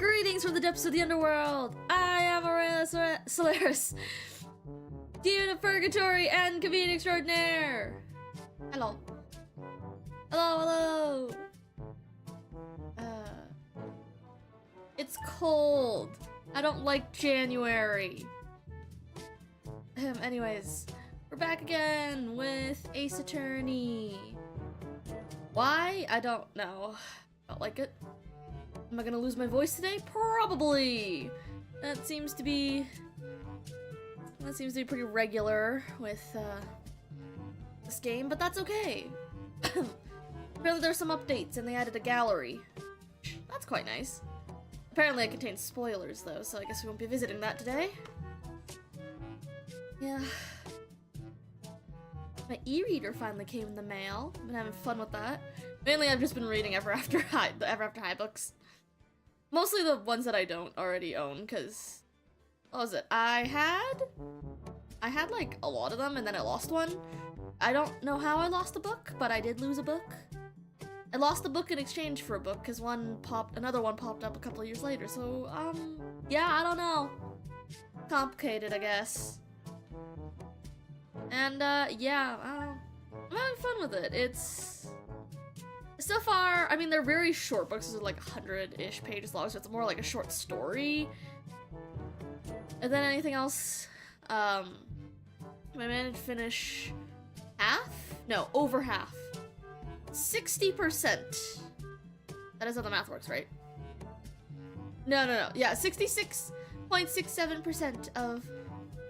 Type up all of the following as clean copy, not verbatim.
Greetings from the depths of the underworld! I am Aurelius Solaris, demon of purgatory and comedian extraordinaire! Hello. Hello, hello! It's cold. I don't like January. Anyways, we're back again with Ace Attorney. Why? I don't know. Don't like it. Am I gonna lose my voice today? Probably. That seems to be pretty regular with this game, but that's okay. Apparently there's some updates and they added a gallery. That's quite nice. Apparently it contains spoilers though, so I guess we won't be visiting that today. Yeah. My e-reader finally came in the mail. I've been having fun with that. Mainly I've just been reading Ever After High books. Mostly the ones that I don't already own, because what was it? I had like a lot of them and then I lost one. I don't know how I lost a book, but I did lose a book. I lost the book in exchange for a book because another one popped up a couple of years later. So, yeah, I don't know. Complicated, I guess. And, yeah, I'm having fun with it. It's, so far, I mean, they're very short books. They're like 100-ish pages long, so it's more like a short story. And then anything else, I managed to finish half? No, over half. 60%. That is how the math works, right? No. Yeah, 66.67% of...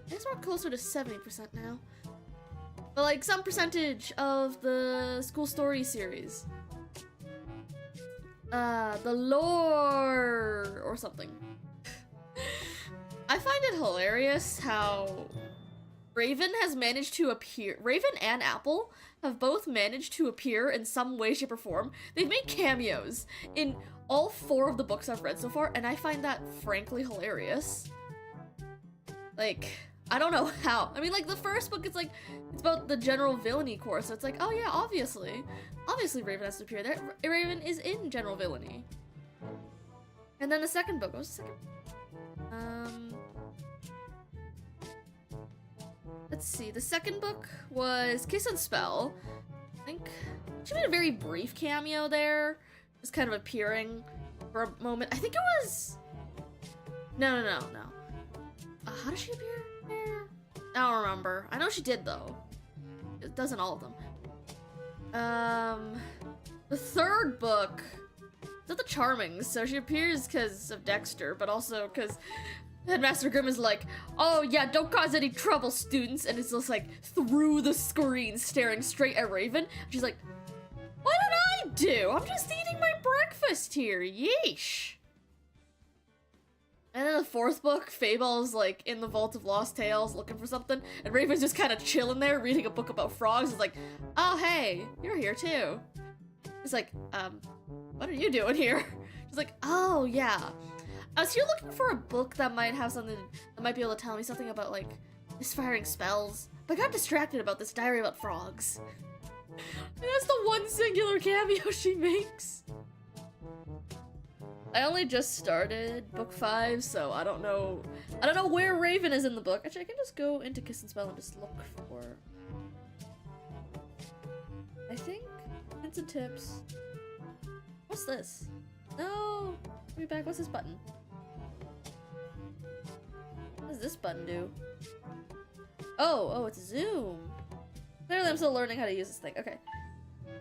I guess we're closer to 70% now. But like some percentage of the school story series. The lore or something. I find it hilarious how Raven has managed to appear. Raven and Apple have both managed to appear in some way, shape, or form. They've made cameos in all 4 of the books I've read so far, and I find that frankly hilarious. Like, I don't know how. I mean, like, the first book, it's about the general villainy course, so it's like, oh yeah, obviously Raven has to appear there. Raven is in general villainy. And then the second book, what was the second? Let's see, the second book was Kiss and Spell. I think she made a very brief cameo there, just kind of appearing for a moment. I think it was... No. How does she appear there? I don't remember. I know she did, though. It does in all of them. The third book is at the Charmings, so she appears because of Dexter, but also because Headmaster Grimm is like, oh yeah, don't cause any trouble, students, and it's just like through the screen staring straight at Raven. She's like, what did I do? I'm just eating my breakfast here, yeesh. And then the fourth book, Fable's like in the Vault of Lost Tales looking for something, and Raven's just kind of chilling there reading a book about frogs. It's like, oh hey, you're here too. It's like, what are you doing here? She's like, oh yeah. I was here looking for a book that might have something, that might be able to tell me something about, like, misfiring spells. But I got distracted about this diary about frogs. And that's the one singular cameo she makes. I only just started book 5, so I don't know where Raven is in the book. Actually, I can just go into Kiss and Spell and just look for... I think? Hints and tips. What's this? No! Let me back. What's this button? What does this button do? Oh, it's zoom. Clearly I'm still learning how to use this thing. Okay.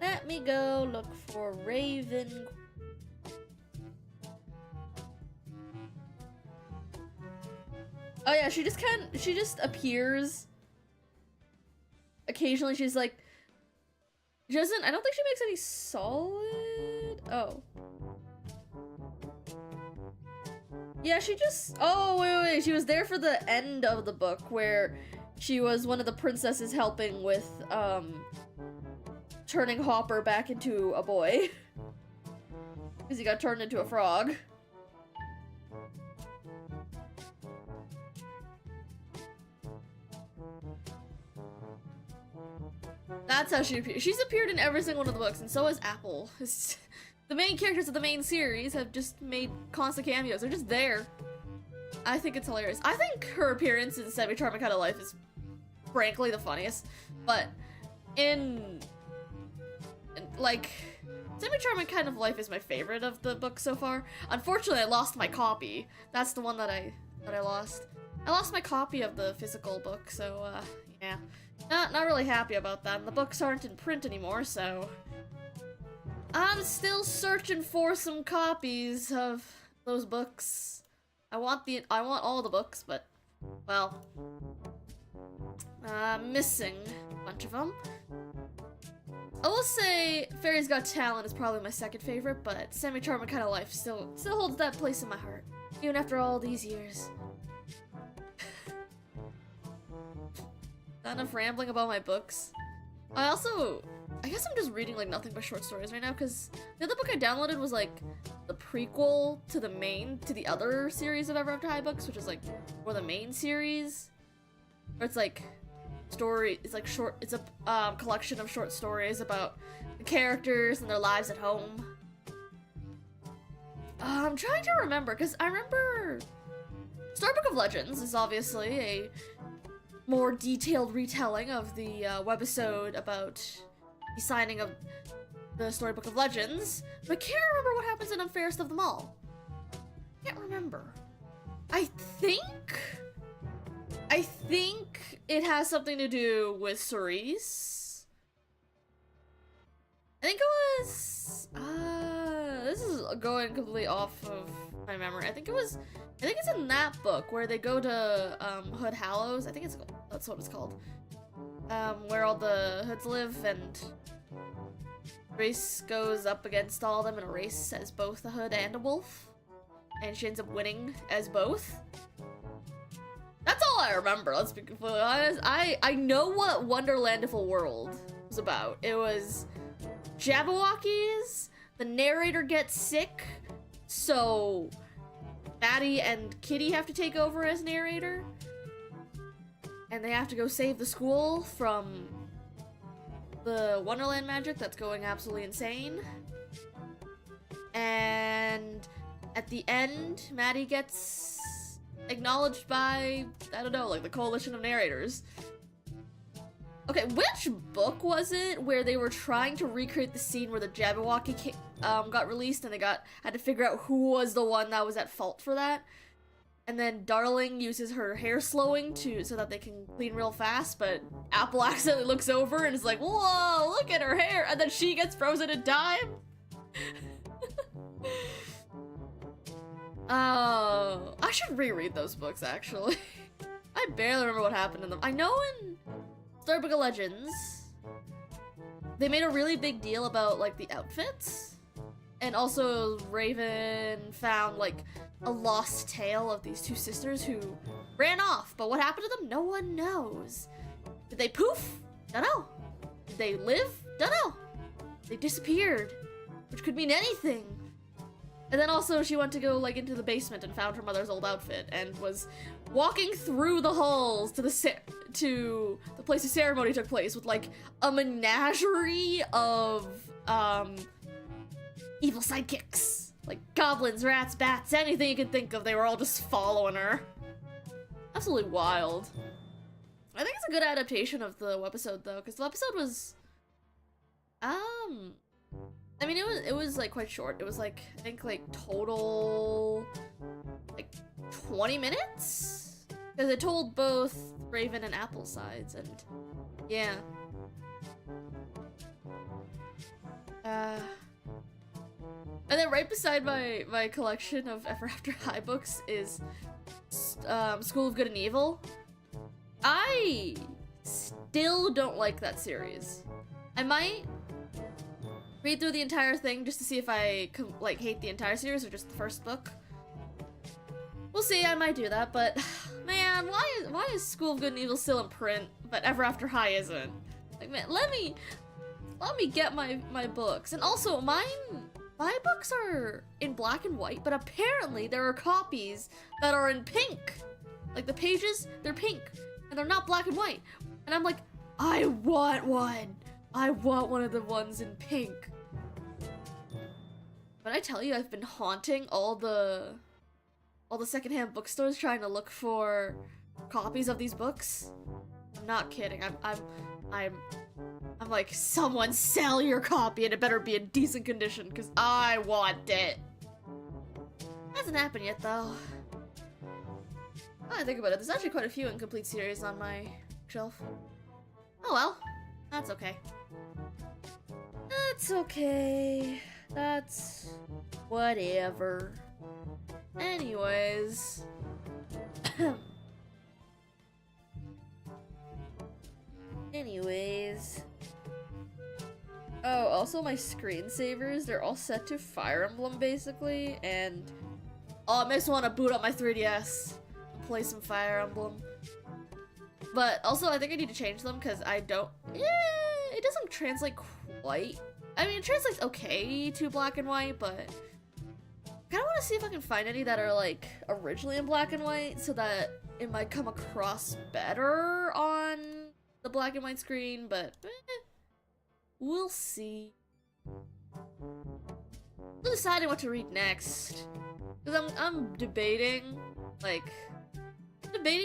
Let me go look for Raven. Oh yeah, she just appears. Occasionally she's like, I don't think she makes any solid. Oh. Yeah, she just... Oh, wait. She was there for the end of the book where she was one of the princesses helping with, turning Hopper back into a boy. Because he got turned into a frog. That's how she appears. She's appeared in every single one of the books, and so has Apple. the main characters of the main series have just made constant cameos. They're just there. I think it's hilarious. I think her appearance in Semi-Charming Kind of Life is frankly the funniest, but like, Semi-Charming Kind of Life is my favorite of the books so far. Unfortunately, I lost my copy. That's the one that I lost. I lost my copy of the physical book, so, yeah. Not really happy about that, and the books aren't in print anymore, so... I'm still searching for some copies of those books. I want all the books, but, well... missing a bunch of them. I will say Fairy's Got Talent is probably my second favorite, but Semi-Charming Kind of Life still holds that place in my heart, even after all these years. Not enough rambling about my books. I guess I'm just reading like nothing but short stories right now, because the other book I downloaded was like the prequel to the other series of Ever After High books, which is like more the main series, where it's like it's a collection of short stories about the characters and their lives at home. I'm trying to remember, because I remember Storybook of Legends is obviously a more detailed retelling of the webisode about the signing of the Storybook of Legends, but I can't remember what happens in Unfairest of Them All. Can't remember. I think it has something to do with Cerise. I think it was, this is going completely off of my memory. I think it's in that book where they go to, Hood Hallows. I think that's what it's called. Where all the Hoods live, and Grace goes up against all of them in a race as both a Hood and a Wolf. And she ends up winning as both. That's all I remember, let's be completely honest. I know what Wonderlandful World was about. It was Jabberwockies, the narrator gets sick, so Maddie and Kitty have to take over as narrator. And they have to go save the school from the Wonderland magic that's going absolutely insane. And at the end, Maddie gets acknowledged by, I don't know, like the coalition of narrators. Okay, which book was it where they were trying to recreate the scene where the Jabberwocky got released and they had to figure out who was the one that was at fault for that? And then Darling uses her hair slowing so that they can clean real fast, but Apple accidentally looks over and is like, whoa, look at her hair, and then she gets frozen in time? Oh, I should reread those books, actually. I barely remember what happened in them. I know in Storybook of Legends, they made a really big deal about, like, the outfits. And also, Raven found, like, a lost tale of these two sisters who ran off. But what happened to them? No one knows. Did they poof? Don't know. Did they live? Don't know. They disappeared, which could mean anything. And then also she went to go like into the basement and found her mother's old outfit and was walking through the halls to the place the ceremony took place with like a menagerie of evil sidekicks. Like goblins, rats, bats, anything you can think of, they were all just following her. Absolutely wild. I think it's a good adaptation of the webisode though, because the webisode was I mean, it was like quite short. It was like, I think like total, like 20 minutes? Because it told both Raven and Apple sides, and yeah. And then right beside my collection of Ever After High books is School of Good and Evil. I still don't like that series. I might read through the entire thing just to see if I like hate the entire series or just the first book. We'll see, I might do that, but man, why is School of Good and Evil still in print, but Ever After High isn't? Like, man, let me get my books. And also, my books are in black and white, but apparently there are copies that are in pink. Like the pages, they're pink, and they're not black and white. And I'm like, I want one. I want one of the ones in pink. When I tell you I've been haunting all the secondhand bookstores trying to look for copies of these books, I'm not kidding. I'm like, someone sell your copy and it better be in decent condition because I want it. Hasn't happened yet though. Now I think about it, there's actually quite a few incomplete series on my shelf. Oh well, that's okay. That's okay. That's whatever. Anyways. Oh, also my screensavers, they're all set to Fire Emblem basically, and oh, it makes me want to boot up my 3DS and play some Fire Emblem. But also, I think I need to change them because I don't. It doesn't translate quite. I mean, it translates okay to black and white, but I kind of want to see if I can find any that are like originally in black and white so that it might come across better on the black and white screen, but we'll see. I'm deciding what to read next. Because I'm debating, like,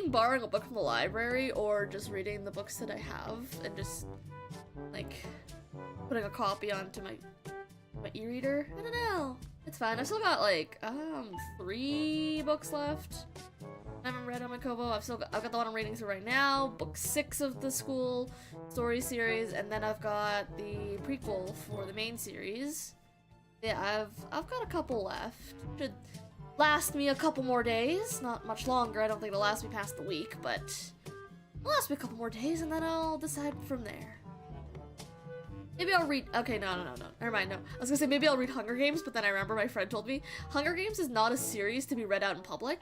borrowing a book from the library or just reading the books that I have and just, like, putting a copy onto my e-reader. I don't know. It's fine. I've still got, like, 3 books left. I haven't read on my Kobo. I've got the one I'm reading through right now, book 6 of the school story series, and then I've got the prequel for the main series. Yeah, I've got a couple left. Should last me a couple more days. Not much longer. I don't think it'll last me past the week, but it'll last me a couple more days, and then I'll decide from there. Maybe I'll read. Okay, no. Never mind. No, I was gonna say maybe I'll read Hunger Games, but then I remember my friend told me Hunger Games is not a series to be read out in public.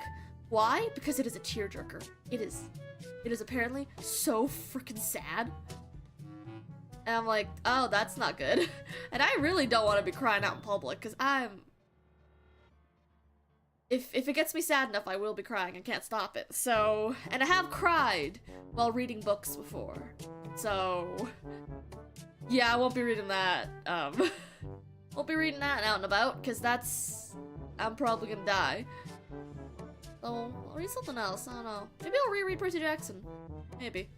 Why? Because it is a tearjerker. It is apparently so freaking sad. And I'm like, oh, that's not good. And I really don't want to be crying out in public, because if it gets me sad enough, I will be crying. I can't stop it. So, and I have cried while reading books before. So, yeah, I won't be reading that. Won't be reading that out and about, because I'm probably gonna die. So, I'll read something else. I don't know. Maybe I'll reread Percy Jackson. Maybe.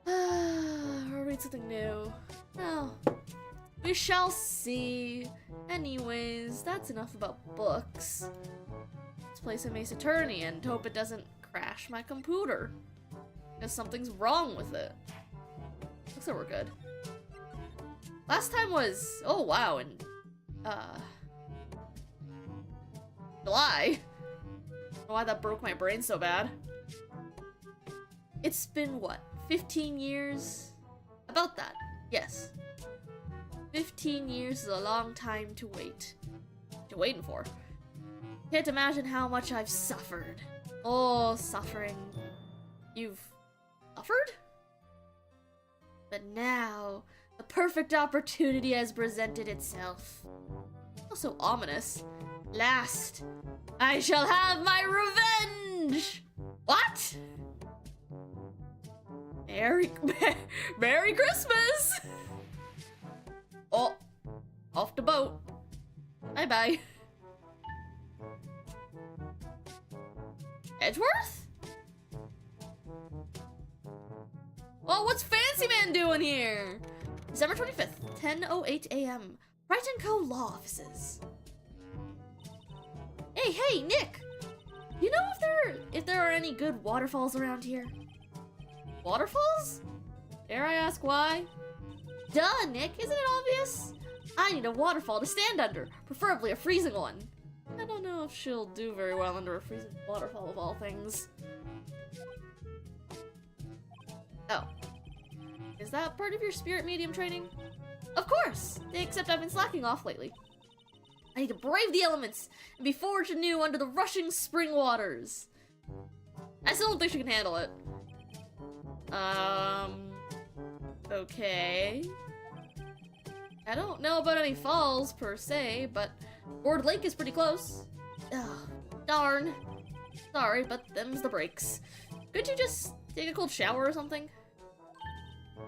Or read something new. No. We shall see. Anyways, that's enough about books. Let's play some Ace Attorney and hope it doesn't crash my computer. Because something's wrong with it. Looks like we're good. Last time was, oh wow, in July. I don't know why that broke my brain so bad. It's been what, 15 years? About that, yes. 15 years is a long time to wait. What you waiting for? Can't imagine how much I've suffered. Oh, suffering. You've suffered? But now, the perfect opportunity has presented itself. Oh, so ominous. Last, I shall have my revenge! What? Merry Christmas! Oh, off the boat. Bye-bye. Edgeworth? Oh, what's Fancy Man doing here? December 25th, 10:08 a.m. Wright & Co. Law Offices. Hey, Nick! You know if there are any good waterfalls around here? Waterfalls? Dare I ask why? Duh, Nick, isn't it obvious? I need a waterfall to stand under, preferably a freezing one. I don't know if she'll do very well under a freezing waterfall of all things. Oh. Is that part of your spirit medium training? Of course! Except I've been slacking off lately. I need to brave the elements and be forged anew under the rushing spring waters. I still don't think she can handle it. Okay. I don't know about any falls, per se, but Ward Lake is pretty close. Ugh, darn. Sorry, but them's the breaks. Could you just take a cold shower or something?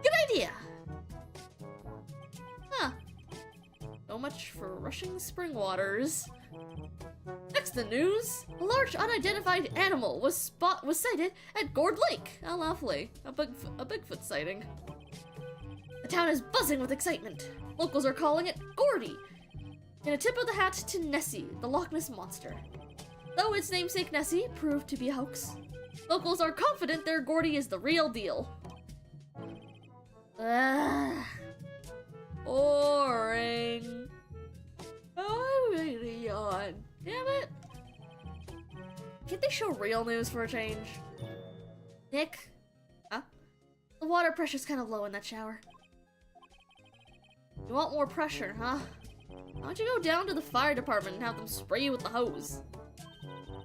Good idea! Huh. So much for rushing spring waters. Next in the news, a large unidentified animal was sighted at Gourd Lake. Oh, lovely. A Bigfoot sighting. The town is buzzing with excitement. Locals are calling it Gordy, in a tip of the hat to Nessie, the Loch Ness Monster. Though its namesake Nessie proved to be a hoax, locals are confident their Gordy is the real deal. Boring. Oh, I'm really yawn. Damn it. Can't they show real news for a change? Nick? Huh? The water pressure's kind of low in that shower. You want more pressure, huh? Why don't you go down to the fire department and have them spray you with the hose?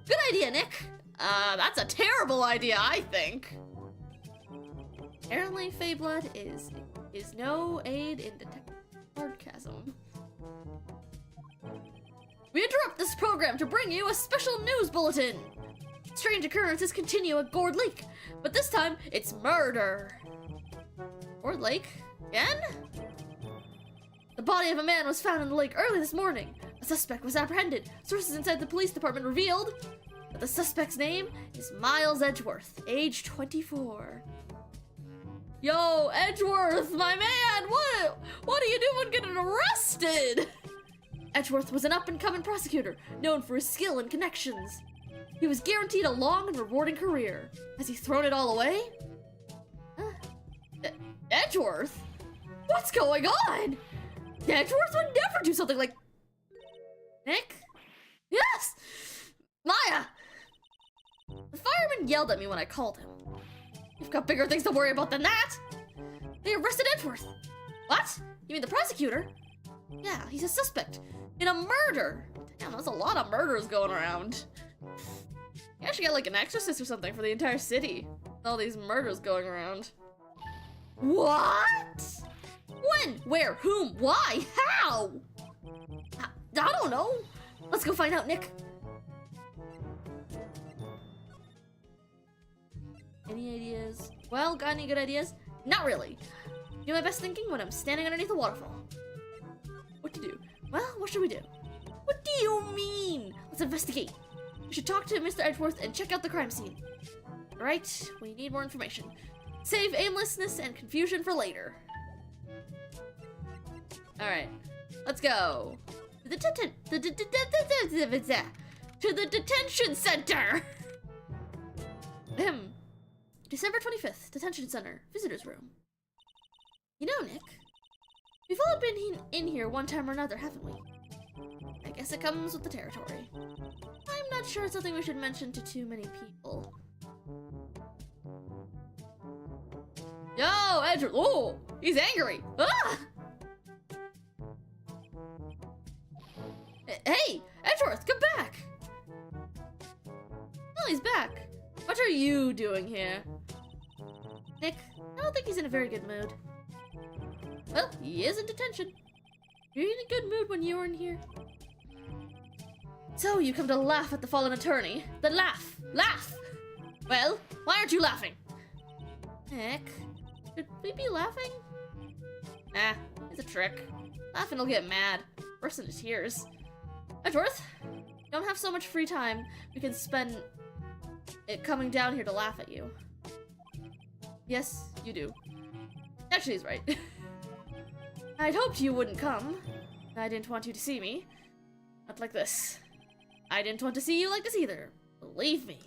Good idea, Nick! That's a terrible idea, I think. Apparently, Feyblood is no aid in detecting sarcasm. We interrupt this program to bring you a special news bulletin. Strange occurrences continue at Gourd Lake, but this time it's murder. Gourd Lake? Again? The body of a man was found in the lake early this morning. A suspect was apprehended. Sources inside the police department revealed that the suspect's name is Miles Edgeworth, age 24. Yo, Edgeworth, my man, what are you doing getting arrested? Edgeworth was an up-and-coming prosecutor, known for his skill and connections. He was guaranteed a long and rewarding career. Has he thrown it all away? Edgeworth? What's going on? Edgeworth would never do something like... Nick? Yes! Maya! The fireman yelled at me when I called him. You've got bigger things to worry about than that! They arrested Edgeworth! What? You mean the prosecutor? Yeah, he's a suspect in a murder! Damn, there's a lot of murders going around. You actually get like an exorcist or something for the entire city. With all these murders going around. What? When? Where? Whom? Why? How? I don't know. Let's go find out, Nick. Any ideas? Well, got any good ideas? Not really. Do my best thinking when I'm standing underneath a waterfall. What to do? Well, what should we do? What do you mean? Let's investigate. We should talk to Mr. Edgeworth and check out the crime scene. Right, we need more information. Save aimlessness and confusion for later. Alright, let's go. To the detention center! December 25th, detention center, visitor's room. You know, Nick, we've all been in here one time or another, haven't we? I guess it comes with the territory. I'm not sure it's something we should mention to too many people. Yo, Edgeworth! Oh, he's angry! Ah! Hey, Edgeworth, come back! Oh, he's back. What are you doing here? Nick, I don't think he's in a very good mood. Well, he is in detention. You're in a good mood when you were in here. So, you come to laugh at the fallen attorney. Then laugh! Laugh! Well, why aren't you laughing? Nick, should we be laughing? Nah, it's a trick. Laughing will get mad. Burst into tears. Edgeworth, you don't have so much free time. We can spend it coming down here to laugh at you. Yes, you do. Actually, he's right. I'd hoped you wouldn't come. I didn't want you to see me. Not like this. I didn't want to see you like this either. Believe me.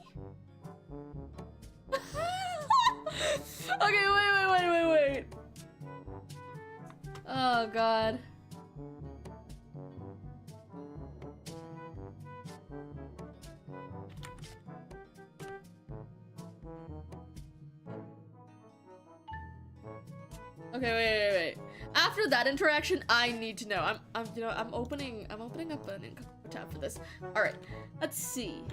Okay, wait. Oh, God. Okay, wait. After that interaction, I need to know. I'm opening up an income tab for this. All right, let's see.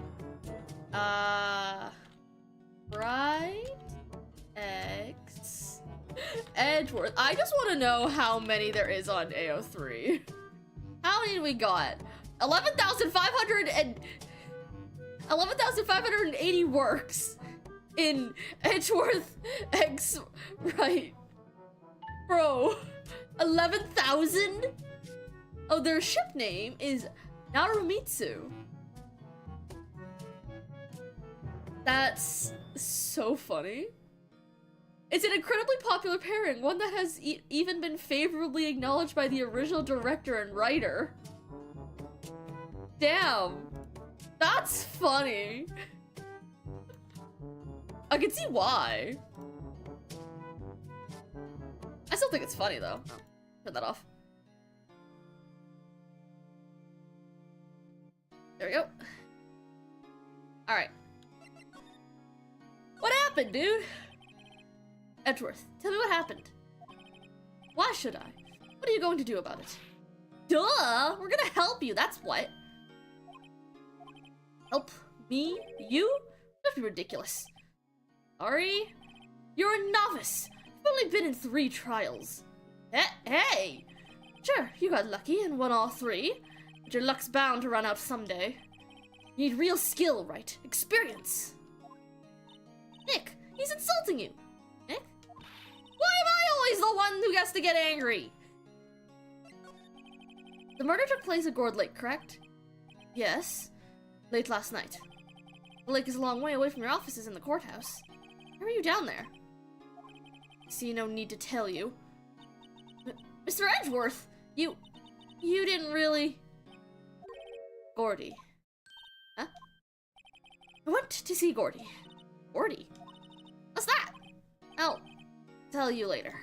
Right, X, Edgeworth. I just want to know how many there is on AO3. How many we got? 11,580 works in Edgeworth X Wright. Bro, 11,000? Oh, their ship name is Narumitsu. That's so funny. It's an incredibly popular pairing, one that has even been favorably acknowledged by the original director and writer. Damn. That's funny. I can see why. I still think it's funny though. Oh, turn that off. There we go. Alright. What happened, dude? Edgeworth, tell me what happened. Why should I? What are you going to do about it? Duh! We're gonna help you, that's what. Help me? You? Don't be ridiculous. Sorry? You're a novice. You've only been in 3 trials. Hey! Sure, you got lucky and won all 3, but your luck's bound to run out someday. You need real skill, right? Experience. Nick, he's insulting you. Nick? Why am I always the one who gets to get angry? The murder took place at Gourd Lake, correct? Yes. Late last night. The lake is a long way away from your offices in the courthouse. How are you down there? I see no need to tell you. Mr. Edgeworth, you didn't really... Gordy. Huh? I went to see Gordy. Gordy? What's that? I'll tell you later.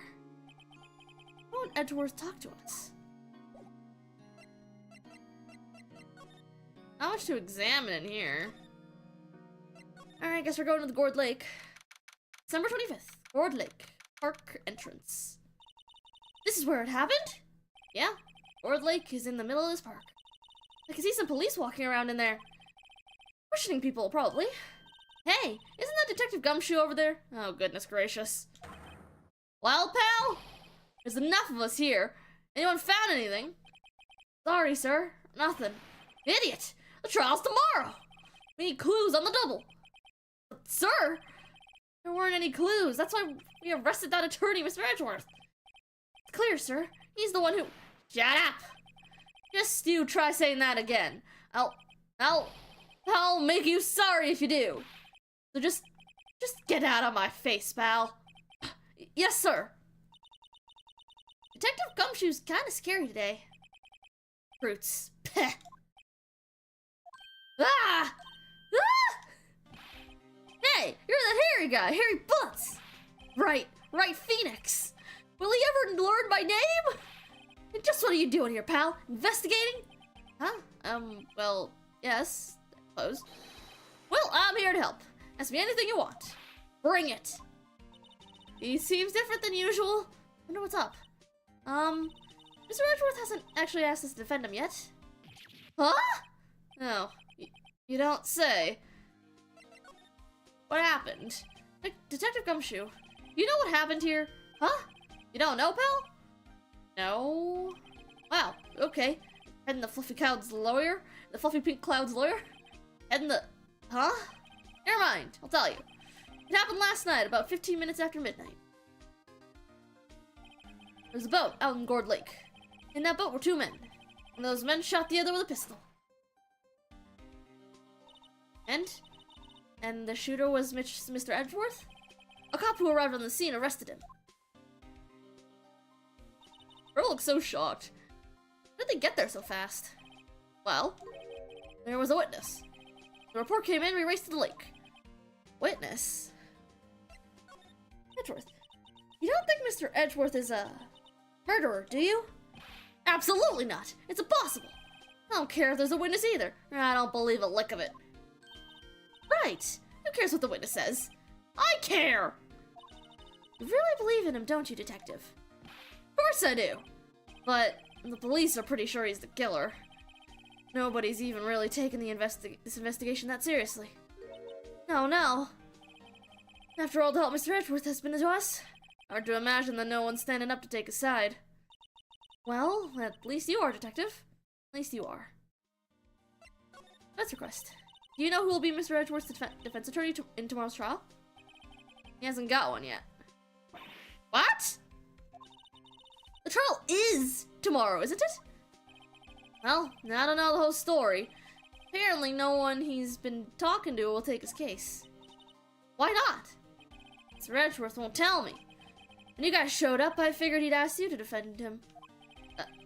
Why won't Edgeworth talk to us? Not much to examine in here. Alright, guess we're going to the Gourd Lake. December 25th, Gourd Lake, park entrance. This is where it happened? Yeah, Gourd Lake is in the middle of this park. I can see some police walking around in there. Questioning people, probably. Hey, isn't that Detective Gumshoe over there? Oh, goodness gracious. Well, pal, there's enough of us here. Anyone found anything? Sorry, sir, nothing. Idiot! The trial's tomorrow! We need clues on the double. But, sir, there weren't any clues. That's why we arrested that attorney, Mr. Edgeworth. It's clear, sir. He's the one who... Shut up! Just you try saying that again. I'll make you sorry if you do. So just get out of my face, pal. Yes, sir. Detective Gumshoe's kind of scary today. Fruits. Peh. Ah! Ah! Hey, you're the hairy guy, Harry Butts! Right, Phoenix. Will he ever learn my name? And just what are you doing here, pal? Investigating? Huh? Well, yes, I suppose. Well, I'm here to help. Ask me anything you want. Bring it. He seems different than usual. Wonder what's up. Mr. Edgeworth hasn't actually asked us to defend him yet. Huh? No, you don't say. What happened? Detective Gumshoe, you know what happened here? Huh? You don't know, pal? No. Wow, okay. Heading the fluffy cloud's lawyer? The fluffy pink cloud's lawyer? Heading the... Huh? Never mind, I'll tell you. It happened last night, about 15 minutes after midnight. There was a boat out in Gourd Lake. In that boat were 2 men. And those men shot the other with a pistol. And the shooter was Mr. Edgeworth? A cop who arrived on the scene arrested him. Girl looks so shocked. How did they get there so fast? Well, there was a witness. The report came in, we raced to the lake. Witness? Edgeworth, you don't think Mr. Edgeworth is a murderer, do you? Absolutely not. It's impossible. I don't care if there's a witness either. I don't believe a lick of it. Right. Who cares what the witness says? I care! You really believe in him, don't you, Detective? Of course I do. But the police are pretty sure he's the killer. Nobody's even really taken this investigation that seriously. No. After all the help Mr. Edgeworth has been to us, hard to imagine that no one's standing up to take his side. Well, at least you are, Detective. At least you are. Let's request. Do you know who will be Mr. Edgeworth's defense attorney in tomorrow's trial? He hasn't got one yet. What? The trial is tomorrow, isn't it? Well, I don't know the whole story. Apparently no one he's been talking to will take his case. Why not? Mr. Edgeworth won't tell me. When you guys showed up, I figured he'd ask you to defend him.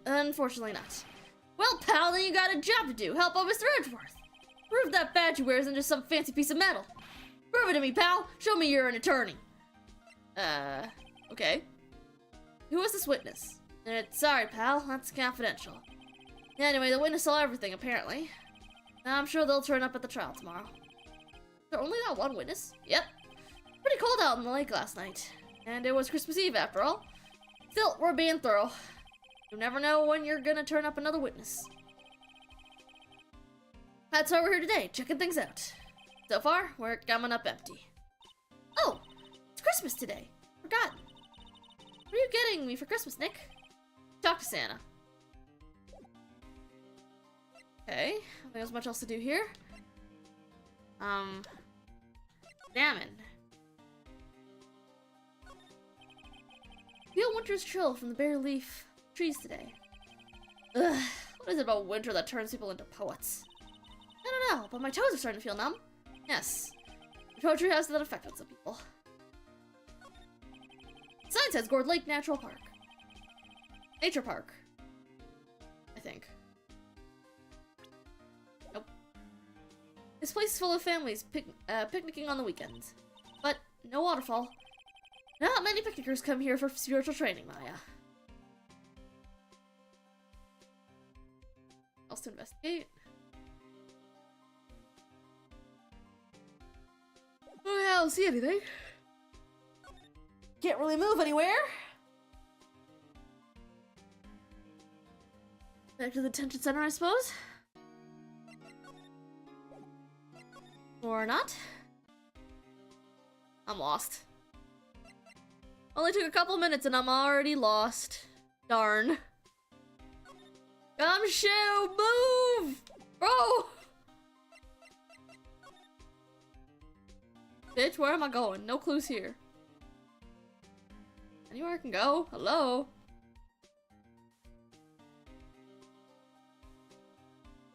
Unfortunately not. Well, pal, then you got a job to do. Help out Mr. Edgeworth. Prove that badge you wear isn't just some fancy piece of metal. Prove it to me, pal. Show me you're an attorney. Okay. Who is this witness? Sorry, pal. That's confidential. Anyway, the witness saw everything, apparently. I'm sure they'll turn up at the trial tomorrow. There only that one witness? Yep. Pretty cold out in the lake last night. And it was Christmas Eve, after all. Still, we're being thorough. You never know when you're gonna turn up another witness. That's why we're here today, checking things out. So far, we're coming up empty. Oh, it's Christmas today. Forgot. What are you getting me for Christmas, Nick? Talk to Santa. Okay, I don't think there's much else to do here. Salmon. Feel winter's chill from the bare leaf trees today. Ugh, what is it about winter that turns people into poets? I don't know, but my toes are starting to feel numb. Yes, poetry has that effect on some people. Sign says Gourd Lake Natural Park. Nature Park. I think. Nope. This place is full of families picnicking on the weekends. But no waterfall. Not many picnickers come here for spiritual training, Maya. Else to investigate. Oh yeah, I don't see anything. Can't really move anywhere. Back to the detention center, I suppose. Or not. I'm lost. Only took a couple minutes and I'm already lost. Darn. Gumshoe, move! Bro! Bitch, where am I going? No clues here. Anywhere I can go? Hello?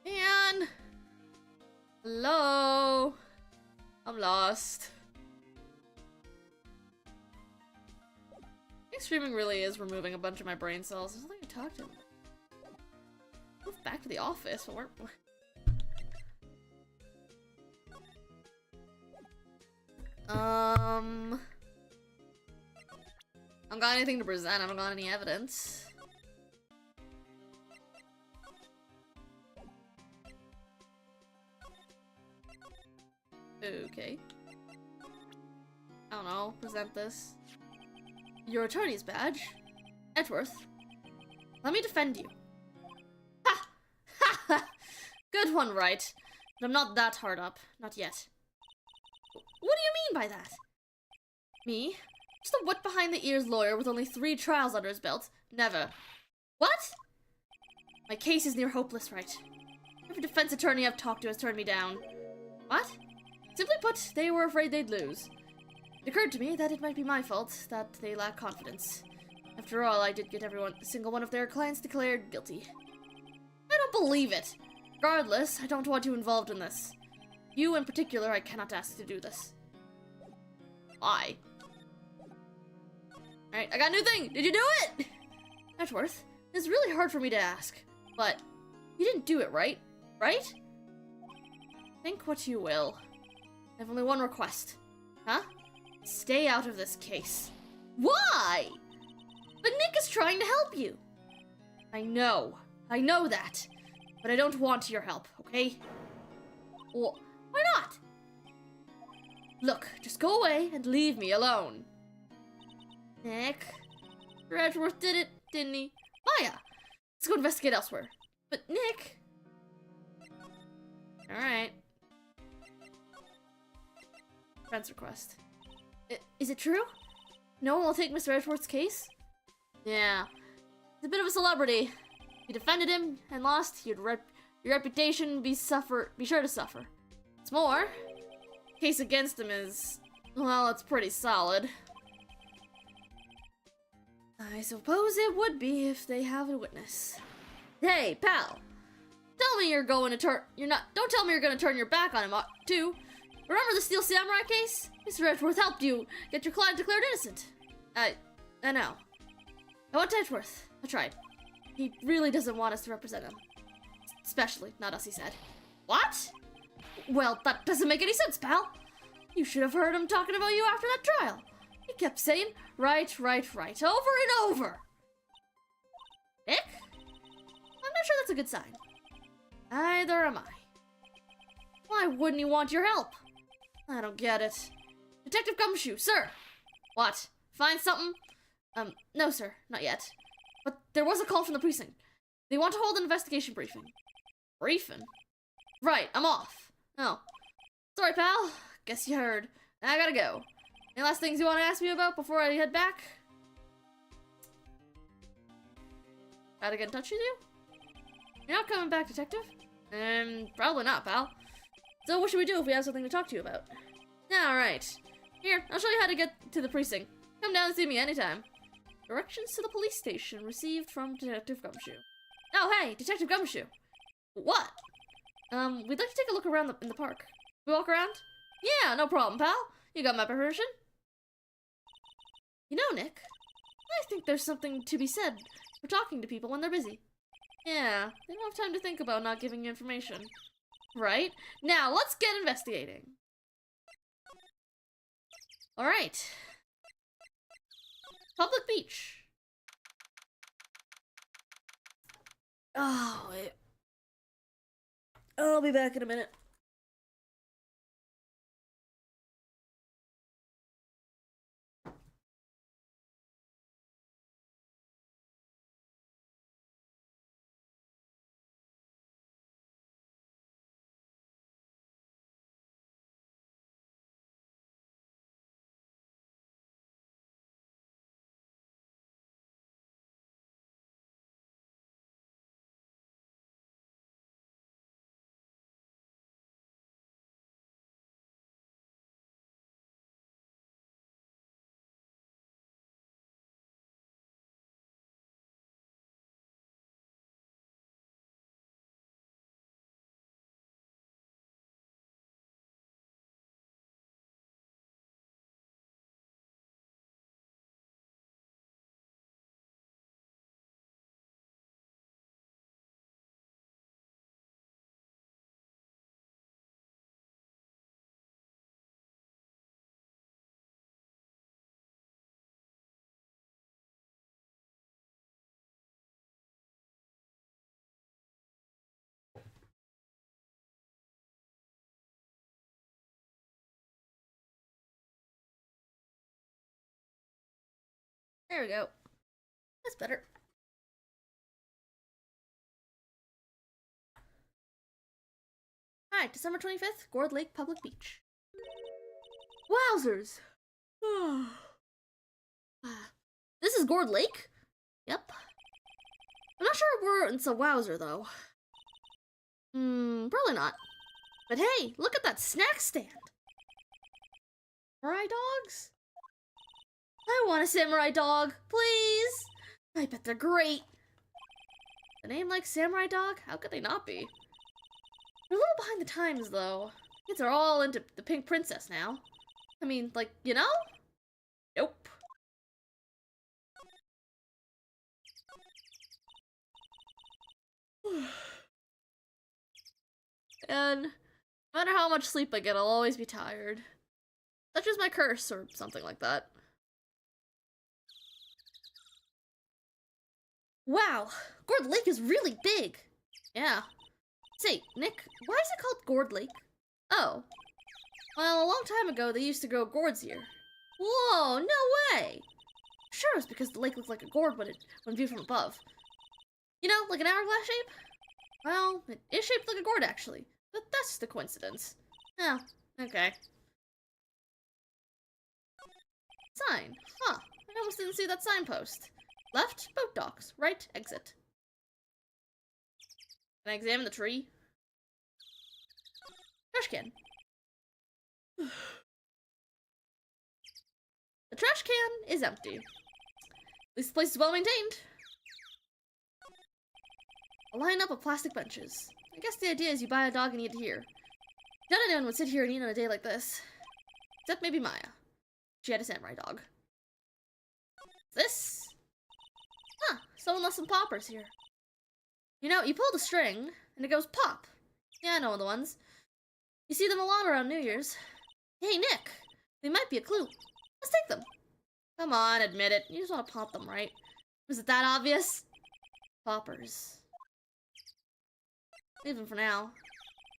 Man! Hello? I'm lost. I think streaming really is removing a bunch of my brain cells. There's nothing to talk to him. Move back to the office, but we're... I don't got anything to present, I don't got any evidence. Okay. I don't know, present this. Your attorney's badge? Edgeworth. Let me defend you. Ha! Ha ha! Good one, Wright. But I'm not that hard up. Not yet. What do you mean by that? Me? Just a wet behind the ears lawyer with only 3 trials under his belt. Never. What? My case is near hopeless, Wright. Every defense attorney I've talked to has turned me down. What? Simply put, they were afraid they'd lose. It occurred to me that it might be my fault, that they lack confidence. After all, I did get single one of their clients declared guilty. I don't believe it! Regardless, I don't want you involved in this. You in particular, I cannot ask to do this. Why? Alright, I got a new thing! Did you do it? Edgeworth, it's really hard for me to ask, but you didn't do it, right? Right? Think what you will. I have only one request. Huh? Stay out of this case. Why? But Nick is trying to help you. I know that. But I don't want your help, okay? Well, why not? Look, just go away and leave me alone. Nick. Edgeworth did it, didn't he? Maya, let's go investigate elsewhere. But Nick. Alright. Friend's request. Is it true? No one will take Mr. Edgeworth's case? Yeah. He's a bit of a celebrity. If you defended him and lost, your reputation be sure to suffer. What's more, the case against him is, well, it's pretty solid. I suppose it would be if they have a witness. Hey, pal! me you're going to turn. Don't tell me you're going to turn your back on him, too. Remember the Steel Samurai case? Mr. Edgeworth helped you get your client declared innocent. I know. I went to Edgeworth. I tried. He really doesn't want us to represent him. Especially not us, he said. What? Well, that doesn't make any sense, pal. You should have heard him talking about you after that trial. He kept saying, right, over and over. Nick? I'm not sure that's a good sign. Neither am I. Why wouldn't he want your help? I don't get it. Detective Gumshoe, sir! What? Find something? No, sir, not yet. But there was a call from the precinct. They want to hold an investigation briefing. Briefing? Right, I'm off. Oh. Sorry, pal. Guess you heard. I gotta go. Any last things you want to ask me about before I head back? Gotta get in touch with you? You're not coming back, detective? Probably not, pal. So what should we do if we have something to talk to you about? Alright. Here, I'll show you how to get to the precinct. Come down and see me anytime. Directions to the police station received from Detective Gumshoe. Oh, hey, Detective Gumshoe. What? We'd like to take a look around in the park. We walk around? Yeah, no problem, pal. You got my permission? You know, Nick, I think there's something to be said for talking to people when they're busy. Yeah, they don't have time to think about not giving you information. Right? Now, let's get investigating. Alright. Public beach. Oh, wait. I'll be back in a minute. There we go. That's better. Alright, December 25th, Gourd Lake Public Beach. Wowzers! This is Gourd Lake? Yep. I'm not sure it's a wowzer, though. Probably not. But hey, look at that snack stand! Samurai dogs? I want a samurai dog, please! I bet they're great. A name like Samurai Dog? How could they not be? They're a little behind the times, though. Kids are all into the Pink Princess now. I mean, like, you know? Nope. And no matter how much sleep I get, I'll always be tired. Such is my curse, or something like that. Wow, Gourd Lake is really big. Yeah. Say, Nick, why is it called Gourd Lake? Oh. Well, a long time ago, they used to grow gourds here. Whoa, no way! Sure, it's because the lake looks like a gourd when viewed from above. You know, like an hourglass shape? Well, it is shaped like a gourd, actually. But that's just a coincidence. Oh, okay. Sign. Huh, I almost didn't see that signpost. Left, boat docks. Right, exit. Can I examine the tree? Trash can. The trash can is empty. This place is well maintained. A lineup of plastic benches. I guess the idea is you buy a dog and eat it here. Not anyone would sit here and eat on a day like this. Except maybe Maya. She had a samurai dog. This? Huh, someone left some poppers here. You know, you pull the string, and it goes pop. Yeah, I know the ones. You see them a lot around New Year's. Hey, Nick! They might be a clue. Let's take them. Come on, admit it. You just want to pop them, right? Was it that obvious? Poppers. Leave them for now.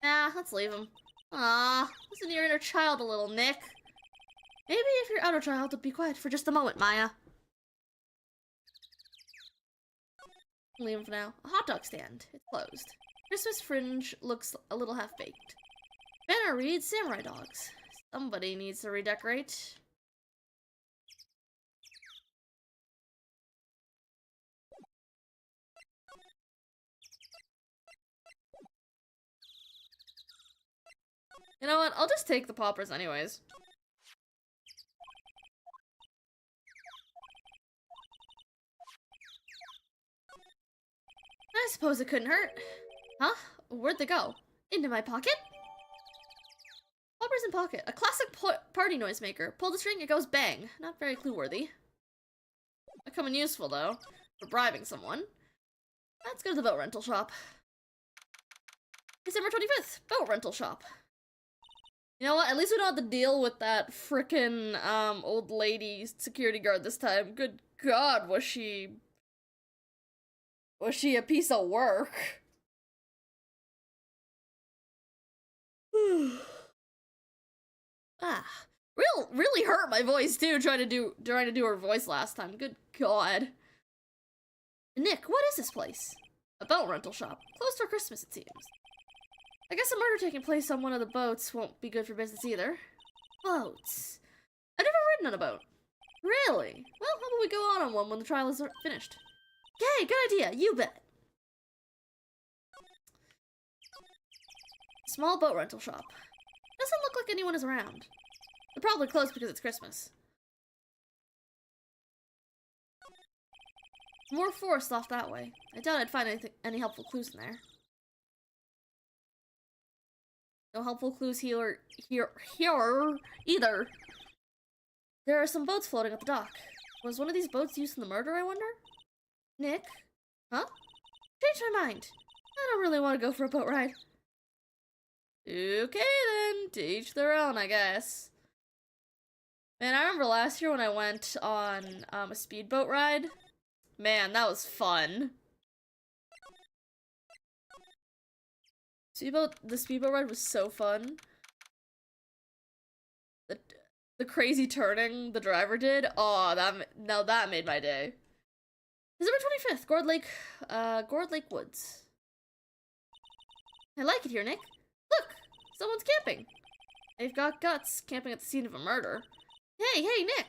Nah, let's leave them. Ah, listen to your inner child a little, Nick. Maybe if your outer child would be quiet for just a moment, Maya. Leave them for now. A hot dog stand. It's closed. Christmas fringe looks a little half-baked. Banner reads samurai dogs. Somebody needs to redecorate. You know what? I'll just take the poppers anyways. I suppose it couldn't hurt. Huh? Where'd they go? Into my pocket? Poppers in pocket. A classic party noisemaker. Pull the string, it goes bang. Not very clue-worthy. Might come in useful, though. For bribing someone. Let's go to the boat rental shop. December 25th. Boat rental shop. You know what? At least we don't have to deal with that frickin' old lady security guard this time. Good God, was she a piece of work? Really hurt my voice too, trying to do her voice last time. Good God. Nick, what is this place? A boat rental shop. Closed for Christmas, it seems. I guess a murder taking place on one of the boats won't be good for business either. Boats. I've never ridden on a boat. Really? Well, how about we go on one when the trial is finished? Yay, good idea, you bet. Small boat rental shop. Doesn't look like anyone is around. They're probably closed because it's Christmas. More forest off that way. I doubt I'd find any helpful clues in there. No helpful clues here either. There are some boats floating at the dock. Was one of these boats used in the murder, I wonder? Nick? Huh? Changed my mind. I don't really want to go for a boat ride. Okay then, to each their own, I guess. Man, I remember last year when I went on a speedboat ride. Man, that was fun. The speedboat ride was so fun. The crazy turning the driver did. Oh, that made my day. December 25th, Gourd Lake Woods. I like it here, Nick. Look, someone's camping. They've got guts camping at the scene of a murder. Hey, Nick.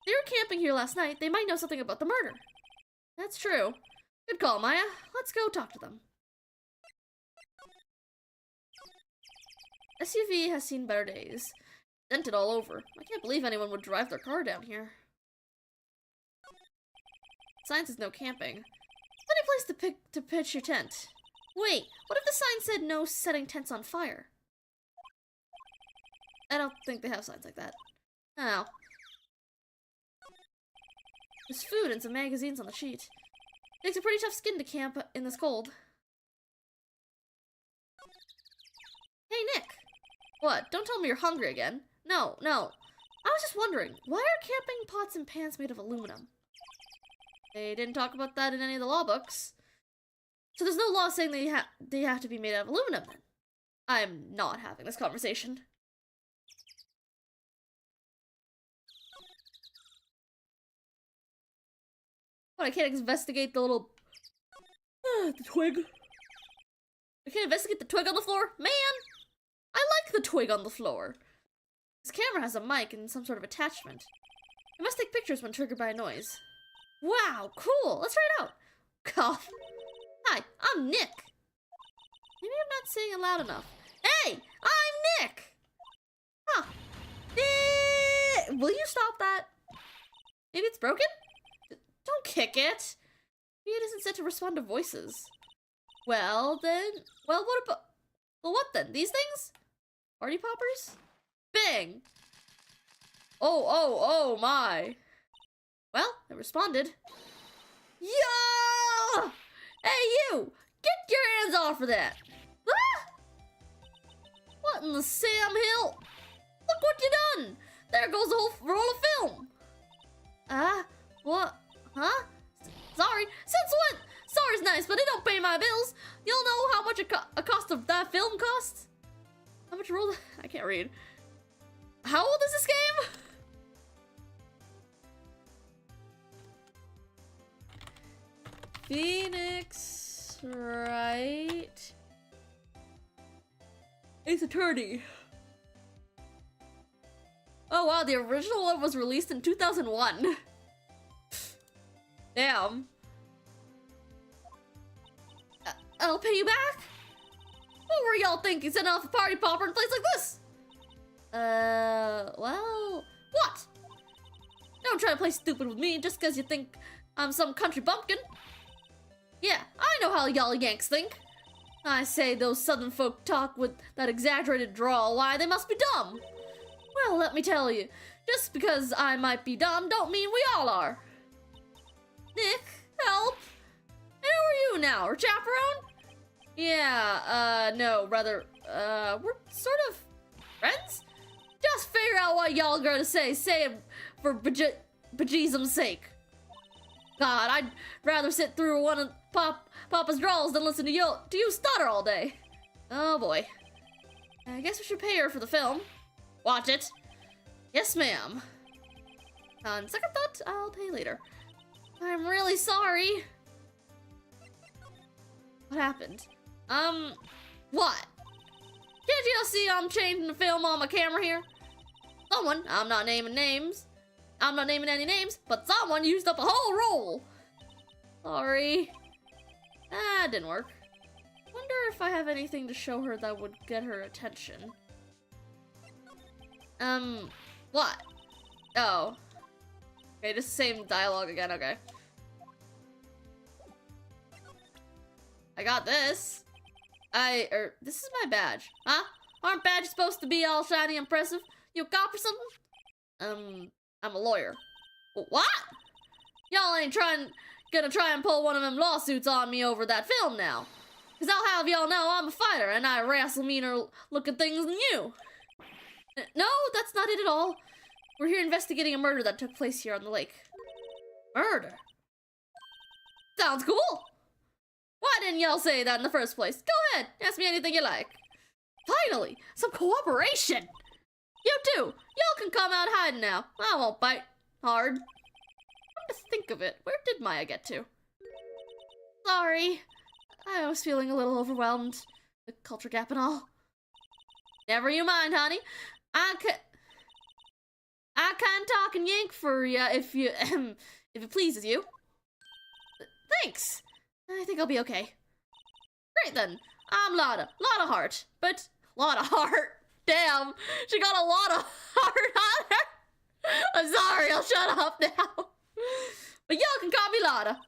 They were camping here last night. They might know something about the murder. That's true. Good call, Maya. Let's go talk to them. SUV has seen better days. Dented all over. I can't believe anyone would drive their car down here. Sign says no camping. Funny place to pitch your tent. Wait, what if the sign said no setting tents on fire? I don't think they have signs like that. Oh. There's food and some magazines on the sheet. Takes a pretty tough skin to camp in this cold. Hey, Nick! What? Don't tell me you're hungry again. No. I was just wondering, why are camping pots and pans made of aluminum? They didn't talk about that in any of the law books. So there's no law saying they have to be made out of aluminum, then. I'm not having this conversation. What, I can't investigate the little... the twig. I can't investigate the twig on the floor? Man! I like the twig on the floor. This camera has a mic and some sort of attachment. It must take pictures when triggered by a noise. Wow, cool! Let's try it out! Cough. Hi, I'm Nick. Maybe I'm not saying it loud enough. Hey, I'm Nick! Huh. Will you stop that? Maybe it's broken? Don't kick it. Maybe it isn't set to respond to voices. Well, then... Well, what about... Well, what then? These things? Party poppers? Bang! Oh my. Well, it responded. Yeah! Hey, you! Get your hands off of that! Ah! What in the Sam Hill? Look what you done! There goes the whole roll of film! What? Huh? Sorry. Since when? Sorry's nice, but it don't pay my bills. You'll know how much a cost of that film costs? How much roll? I can't read. How old is this game? Phoenix Wright. Ace Attorney. Oh wow, the original one was released in 2001. Damn. I'll pay you back? What were y'all thinking, setting off a party popper in a place like this? Well, what? Don't try to play stupid with me just because you think I'm some country bumpkin. Yeah, I know how y'all Yanks think. I say those southern folk talk with that exaggerated drawl. Why, they must be dumb. Well, let me tell you, just because I might be dumb don't mean we all are. Nick, help. And who are you now, her chaperone? Yeah, no, rather, we're sort of friends? Just figure out what y'all gonna say it for bejesus's sake. God, I'd rather sit through one of Papa's drawls than listen to you stutter all day. Oh boy. I guess we should pay her for the film. Watch it. Yes, ma'am. On second thought, I'll pay later. I'm really sorry. What happened? What? Can't you see I'm changing the film on my camera here? Someone, I'm not naming any names, but someone used up a whole roll. Sorry. Ah, it didn't work. Wonder if I have anything to show her that would get her attention. What? Oh. Okay, just the same dialogue again, okay. I got this. This is my badge. Huh? Aren't badges supposed to be all shiny and impressive? You a cop or something? I'm a lawyer. What? Y'all ain't gonna try and pull one of them lawsuits on me over that film now. Cause I'll have y'all know I'm a fighter and I wrestle meaner looking things than you. No, that's not it at all. We're here investigating a murder that took place here on the lake. Murder? Sounds cool. Why didn't y'all say that in the first place? Go ahead, ask me anything you like. Finally, some cooperation. You too. Y'all can come out hiding now. I won't bite hard. Come to think of it, where did Maya get to? Sorry. I was feeling a little overwhelmed. The culture gap and all. Never you mind, honey. I can talk and yank for ya if it pleases you. Thanks. I think I'll be okay. Great then. I'm Lotta. Lotta Heart. But Lotta Heart. Damn. She got a lot of heart on her. I'm sorry. I'll shut up now. But y'all can call me Lotta.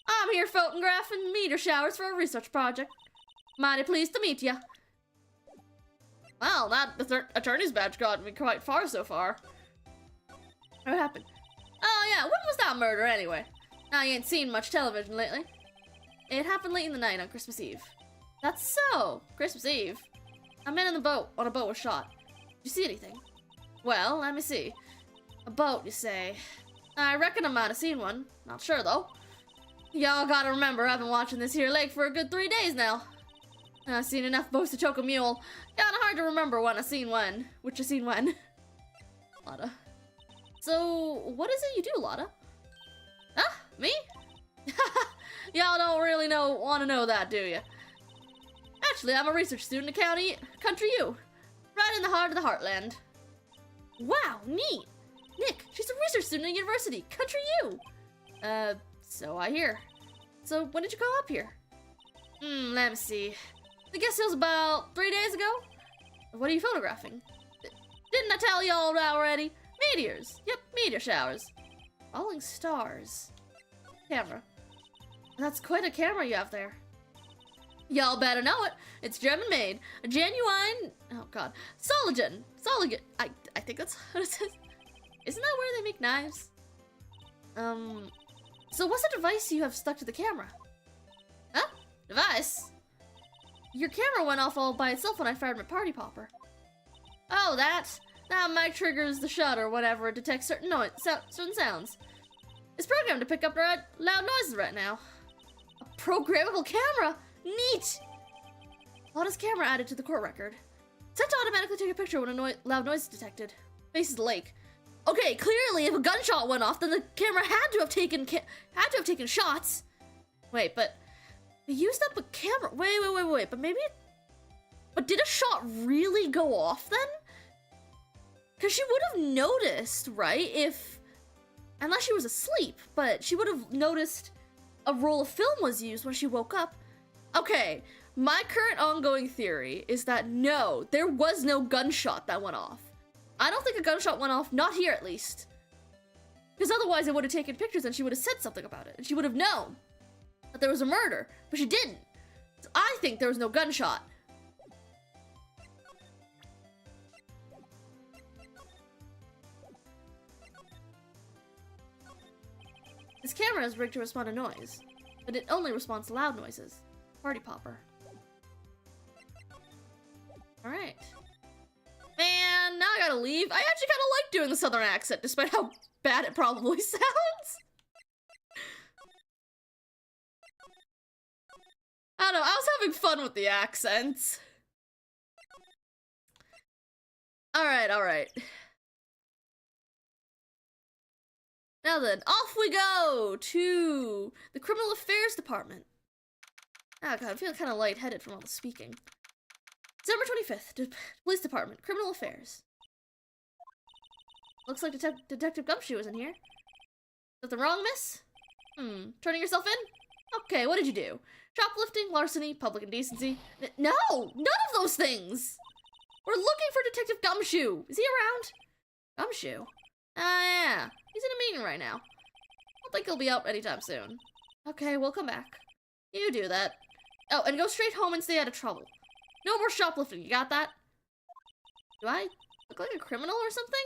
I'm here photographing meteor showers for a research project. Mighty pleased to meet ya. Well, that attorney's badge got me quite far so far. What happened? Oh yeah, when was that murder anyway? I ain't seen much television lately. It happened late in the night on Christmas Eve. That's so! Christmas Eve? A man on a boat was shot. Did you see anything? Well, let me see. A boat, you say? I reckon I might have seen one. Not sure though. Y'all gotta remember, I've been watching this here lake for a good 3 days now. I've seen enough boats to choke a mule. Kinda hard to remember when I seen when. Which I seen when. Lotta. So, what is it you do, Lotta? Huh? Me? Y'all don't really want to know that, do you? Actually, I'm a research student at Country U. Right in the heart of the heartland. Wow, neat. Nick, she's a research student at university. Country U. So I hear. So, when did you come up here? Let me see. I guess it was about 3 days ago. What are you photographing? Didn't I tell y'all already? Meteors. Yep, meteor showers. Falling stars. Camera. That's quite a camera you have there. Y'all better know it. It's German made. A genuine, oh god, Soligen. Soligen. I think that's what it says. Isn't that where they make knives? So what's the device you have stuck to the camera? Huh? Device? Your camera went off all by itself when I fired my party popper. Oh, that mic triggers the shutter or whatever. It detects certain certain sounds. It's programmed to pick up loud noises right now. A programmable camera? Neat! Lotta's camera added to the court record. Set to automatically take a picture when a loud noise is detected. Faces the lake. Okay, clearly if a gunshot went off, then the camera had to have taken shots. Wait, but they used up a camera. Wait. But did a shot really go off then? Because she would have noticed, right? Unless she was asleep, but she would have noticed a roll of film was used when she woke up. Okay, my current ongoing theory is that no, there was no gunshot that went off. I don't think a gunshot went off, not here at least. Because otherwise I would have taken pictures and she would have said something about it. And she would have known that there was a murder, but she didn't. So I think there was no gunshot. This camera is rigged to respond to noise, but it only responds to loud noises. Party popper. Alright. Man, now I gotta leave. I actually kind of like doing the southern accent, despite how bad it probably sounds. I don't know, I was having fun with the accents. Alright. Now then, off we go to the Criminal Affairs Department. Oh god, I'm feeling kind of lightheaded from all the speaking. December 25th, Police Department, Criminal Affairs. Looks like Detective Gumshoe is in here. Something wrong, miss? Turning yourself in? Okay, what did you do? Shoplifting, larceny, public indecency? No! None of those things! We're looking for Detective Gumshoe! Is he around? Gumshoe? Yeah. He's in a meeting right now. I don't think he'll be out anytime soon. Okay, we'll come back. You do that. Oh, and go straight home and stay out of trouble. No more shoplifting, you got that? Do I look like a criminal or something?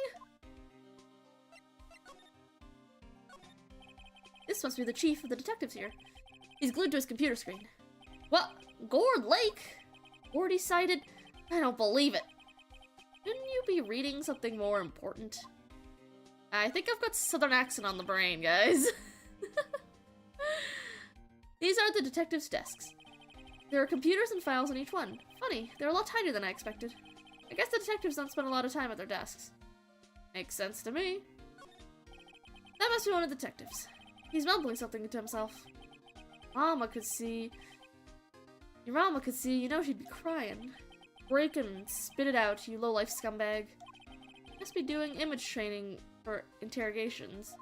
This must be the chief of the detectives here. He's glued to his computer screen. What? Gourd Lake? Already cited? I don't believe it. Shouldn't you be reading something more important? I think I've got southern accent on the brain, guys. These are the detectives' desks. There are computers and files on each one. Funny, they're a lot tighter than I expected. I guess the detectives don't spend a lot of time at their desks. Makes sense to me. That must be one of the detectives. He's mumbling something to himself. Mama could see. Your mama could see, you know she'd be crying. Break and spit it out, you low-life scumbag. Must be doing image training for interrogations.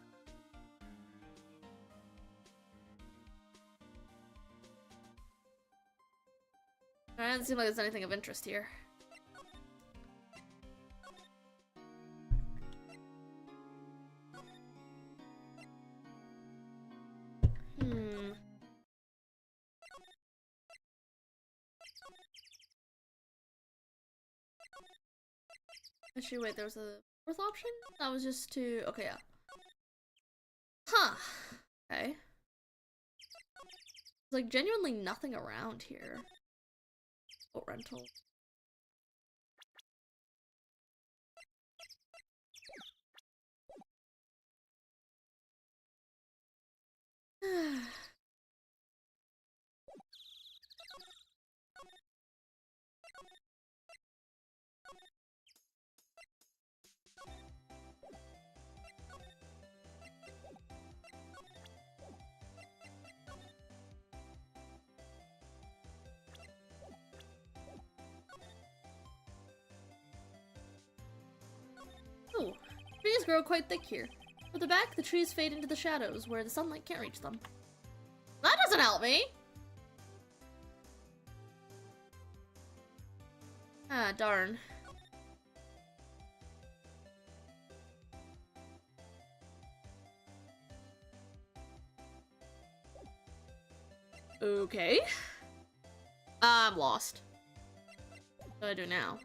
It doesn't seem like there's anything of interest here. Actually, wait, there was a fourth option? That was just to... okay, yeah. Huh. Okay. There's like genuinely nothing around here. Boat rental. Ooh, trees grow quite thick here. At the back, the trees fade into the shadows where the sunlight can't reach them. That doesn't help me! Ah, darn. Okay. I'm lost. What do I do now?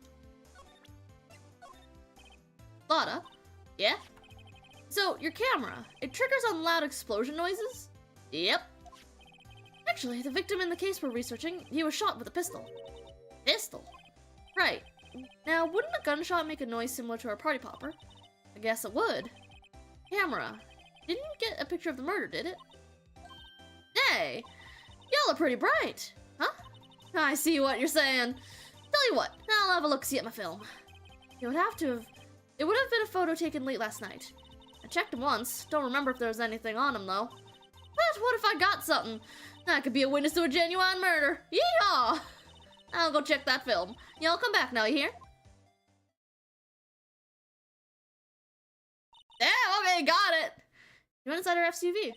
Lotta? Yeah? So, your camera, it triggers on loud explosion noises? Yep. Actually, the victim in the case we're researching, he was shot with a pistol. Pistol? Right. Now, wouldn't a gunshot make a noise similar to our party popper? I guess it would. Camera. Didn't get a picture of the murder, did it? Hey! Y'all are pretty bright, huh? I see what you're saying. Tell you what, I'll have a look-see at my film. It would have been a photo taken late last night. I checked him once. Don't remember if there was anything on him, though. But what if I got something? That could be a witness to a genuine murder. Yeehaw! I'll go check that film. Y'all come back now, you hear? Yeah, okay, got it. You went inside our SUV.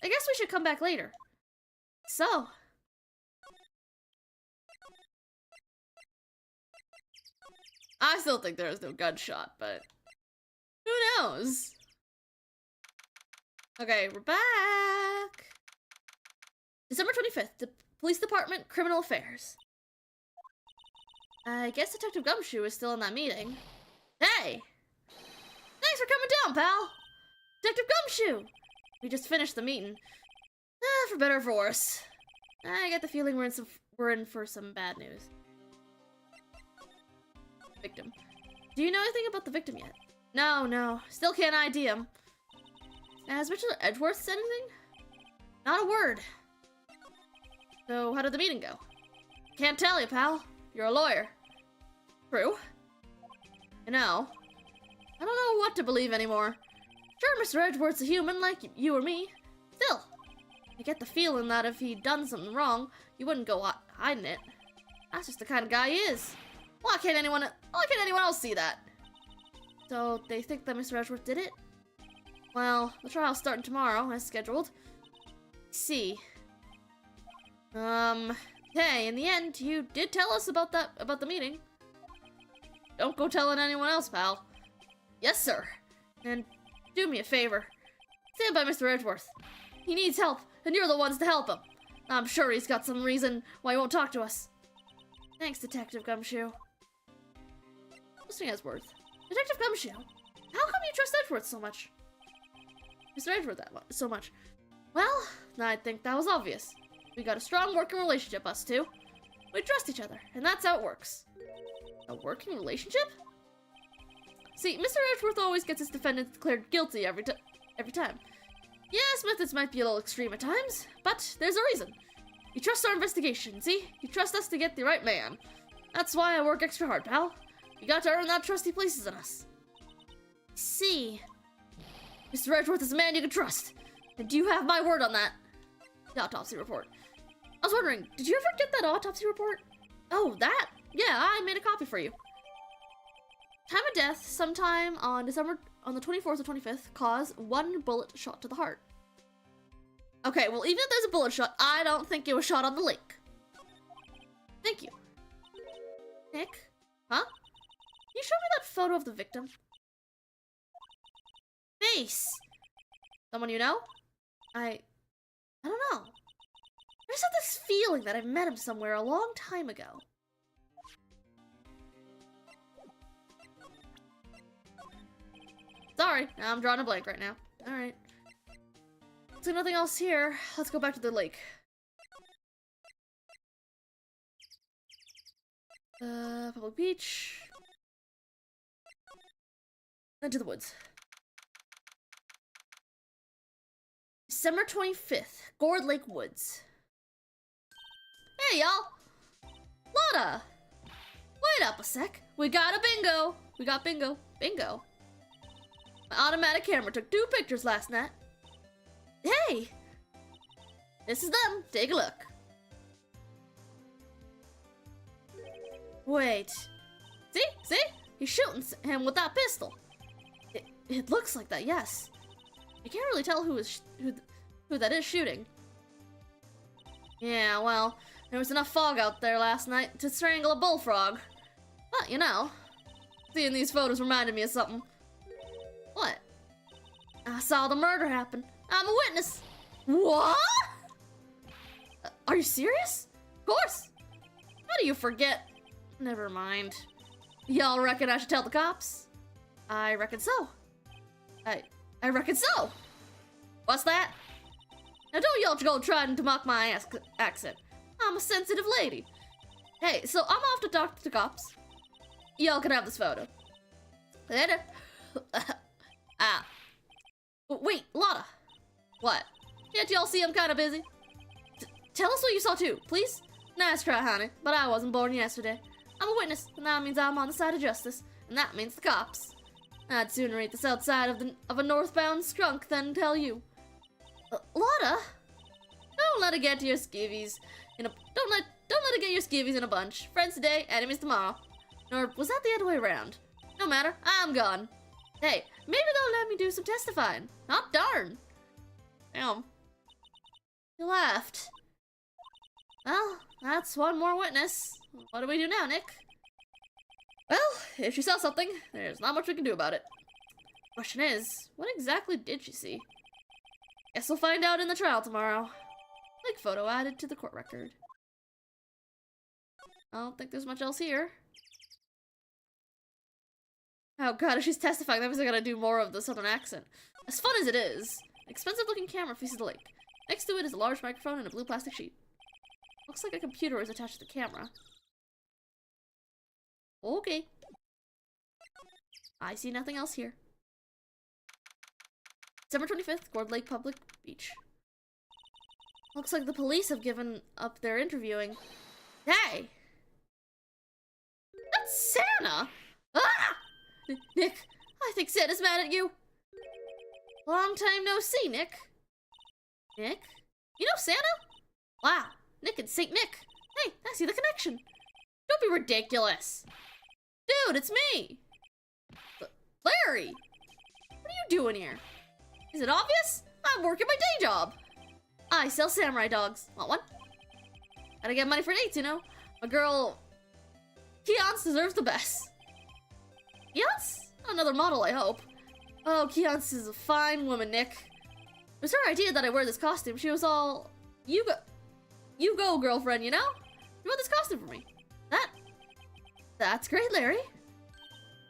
I guess we should come back later. So. I still think there was no gunshot, but who knows? Okay, we're back. December 25th, the Police Department, Criminal Affairs. I guess Detective Gumshoe is still in that meeting. Hey! Thanks for coming down, pal! Detective Gumshoe! We just finished the meeting. For better or for worse. I get the feeling we're in for some bad news. Victim. Do you know anything about the victim yet? No. Still can't ID him. Has Mr. Edgeworth said anything? Not a word. So, how did the meeting go? Can't tell you, pal. You're a lawyer. True. I know. I don't know what to believe anymore. Sure, Mr. Edgeworth's a human like you or me. Still, I get the feeling that if he'd done something wrong, he wouldn't go hiding it. That's just the kind of guy he is. Why can't anyone else see that? So, they think that Mr. Edgeworth did it? Well, the trial's starting tomorrow, as scheduled. See. Hey, in the end, you did tell us about the meeting. Don't go telling anyone else, pal. Yes, sir. And do me a favor. Stand by Mr. Edgeworth. He needs help, and you're the ones to help him. I'm sure he's got some reason why he won't talk to us. Thanks, Detective Gumshoe. Mr. Edgeworth. Detective Gumshoe, how come you trust Edgeworth so much? Mr. Edgeworth so much? Well, I think that was obvious. We got a strong working relationship, us two. We trust each other, and that's how it works. A working relationship? See, Mr. Edgeworth always gets his defendants declared guilty every time. Yes, methods might be a little extreme at times, but there's a reason. You trust our investigation, see? You trust us to get the right man. That's why I work extra hard, pal. You got to earn that trust he places in us. See. Mr. Edgeworth is a man you can trust. And do you have my word on that? The autopsy report. I was wondering, did you ever get that autopsy report? Oh, that? Yeah, I made a copy for you. Time of death, sometime on the 24th or 25th, cause 1 bullet shot to the heart. Okay, well, even if there's a bullet shot, I don't think it was shot on the lake. Thank you. Nick? Huh? Can you show me that photo of the victim? Face! Someone you know? I don't know. I just have this feeling that I've met him somewhere a long time ago. Sorry, I'm drawing a blank right now. Alright. So nothing else here. Let's go back to the lake. Public beach. Into the woods. December 25th, Gourd Lake Woods. Hey, y'all! Lotta! Wait up a sec. We got a bingo! We got bingo. Bingo. My automatic camera took 2 pictures last night. Hey! This is them. Take a look. Wait. See? See? He's shooting him with that pistol. It looks like that, yes. You can't really tell who that is shooting. Yeah, well, there was enough fog out there last night to strangle a bullfrog. But, you know, seeing these photos reminded me of something. What? I saw the murder happen. I'm a witness. What? Are you serious? Of course. How do you forget? Never mind. Y'all reckon I should tell the cops? I reckon so. I reckon so. What's that? Now don't y'all go trying to mock my accent. I'm a sensitive lady. Hey, so I'm off to talk to the cops. Y'all can have this photo. Later. Wait, Lotta. What? Can't y'all see I'm kind of busy? Tell us what you saw too, please. Nice try, honey, but I wasn't born yesterday. I'm a witness, and that means I'm on the side of justice, and that means the cops. I'd sooner eat the south side of a northbound skunk than tell you. Lotta, don't let it get to your skivvies don't let it get your skivvies in a bunch. Friends today, enemies tomorrow. Or was that the other way around? No matter, I'm gone. Hey, maybe they'll let me do some testifying. Not darn. Damn. You left. Well, that's one more witness. What do we do now, Nick? Well, if she saw something, there's not much we can do about it. Question is, what exactly did she see? Guess we'll find out in the trial tomorrow. Like photo added to the court record. I don't think there's much else here. Oh god, if she's testifying, that means I gotta do more of the southern accent. As fun as it is, an expensive looking camera faces the lake. Next to it is a large microphone and a blue plastic sheet. Looks like a computer is attached to the camera. Okay. I see nothing else here. December 25th, Gourd Lake Public Beach. Looks like the police have given up their interviewing. Hey! That's Santa! Ah! Nick, I think Santa's mad at you. Long time no see, Nick. Nick? You know Santa? Wow, Nick and Saint Nick. Hey, I see the connection. Don't be ridiculous. Dude, it's me. Larry! What are you doing here? Is it obvious? I'm working my day job. I sell samurai dogs. Want one? Gotta get money for dates, you know? A girl... Keonce deserves the best. Keonce? Another model, I hope. Oh, Keonce is a fine woman, Nick. It was her idea that I wear this costume. She was all... You go, girlfriend, you know? You bought this costume for me. That's great, Larry.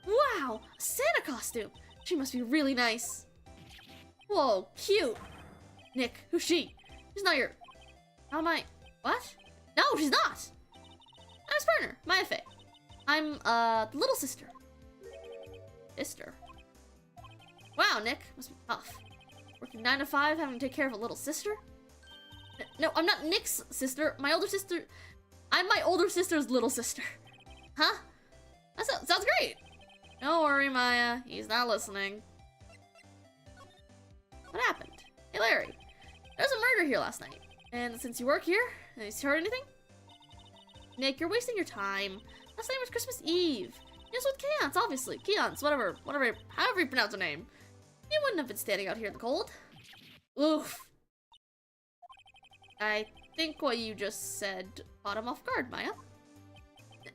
Wow, a Santa costume. She must be really nice. Whoa, cute. Nick, who's she? She's not your... How am I... What? No, she's not. I'm his partner, Maya Faye. I'm, the little sister. Sister? Wow, Nick, must be tough. Working 9 to 5, having to take care of a little sister? No, I'm not Nick's sister. My older sister... I'm my older sister's little sister. Huh? That sounds great. Don't worry, Maya. He's not listening. What happened? Hey, Larry. There was a murder here last night. And since you work here, have you heard anything? Nick, you're wasting your time. Last night was Christmas Eve. He was with Keonce, obviously. Keonce, whatever, however you pronounce her name. He wouldn't have been standing out here in the cold. Oof. I think what you just said caught him off guard, Maya.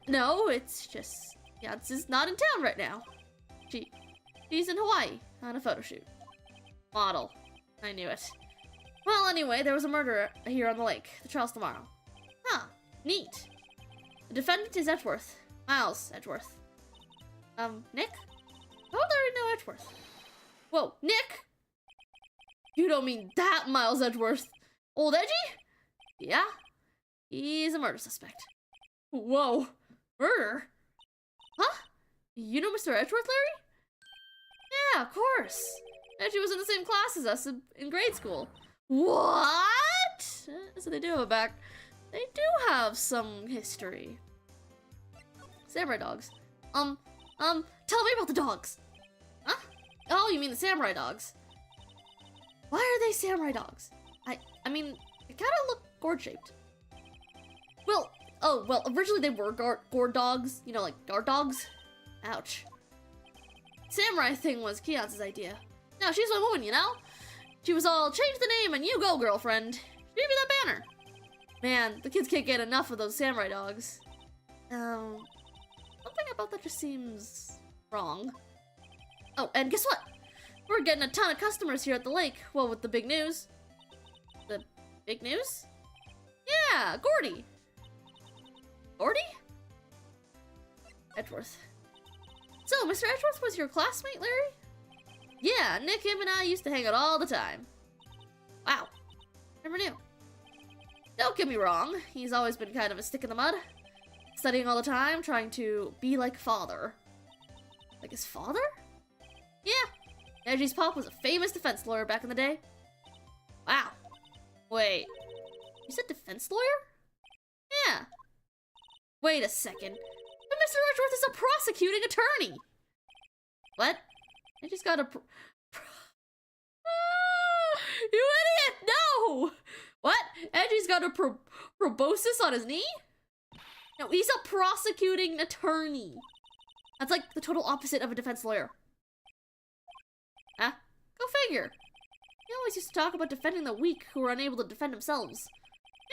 No, it's just... Keonce is not in town right now. She's in Hawaii on a photo shoot. Model. I knew it. Well, anyway, there was a murder here on the lake. The trial's tomorrow. Huh. Neat. The defendant is Edgeworth. Miles Edgeworth. Nick? How would Larry know Edgeworth? Whoa, Nick? You don't mean that Miles Edgeworth. Old Edgy? Yeah. He's a murder suspect. Whoa. Murder? Huh? You know Mr. Edgeworth, Larry? Yeah, of course. Edgy was in the same class as us in grade school. What? So they do have a back. They do have some history. Samurai dogs. Tell me about the dogs. Huh? Oh, you mean the samurai dogs. Why are they samurai dogs? I mean, they kind of look gourd-shaped. Well, originally they were gourd dogs. You know, like guard dogs. Ouch. Samurai thing was Keonce's idea. Now, she's my woman, you know? She was all, change the name and you go, girlfriend. She gave me that banner. Man, the kids can't get enough of those samurai dogs. Something about that just seems wrong. Oh, and guess what? We're getting a ton of customers here at the lake. Well, with the big news. The big news? Yeah, Gordy. Gordy? Edgeworth. So, Mr. Edgeworth was your classmate, Larry? Yeah, Nick, him, and I used to hang out all the time. Wow. Never knew. Don't get me wrong, he's always been kind of a stick in the mud. Studying all the time, trying to be like father. Like his father? Yeah. Edgy's pop was a famous defense lawyer back in the day. Wow. Wait. You said defense lawyer? Yeah. Wait a second. But Mr. Edgeworth is a prosecuting attorney! What? I just got a you idiot! No! What? Edgy's got a proboscis on his knee? No, he's a prosecuting attorney. That's like the total opposite of a defense lawyer. Huh? Go figure. He always used to talk about defending the weak who were unable to defend themselves.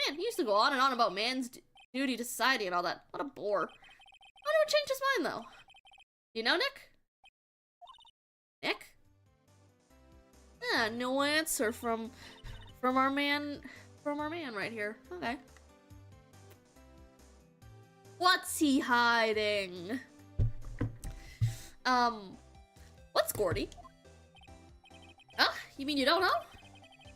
Man, he used to go on and on about man's duty to society and all that. What a bore. Why would change his mind, though? You know, Nick? Nick? Yeah, no answer from our man right here. Okay. What's he hiding? What's Gordy? Huh? You mean you don't know?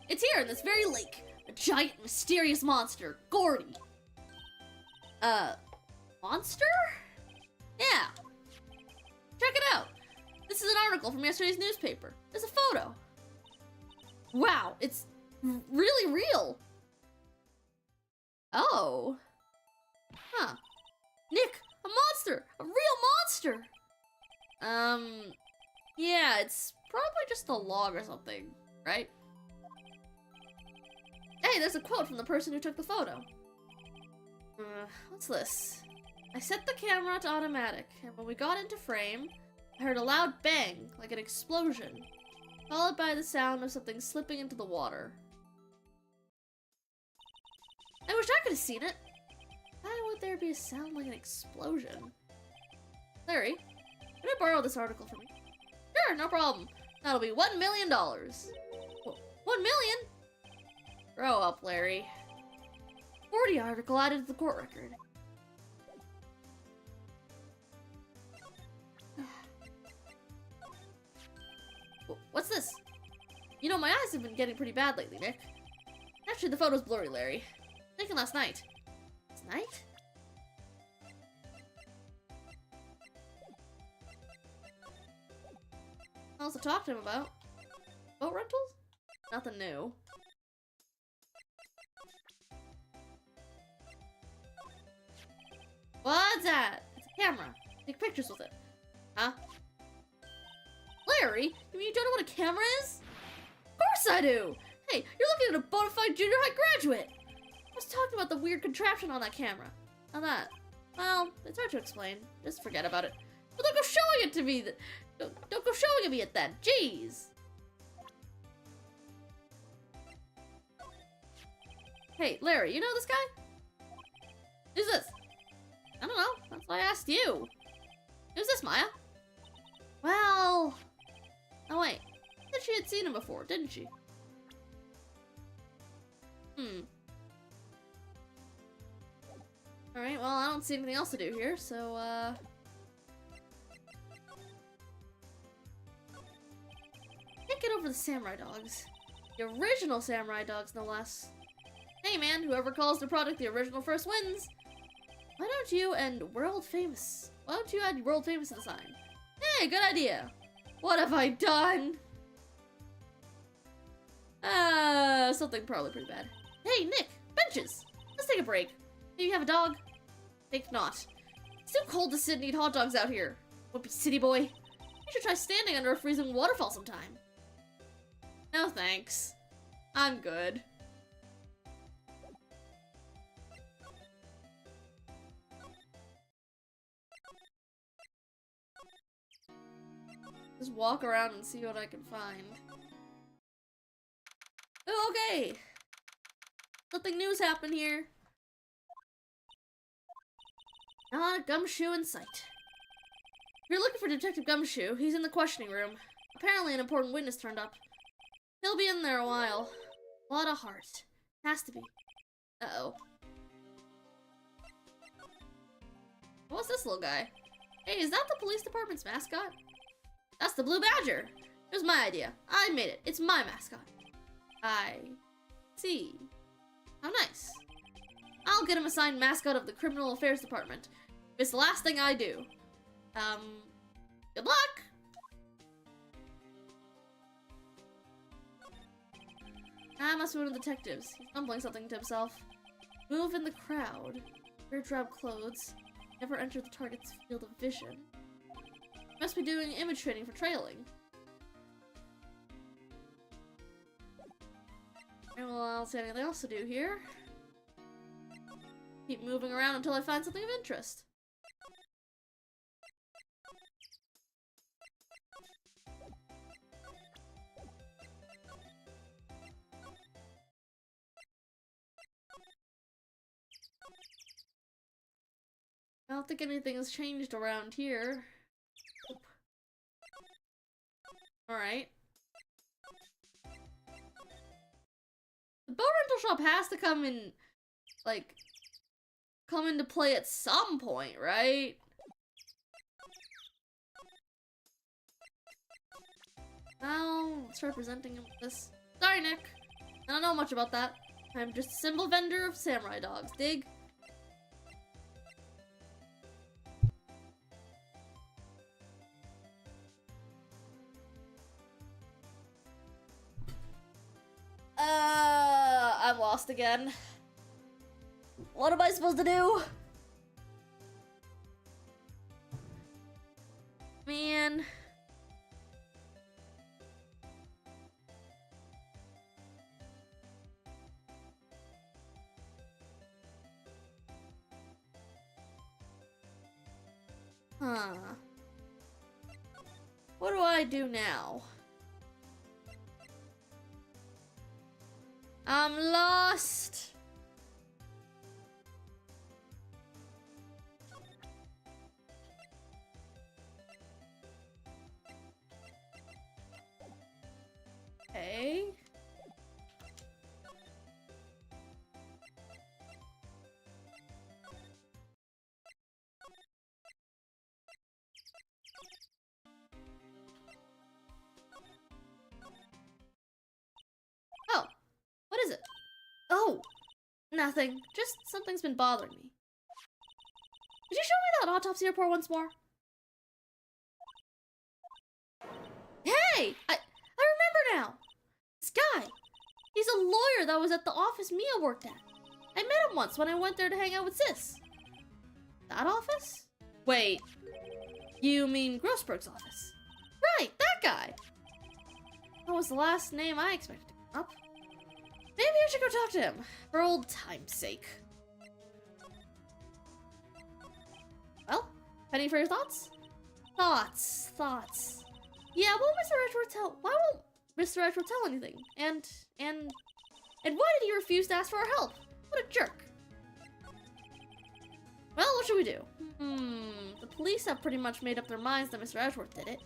It's here in this very lake. A giant, mysterious monster. Gordy. Monster? Yeah. Check it out. This is an article from yesterday's newspaper. There's a photo. Wow, it's really real. Oh. Huh. Nick, a monster! A real monster! Yeah, it's probably just a log or something, right? Hey, there's a quote from the person who took the photo. What's this? I set the camera to automatic, and when we got into frame, I heard a loud bang, like an explosion, followed by the sound of something slipping into the water. I wish I could have seen it. Why would there be a sound like an explosion? Larry, can I borrow this article from you? Sure, no problem. That'll be $1 million. 1 million? Grow up, Larry. 40 article added to the court record. What's this? You know, my eyes have been getting pretty bad lately, Nick. Actually, the photo's blurry, Larry. Taken last night. Last night? What else to talk to him about? Boat rentals? Nothing new. What's that? It's a camera. Take pictures with it. Huh? Larry, you mean you don't know what a camera is? Of course I do! Hey, you're looking at a bona fide junior high graduate! I was talking about the weird contraption on that camera. Now that. Well, it's hard to explain. Just forget about it. But don't go showing it to me! Don't go showing me it then! Jeez! Hey, Larry, you know this guy? Who's this? I don't know. That's why I asked you. Who's this, Maya? Well... Oh, wait. I thought she had seen him before, didn't she? Alright, well, I don't see anything else to do here, so, can't get over the samurai dogs. The original samurai dogs, no less. Hey, man, whoever calls the product the original first wins. Why don't you add world famous to the sign? Hey, good idea. What have I done? Something probably pretty bad. Hey, Nick, benches. Let's take a break. Maybe you have a dog? Think not. It's too cold to sit and eat hot dogs out here. Wimpy city boy. You should try standing under a freezing waterfall sometime. No thanks. I'm good. Just walk around and see what I can find. Okay. Nothing new's happened here. Not a Gumshoe in sight. If you're looking for Detective Gumshoe, he's in the questioning room. Apparently an important witness turned up. He'll be in there a while. A lot of heart. Has to be. Uh-oh. What's this little guy? Hey, is that the police department's mascot? That's the Blue Badger. It was my idea. I made it. It's my mascot. I see. How nice. I'll get him assigned mascot of the Criminal Affairs Department. It's the last thing I do. Good luck! I must be one of the detectives. He's mumbling something to himself. Move in the crowd. Wear drab clothes. Never enter the target's field of vision. Must be doing image training for trailing. And well, I don't see anything else to do here. Keep moving around until I find something of interest. I don't think anything has changed around here. Alright. The boat rental shop has to come in, like, come into play at some point, right? Well, it's representing him with this. Sorry, Nick. I don't know much about that. I'm just a simple vendor of samurai dogs. Dig? I'm lost again. What am I supposed to do? Man. Huh. What do I do now? I'm lost. Okay. Oh, what is it? Oh, nothing. Just something's been bothering me. Could you show me that autopsy report once more? Hey! I remember now! This guy! He's a lawyer that was at the office Mia worked at. I met him once when I went there to hang out with Sis. That office? Wait, you mean Grossberg's office? Right, that guy! That was the last name I expected to come up. Maybe I should go talk to him, for old time's sake. Well, penny for your thoughts? Thoughts. Yeah, why won't Mr. Edgeworth tell anything? And why did he refuse to ask for our help? What a jerk. Well, what should we do? The police have pretty much made up their minds that Mr. Edgeworth did it.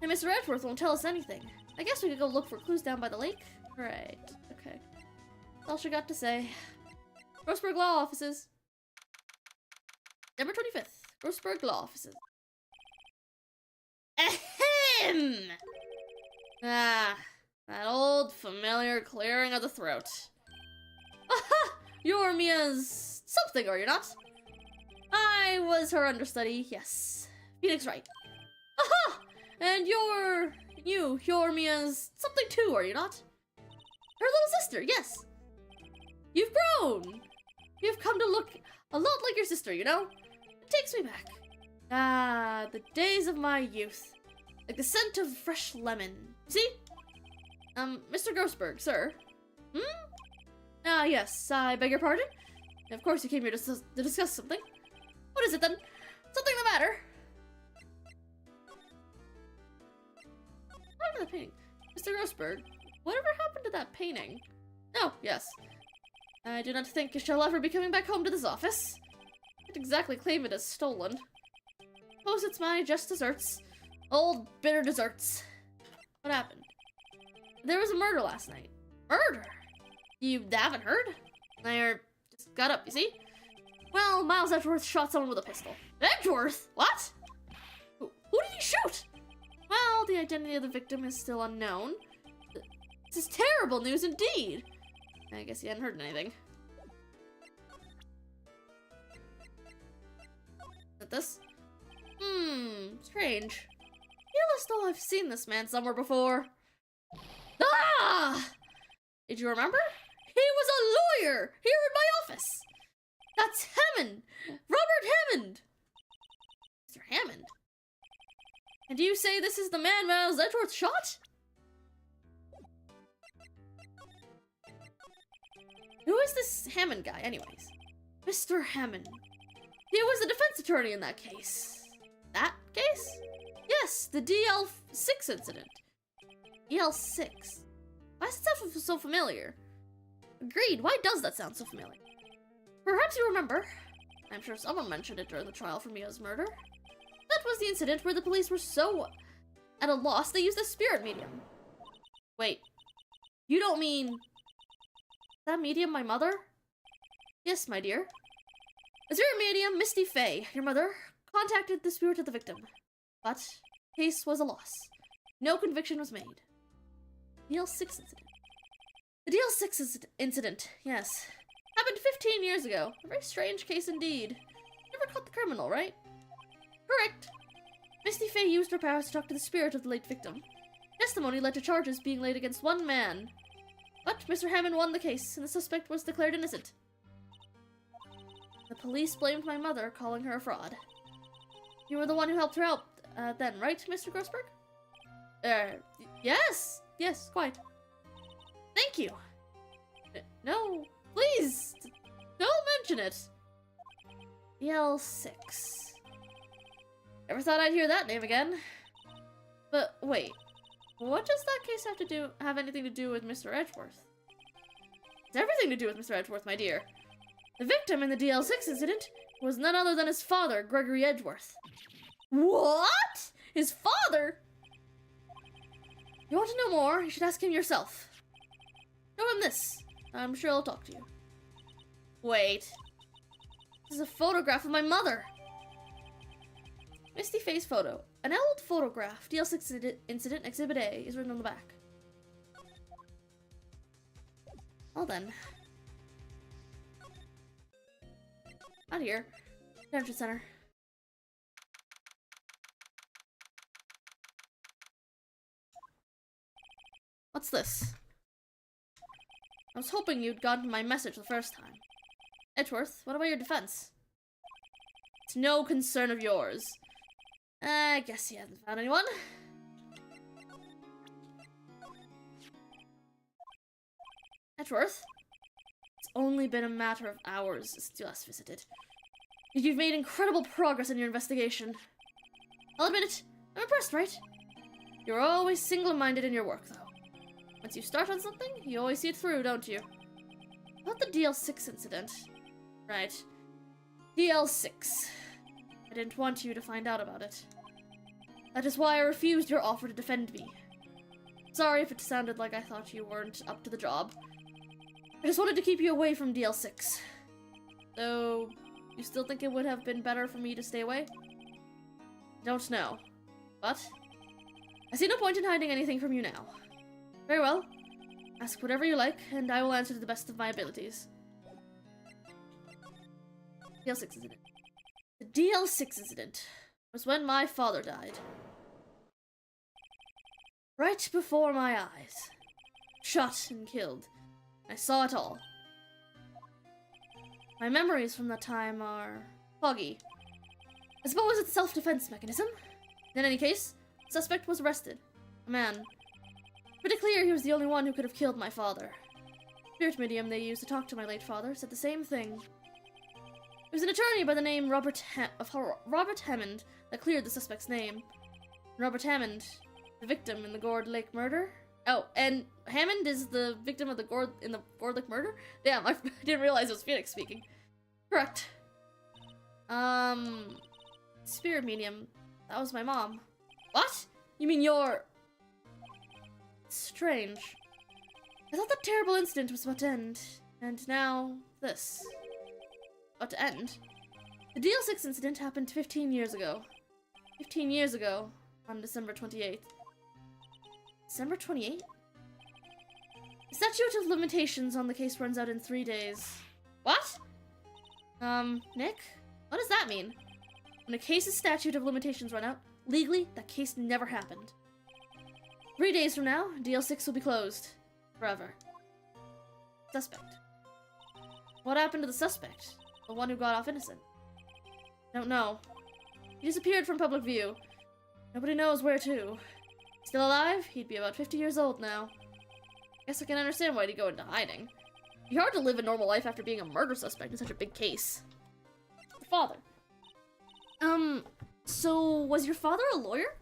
And Mr. Edgeworth won't tell us anything. I guess we could go look for clues down by the lake? Right, okay. That's all she got to say. Grossberg Law Offices. December 25th. Grossberg Law Offices. Ahem! Ah, that old familiar clearing of the throat. Aha! You're Mia's something, are you not? I was her understudy, yes. Phoenix Wright. Aha! And you're Mia's something too, are you not? Her little sister, yes. You've grown. You've come to look a lot like your sister, you know? It takes me back. Ah, the days of my youth. Like the scent of fresh lemon. See? Mr. Grossberg, sir. Ah, yes, I beg your pardon? Of course you came here to discuss something. What is it then? Something the matter? What happened to the painting? Mr. Grossberg, whatever happened to that painting? Oh, yes. I do not think you shall ever be coming back home to this office. I can't exactly claim it as stolen. Suppose it's my just desserts. Old bitter desserts. What happened? There was a murder last night. Murder? You haven't heard? I just got up, you see? Well, Miles Edgeworth shot someone with a pistol. Edgeworth? What? Who did he shoot? Well, the identity of the victim is still unknown. This is terrible news indeed. I guess he hadn't heard anything. Is it this? Strange. Feel as though I've seen this man somewhere before. Ah! Did you remember? He was a lawyer here in my office. That's Hammond! Robert Hammond! Mr. Hammond? And do you say this is the man Miles Edgeworth shot? Who is this Hammond guy, anyways? Mr. Hammond. He was the defense attorney in that case. That case? Yes, the DL6 incident. DL6. Why does it sound so familiar? Agreed, why does that sound so familiar? Perhaps you remember. I'm sure someone mentioned it during the trial for Mia's murder. That was the incident where the police were so at a loss they used a spirit medium. Wait, you don't mean... Is that medium my mother? Yes, my dear. A spirit medium, Misty Fey, your mother, contacted the spirit of the victim. But, case was a loss. No conviction was made. DL6 incident. The DL6 incident, yes. Happened 15 years ago. A very strange case indeed. Never caught the criminal, right? Correct. Misty Fey used her powers to talk to the spirit of the late victim. Testimony led to charges being laid against one man. But Mr. Hammond won the case, and the suspect was declared innocent. The police blamed my mother, calling her a fraud. You were the one who helped her out, then, right, Mr. Grossberg? Yes. Yes, quite. Thank you. No, please, don't mention it. DL6. Never thought I'd hear that name again. But wait, what does that case have anything to do with Mr. Edgeworth? It's everything to do with Mr. Edgeworth, my dear. The victim in the DL6 incident was none other than his father, Gregory Edgeworth. What? His father? You want to know more? You should ask him yourself. Show him this. I'm sure he'll talk to you. Wait. This is a photograph of my mother. Misty Fey's photo. An old photograph. DL6 incident Exhibit A is written on the back. Well then. Out here. Detention center. What's this? I was hoping you'd gotten my message the first time. Edgeworth, what about your defense? It's no concern of yours. I guess he hasn't found anyone. Edgeworth? It's only been a matter of hours since you last visited. You've made incredible progress in your investigation. I'll admit it, I'm impressed, right? You're always single-minded in your work, though. Once you start on something, you always see it through, don't you? About the DL6 incident. Right. DL6. I didn't want you to find out about it. That is why I refused your offer to defend me. Sorry if it sounded like I thought you weren't up to the job. I just wanted to keep you away from DL6. So, you still think it would have been better for me to stay away? Don't know. But, I see no point in hiding anything from you now. Very well. Ask whatever you like, and I will answer to the best of my abilities. DL6 incident. The DL6 incident was when my father died. Right before my eyes. Shot and killed. I saw it all. My memories from that time are foggy. I suppose it's a self-defense mechanism. In any case, the suspect was arrested. A man. Pretty clear he was the only one who could have killed my father. The spirit medium they used to talk to my late father said the same thing. It was an attorney by the name Robert Hammond that cleared the suspect's name. Robert Hammond, the victim in the Gourd Lake murder. Oh, and Hammond is the victim of the Gourd Lake murder? Damn, I didn't realize it was Phoenix speaking. Correct. Spirit medium. That was my mom. What? You mean you're... Strange. I thought that terrible incident was about to end, and now this. about to end. The DL6 incident happened 15 years ago. 15 years ago, on December 28th. December 28th? The statute of limitations on the case runs out in 3 days. What? Nick? What does that mean? When a case's statute of limitations run out, legally, that case never happened. 3 days from now, DL6 will be closed. Forever. Suspect. What happened to the suspect? The one who got off innocent? Don't know. He disappeared from public view. Nobody knows where to. Still alive? He'd be about 50 years old now. Guess I can understand why he'd go into hiding. It'd be hard to live a normal life after being a murder suspect in such a big case. Your father. So was your father a lawyer?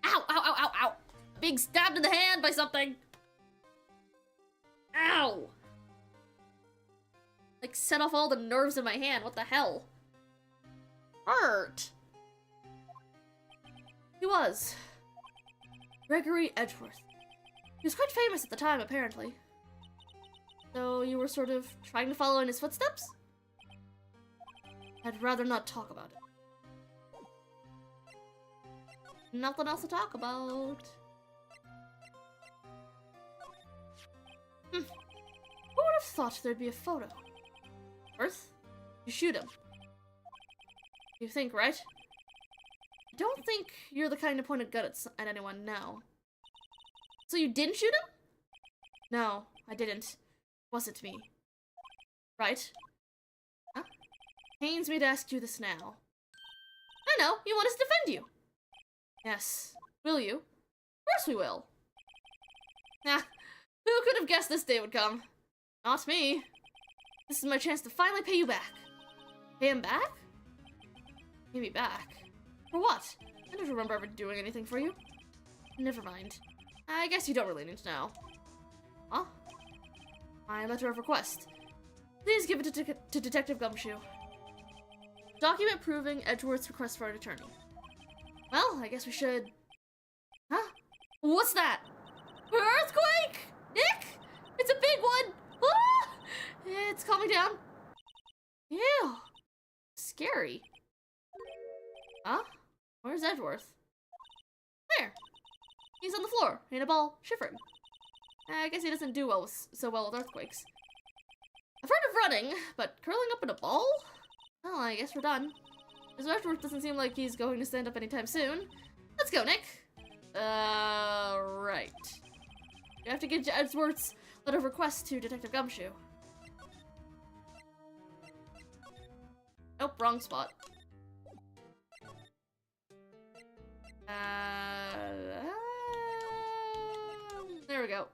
Ow, ow, ow, ow, ow! Being stabbed in the hand by something! Ow! Like, set off all the nerves in my hand, what the hell? Hurt! He was. Gregory Edgeworth. He was quite famous at the time, apparently. So you were sort of trying to follow in his footsteps? I'd rather not talk about it. Nothing else to talk about. Who would have thought there'd be a photo? Worth? You shoot him. You think, right? I don't think you're the kind to point a gun at anyone now. So you didn't shoot him? No, I didn't. Wasn't me. Right? Huh? Pains me to ask you this now. I know, you want us to defend you. Yes. Will you? Of course we will. Nah, who could have guessed this day would come? Not me. This is my chance to finally pay you back. Pay him back? Pay me back? For what? I don't remember ever doing anything for you. Never mind. I guess you don't really need to know. Huh? My letter of request. Please give it to Detective Gumshoe. Document proving Edgeworth's request for an attorney. Well, I guess we should... Huh? What's that? Earthquake? Nick? It's a big one! Ah! It's calming down. Ew. Scary. Huh? Where's Edgeworth? There. He's on the floor, in a ball, shivering. I guess he doesn't do so well with earthquakes. I've heard of running, but curling up in a ball? Well, I guess we're done. Mr. Edgeworth doesn't seem like he's going to stand up anytime soon. Let's go, Nick. Right. You have to get Edgeworth's letter of request to Detective Gumshoe. Nope, wrong spot. There we go.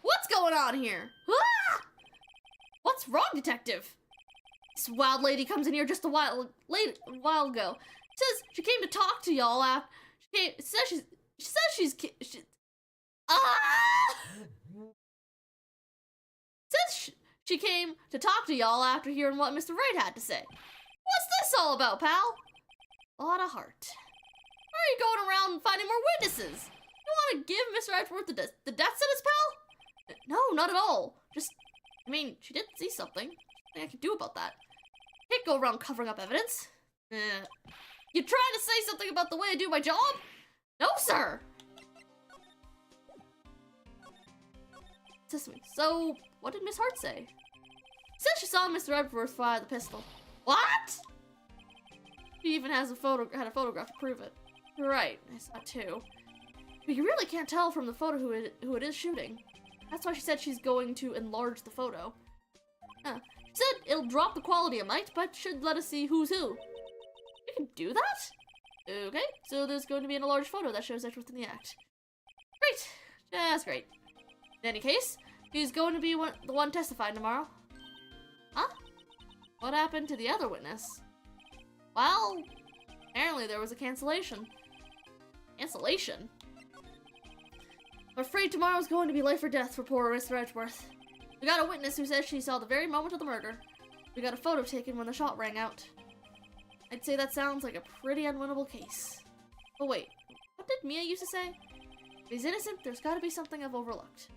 What's going on here? Ah! What's wrong, Detective? This wild lady comes in here just a while ago. Says she came to talk to y'all after. She says she's she came to talk to y'all after hearing what Mr. Wright had to say. What's this all about, pal? A lot of heart. Why are you going around finding more witnesses? You want to give Mr. Edgeworth the death sentence, pal? No, not at all. Just, I mean, she did see something. Nothing I can do about that. Can't go around covering up evidence. You trying to say something about the way I do my job? No, sir. Sesame. So, what did Miss Hart say? Said she saw Mr. Edgeworth fire the pistol. What? She even has had a photograph to prove it. Right, I saw it too. But you really can't tell from the photo who it is shooting. That's why she said she's going to enlarge the photo. She said it'll drop the quality a mite, but should let us see who's who. You can do that? Okay, so there's going to be an enlarged photo that shows Edgeworth in the act. Great, that's great. In any case, he's going to be the one testifying tomorrow. Huh? What happened to the other witness? Well, apparently there was a cancellation. Cancellation? I'm afraid tomorrow's going to be life or death for poor Mr. Edgeworth. We got a witness who says she saw the very moment of the murder. We got a photo taken when the shot rang out. I'd say that sounds like a pretty unwinnable case. Oh wait, what did Mia used to say? If he's innocent, there's gotta be something I've overlooked.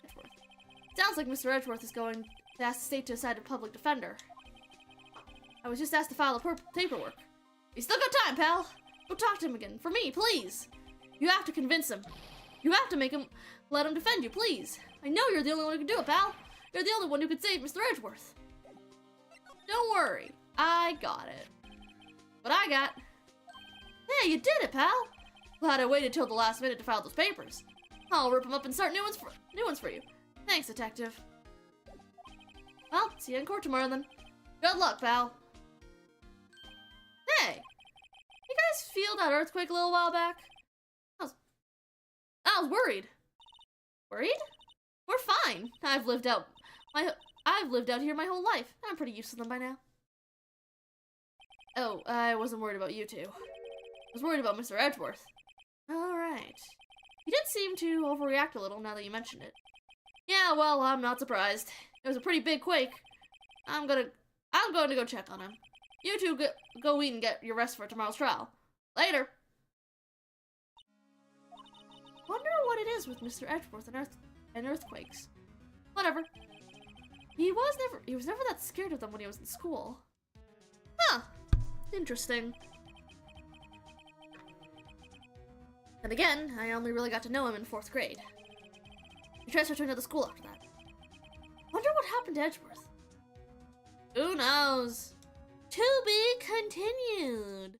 Edgeworth. Sounds like Mr. Edgeworth is going to ask the state to assign a public defender. I was just asked to file the paperwork. You still got time, pal. Go talk to him again. For me, please. You have to convince him. You have to make him let him defend you, please. I know you're the only one who can do it, pal. You're the only one who could save Mr. Edgeworth. Don't worry. I got it. What I got? Yeah, you did it, pal. Glad I waited till the last minute to file those papers. I'll rip them up and start new ones for you. Thanks, detective. Well, see you in court tomorrow then. Good luck, pal. Hey, you guys feel that earthquake a little while back? I was worried. Worried? We're fine. I've lived out here my whole life. I'm pretty used to them by now. Oh, I wasn't worried about you two. I was worried about Mr. Edgeworth. Alright. You did seem to overreact a little now that you mentioned it. Yeah, well, I'm not surprised. It was a pretty big quake. I'm going to go check on him. You two go eat and get your rest for tomorrow's trial. Later. Wonder what it is with Mr. Edgeworth and earthquakes. Whatever. He was never that scared of them when he was in school. Huh. Interesting. And again, I only really got to know him in 4th grade. He transferred to another school after that. Wonder what happened to Edgeworth. Who knows? To be continued.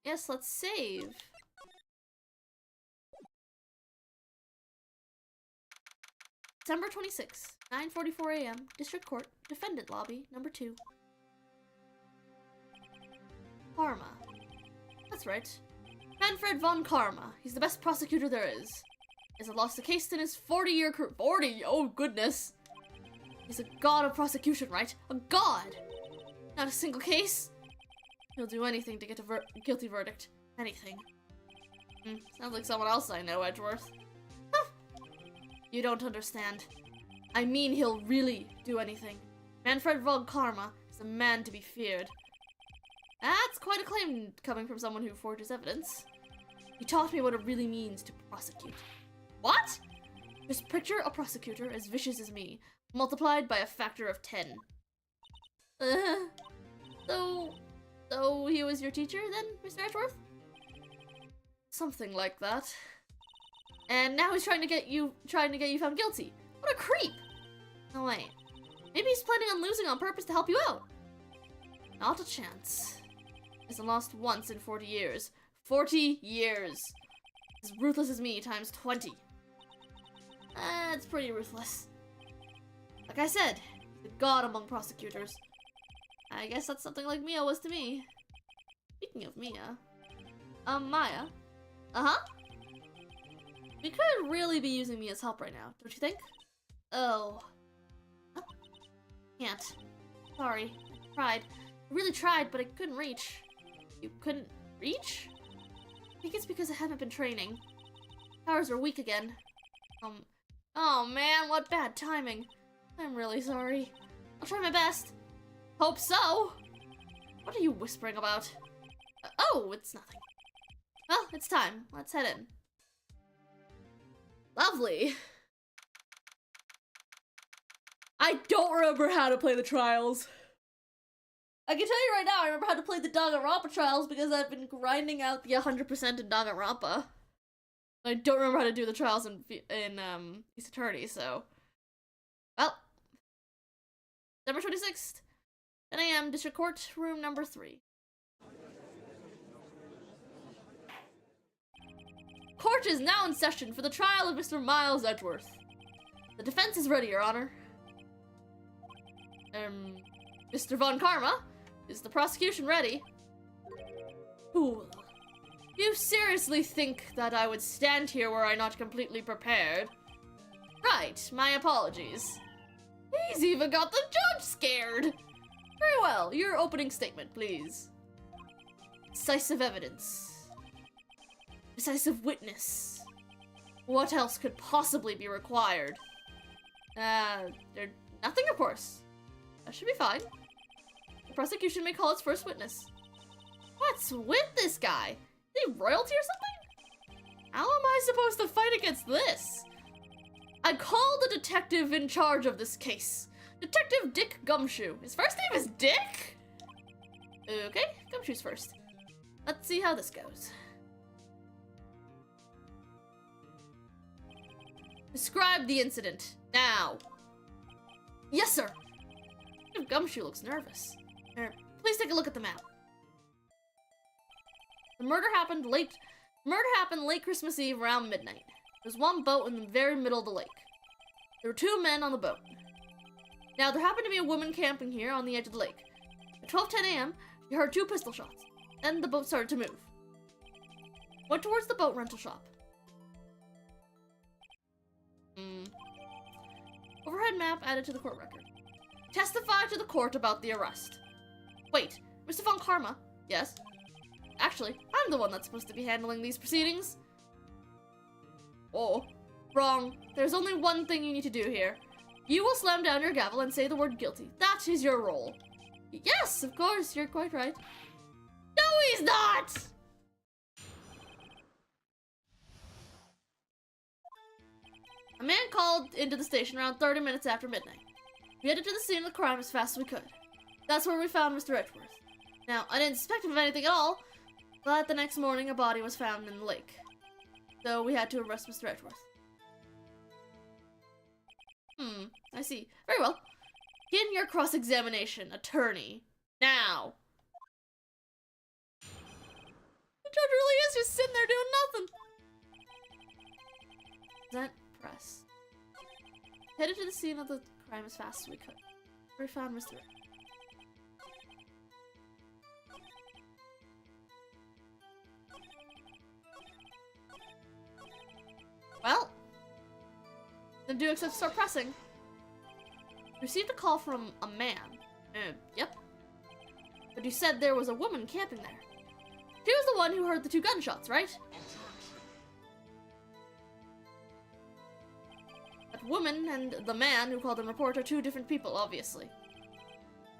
Yes, let's save. December 26th, 9:44 a.m. District Court, Defendant Lobby, number 2. Karma. That's right. Manfred von Karma. He's the best prosecutor there is. He hasn't lost a case in his 40-year career. 40? Oh, goodness. He's a god of prosecution, right? A god! Not a single case. He'll do anything to get a guilty verdict. Anything. Sounds like someone else I know, Edgeworth. Huh. You don't understand. I mean he'll really do anything. Manfred von Karma is a man to be feared. That's quite a claim coming from someone who forges evidence. He taught me what it really means to prosecute. What? Just picture a prosecutor as vicious as me, multiplied by a factor of 10. So he was your teacher then, Mr. Edgeworth? Something like that. And now he's trying to get you found guilty. What a creep! No, wait. Maybe he's planning on losing on purpose to help you out. Not a chance. Hasn't lost once in 40 years. 40 years! As ruthless as me times 20. It's pretty ruthless. Like I said, the god among prosecutors. I guess that's something like Mia was to me. Speaking of Mia. Maya. Uh-huh? We could really be using Mia's help right now, don't you think? Oh. Huh? Can't. Sorry. I tried. I really tried, but I couldn't reach. You couldn't reach? I think it's because I haven't been training. Powers are weak again. Oh man, what bad timing. I'm really sorry. I'll try my best. Hope so. What are you whispering about? Oh, it's nothing. Well, it's time. Let's head in. Lovely. I don't remember how to play the trials. I can tell you right now, I remember how to play the Danganronpa trials because I've been grinding out the 100% in Danganronpa. I don't remember how to do the trials in East Attorney, so... Well. December 26th, 10 a.m. District Court, room number 3. Court is now in session for the trial of Mr. Miles Edgeworth. The defense is ready, Your Honor. Mr. Von Karma? Is the prosecution ready? Fool. You seriously think that I would stand here were I not completely prepared? Right, my apologies. He's even got the judge scared! Very well, your opening statement, please. Decisive evidence. Decisive witness. What else could possibly be required? Nothing, of course. That should be fine. The prosecution may call its first witness. What's with this guy? Is he royalty or something? How am I supposed to fight against this? I called the detective in charge of this case. Detective Dick Gumshoe. His first name is Dick? Okay, Gumshoe's first. Let's see how this goes. Describe the incident, now. Yes, sir. Detective Gumshoe looks nervous. Please take a look at the map. The murder happened late Christmas Eve around midnight. There was one boat in the very middle of the lake. There were 2 men on the boat. Now, there happened to be a woman camping here on the edge of the lake. At 12:10 a.m., she heard 2 pistol shots. Then the boat started to move. Went towards the boat rental shop. Overhead map added to the court record. Testify to the court about the arrest. Wait, Mr. Von Karma? Yes? Actually, I'm the one that's supposed to be handling these proceedings. Oh, wrong. There's only one thing you need to do here. You will slam down your gavel and say the word guilty. That is your role. Yes, of course, you're quite right. No, he's not! A man called into the station around 30 minutes after midnight. We headed to the scene of the crime as fast as we could. That's where we found Mr. Edgeworth. Now, I didn't suspect him of anything at all, but the next morning a body was found in the lake. So we had to arrest Mr. Edgeworth. I see. Very well. Begin your cross-examination, attorney. Now. The judge really is just sitting there doing nothing. Present press. Headed to the scene of the crime as fast as we could. We found Mr. Well, then do except start pressing. Received a call from a man. Yep. But you said there was a woman camping there. She was the one who heard the 2 gunshots, right? That woman and the man who called the report are 2 different people, obviously.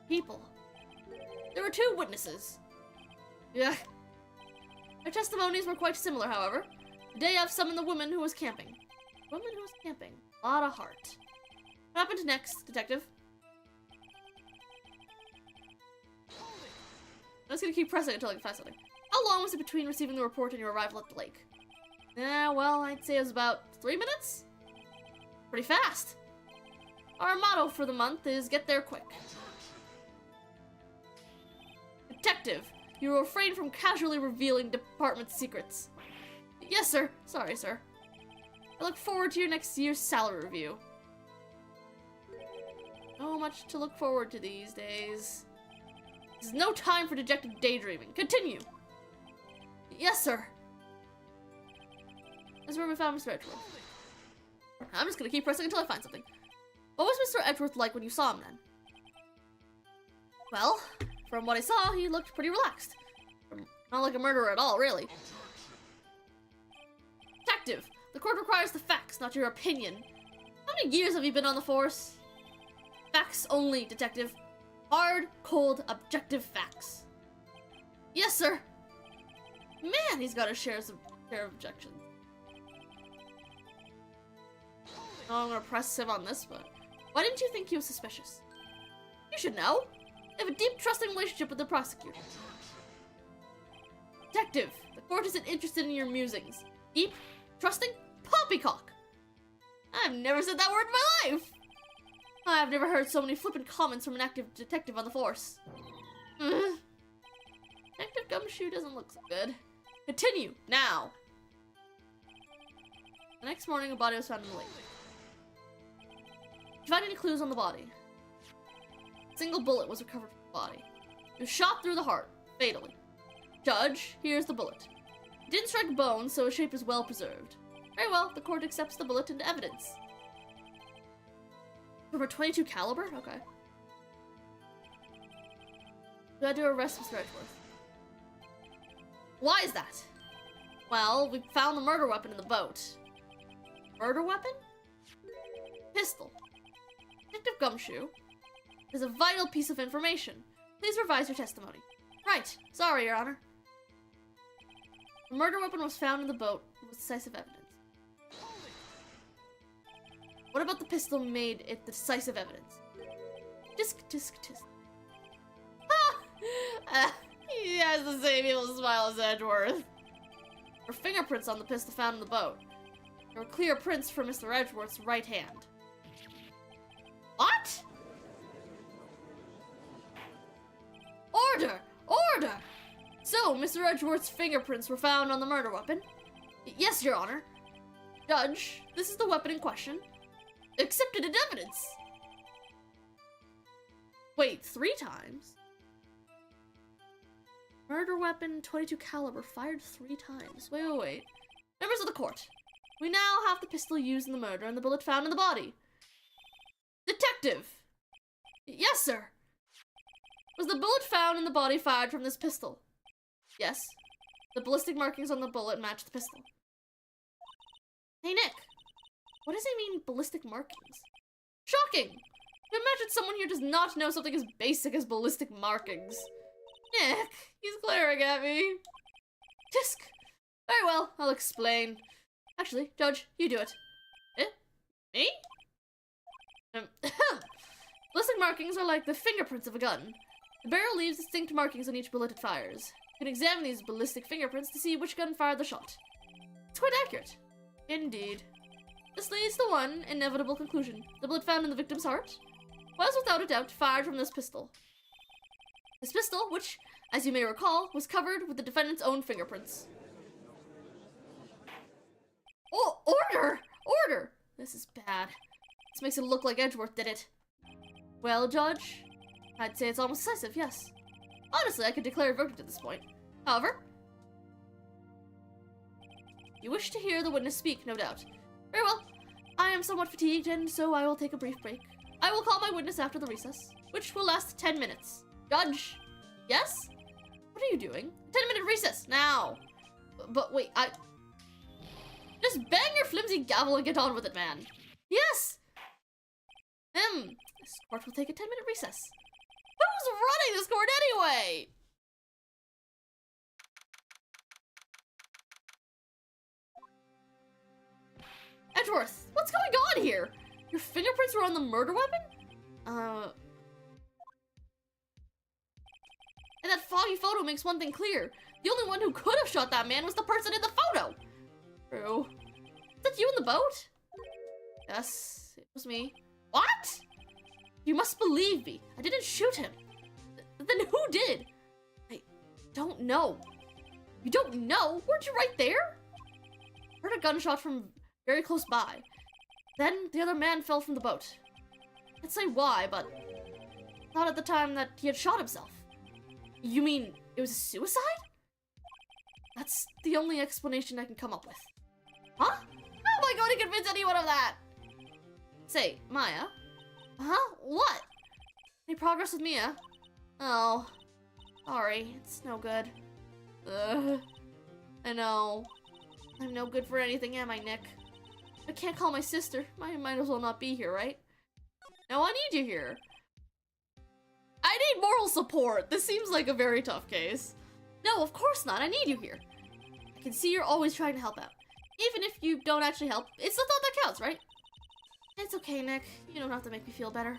People. There were 2 witnesses. Yeah. Their testimonies were quite similar, however. Today I've summoned the woman who was camping. Woman who was camping. A lot of heart. What happened next, detective? I'm just gonna keep pressing until I can find something. How long was it between receiving the report and your arrival at the lake? Well, I'd say it was about 3 minutes. Pretty fast. Our motto for the month is get there quick. Detective, you refrain from casually revealing department secrets. Yes, sir. Sorry, sir. I look forward to your next year's salary review. So much to look forward to these days. There's no time for dejected daydreaming. Continue. Yes, sir. That's where we found Mr. Edgeworth. I'm just gonna keep pressing until I find something. What was Mr. Edgeworth like when you saw him then? Well, from what I saw, he looked pretty relaxed. Not like a murderer at all, really. Detective, the court requires the facts, not your opinion. How many years have you been on the force? Facts only, detective. Hard, cold, objective facts. Yes, sir. Man, he's got a share of objections. Oh, I'm gonna press him on this, but why didn't you think he was suspicious? You should know. You have a deep, trusting relationship with the prosecutor. Detective, the court isn't interested in your musings. Deep, trusting, poppycock. I've never said that word in my life. I've never heard so many flippant comments from an active detective on the force. Detective Gumshoe doesn't look so good. Continue, now. The next morning, a body was found in the lake. Did you find any clues on the body? A single bullet was recovered from the body. It was shot through the heart, fatally. Judge, here's the bullet. It didn't strike bone, so its shape is well preserved. Very well, the court accepts the bullet into evidence. From a .22 caliber? Okay. We had to arrest Mr. Edgeworth. Why is that? Well, we found the murder weapon in the boat. Murder weapon? Pistol. Detective Gumshoe is a vital piece of information. Please revise your testimony. Right. Sorry, Your Honor. The murder weapon was found in the boat was decisive evidence. What about the pistol made it the decisive evidence? Tisk, tisk, tisk. Ha! He has the same evil smile as Edgeworth. There were fingerprints on the pistol found in the boat. There were clear prints from Mr. Edgeworth's right hand. What? Order! Order! So, Mr. Edgeworth's fingerprints were found on the murder weapon? Yes, Your Honor. Judge, this is the weapon in question. Accepted in evidence. Wait, 3 times? Murder weapon, 22 caliber, fired 3 times. Wait. Members of the court, we now have the pistol used in the murder and the bullet found in the body. Detective! Yes, sir. Was the bullet found in the body fired from this pistol? Yes. The ballistic markings on the bullet match the pistol. Hey, Nick. What does he mean, ballistic markings? Shocking! Imagine someone here does not know something as basic as ballistic markings. Nick, he's glaring at me. Tisk. Very well, I'll explain. Actually, Judge, you do it. Me? Ballistic markings are like the fingerprints of a gun. The barrel leaves distinct markings on each bullet it fires. You can examine these ballistic fingerprints to see which gun fired the shot. It's quite accurate. Indeed. This leads to one inevitable conclusion. The bullet found in the victim's heart was without a doubt fired from this pistol. This pistol, which, as you may recall, was covered with the defendant's own fingerprints. Oh, order! Order! This is bad. This makes it look like Edgeworth did it. Well, Judge, I'd say it's almost decisive, yes. Honestly, I could declare a verdict at this point. However, you wish to hear the witness speak, no doubt. Very well. I am somewhat fatigued, and so I will take a brief break. I will call my witness after the recess, which will last 10 minutes. Judge? Yes? What are you doing? 10-minute recess, now! But wait, just bang your flimsy gavel and get on with it, man. Yes! This court will take a 10-minute recess. Who's running this court anyway? Edgeworth, what's going on here? Your fingerprints were on the murder weapon? And that foggy photo makes one thing clear. The only one who could have shot that man was the person in the photo. True. Is that you in the boat? Yes, it was me. What? You must believe me. I didn't shoot him. Then who did? I don't know. You don't know? Weren't you right there? Heard a gunshot from very close by. Then the other man fell from the boat. Can't say why, but thought at the time that he had shot himself. You mean it was a suicide? That's the only explanation I can come up with. Huh? How am I going to convince anyone of that? Say, Maya? Huh? What? Any progress with Mia? Oh. Sorry, it's no good. I know. I'm no good for anything, am I, Nick? I can't call my sister. I might as well not be here, right? No, I need you here. I need moral support. This seems like a very tough case. No, of course not. I need you here. I can see you're always trying to help out. Even if you don't actually help, it's the thought that counts, right? It's okay, Nick. You don't have to make me feel better.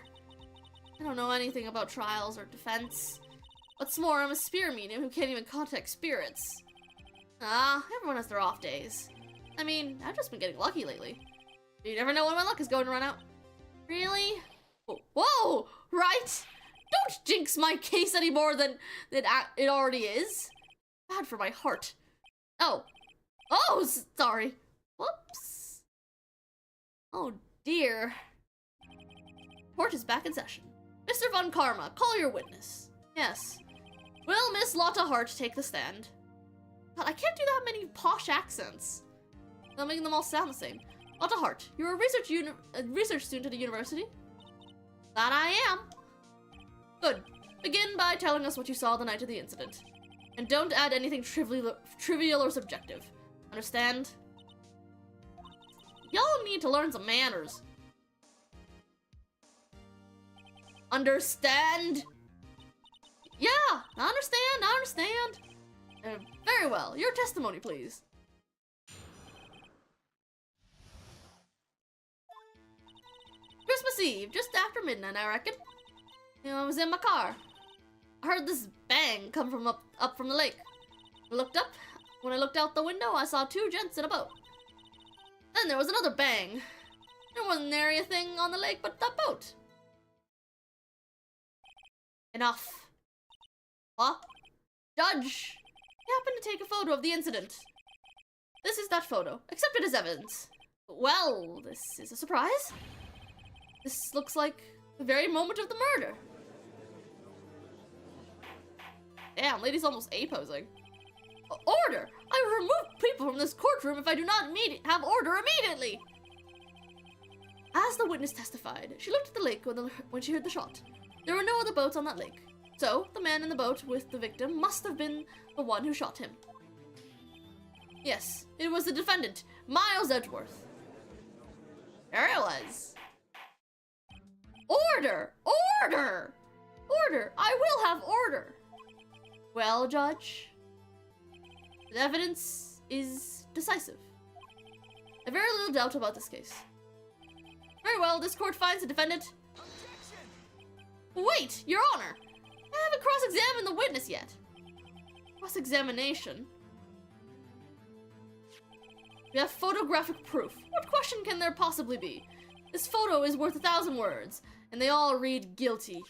I don't know anything about trials or defense. What's more, I'm a spear medium who can't even contact spirits. Everyone has their off days. I mean, I've just been getting lucky lately. You never know when my luck is going to run out. Really? Whoa! Right? Don't jinx my case any more than it already is. Bad for my heart. Oh, sorry. Whoops. Oh dear. Court is back in session. Mr. Von Karma, call your witness. Yes. Will Miss Lotta Hart take the stand? God, I can't do that many posh accents. I'm making them all sound the same. Lotta Hart, you're a research student at the university? That I am. Good. Begin by telling us what you saw the night of the incident. And don't add anything trivial or subjective. Understand? Y'all need to learn some manners. Understand? Yeah, I understand. Very well. Your testimony, please. Eve, just after midnight, I reckon. You know, I was in my car. I heard this bang come from up from the lake. I looked up. When I looked out the window, I saw two gents in a boat. Then there was another bang. There wasn't nary a thing on the lake but that boat. Enough. What? Judge! You happened to take a photo of the incident. This is that photo. Accept it as evidence. Well, this is a surprise. This looks like the very moment of the murder. Damn, lady's almost A-posing. Order! I will remove people from this courtroom if I do not have order immediately! As the witness testified, she looked at the lake when she heard the shot. There were no other boats on that lake. So, the man in the boat with the victim must have been the one who shot him. Yes, it was the defendant, Miles Edgeworth. There it was. Order! Order! Order! I will have order! Well, Judge, the evidence is decisive. I have very little doubt about this case. Very well, this court finds the defendant... Wait, Your Honor! I haven't cross-examined the witness yet. Cross-examination? We have photographic proof. What question can there possibly be? This photo is worth 1,000 words, and they all read guilty.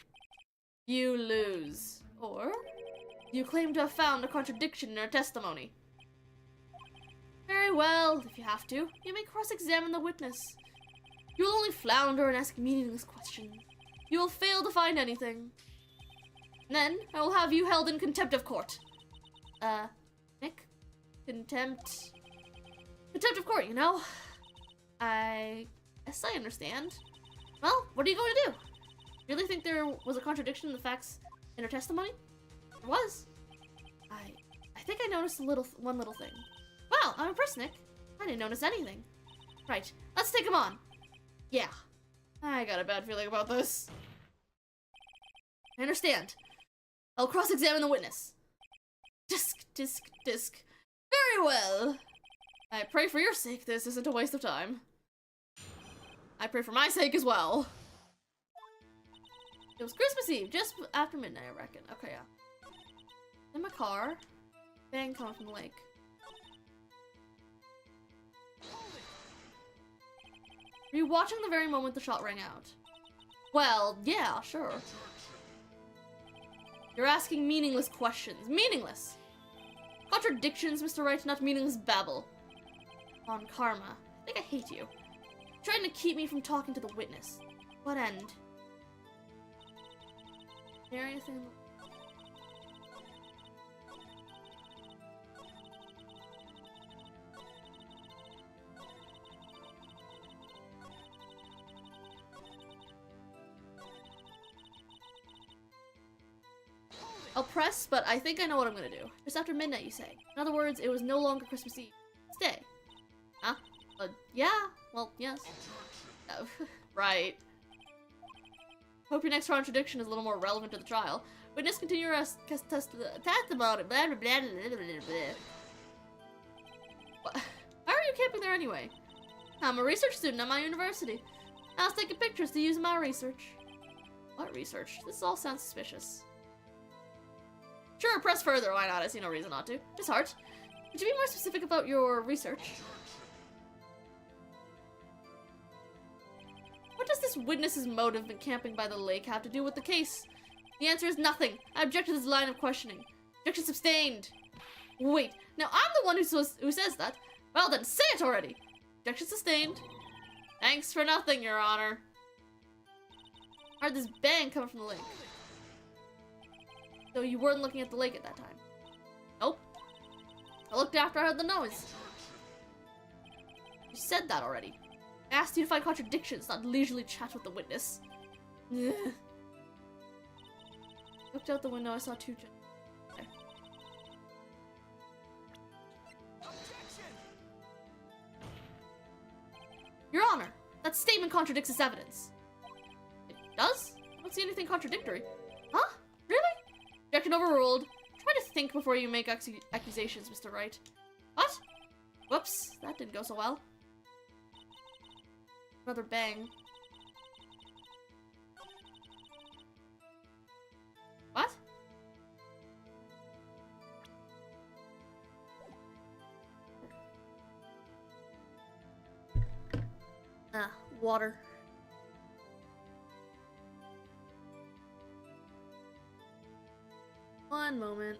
You lose. Or, you claim to have found a contradiction in her testimony. Very well, if you have to, you may cross-examine the witness. You will only flounder and ask meaningless questions. You will fail to find anything. And then, I will have you held in contempt of court. Nick? Contempt... Contempt of court, you know? I guess I understand. Well, what are you going to do? Really think there was a contradiction in the facts in her testimony? There was. I think I noticed one little thing. Wow, I'm impressed, Nick. I didn't notice anything. Right, let's take him on. Yeah. I got a bad feeling about this. I understand. I'll cross-examine the witness. Disc, disc, disc. Very well. I pray for your sake this isn't a waste of time. I pray for my sake as well. It was Christmas Eve, just after midnight, I reckon. Okay, yeah. In my car. Bang coming from the lake. Were you watching the very moment the shot rang out? Well, yeah, sure. You're asking meaningless questions. Meaningless! Contradictions, Mr. Wright, not meaningless babble. On karma. I think I hate you. You're trying to keep me from talking to the witness. What end? Is there anything... I'll press, but I think I know what I'm gonna do. Just after midnight, you say. In other words, it was no longer Christmas Eve. Stay. Huh? Yeah. Well, yes. Oh, right. Hope your next contradiction is a little more relevant to the trial. Witness continue your test about it. Blah, blah, blah, blah, blah, blah. What? Why are you camping there anyway? I'm a research student at my university. I was taking pictures to use in my research. What research? This all sounds suspicious. Sure, press further, why not? I see no reason not to. Miss Hart, could you be more specific about your research? What does this witness's motive in camping by the lake have to do with the case? The answer is nothing. I object to this line of questioning. Objection sustained. Wait, now I'm the one who says that. Well then, say it already. Objection sustained. Thanks for nothing, Your Honor. I heard this bang coming from the lake. So you weren't looking at the lake at that time? Nope. I looked after I heard the noise. You said that already. I asked you to find contradictions, not leisurely chat with the witness. Ugh. Looked out the window, I saw two there. Your Honor, that statement contradicts this evidence. It does? I don't see anything contradictory. Huh? Really? Objection overruled. Try to think before you make accusations, Mr. Wright. What? Whoops, that didn't go so well. Another bang. Water. One moment.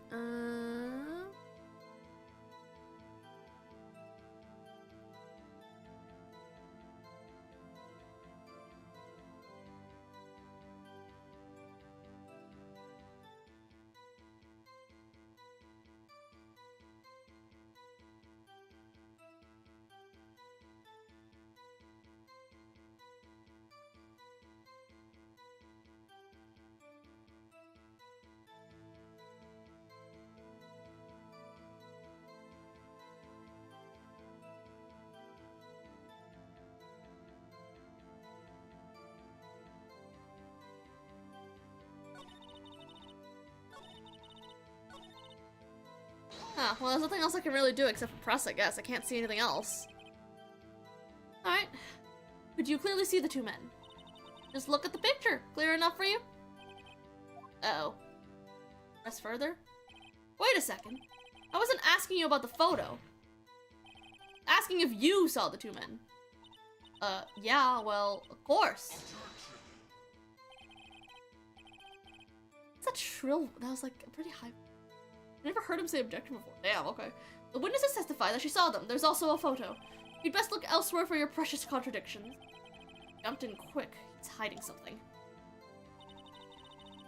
Huh, well, there's nothing else I can really do except for press, I guess. I can't see anything else. Alright. Could you clearly see the two men? Just look at the picture. Clear enough for you? Uh-oh. Press further? Wait a second. I wasn't asking you about the photo. Asking if you saw the two men. Yeah, well, of course. It's that shrill. That was like a pretty high. I never heard him say objection before. Damn, okay. The witnesses testify that she saw them. There's also a photo. You'd best look elsewhere for your precious contradictions. Jumped in quick. He's hiding something.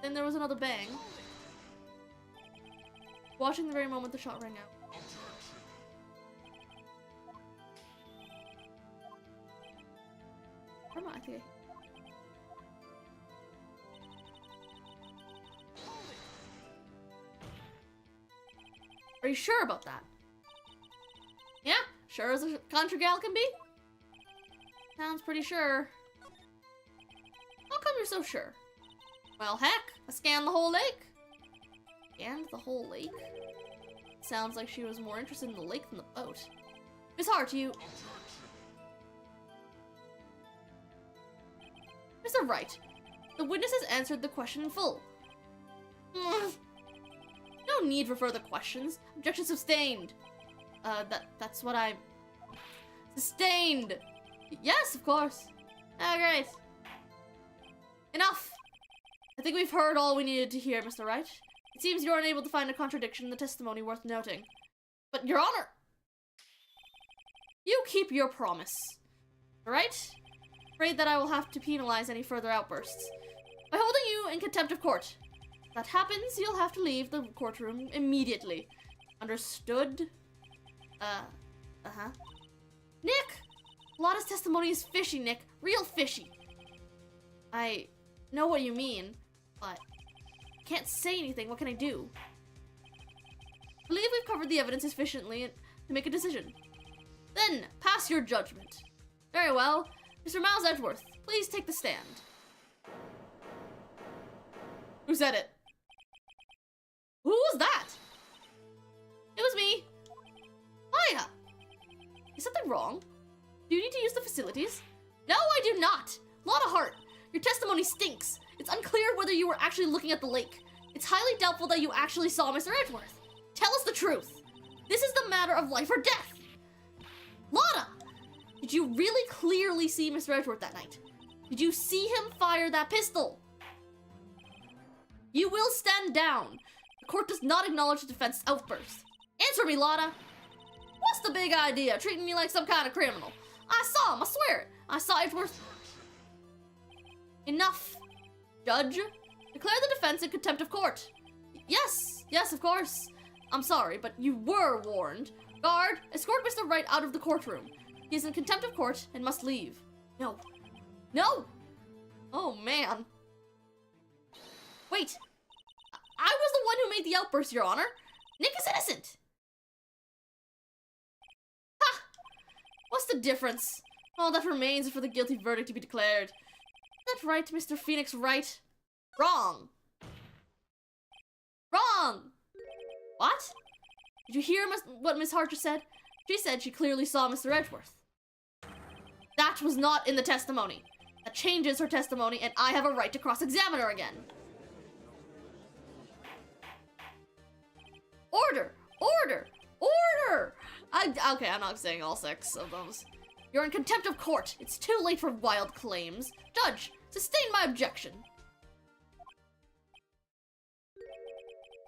Then there was another bang. Watching the very moment the shot rang out. Where am I? I think I... Are you sure about that? Yeah, sure as a country gal can be. Sounds pretty sure. How come you're so sure? Well, heck, I scanned the whole lake. Scanned the whole lake? Sounds like she was more interested in the lake than the boat. Miss Hart, you... Mr. Wright, the witnesses answered the question in full. No need for further questions. Objection sustained. That's what I... Sustained! Yes, of course. Ah, great. Enough! I think we've heard all we needed to hear, Mr. Wright. It seems you're unable to find a contradiction in the testimony worth noting. But, Your Honor! You keep your promise. Right? Afraid that I will have to penalize any further outbursts. By holding you in contempt of court. If that happens, you'll have to leave the courtroom immediately. Understood? Uh-huh. Nick! Lotta's testimony is fishy, Nick. Real fishy. I know what you mean, but I can't say anything. What can I do? I believe we've covered the evidence sufficiently to make a decision. Then, pass your judgment. Very well. Mr. Miles Edgeworth, please take the stand. Who said it? Who was that? It was me. Maya! Is something wrong? Do you need to use the facilities? No, I do not! Lotta Hart, your testimony stinks. It's unclear whether you were actually looking at the lake. It's highly doubtful that you actually saw Mr. Edgeworth. Tell us the truth. This is the matter of life or death. Lotta! Did you really clearly see Mr. Edgeworth that night? Did you see him fire that pistol? You will stand down. The court does not acknowledge the defense's outburst. Answer me, Lotta. What's the big idea? Treating me like some kind of criminal. I saw him, I swear it. I saw Edgeworth. Enough. Judge, declare the defense in contempt of court. Yes, of course. I'm sorry, but you were warned. Guard, escort Mr. Wright out of the courtroom. He is in contempt of court and must leave. No. No! Oh, man. Wait. I was the one who made the outburst, Your Honor. Nick is innocent. Ha! What's the difference? All that remains is for the guilty verdict to be declared. Is that right, Mr. Phoenix Wright? Wrong. Wrong! What? Did you hear what Miss Hart just said? She said she clearly saw Mr. Edgeworth. That was not in the testimony. That changes her testimony, and I have a right to cross-examine her again. Order! Order! Order! Okay, I'm not saying all 6 of those. You're in contempt of court. It's too late for wild claims. Judge, sustain my objection.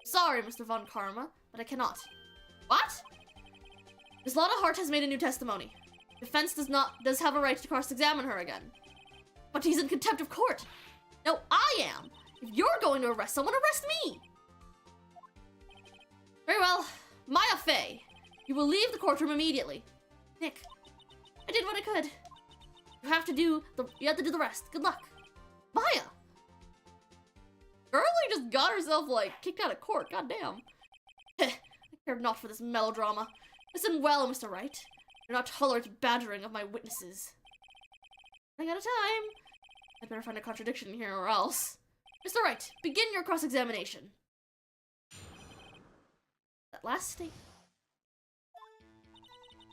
Sorry, Mr. Von Karma, but I cannot. What? Ms. Lotta Hart has made a new testimony. Defense does have a right to cross-examine her again. But he's in contempt of court. No, I am. If you're going to arrest someone, arrest me. Very well. Maya Fey, you will leave the courtroom immediately. Nick, I did what I could. You have to do the rest. Good luck. Maya. Girlie just got herself, like, kicked out of court. Goddamn. I care not for this melodrama. Listen well, Mr. Wright. Do not tolerate badgering of my witnesses. Running out of time. I'd better find a contradiction here or else. Mr. Wright, begin your cross-examination. That last statement.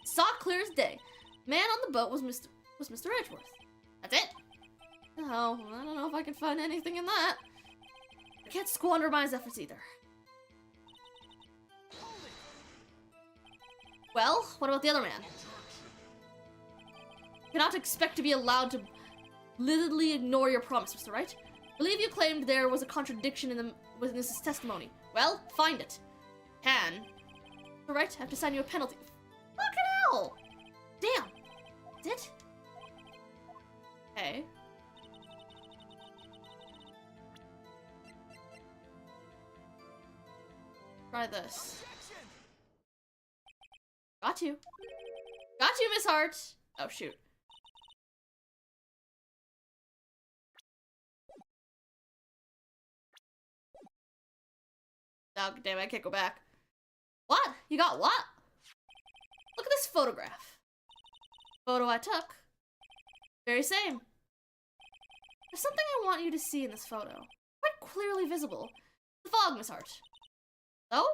Saw clear as day. Man on the boat was Mr. Edgeworth. That's it. Oh, I don't know if I can find anything in that. I can't squander my efforts either. Well, what about the other man? You cannot expect to be allowed to blithely ignore your promise, Mr. Wright. I believe you claimed there was a contradiction in the witness's testimony. Well, find it. Can. Mr. Wright, I have to sign you a penalty. Fucking hell! Damn. That's it? Okay. Try this. Got you. Got you, Miss Hart. Oh, shoot. Oh, damn, I can't go back. What? You got what? Look at this photograph. Photo I took. Very same. There's something I want you to see in this photo. Quite clearly visible. The fog, Miss Hart. So?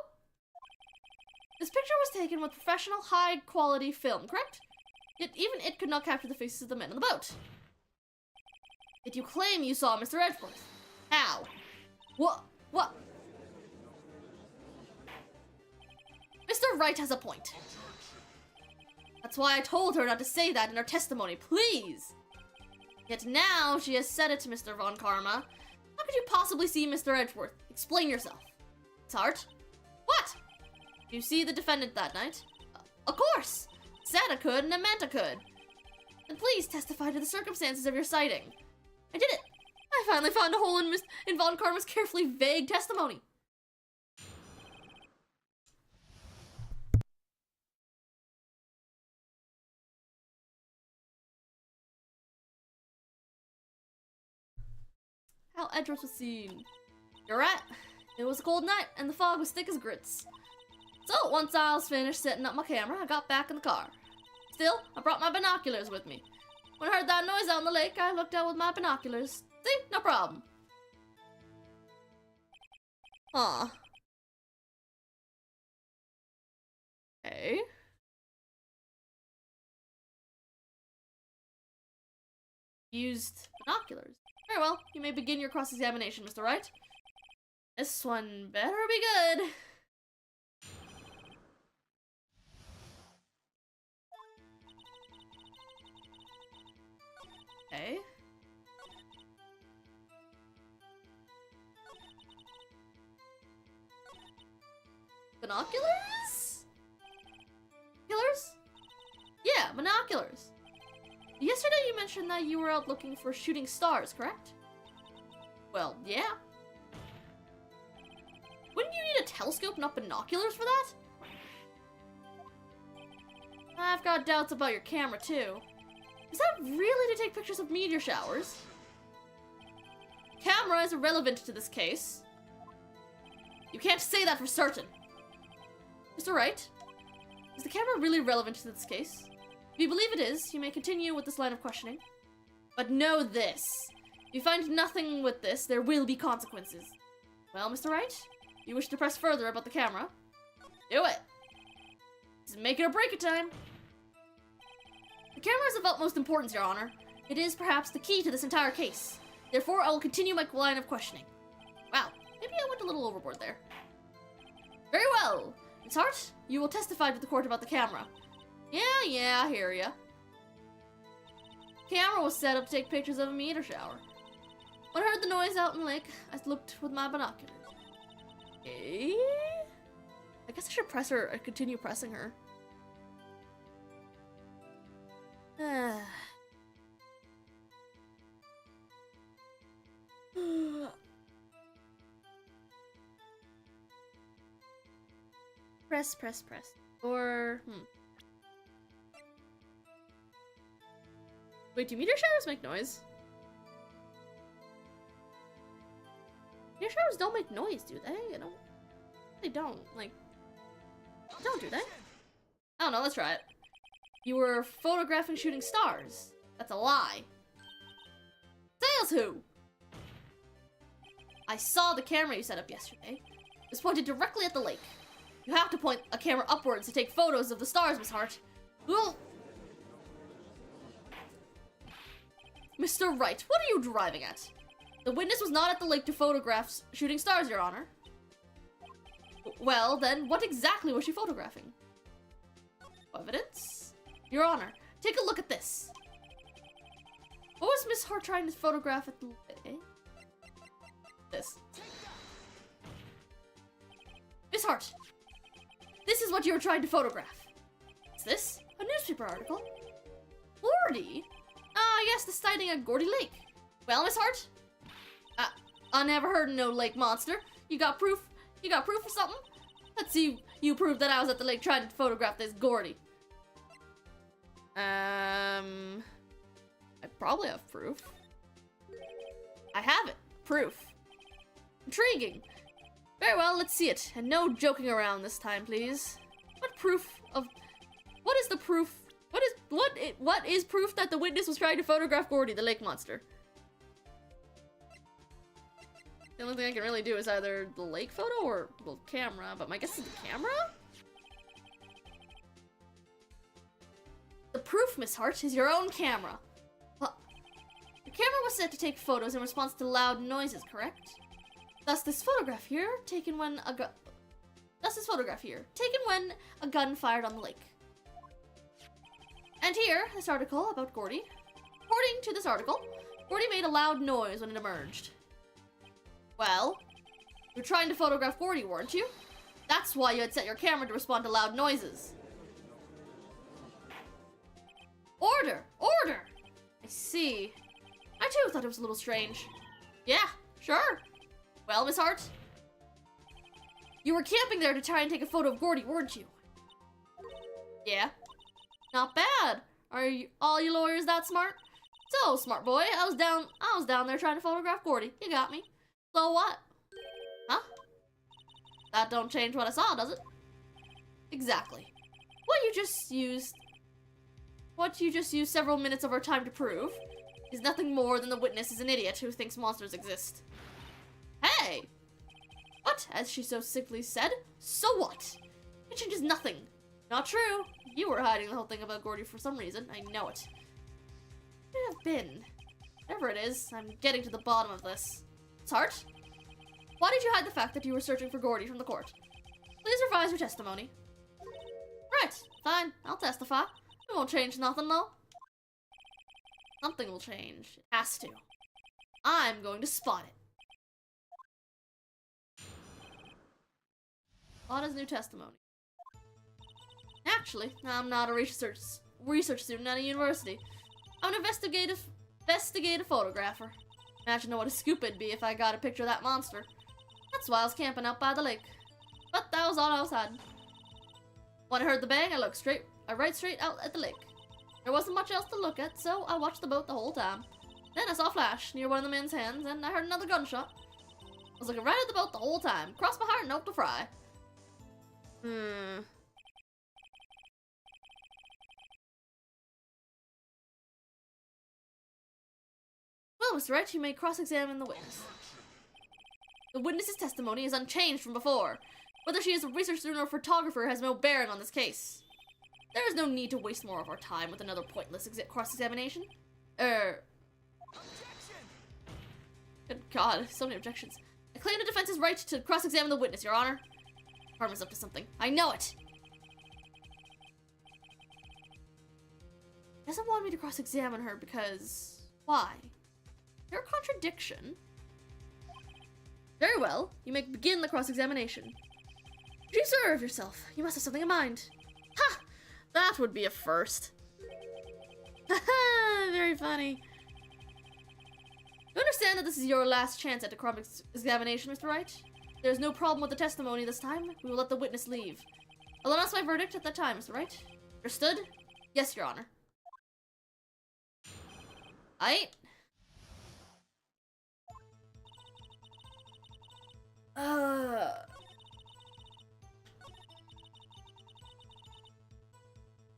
This picture was taken with professional, high-quality film, correct? Yet even it could not capture the faces of the men on the boat. Yet you claim you saw Mr. Edgeworth. How? What? Mr. Wright has a point. That's why I told her not to say that in her testimony, please. Yet now she has said it to Mr. Von Karma. How could you possibly see Mr. Edgeworth? Explain yourself. Miss Hart? What? Did you see the defendant that night? Of course! Said I could and I meant I could. And please testify to the circumstances of your sighting. I did it! I finally found a hole in Von Karma's carefully vague testimony. How Edgeworth was seen. You're right. It was a cold night and the fog was thick as grits. So, once I was finished setting up my camera, I got back in the car. Still, I brought my binoculars with me. When I heard that noise out in the lake, I looked out with my binoculars. See? No problem. Huh. Okay. Used binoculars. Very well, you may begin your cross-examination, Mr. Wright. This one better be good. Okay. Binoculars? Binoculars? Yeah, binoculars. Yesterday you mentioned that you were out looking for shooting stars, correct? Well, yeah. Wouldn't you need a telescope, not binoculars for that? I've got doubts about your camera, too. Is that really to take pictures of meteor showers? Camera is irrelevant to this case. You can't say that for certain. Mr. Wright, is the camera really relevant to this case? If you believe it is, you may continue with this line of questioning. But know this. If you find nothing with this, there will be consequences. Well, Mr. Wright, you wish to press further about the camera? Do it. This is make it or break it time. The camera is of utmost importance, Your Honor. It is, perhaps, the key to this entire case. Therefore, I will continue my line of questioning. Wow, maybe I went a little overboard there. Very well. Miss Hart, you will testify to the court about the camera. Yeah, I hear ya. Camera was set up to take pictures of a meteor shower. When I heard the noise out in the lake, I looked with my binoculars. Okay. I guess I should press her, continue pressing her. Press. Or, Wait, do meteor showers make noise? Meteor showers don't make noise, do they? You know, they don't. Like, don't, do they? I don't know, let's try it. You were photographing shooting stars. That's a lie. Says who? I saw the camera you set up yesterday. It was pointed directly at the lake. You have to point a camera upwards to take photos of the stars, Miss Hart. Well, Mr. Wright, what are you driving at? The witness was not at the lake to photograph shooting stars, Your Honor. Well, then, what exactly was she photographing? Evidence? Your Honor, take a look at this. What was Miss Hart trying to photograph at the lake? This. Miss Hart, this is what you were trying to photograph. What's this? A newspaper article? Gordy? Ah, yes, the sighting at Gordy Lake. Well, Miss Hart? I never heard of no lake monster. You got proof? You got proof of something? Let's see you prove that I was at the lake trying to photograph this Gordy. I probably have proof. I have it. Proof. Intriguing. Very well, let's see it. And no joking around this time, please. What proof of... What is the proof? What is proof that the witness was trying to photograph Gordy, the lake monster? The only thing I can really do is either the lake photo or the camera, but my guess is the camera? The proof, Miss Hart, is your own camera. Well, the camera was set to take photos in response to loud noises, correct? Thus this photograph here, taken when a gun fired on the lake. And here, this article about Gordy. According to this article, Gordy made a loud noise when it emerged. Well, you were trying to photograph Gordy, weren't you? That's why you had set your camera to respond to loud noises. Order! Order! I see. I too thought it was a little strange. Yeah, sure. Well, Miss Hart? You were camping there to try and take a photo of Gordy, weren't you? Yeah. Not bad. Are you all you lawyers that smart? So, smart boy, I was down there trying to photograph Gordy. You got me. So what? Huh? That don't change what I saw, does it? Exactly. What you just used several minutes of our time to prove is nothing more than the witness is an idiot who thinks monsters exist. Hey! What? As she so simply said, so what? It changes nothing. Not true. You were hiding the whole thing about Gordy for some reason. I know it. Could it have been? Whatever it is, I'm getting to the bottom of this. Hart? Why did you hide the fact that you were searching for Gordy from the court? Please revise your testimony. Right, fine, I'll testify. It won't change nothing, though. Something will change. It has to. I'm going to spot it. Spot his new testimony. Actually, I'm not a research student at a university. I'm an investigative photographer. Imagine what a scoop it'd be if I got a picture of that monster. That's why I was camping out by the lake. But that was all I was hiding. When I heard the bang, I looked right straight out at the lake. There wasn't much else to look at, so I watched the boat the whole time. Then I saw a flash near one of the men's hands, and I heard another gunshot. I was looking right at the boat the whole time. Crossed my heart and hoped to fry. Well, Mr. Wright, you may cross-examine the witness. The witness's testimony is unchanged from before. Whether she is a research student or photographer has no bearing on this case. There is no need to waste more of our time with another pointless cross-examination. Good God, so many objections. I claim the defense's right to cross-examine the witness, Your Honor. Harmon's up to something. I know it! doesn't want me to cross-examine her because... Why? Your contradiction. Very well. You may begin the cross-examination. Reserve yourself. You must have something in mind. Ha! That would be a first. Haha, very funny. You understand that this is your last chance at a cross-examination, Mr. Wright? There's no problem with the testimony this time. We will let the witness leave. I'll announce my verdict at that time, Mr. Wright. Understood? Yes, Your Honor. Aight.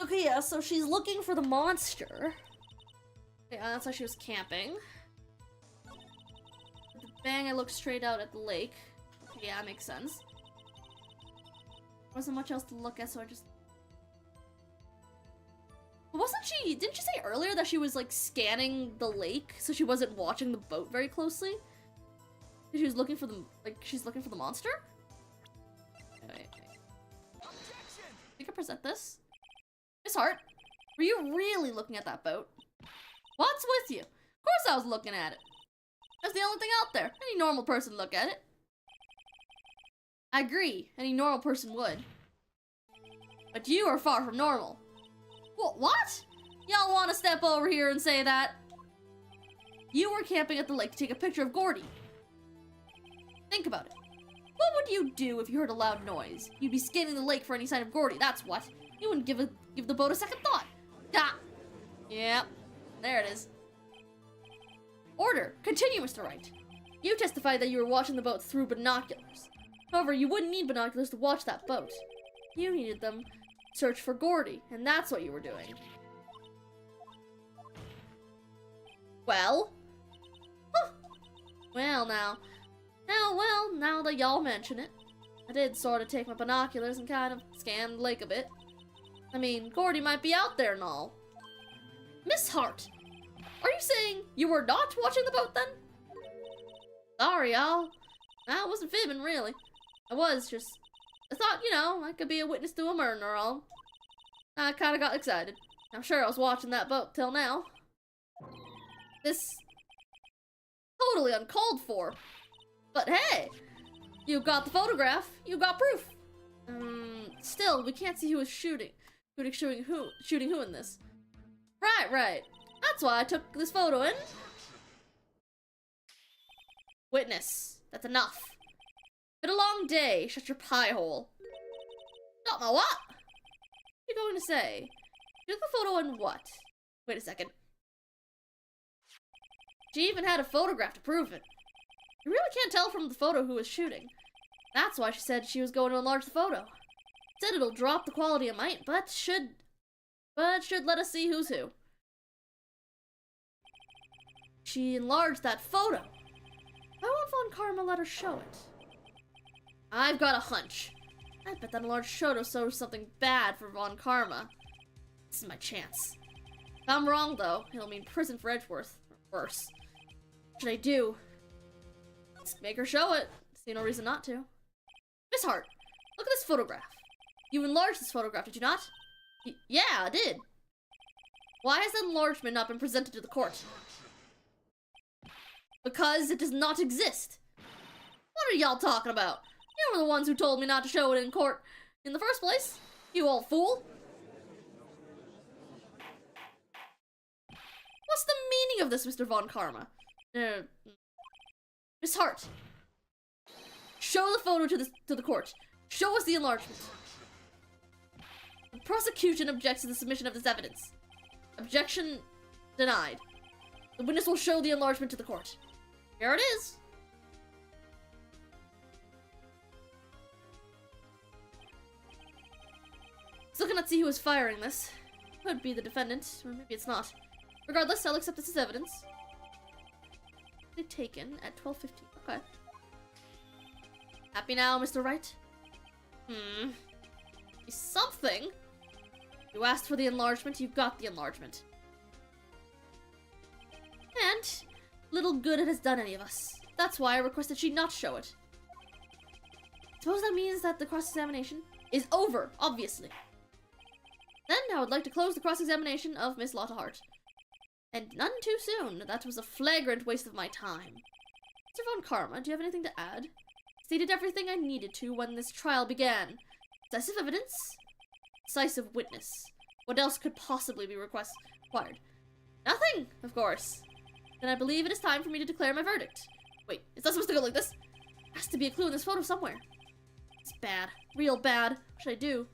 Okay, yeah, so she's looking for the monster. Yeah, that's why she was camping. With the bang, I looked straight out at the lake. Yeah, makes sense. Wasn't much else to look at, so I just... Wasn't she... Didn't she say earlier that she was, like, scanning the lake, so she wasn't watching the boat very closely? She was looking for the... Like, she's looking for the monster? Wait. You can present this. Miss Hart, were you really looking at that boat? What's with you? Of course I was looking at it. That's the only thing out there. Any normal person would look at it. I agree. Any normal person would. But you are far from normal. What? Y'all want to step over here and say that? You were camping at the lake to take a picture of Gordy. Think about it. What would you do if you heard a loud noise? You'd be scanning the lake for any sign of Gordy, that's what. You wouldn't give the boat a second thought. Ah! Yep. There it is. Order. Continue, Mr. Wright. You testified that you were watching the boat through binoculars. However, you wouldn't need binoculars to watch that boat. You needed them to search for Gordy, and that's what you were doing. Well? Huh. Well, now that y'all mention it, I did sort of take my binoculars and kind of scan the lake a bit. I mean, Gordy might be out there and all. Miss Hart, are you saying you were not watching the boat then? Sorry, y'all. I wasn't fibbing, really. I thought, you know, I could be a witness to a murder or all. I kind of got excited. I'm sure I was watching that boat till now. This... totally uncalled for. But hey, you got the photograph. You got proof. Still, we can't see who is shooting who in this. Right. That's why I took this photo in. Witness. That's enough. Been a long day. Shut your pie hole. Not my what? What are you going to say? You took the photo in what? Wait a second. She even had a photograph to prove it. You really can't tell from the photo who was shooting. That's why she said she was going to enlarge the photo. Said it'll drop the quality a mite, but should let us see who's who. She enlarged that photo. Why won't Von Karma let her show it? I've got a hunch. I bet that enlarged photo shows something bad for Von Karma. This is my chance. If I'm wrong, though, it'll mean prison for Edgeworth. Or worse. What should I do? Let's make her show it. See no reason not to. Miss Hart, look at this photograph. You enlarged this photograph, did you not? Yeah, I did. Why has that enlargement not been presented to the court? Because it does not exist. What are y'all talking about? You were the ones who told me not to show it in court in the first place. You old fool. What's the meaning of this, Mr. Von Karma? Miss Hart, show the photo to the court. Show us the enlargement. The prosecution objects to the submission of this evidence. Objection denied. The witness will show the enlargement to the court. Here it is. Still cannot see who is firing this. Could be the defendant, or maybe it's not. Regardless, I'll accept this as evidence. Taken at 12:15. Okay. Happy now, Mr. Wright? Something. You asked for the enlargement, you got the enlargement. And little good it has done any of us. That's why I requested she not show it. Suppose that means that the cross-examination is over, obviously. Then I would like to close the cross-examination of Miss Lotta Hart. And none too soon. That was a flagrant waste of my time. Mr. Von Karma, do you have anything to add? Stated everything I needed to when this trial began. Decisive evidence? Decisive witness. What else could possibly be required? Nothing, of course. Then I believe it is time for me to declare my verdict. Wait, is that supposed to go like this? There has to be a clue in this photo somewhere. It's bad. Real bad. What should I do?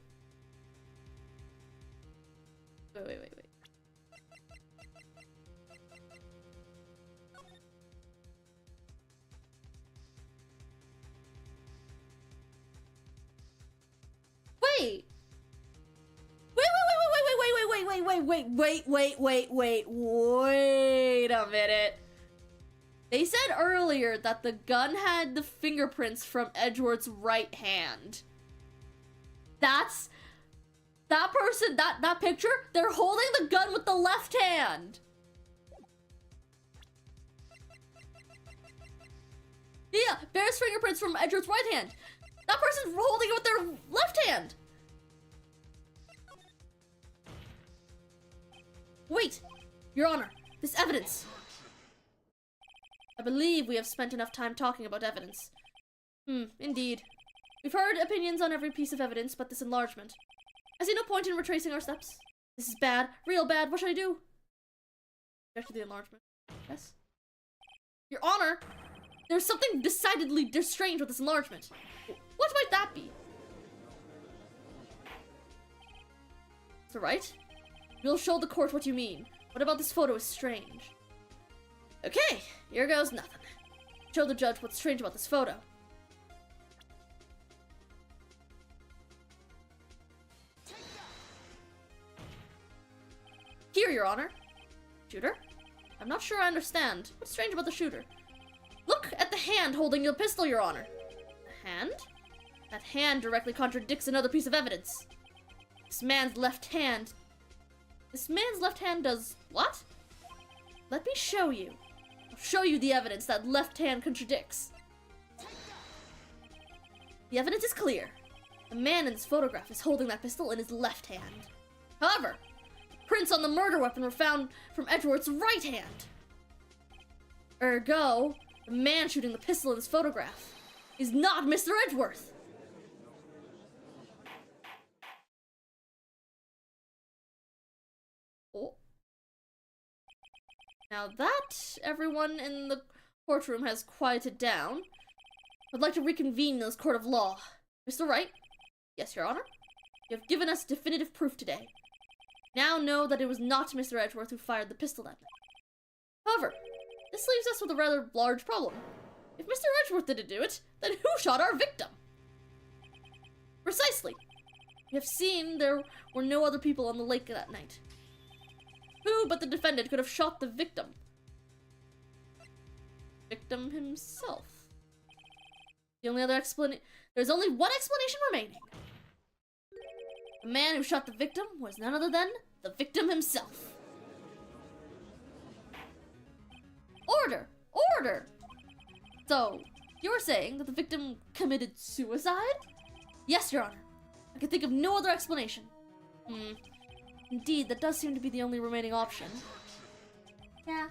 Wait. Wait a minute. They said earlier that the gun had the fingerprints from Edgeworth's right hand. That's that person, that picture, they're holding the gun with the left hand. Yeah, bears fingerprints from Edgeworth's right hand. That person's holding it with their left hand. Wait, Your Honor, this evidence. I believe we have spent enough time talking about evidence. Indeed. We've heard opinions on every piece of evidence but this enlargement. I see no point in retracing our steps. This is bad, real bad. What should I do? Object to the enlargement. Yes? Your Honor, there's something decidedly strange with this enlargement. What might that be? It's alright. You'll show the court what you mean. What about this photo is strange? Okay, here goes nothing. Show the judge what's strange about this photo. Here, Your Honor. Shooter? I'm not sure I understand. What's strange about the shooter? Look at the hand holding the pistol, Your Honor. The hand? That hand directly contradicts another piece of evidence. This man's left hand does what? Let me show you. I'll show you the evidence that left hand contradicts. The evidence is clear. The man in this photograph is holding that pistol in his left hand. However, prints on the murder weapon were found from Edgeworth's right hand. Ergo, the man shooting the pistol in this photograph is not Mr. Edgeworth. Oh. Now that everyone in the courtroom has quieted down, I'd like to reconvene this court of law. Mr. Wright? Yes, Your Honor? You have given us definitive proof today. Now know that it was not Mr. Edgeworth who fired the pistol at me. However, this leaves us with a rather large problem. If Mr. Edgeworth didn't do it, then who shot our victim? Precisely. We have seen there were no other people on the lake that night. Who but the defendant could have shot the victim? Victim himself. The only other explanation— there's only one explanation remaining. The man who shot the victim was none other than the victim himself. Order! Order! So, you're saying that the victim committed suicide? Yes, Your Honor. I can think of no other explanation. Indeed, that does seem to be the only remaining option. Yeah.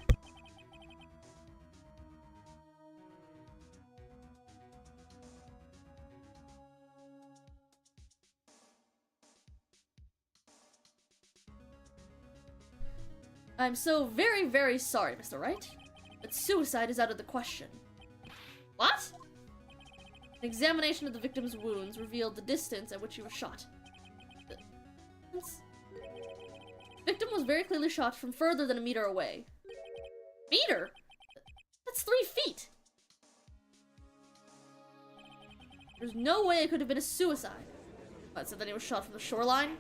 I'm so very, very sorry, Mr. Wright, but suicide is out of the question. What? An examination of the victim's wounds revealed the distance at which he was shot. The victim was very clearly shot from further than a meter away. Meter? That's 3 feet! There's no way it could have been a suicide. What, so then he was shot from the shoreline?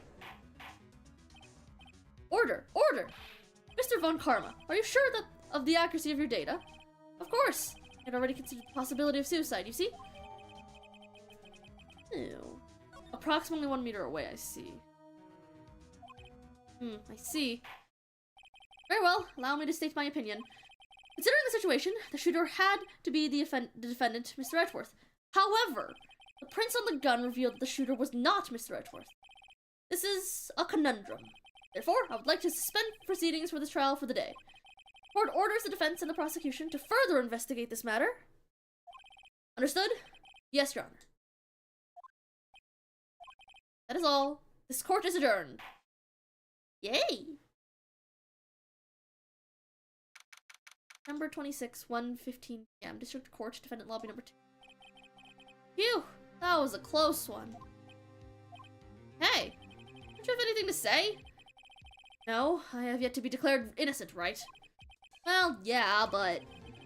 Order! Order! Mr. Von Karma, are you sure of the accuracy of your data? Of course! I'd already considered the possibility of suicide, you see? Ew. Approximately 1 meter away, I see. I see. Very well, allow me to state my opinion. Considering the situation, the shooter had to be the defendant, Mr. Edgeworth. However, the prints on the gun revealed that the shooter was not Mr. Edgeworth. This is a conundrum. Therefore, I would like to suspend proceedings for this trial for the day. Court orders the defense and the prosecution to further investigate this matter. Understood? Yes, Your Honor. That is all. This court is adjourned. Yay! Number 26, 1:15 p.m. District Court, Defendant Lobby number 2. Phew! That was a close one. Hey! Don't you have anything to say? No, I have yet to be declared innocent, right? Well, yeah, but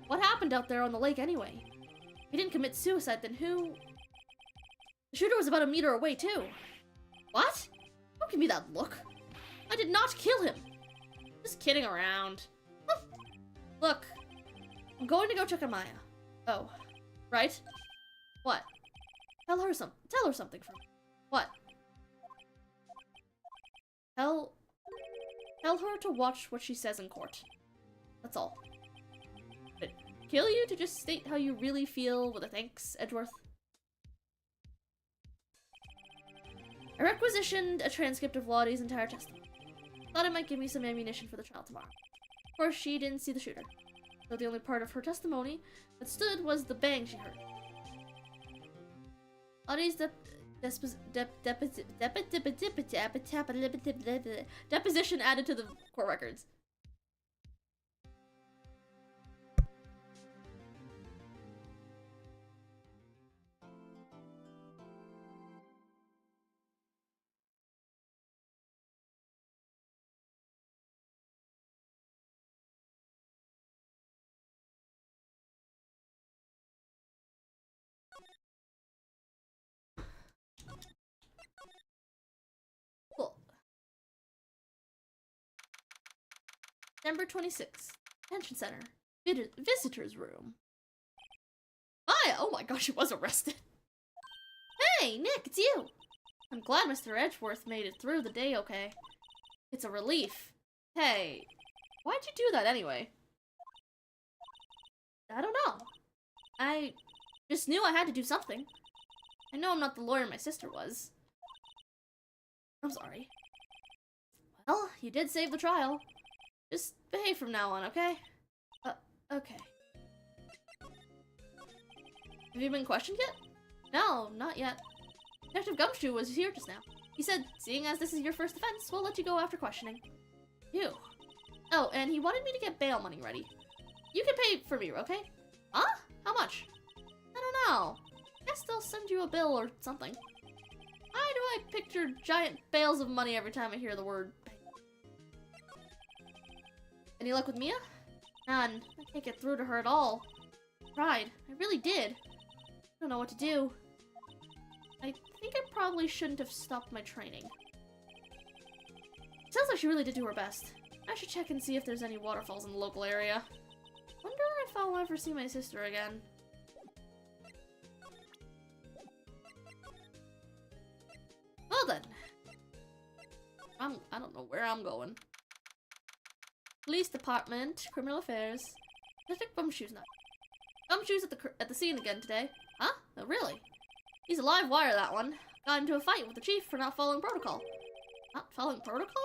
what happened out there on the lake anyway? If he didn't commit suicide, then who? The shooter was about a meter away, too. What? Don't give me that look. I did not kill him. Just kidding around. Look, I'm going to go check on Maya. Oh, right? What? Tell her something for me. What? Tell her to watch what she says in court. That's all. Did it kill you to just state how you really feel with a thanks, Edgeworth? I requisitioned a transcript of Lottie's entire testimony. Thought it might give me some ammunition for the trial tomorrow. Of course, she didn't see the shooter, so the only part of her testimony that stood was the bang she heard. Lottie's deposition added to the court records. Cool. Number 26, Detention Center, Visitor's Room. Maya! Oh my gosh, she was arrested. Hey, Nick, it's you! I'm glad Mr. Edgeworth made it through the day okay. It's a relief. Hey, why'd you do that anyway? I don't know. I just knew I had to do something. I know I'm not the lawyer my sister was. I'm sorry. Well, you did save the trial. Just behave from now on, okay? Okay. Have you been questioned yet? No, not yet. Detective Gumshoe was here just now. He said, seeing as this is your first offense, we'll let you go after questioning. Phew. Oh, and he wanted me to get bail money ready. You can pay for me, okay? Huh? How much? I don't know. Guess they'll send you a bill or something. Why do I picture giant bales of money every time I hear the word pay? Any luck with Mia? None. I can't get through to her at all. I tried. I really did. I don't know what to do. I think I probably shouldn't have stopped my training. Sounds like she really did do her best. I should check and see if there's any waterfalls in the local area. Wonder if I'll ever see my sister again. Well then. I don't know where I'm going. Police Department, Criminal Affairs. Detective Gumshoe's not. Gumshoe's at the scene again today. Huh? Oh, really? He's a live wire, that one. Got into a fight with the chief for not following protocol. Not following protocol?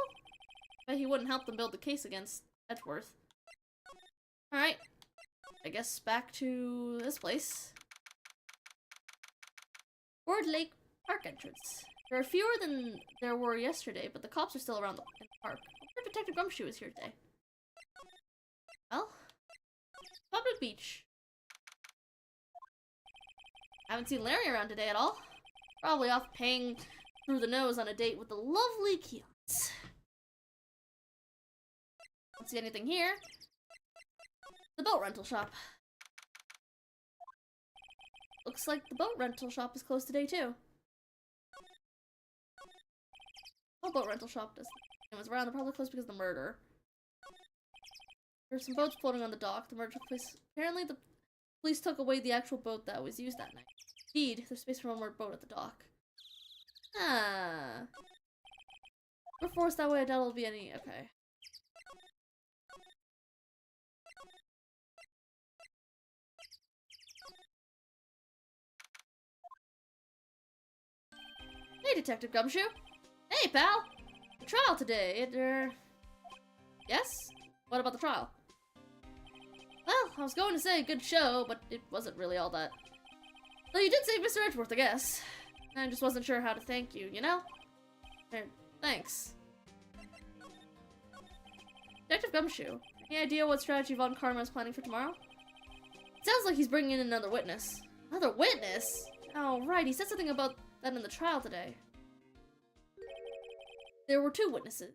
Bet he wouldn't help them build the case against Edgeworth. Alright. I guess back to this place. Ford Lake Park entrance. There are fewer than there were yesterday, but the cops are still around in the park. I wonder if Detective Gumshoe is here today. Well, public beach. Haven't seen Larry around today at all. Probably off paying through the nose on a date with the lovely Keons. Don't see anything here. The boat rental shop. Looks like the boat rental shop is closed today too. Oh, boat rental shop does. It was around. They're probably closed because of the murder. There's some boats floating on the dock. The murder took place. Apparently, the police took away the actual boat that was used that night. Indeed, there's space for one more boat at the dock. Ah. We're forced that way. I doubt it'll be any. Okay. Hey, Detective Gumshoe. Hey, pal! The trial today, Yes? What about the trial? Well, I was going to say good show, but it wasn't really all that. Well, you did save Mr. Edgeworth, I guess. I just wasn't sure how to thank you, you know? Thanks. Detective Gumshoe, any idea what strategy Von Karma is planning for tomorrow? It sounds like he's bringing in another witness. Another witness? Oh, right, he said something about that in the trial today. There were 2 witnesses.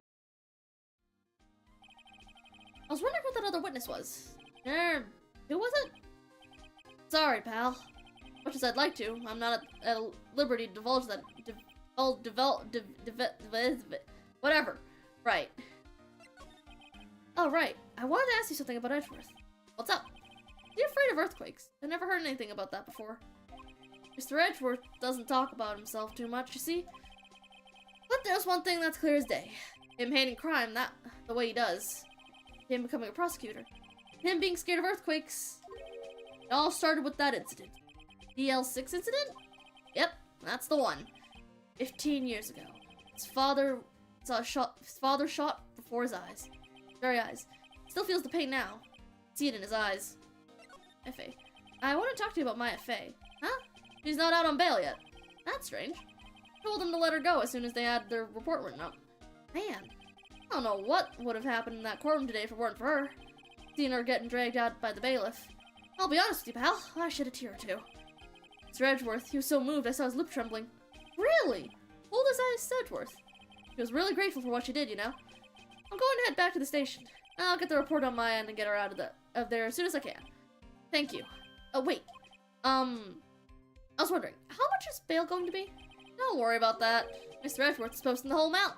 I was wondering what that other witness was. Who was it? Sorry, pal. Much as I'd like to, I'm not at liberty to divulge that. Whatever. Right. Oh, right. I wanted to ask you something about Edgeworth. What's up? Are you afraid of earthquakes? I never heard anything about that before. Mr. Edgeworth doesn't talk about himself too much, you see? But there's one thing that's clear as day. Him hating crime the way he does. Him becoming a prosecutor. Him being scared of earthquakes. It all started with that incident. DL6 incident? Yep, that's the one. 15 years ago. His father shot before his eyes. Very eyes. Still feels the pain now. See it in his eyes. FA. I want to talk to you about my FA. Huh? She's not out on bail yet. That's strange. Told them to let her go as soon as they had their report written up. Man, I don't know what would have happened in that courtroom today if it weren't for her. Seeing her getting dragged out by the bailiff. I'll be honest with you, pal. I shed a tear or two. Mr. Edgeworth, he was so moved I saw his lip trembling. Really? Hold his eyes, Edgeworth. He was really grateful for what she did, you know. I'm going to head back to the station. I'll get the report on my end and get her out of there as soon as I can. Thank you. Oh, wait. I was wondering, how much is bail going to be? Don't worry about that. Mr. Edgeworth is posting the whole amount.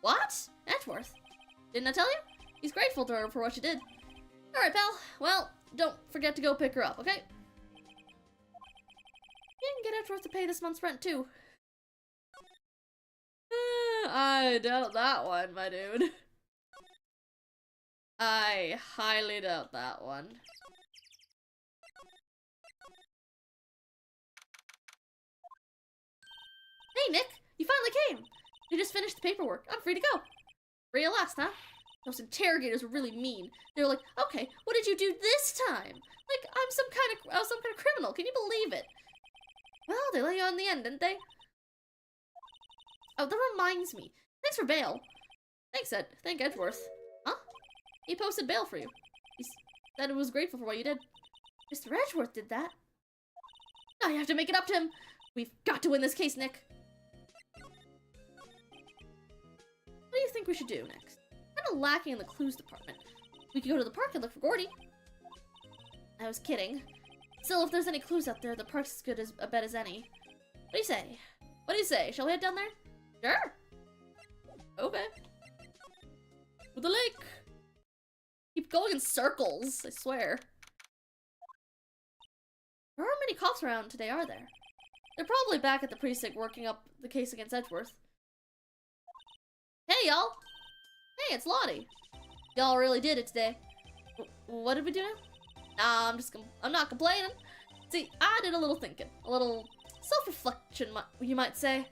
What? Edgeworth? Didn't I tell you? He's grateful to her for what she did. Alright, pal. Well, don't forget to go pick her up, okay? You can get Edgeworth to pay this month's rent, too. I doubt that one, my dude. I highly doubt that one. Hey, Nick! You finally came! You just finished the paperwork. I'm free to go. Real last, huh? Those interrogators were really mean. They were like, okay, what did you do this time? Like, I was some kind of criminal. Can you believe it? Well, they let you on in the end, didn't they? Oh, that reminds me. Thanks for bail. Thanks, Ed. Thank Edgeworth. Huh? He posted bail for you. He said he was grateful for what you did. Mr. Edgeworth did that? Now you have to make it up to him. We've got to win this case, Nick. What do you think we should do next? Kind of lacking in the clues department. We could go to the park and look for Gordy. I was kidding. Still, if there's any clues out there, the park's as good as a bet as any. What do you say? What do you say? Shall we head down there? Sure. Okay. To the lake. Keep going in circles, I swear. There aren't many cops around today, are there? They're probably back at the precinct working up the case against Edgeworth. Hey, y'all! Hey, it's Lottie. Y'all really did it today. What did we do now? Nah, I'm not complaining. See, I did a little thinking. A little self-reflection, you might say.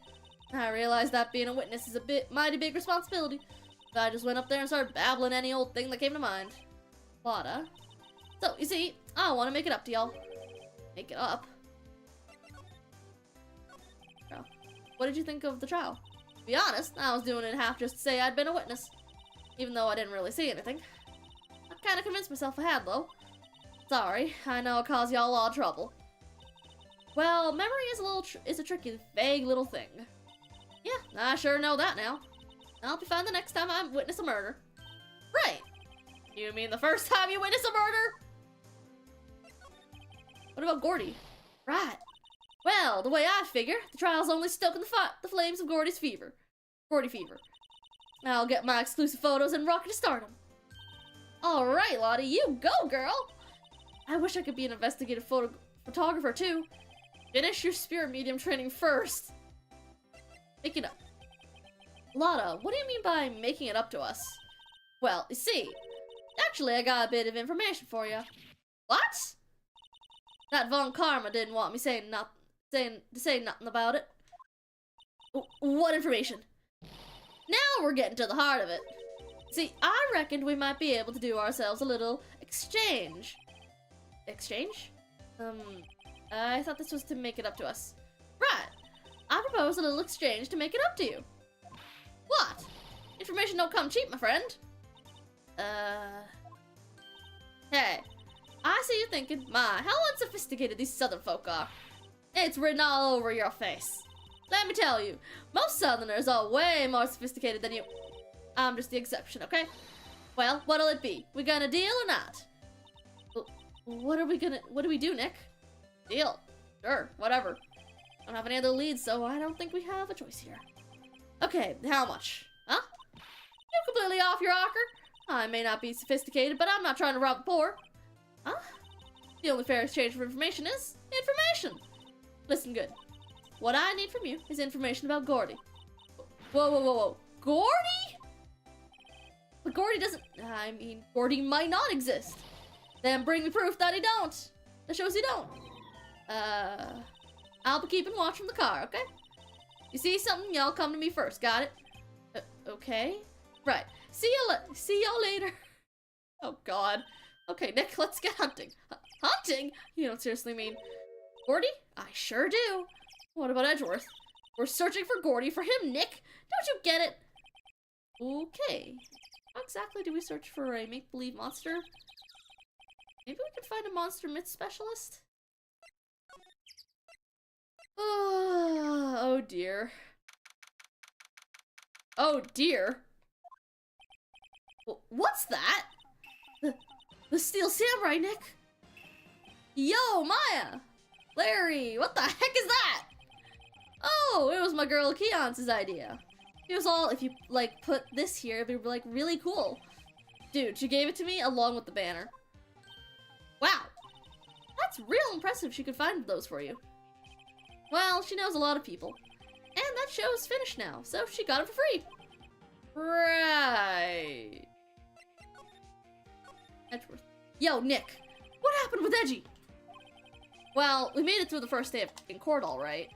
I realized that being a witness is a mighty big responsibility. So I just went up there and started babbling any old thing that came to mind. Lotta. So, you see, I want to make it up to y'all. Make it up? Well, what did you think of the trial? To be honest, I was doing it half just to say I'd been a witness. Even though I didn't really see anything. I kinda convinced myself I had, though. Sorry, I know it caused y'all a lot of trouble. Well, memory is a tricky, vague little thing. Yeah, I sure know that now. I'll be fine the next time I witness a murder. Right. You mean the first time you witness a murder? What about Gordy? Right. Well, the way I figure, the trial's only stoking the flames of Gordy fever. I'll get my exclusive photos and rocket to stardom. Alright, Lottie, you go, girl! I wish I could be an investigative photographer, too. Finish your spirit medium training first. Make it up. Lotta, what do you mean by making it up to us? Well, you see, actually I got a bit of information for you. What? That Von Karma didn't want me saying nothing about it. What information? Now we're getting to the heart of it. See, I reckoned we might be able to do ourselves a little exchange. Exchange? I thought this was to make it up to us. Right. I propose a little exchange to make it up to you. What? Information don't come cheap, my friend. Hey. I see you thinking, my, how unsophisticated these southern folk are. It's written all over your face. Let me tell you, most southerners are way more sophisticated than you. I'm just the exception, okay? Well, what'll it be? We gonna deal or not? What do we do, Nick? Deal. Sure, whatever. Don't have any other leads, so I don't think we have a choice here. Okay, how much? Huh? You completely off your rocker? I may not be sophisticated, but I'm not trying to rob the poor. Huh? The only fair exchange for information is information. Listen good. What I need from you is information about Gordy. Whoa. Gordy? But Gordy doesn't... I mean, Gordy might not exist. Then bring me proof that he don't. That shows he don't. I'll be keeping watch from the car, okay? You see something, y'all come to me first, got it? Okay. Right. See y'all later. Oh, God. Okay, Nick, let's get hunting. Hunting? You don't seriously mean... Gordy? I sure do. What about Edgeworth? We're searching for Gordy for him, Nick. Don't you get it? Okay. How exactly do we search for a make-believe monster? Maybe we can find a monster myth specialist? Oh dear. Oh dear. What's that? The Steel Samurai, Nick. Yo, Maya! Larry, what the heck is that? Oh, it was my girl Keonce's idea. It was all, if you, like, put this here, it'd be, like, really cool. Dude, she gave it to me along with the banner. Wow. That's real impressive she could find those for you. Well, she knows a lot of people. And that show is finished now, so she got it for free. Right. Edgeworth. Yo, Nick. What happened with Edgy? Well, we made it through the first day in court, all right.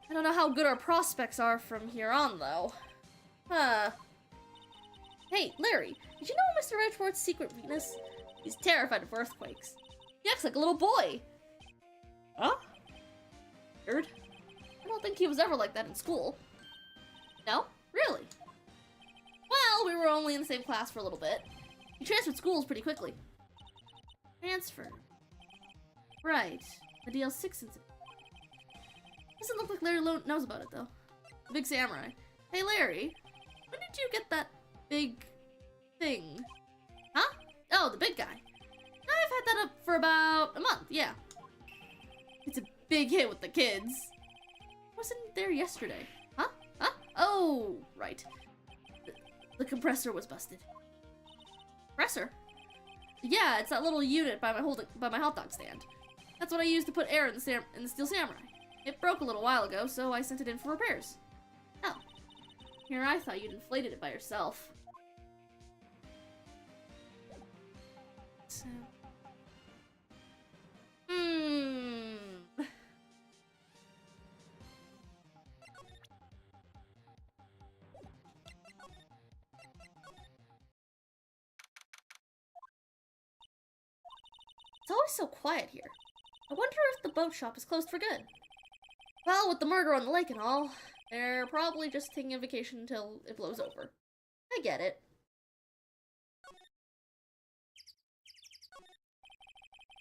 I don't know how good our prospects are from here on, though. Huh. Hey, Larry, did you know Mr. Edgeworth's secret weakness? He's terrified of earthquakes. He acts like a little boy. Huh? Weird. I don't think he was ever like that in school. No? Really? Well, we were only in the same class for a little bit. He transferred schools pretty quickly. Transfer. Right. The DL6 incident. Doesn't look like Larry knows about it, though. The big samurai. Hey, Larry. When did you get that big thing? Huh? Oh, the big guy. I've had that up for about a month, yeah. It's a big hit with the kids. I wasn't there yesterday. Huh? Huh? Oh, right. The compressor was busted. Compressor? Yeah, it's that little unit by my hot dog stand. That's what I used to put air in the Steel Samurai. It broke a little while ago, so I sent it in for repairs. Oh. Here I thought you'd inflated it by yourself. So... It's always so quiet here. I wonder if the boat shop is closed for good. Well, with the murder on the lake and all, they're probably just taking a vacation until it blows over. I get it.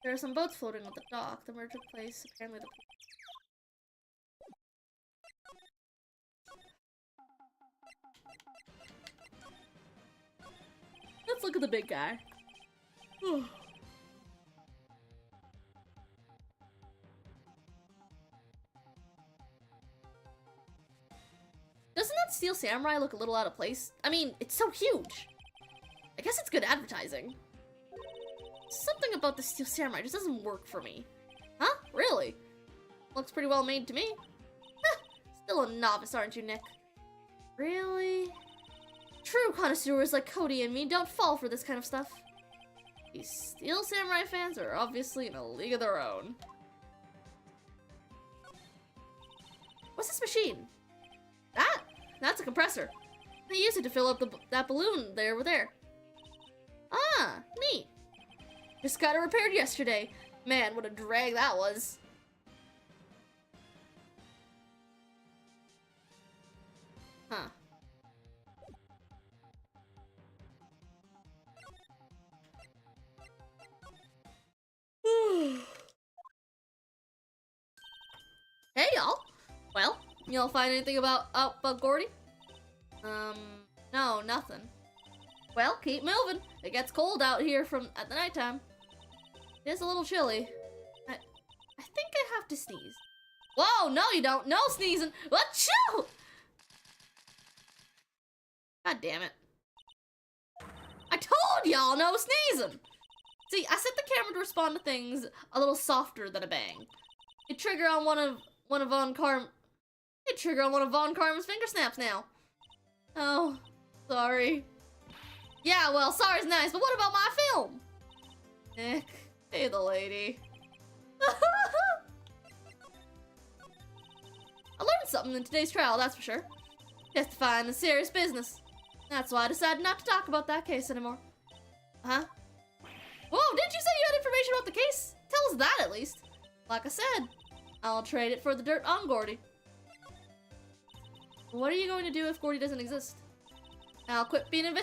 There are some boats floating at the dock. The murder took place, apparently the... Let's look at the big guy. Doesn't that Steel Samurai look a little out of place? I mean, it's so huge. I guess it's good advertising. Something about the Steel Samurai just doesn't work for me. Huh? Really? Looks pretty well made to me. Huh. Still a novice, aren't you, Nick? Really? True connoisseurs like Cody and me don't fall for this kind of stuff. These Steel Samurai fans are obviously in a league of their own. What's this machine? That's a compressor. I used it to fill up that balloon over there. Ah, neat. Just got it repaired yesterday. Man, what a drag that was. Huh. Hey, y'all. Well, y'all find anything about Gordy? No, nothing. Well, keep moving. It gets cold out here at the nighttime. It's a little chilly. I think I have to sneeze. Whoa, no you don't. No sneezing. Achoo! God damn it. I told y'all no sneezing. See, I set the camera to respond to things a little softer than a bang. It trigger on one of Von Carmen's finger snaps now. Oh, sorry. Yeah, well, sorry's nice, but what about my film? Nick, hey the lady. I learned something in today's trial, that's for sure. Testifying is serious business. That's why I decided not to talk about that case anymore. Huh? Whoa, didn't you say you had information about the case? Tell us that at least. Like I said, I'll trade it for the dirt on Gordy. What are you going to do if Gordy doesn't exist? I'll quit being an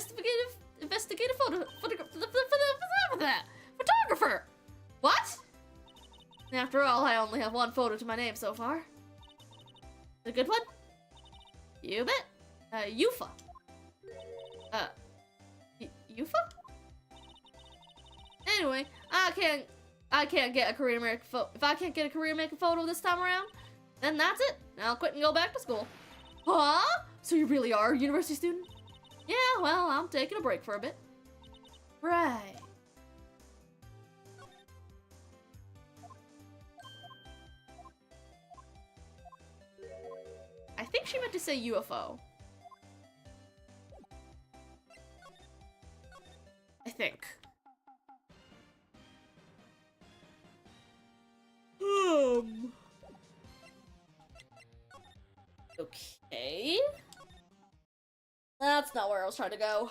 investigative photographer. What? After all, I only have one photo to my name so far. A good one? You bet. Yufa. Yufa? Anyway, I can't get a career making photo. If I can't get a career making photo this time around, then that's it. I'll quit and go back to school. Huh? So you really are a university student? Yeah, well, I'm taking a break for a bit. Right. I think she meant to say UFO. I think. Okay. That's not where I was trying to go.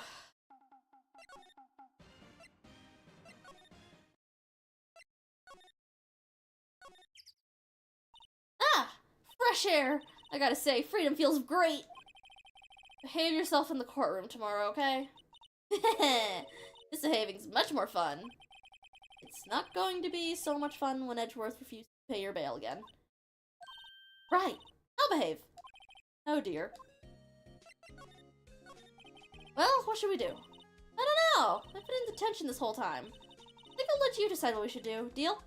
Ah! Fresh air! I gotta say, freedom feels great! Behave yourself in the courtroom tomorrow, okay? Misbehaving's much more fun. It's not going to be so much fun when Edgeworth refuses to pay your bail again. Right. I'll behave. Oh dear. Well, what should we do? I don't know. I've been in detention this whole time. I think I'll let you decide what we should do. Deal?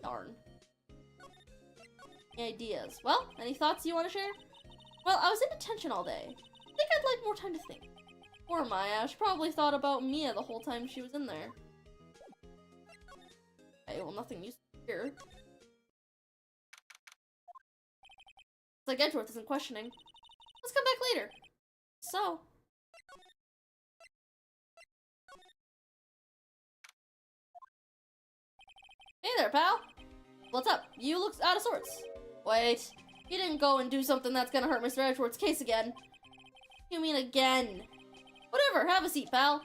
Darn. Any ideas? Well, any thoughts you want to share? Well, I was in detention all day. I think I'd like more time to think. Poor Maya. She probably thought about Mia the whole time she was in there. Okay, well, nothing useful here. It's like Edgeworth isn't questioning. Let's come back later. So. Hey there, pal. What's up? You look out of sorts. Wait. You didn't go and do something that's gonna hurt Mr. Edgeworth's case again. You mean again? Whatever, have a seat, pal.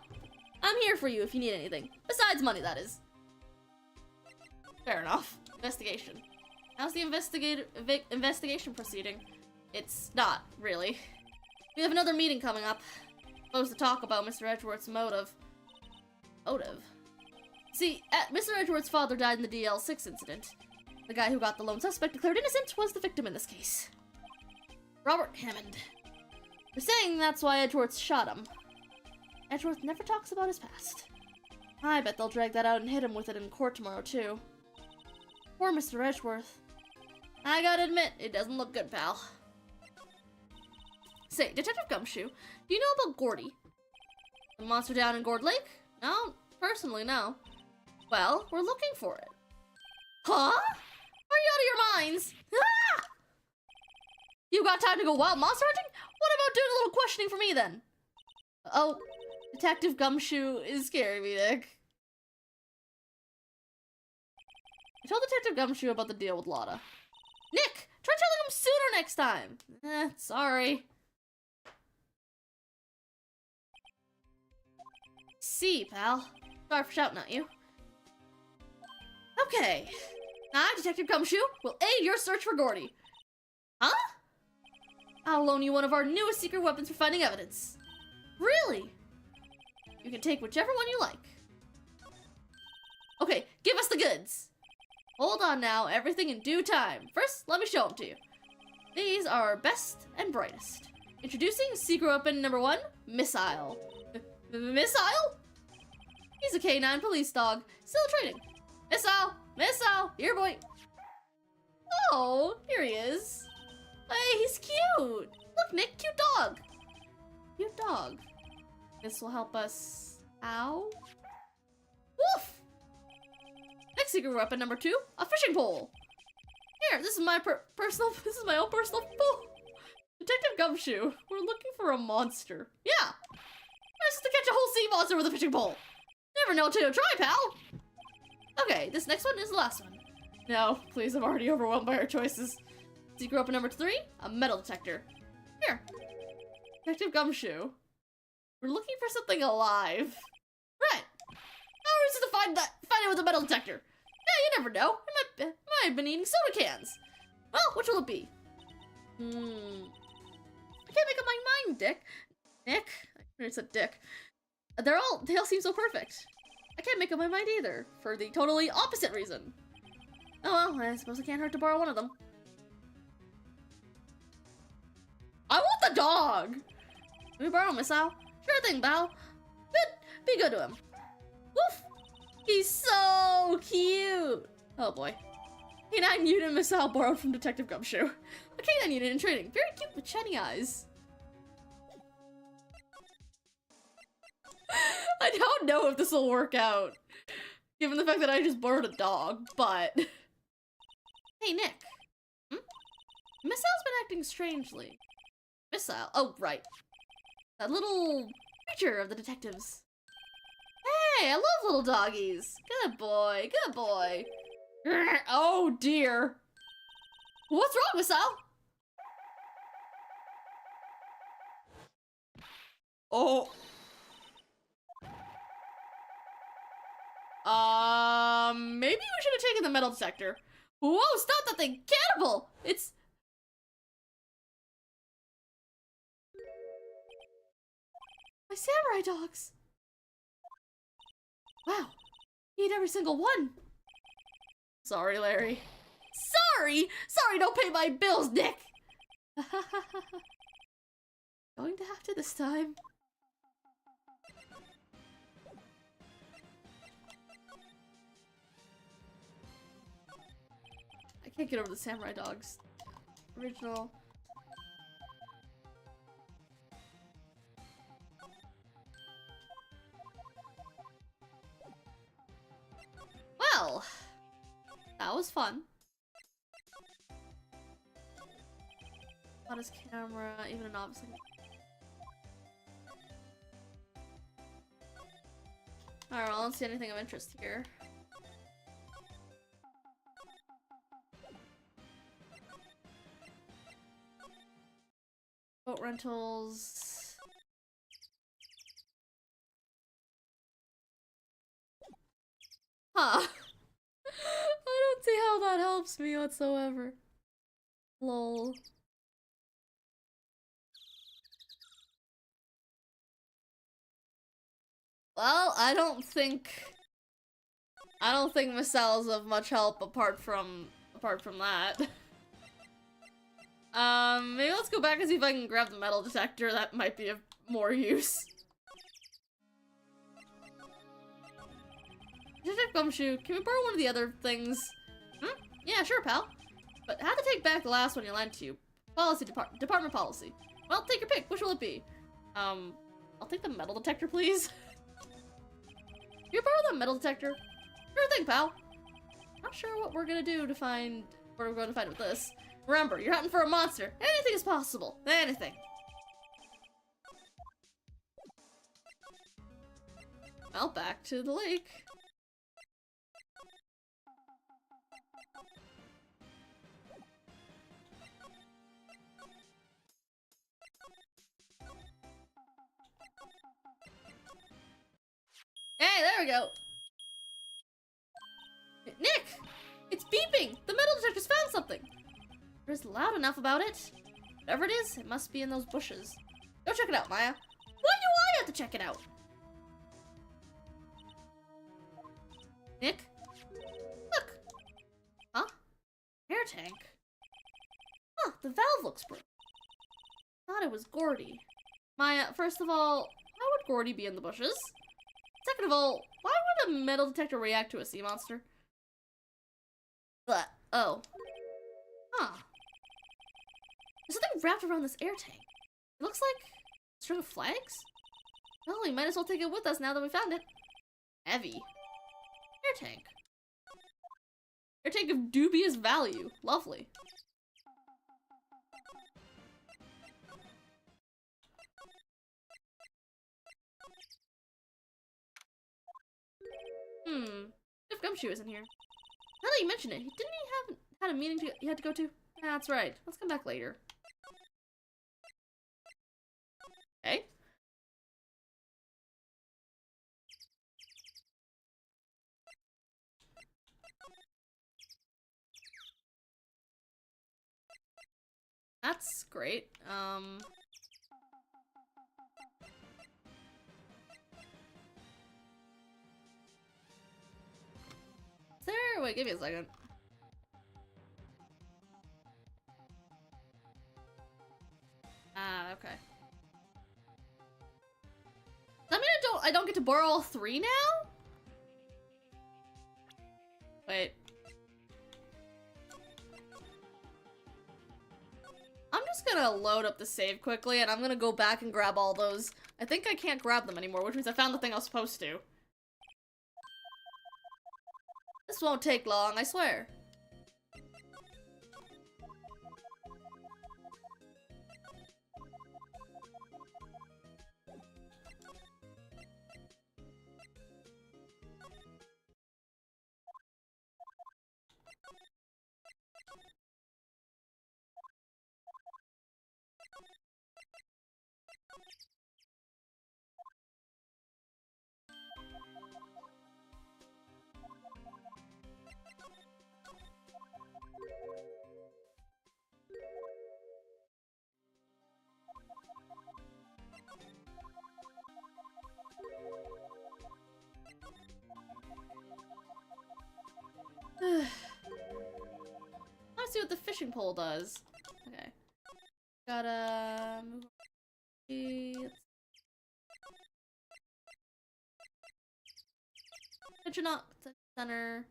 I'm here for you if you need anything. Besides money, that is. Fair enough. Investigation. How's the investigation proceeding? It's not, really. We have another meeting coming up. Supposed to talk about Mr. Edgeworth's motive. Motive? See, Mr. Edgeworth's father died in the DL6 incident. The guy who got the lone suspect declared innocent was the victim in this case. Robert Hammond. They're saying that's why Edgeworth shot him. Edgeworth never talks about his past. I bet they'll drag that out and hit him with it in court tomorrow, too. Poor Mr. Edgeworth. I gotta admit, it doesn't look good, pal. Say, Detective Gumshoe, do you know about Gordy? The monster down in Gourd Lake? No, personally, no. Well, we're looking for it. Huh? Are you out of your minds? Ah! You got time to go wild monster hunting? What about doing a little questioning for me, then? Oh, Detective Gumshoe is scaring me, Nick. I told Detective Gumshoe about the deal with Lotta. Nick, try telling him sooner next time. Sorry. see, pal. Sorry for shouting at you. Okay. I, Detective Gumshoe, will aid your search for Gordy. Huh? I'll loan you one of our newest secret weapons for finding evidence. Really? You can take whichever one you like. Okay, give us the goods. Hold on now, everything in due time. First, let me show them to you. These are our best and brightest. Introducing secret weapon number 1, Missile. Missile? He's a K9 police dog, still training. Missile! Missile! Here, boy! Oh, here he is. Hey, he's cute! Look, Nick, cute dog! Cute dog. This will help us... Ow? Woof! Next secret weapon number 2, a fishing pole. Here, this is my this is my own personal pole. Detective Gumshoe, we're looking for a monster. Yeah! This is to catch a whole sea monster with a fishing pole. Never know till you try, pal! Okay, this next one is the last one. No, please, I'm already overwhelmed by our choices. Secret weapon number 3, a metal detector. Here. Detective Gumshoe. We're looking for something alive. Right. How are we supposed to find it with a metal detector? Yeah, you never know. It might have been eating soda cans. Well, which will it be? I can't make up my mind, Dick. Nick? I said Dick. They all seem so perfect. I can't make up my mind either, for the totally opposite reason. Oh well, I suppose it can't hurt to borrow one of them. I want the dog! Can we borrow Missile? Sure thing, pal. Good. Be good to him. Woof! He's so cute! Oh boy. K9 unit Missile borrowed from Detective Gumshoe. A K9 unit in training. Very cute with shiny eyes. I don't know if this will work out, given the fact that I just borrowed a dog, but... Hey, Nick. Missile's been acting strangely. Missile? Oh, right. That little creature of the detectives. Hey, I love little doggies. Good boy, good boy. Oh, dear. What's wrong, Missile? Oh. Maybe we should have taken the metal detector. Whoa, stop that thing! Cannibal! It's... my samurai dogs! Wow, he ate every single one! Sorry, Larry. Sorry! Sorry, don't pay my bills, Nick! Going to have to this time. I can't get over the samurai dogs. Original. Well, that was fun. Hottest camera, even a novice. Alright, well, I don't see anything of interest here. Boat rentals. Huh. I don't see how that helps me whatsoever. Lol. Well, I don't think Missile's of much help apart from that. Maybe let's go back and see if I can grab the metal detector. That might be of more use. Detective Gumshoe, can we borrow one of the other things? Yeah, sure, pal. But I have to take back the last one you lent to you. Department policy. Well, take your pick. Which will it be? I'll take the metal detector, please. Can you borrow the metal detector? Sure thing, pal. Not sure what we're gonna do to find... what we're going to find with this. Remember, you're hunting for a monster. Anything is possible. Anything. Well, back to the lake. Hey, there we go. Nick! It's beeping! The metal detector's found something! It's loud enough about it. Whatever it is, it must be in those bushes. Go check it out, Maya. Why do I have to check it out? Nick? Look! Huh? Air tank? Huh, the valve looks broken. Thought it was Gordy. Maya, first of all, how would Gordy be in the bushes? Second of all, why would a metal detector react to a sea monster? But, oh. Huh. There's something wrapped around this air tank. It looks like a string of flags? Well, we might as well take it with us now that we found it. Heavy. Air tank. Air tank of dubious value. Lovely. If Gumshoe isn't here. Now that you mention it, didn't he had a meeting he had to go to? That's right. Let's come back later. Okay. That's great. Is there? Wait, give me a second. Ah, okay. Does that mean I don't get to borrow all three now? Wait. I'm just gonna load up the save quickly and I'm gonna go back and grab all those. I think I can't grab them anymore, which means I found the thing I was supposed to. This won't take long, I swear. Let's see what the fishing pole does. Okay. Gotta move on. Attention up center.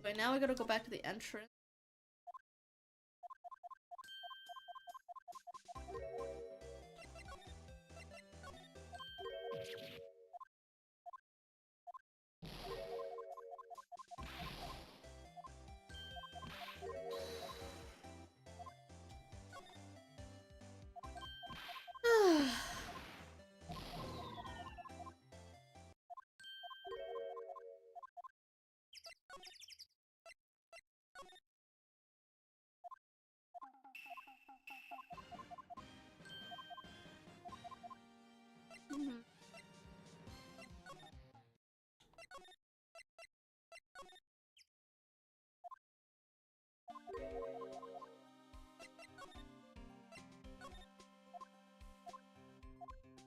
Wait, now we gotta go back to the entrance.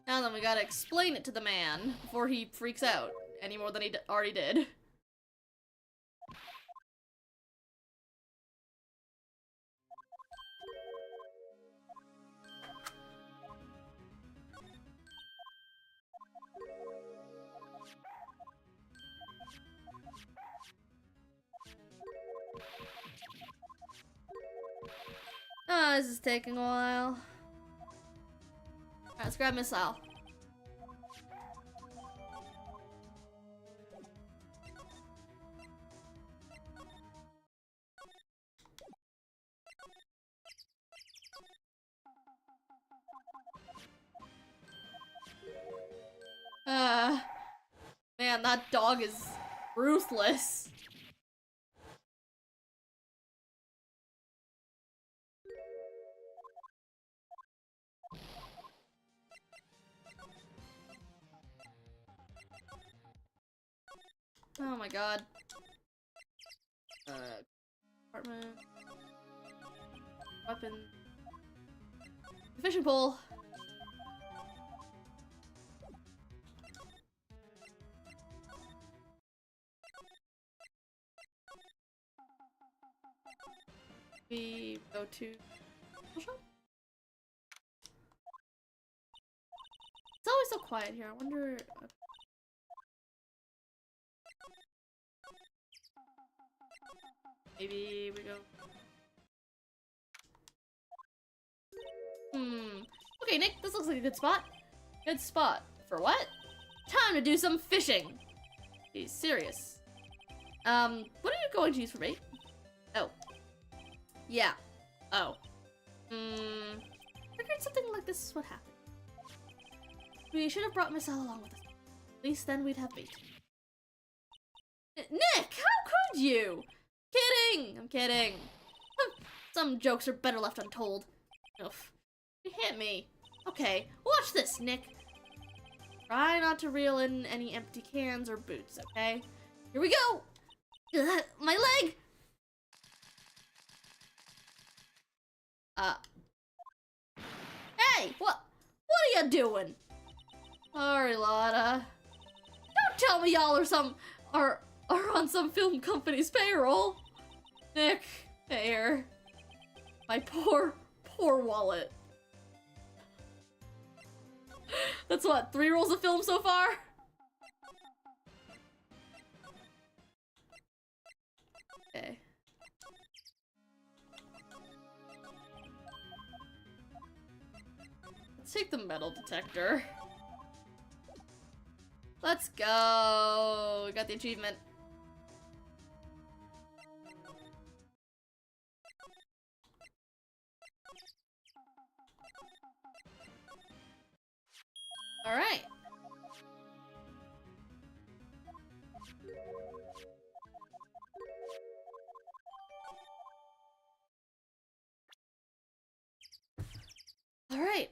Now then, we gotta explain it to the man before he freaks out any more than he already did. Oh, this is taking a while. Alright, let's grab Missile. Man, that dog is ruthless. Oh my god. Apartment. Weapon. Fishing pole. We go to shop. It's always so quiet here. I wonder. Maybe we go. Okay, Nick, this looks like a good spot. Good spot. For what? Time to do some fishing. Be serious. What are you going to use for bait? Oh. Yeah. Oh. Figured something like this would happen. We should have brought Miss L along with us. At least then we'd have bait. Nick, how could you? Kidding! I'm kidding. Some jokes are better left untold. Oof. You hit me. Okay, watch this, Nick. Try not to reel in any empty cans or boots, okay? Here we go! My leg! Hey! What are you doing? Sorry, Lotta. Don't tell me y'all are on some film company's payroll. Nick, there. My poor wallet. That's what, 3 rolls of film so far? Okay. Let's take the metal detector. Let's go! We got the achievement. Alright. Alright.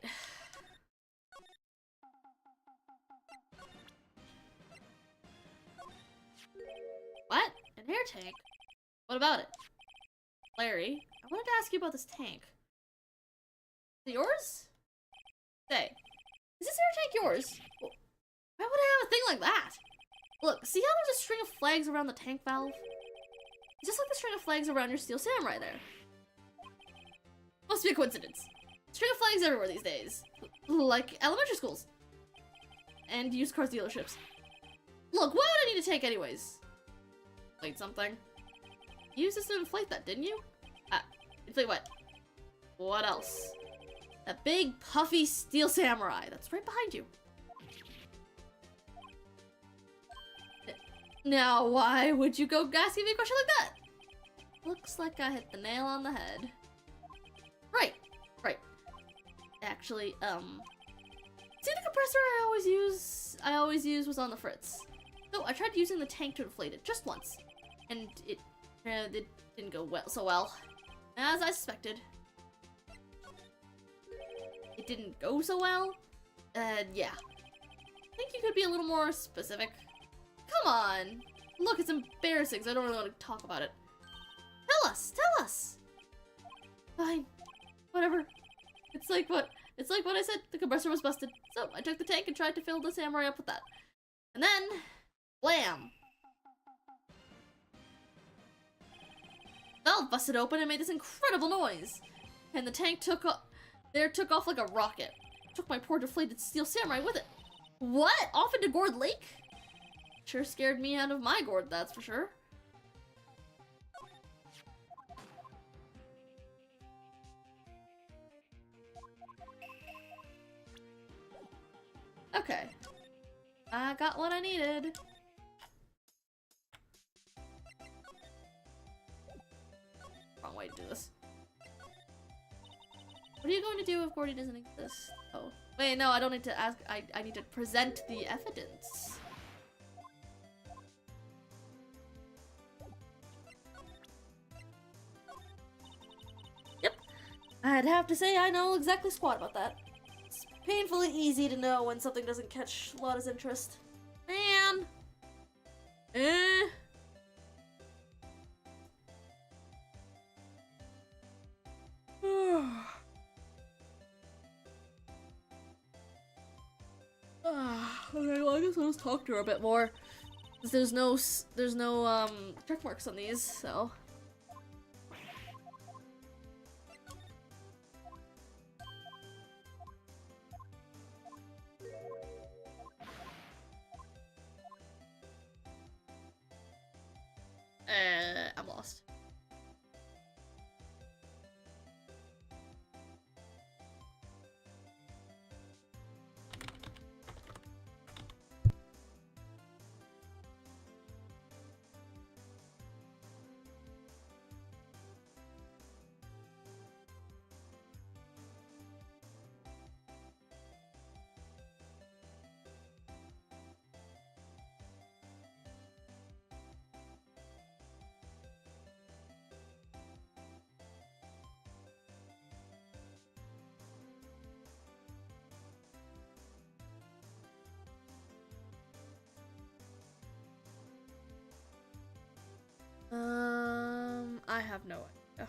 What? An air tank? What about it? Larry, I wanted to ask you about this tank. Is it yours? Say, is this air tank yours? Why would I have a thing like that? Look, see how there's a string of flags around the tank valve? It's just like the string of flags around your steel samurai there. Must be a coincidence. String of flags everywhere these days. Like elementary schools. And used cars dealerships. Look, why would I need a tank anyways? Inflate something. You used this to inflate that, didn't you? Inflate what? What else? That big, puffy steel samurai that's right behind you. Now, why would you go asking me a question like that? Looks like I hit the nail on the head. Right. Actually, see the compressor I always use was on the fritz. So I tried using the tank to inflate it just once, and it didn't go so well, as I suspected. It didn't go so well? Yeah. I think you could be a little more specific. Come on! Look, it's embarrassing, so I don't really want to talk about it. Tell us! Fine. Whatever. It's like what I said, the compressor was busted. So I took the tank and tried to fill the samurai up with that. And then, blam! Valve busted open and made this incredible noise. And the tank took off like a rocket. Took my poor deflated steel samurai with it. What? Off into Gourd Lake? Sure scared me out of my gourd, that's for sure. Okay. I got what I needed. Wrong way to do this. What are you going to do if Gordy doesn't exist? Oh. Wait, no, I don't need to ask. I need to present the evidence. Yep. I'd have to say I know exactly squat about that. It's painfully easy to know when something doesn't catch Lotta's interest. Man! Eh. Okay, well I guess I'll just talk to her a bit more. There's no check marks on these, so. I'm lost. I have no idea.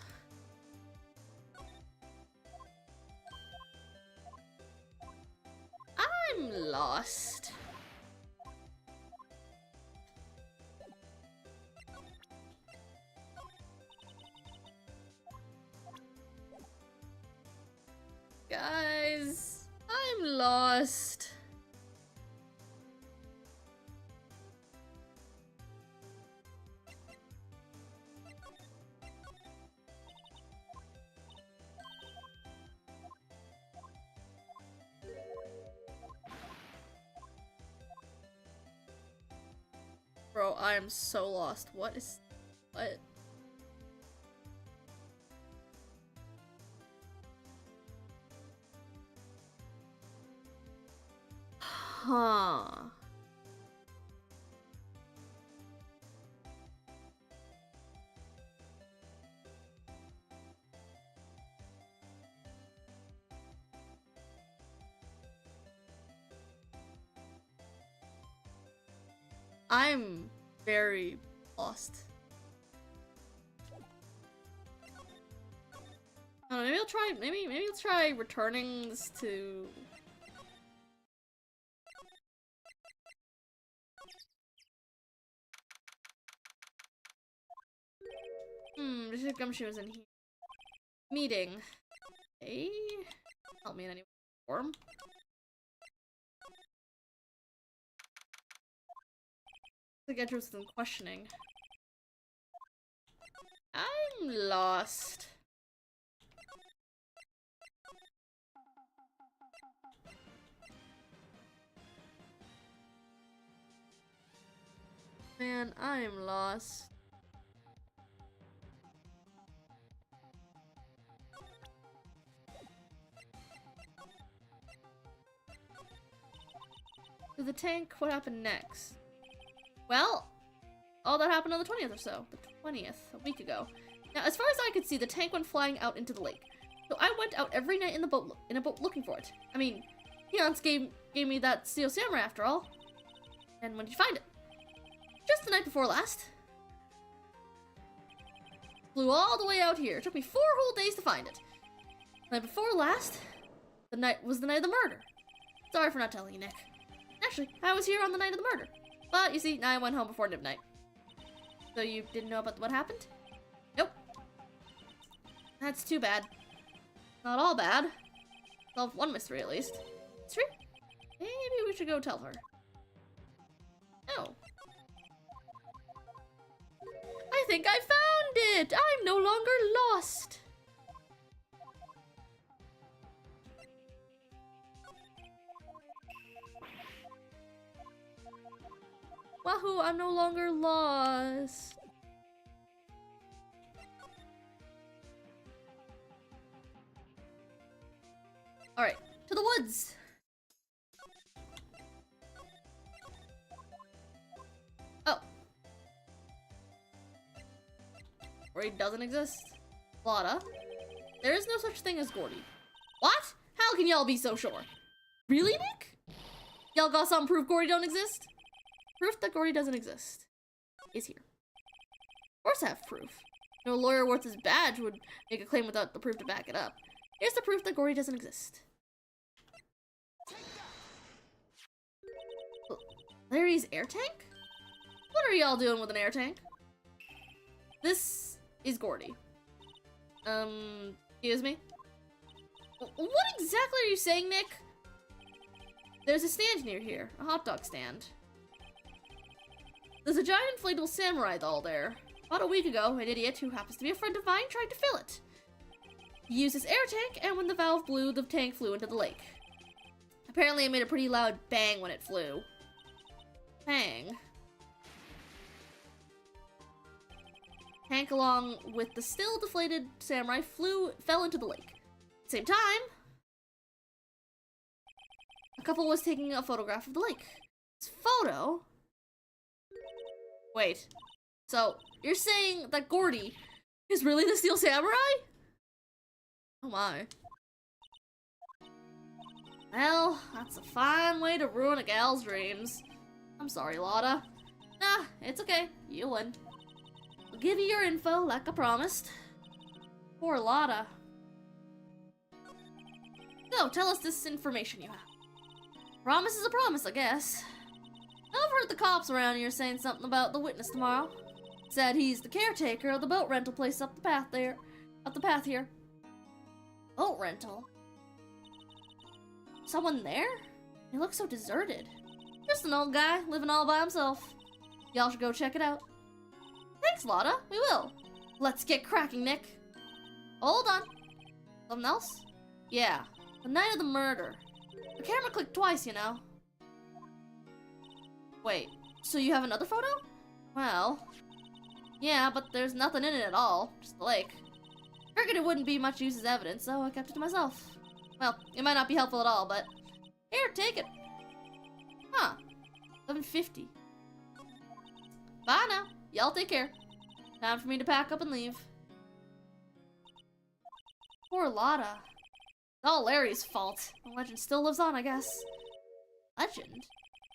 I'm lost. Guys, I'm lost. Bro, I am so lost. What? Huh. I'm very lost. I don't know, maybe I'll try, maybe let's try returning this to... Mr. Gumshoe is in here. Meeting. Hey? Help me in any form. To get interested in questioning. I'm lost. Man, I'm lost. To the tank, what happened next? Well, all that happened on the 20th or so. The 20th, a week ago. Now, as far as I could see, the tank went flying out into the lake. So I went out every night in a boat looking for it. I mean, Keon's gave me that Steel Samurai after all. And when did you find it? Just the night before last. Flew all the way out here. It took me 4 whole days to find it. The night before last, the night was the night of the murder. Sorry for not telling you, Nick. Actually, I was here on the night of the murder. But, you see, I went home before midnight. So you didn't know about what happened? Nope. That's too bad. Not all bad. Solved one mystery, at least. Mystery? Maybe we should go tell her. Oh. I think I found it! I'm no longer lost! Wahoo, I'm no longer lost. Alright, to the woods! Oh. Gordy doesn't exist. Lotta. There is no such thing as Gordy. What? How can y'all be so sure? Really, Nick? Y'all got some proof Gordy don't exist? Proof that Gordy doesn't exist. is here. Of course I have proof. No lawyer worth his badge would make a claim without the proof to back it up. Here's the proof that Gordy doesn't exist. Larry's air tank? What are y'all doing with an air tank? This is Gordy. Excuse me? What exactly are you saying, Nick? There's a stand near here, a hot dog stand. There's a giant inflatable samurai doll there. About a week ago, an idiot who happens to be a friend of mine tried to fill it. He used his air tank, and when the valve blew, the tank flew into the lake. Apparently, it made a pretty loud bang when it flew. Bang. Tank, along with the still deflated samurai, fell into the lake. At the same time, a couple was taking a photograph of the lake. This photo... Wait. So, you're saying that Gordy is really the Steel Samurai? Oh my. Well, that's a fine way to ruin a gal's dreams. I'm sorry, Lotta. Nah, it's okay. You win. I'll give you your info, like I promised. Poor Lotta. So, tell us this information you have. Promise is a promise, I guess. I've heard the cops around here saying something about the witness tomorrow. Said he's the caretaker of the boat rental place up the path here. Boat rental? Someone there? He looks so deserted. Just an old guy, living all by himself. Y'all should go check it out. Thanks, Lotta. We will. Let's get cracking, Nick. Hold on. Something else? Yeah. The night of the murder. The camera clicked twice, you know. Wait, so you have another photo? Well... Yeah, but there's nothing in it at all. Just the lake. Figured it wouldn't be much use as evidence, so I kept it to myself. Well, it might not be helpful at all, but... Here, take it. Huh. 11:50. Bye now. Y'all take care. Time for me to pack up and leave. Poor Lotta. It's all Larry's fault. The legend still lives on, I guess. Legend?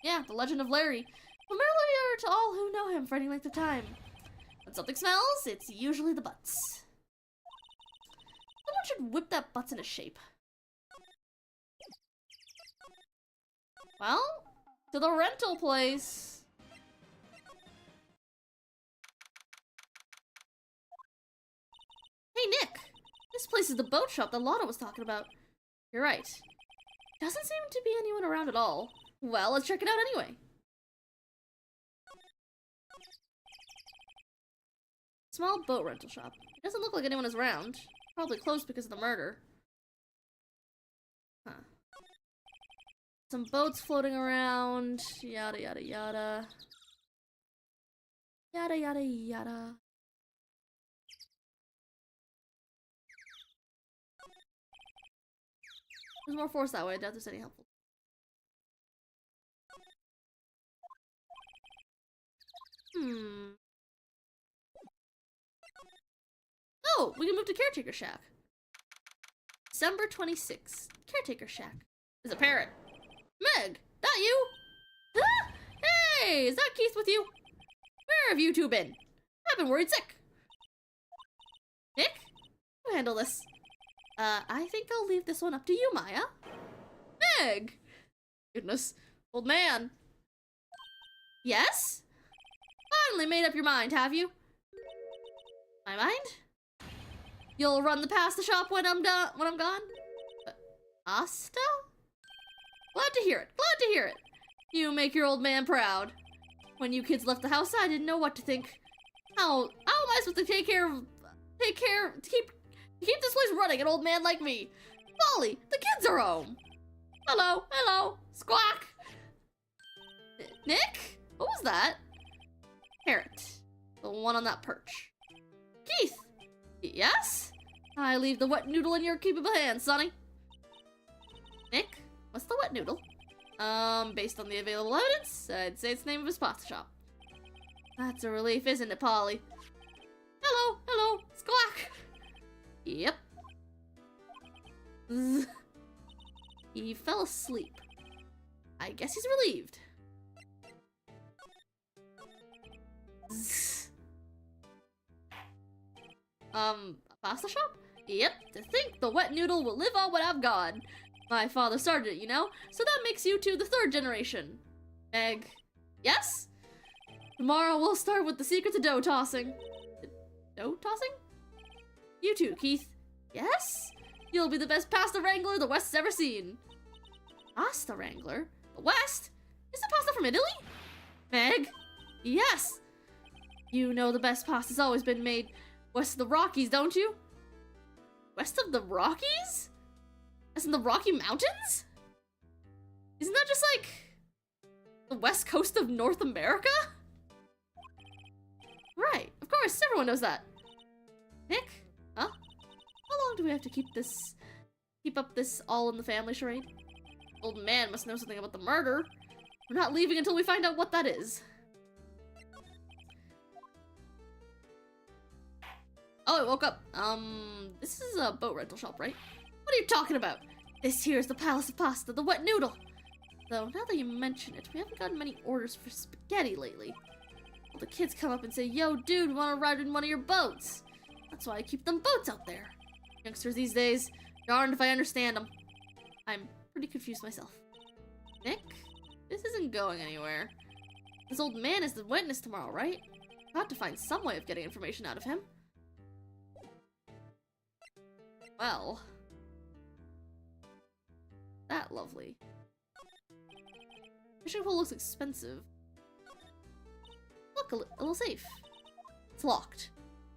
Yeah, the legend of Larry. Familiar to all who know him for any length of time. When something smells, it's usually the butts. Someone should whip that butts into shape. Well, to the rental place. Hey, Nick. This place is the boat shop that Lotta was talking about. You're right. Doesn't seem to be anyone around at all. Well, let's check it out anyway. Small boat rental shop. It doesn't look like anyone is around. Probably closed because of the murder. Huh. Some boats floating around. Yada yada yada. Yada yada yada. There's more force that way. I doubt there's any helpful. Oh, we can move to Caretaker Shack. December 26th. Caretaker Shack. There's a parrot. Meg, that you? Ah! Hey, is that Keith with you? Where have you two been? I've been worried sick. Nick, you handle this. I think I'll leave this one up to you, Maya. Meg! Goodness. Old man. Yes? Finally made up your mind, have you? My mind? You'll run the pasta shop when I'm gone? Pasta? Glad to hear it. Glad to hear it. You make your old man proud. When you kids left the house, I didn't know what to think. How am I supposed to keep this place running, an old man like me? Molly, the kids are home. Hello, hello, squawk. Nick? What was that? Parrot. The one on that perch. Keith. Yes? I leave the wet noodle in your capable hands, Sonny. Nick, what's the wet noodle? Based on the available evidence, I'd say it's the name of his pasta shop. That's a relief, isn't it, Polly? Hello, hello, squawk. Yep. Zzz. He fell asleep. I guess he's relieved. Zzz. A pasta shop? Yep, to think the wet noodle will live on what I've got. My father started it, you know? So that makes you two the third generation. Meg. Yes? Tomorrow we'll start with the secret to dough tossing. Dough tossing? You too, Keith. Yes? You'll be the best pasta wrangler the West's ever seen. Pasta wrangler? The West? Is the pasta from Italy? Meg? Yes! You know the best pasta's always been made west of the Rockies, don't you? West of the Rockies? As in the Rocky Mountains? Isn't that just like the west coast of North America? Right, of course, everyone knows that. Nick? Huh? How long do we have to keep up this all in the family charade? Old man must know something about the murder. We're not leaving until we find out what that is. Oh, I woke up. This is a boat rental shop, right? What are you talking about? This here is the Palace of Pasta, the wet noodle. Though, now that you mention it, we haven't gotten many orders for spaghetti lately. All the kids come up and say, yo, dude, wanna ride in one of your boats? That's why I keep them boats out there. Youngsters these days, darned if I understand them. I'm pretty confused myself. Nick? This isn't going anywhere. This old man is the witness tomorrow, right? I'll have to find some way of getting information out of him. Well, that lovely. Fishing pole looks expensive. Look, a little safe. It's locked.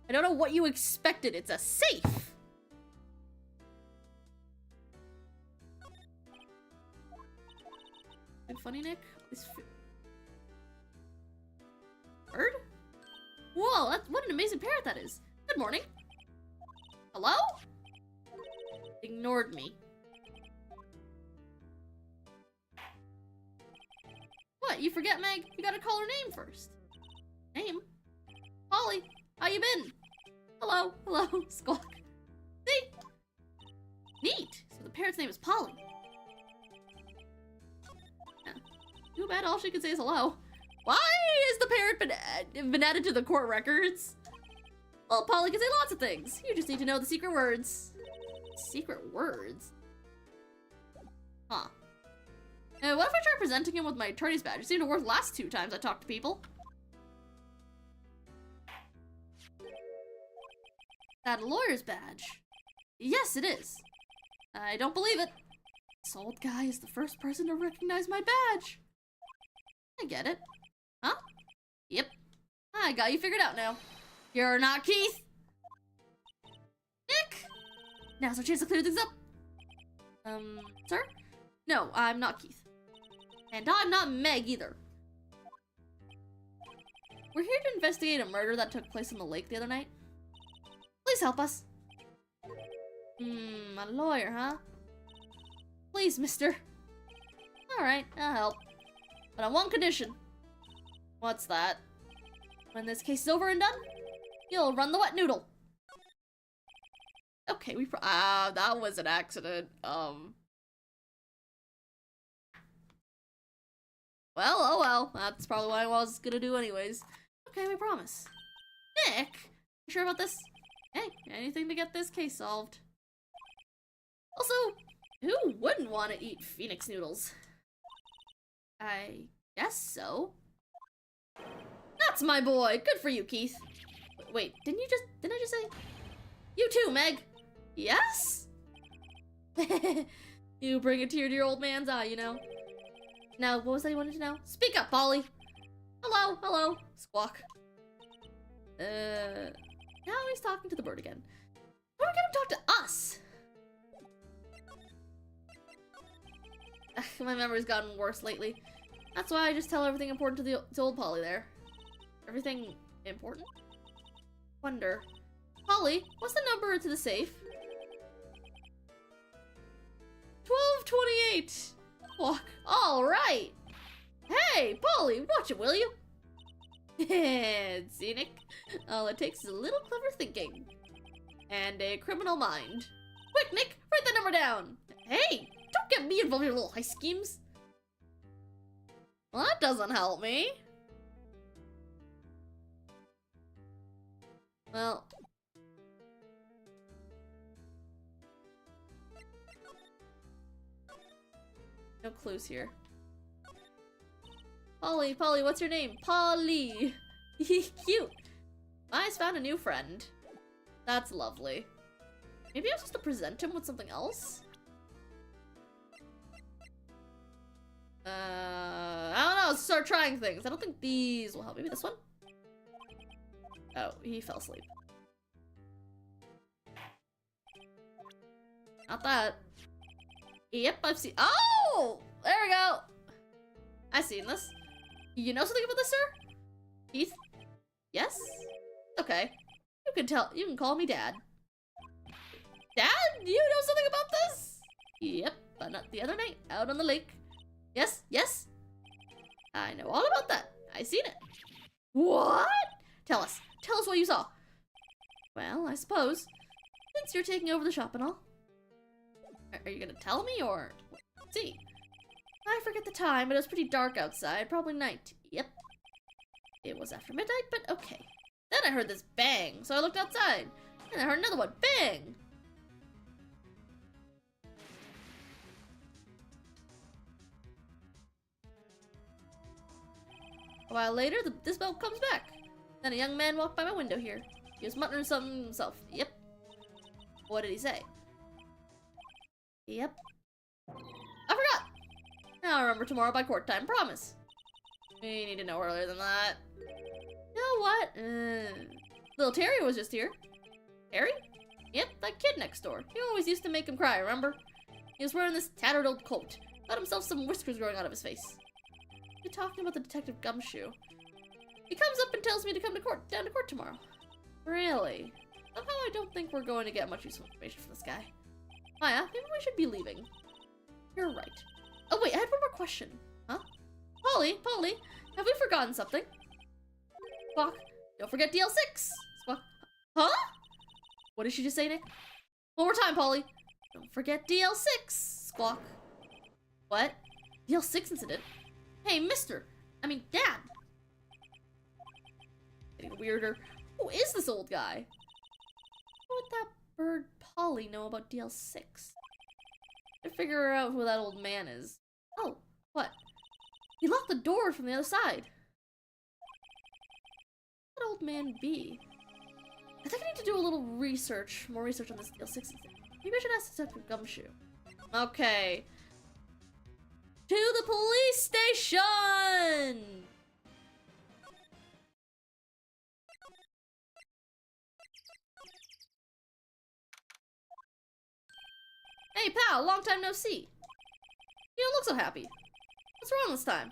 I don't know what you expected. It's a safe. Funny, Nick. This bird? Whoa, what an amazing parrot that is. Good morning. Hello? Ignored me. What, you forget, Meg? You gotta call her name first. Name? Polly, how you been? Hello, hello, squawk. See? Neat. So the parrot's name is Polly. Too bad all she can say is hello. Why is the parrot been added to the court records? Well, Polly can say lots of things. You just need to know the secret words. Secret words? Huh. What if I try presenting him with my attorney's badge? It seemed to work last 2 times I talked to people. That lawyer's badge? Yes, it is. I don't believe it. This old guy is the first person to recognize my badge. I get it. Huh? Yep. I got you figured out now. You're not Keith. Nick! Now's our chance to clear things up. Sir? No, I'm not Keith. And I'm not Meg either. We're here to investigate a murder that took place in the lake the other night. Please help us. A lawyer, huh? Please, mister. Alright, I'll help. But on one condition. What's that? When this case is over and done, you'll run the wet noodle. Okay, that was an accident. Well, oh well. That's probably what I was gonna do anyways. Okay, we promise. Nick, you sure about this? Hey, anything to get this case solved. Also, who wouldn't want to eat Phoenix noodles? I guess so. That's my boy. Good for you, Keith. Wait, didn't I just say? You too, Meg. Yes? You bring a tear to your old man's eye, you know. Now, what was that you wanted to know? Speak up, Polly. Hello, hello. Squawk. Now he's talking to the bird again. How are we gonna talk to us? My memory's gotten worse lately. That's why I just tell everything important to old Polly there. Everything important? Wonder. Polly, what's the number to the safe? 1228. Walk. All right. Hey, Polly, watch it, will you? See, Nick? All it takes is a little clever thinking. And a criminal mind. Quick, Nick, write that number down. Hey, don't get me involved in your little heist schemes. Well, that doesn't help me. Well, No clues here. Polly, Polly, what's your name? Polly. Cute. I's found a new friend. That's lovely. Maybe I'm supposed to present him with something else? I don't know. Let's start trying things. I don't think these will help. Maybe this one? Oh, he fell asleep. Not that. Yep, I've seen. Oh! There we go! I've seen this. You know something about this, sir? Keith? Yes? Okay. You can call me Dad. Dad? You know something about this? Yep, but not the other night, out on the lake. Yes, yes? I know all about that. I seen it. What? Tell us what you saw. Well, I suppose, since you're taking over the shop and all. Are you gonna tell me, or? Let's see. I forget the time, but it was pretty dark outside, probably night. Yep. It was after midnight, but okay. Then I heard this bang, so I looked outside. And I heard another one, bang! A while later, this boat comes back. Then a young man walked by my window here. He was muttering something to himself. Yep. What did he say? Yep. I forgot! Now I remember tomorrow by court time, promise. We need to know earlier than that. You know what? Little Terry was just here. Terry? Yep, that kid next door. He always used to make him cry, remember? He was wearing this tattered old coat. Got himself some whiskers growing out of his face. You're talking about the Detective Gumshoe. He comes up and tells me to come down to court tomorrow. Really? Somehow I don't think we're going to get much useful information from this guy. Maya, maybe we should be leaving. You're right. Oh wait, I had one more question. Huh? Polly, have we forgotten something? Squawk, don't forget DL6! Squawk, huh? What did she just say, Nick? One more time, Polly. Don't forget DL6! Squawk. What? DL6 incident? Hey, Dad! Getting weirder. Who is this old guy? How would that bird Polly know about DL6? To figure out who that old man is. Oh, what? He locked the door from the other side. Who would that old man be? I think I need to do a little research, more research on this DL6 incident. Maybe I should ask Detective Gumshoe. Okay. To the police station! Hey pal, long time no see. You don't look so happy. What's wrong this time?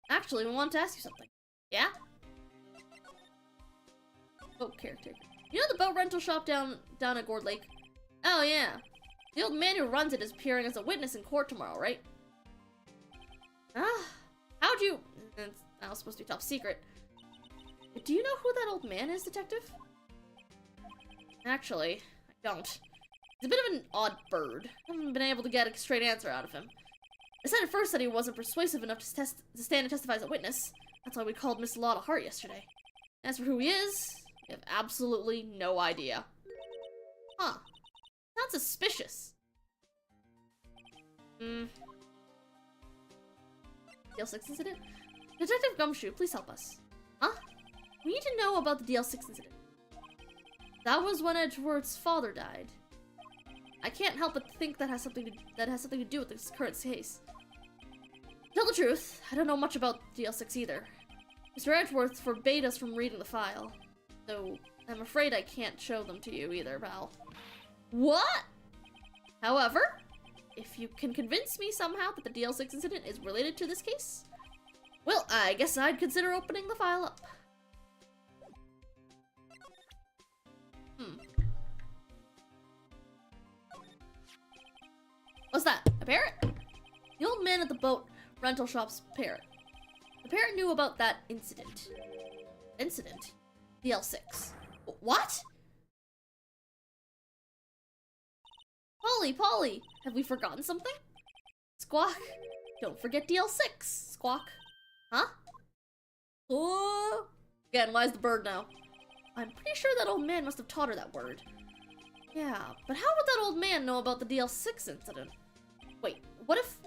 Actually, we wanted to ask you something. Yeah? Boat caretaker. You know the boat rental shop down at Gourd Lake? Oh yeah. The old man who runs it is appearing as a witness in court tomorrow, right? How'd you... It's now supposed to be top secret. But do you know who that old man is, detective? Actually, I don't. He's a bit of an odd bird. I haven't been able to get a straight answer out of him. I said at first that he wasn't persuasive enough to stand and testify as a witness. That's why we called Miss Lotta Hart yesterday. As for who he is, we have absolutely no idea. Huh. Sounds suspicious. DL6 incident? Detective Gumshoe, please help us. Huh? We need to know about the DL6 incident. That was when Edgeworth's father died. I can't help but think that has something to do with this current case. To tell the truth, I don't know much about DL6 either. Mr. Edgeworth forbade us from reading the file, so I'm afraid I can't show them to you either, pal. What? However, if you can convince me somehow that the DL6 incident is related to this case, well, I guess I'd consider opening the file up. What's that? A parrot? The old man at the boat rental shop's parrot. The parrot knew about that incident. Incident? DL6. What? Polly, have we forgotten something? Squawk, don't forget DL6. Squawk. Huh? Oh. Again, why's the bird now? I'm pretty sure that old man must have taught her that word. Yeah, but how would that old man know about the DL6 incident? Wait, what if...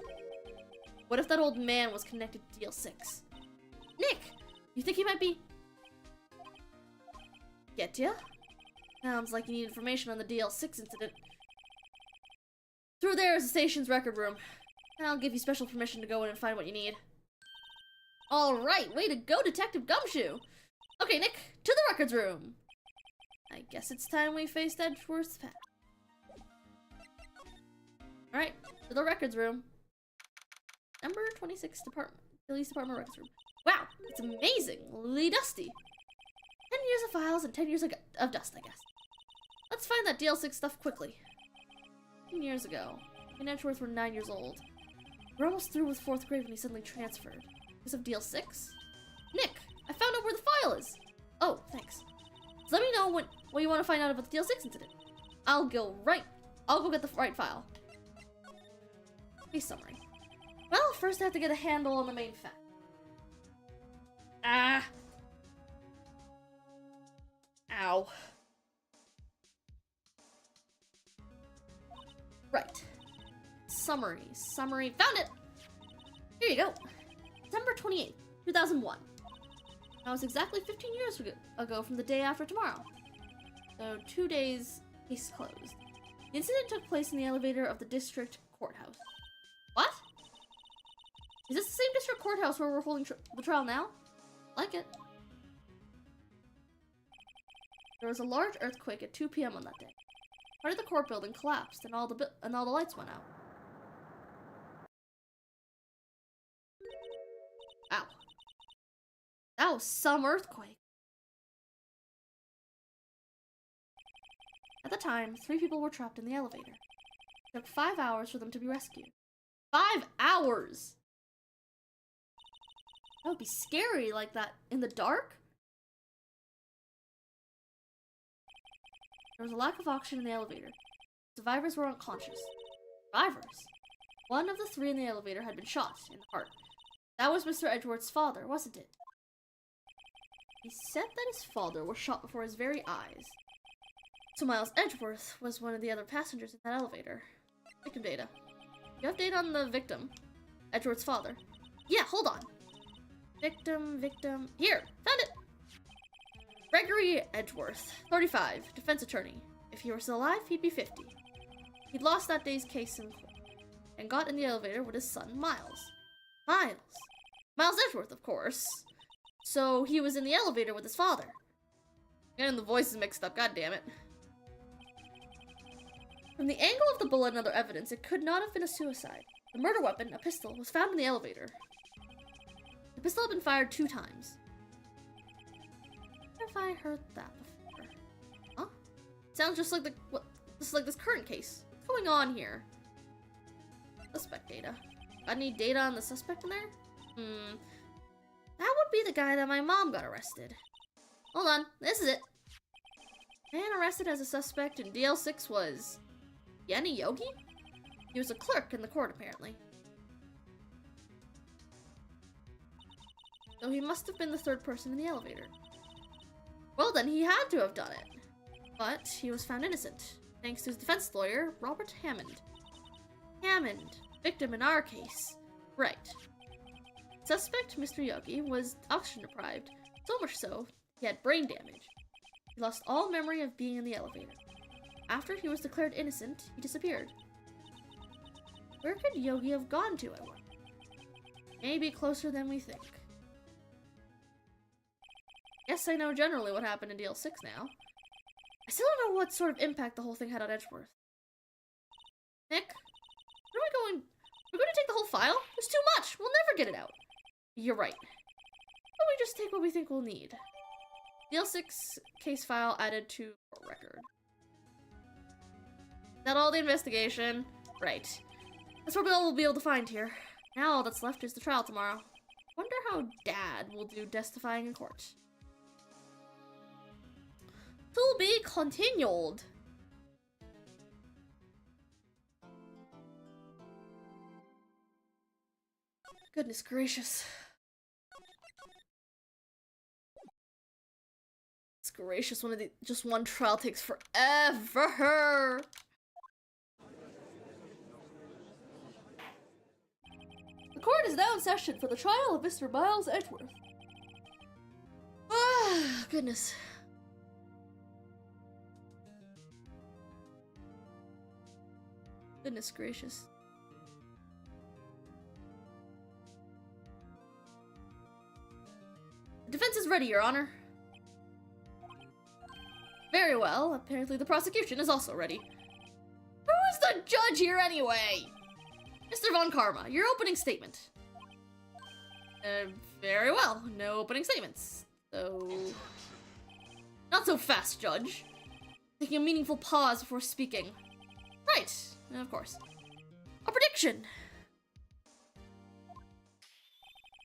What if that old man was connected to DL6? Nick! You think he might be... Get ya? Sounds like you need information on the DL6 incident. Through there is the station's record room. I'll give you special permission to go in and find what you need. Alright, way to go, Detective Gumshoe! Okay, Nick, to the records room! I guess it's time we faced Edgeworth's path. Alright, to the records room. Number 26 Police Department records room. Wow, it's amazingly dusty. 10 years of files and 10 years of dust, I guess. Let's find that DL6 stuff quickly. 10 years ago, me and Edgeworth were 9 years old. We're almost through with 4th grade when he suddenly transferred. Because of DL6? Nick, I found out where the file is! Oh, thanks. So let me know what you want to find out about the DL6 incident. I'll go get the right file. Case summary. Well, first I have to get a handle on the main fact. Ah! Ow. Right. Summary. Found it! Here you go. September 28th, 2001. That was exactly 15 years ago from the day after tomorrow. So 2 days, case closed. The incident took place in the elevator of the district courthouse. What? Is this the same district courthouse where we're holding the trial now? Like it. There was a large earthquake at 2 p.m. on that day. Part of the court building collapsed and all the lights went out. Ow. That was some earthquake. At the time, 3 people were trapped in the elevator. It took 5 hours for them to be rescued. 5 hours! That would be scary like that in the dark. There was a lack of oxygen in the elevator. Survivors were unconscious. Survivors? One of the 3 in the elevator had been shot in the heart. That was Mr. Edgeworth's father, wasn't it? He said that his father was shot before his very eyes. So Miles Edgeworth was one of the other passengers in that elevator. Victim data. You have data on the victim. Edgeworth's father. Yeah, hold on. Victim. Here, found it! Gregory Edgeworth, 35, defense attorney. If he were still alive, he'd be 50. He'd lost that day's case in court, and got in the elevator with his son, Miles. Miles Edgeworth, of course. So he was in the elevator with his father. Getting the voices mixed up, goddammit. From the angle of the bullet and other evidence, it could not have been a suicide. The murder weapon, a pistol, was found in the elevator. The pistol had been fired 2 times. Where have I heard that before? Huh? Sounds just like this current case. What's going on here? Suspect data. Got any data on the suspect in there? That would be the guy that my mom got arrested. Hold on, this is it. Man arrested as a suspect in DL6 was... Yanni Yogi? He was a clerk in the court, apparently. So he must have been the 3rd person in the elevator. Well then, he had to have done it. But he was found innocent, thanks to his defense lawyer, Robert Hammond. Hammond, victim in our case. Right. Suspect, Mr. Yogi, was oxygen deprived, so much so, he had brain damage. He lost all memory of being in the elevator. After he was declared innocent, he disappeared. Where could Yogi have gone to, I wonder? Maybe closer than we think. Guess I know generally what happened in DL6 now. I still don't know what sort of impact the whole thing had on Edgeworth. Nick? Where are we going? We're going to take the whole file? There's too much! We'll never get it out! You're right. Why don't we just take what we think we'll need? DL6 case file added to record. Is that all the investigation? Right. That's what we'll be able to find here. Now all that's left is the trial tomorrow. Wonder how Dad will do testifying in court. To be continued. Goodness gracious. It's gracious, just one trial takes forever. court is now in session for the trial of Mr. Miles Edgeworth. Ah, goodness. Goodness gracious. The defense is ready, Your Honor. Very well. Apparently the prosecution is also ready. Who is the judge here anyway? Mr. Von Karma, your opening statement. Very well. No opening statements. So... Not so fast, Judge. Taking a meaningful pause before speaking. Right. Of course. A prediction!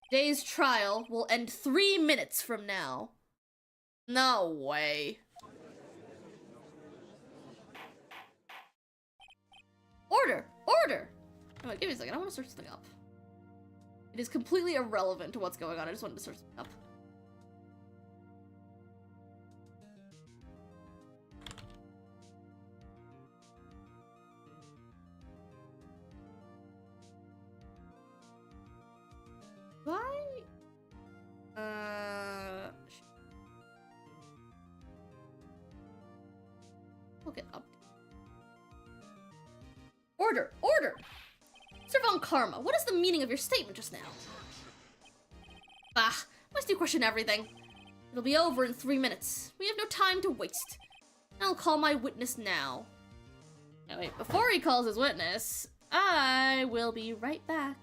Today's trial will end 3 minutes from now. No way. Order! Order! Oh, wait, give me a second. I want to search something up. It is completely irrelevant to what's going on. I just wanted to search something up. Why? We'll get up. Order! Order! Mr. Von Karma, what is the meaning of your statement just now? Bah, must you question everything? It'll be over in 3 minutes. We have no time to waste. I'll call my witness now. Now wait, before he calls his witness, I will be right back.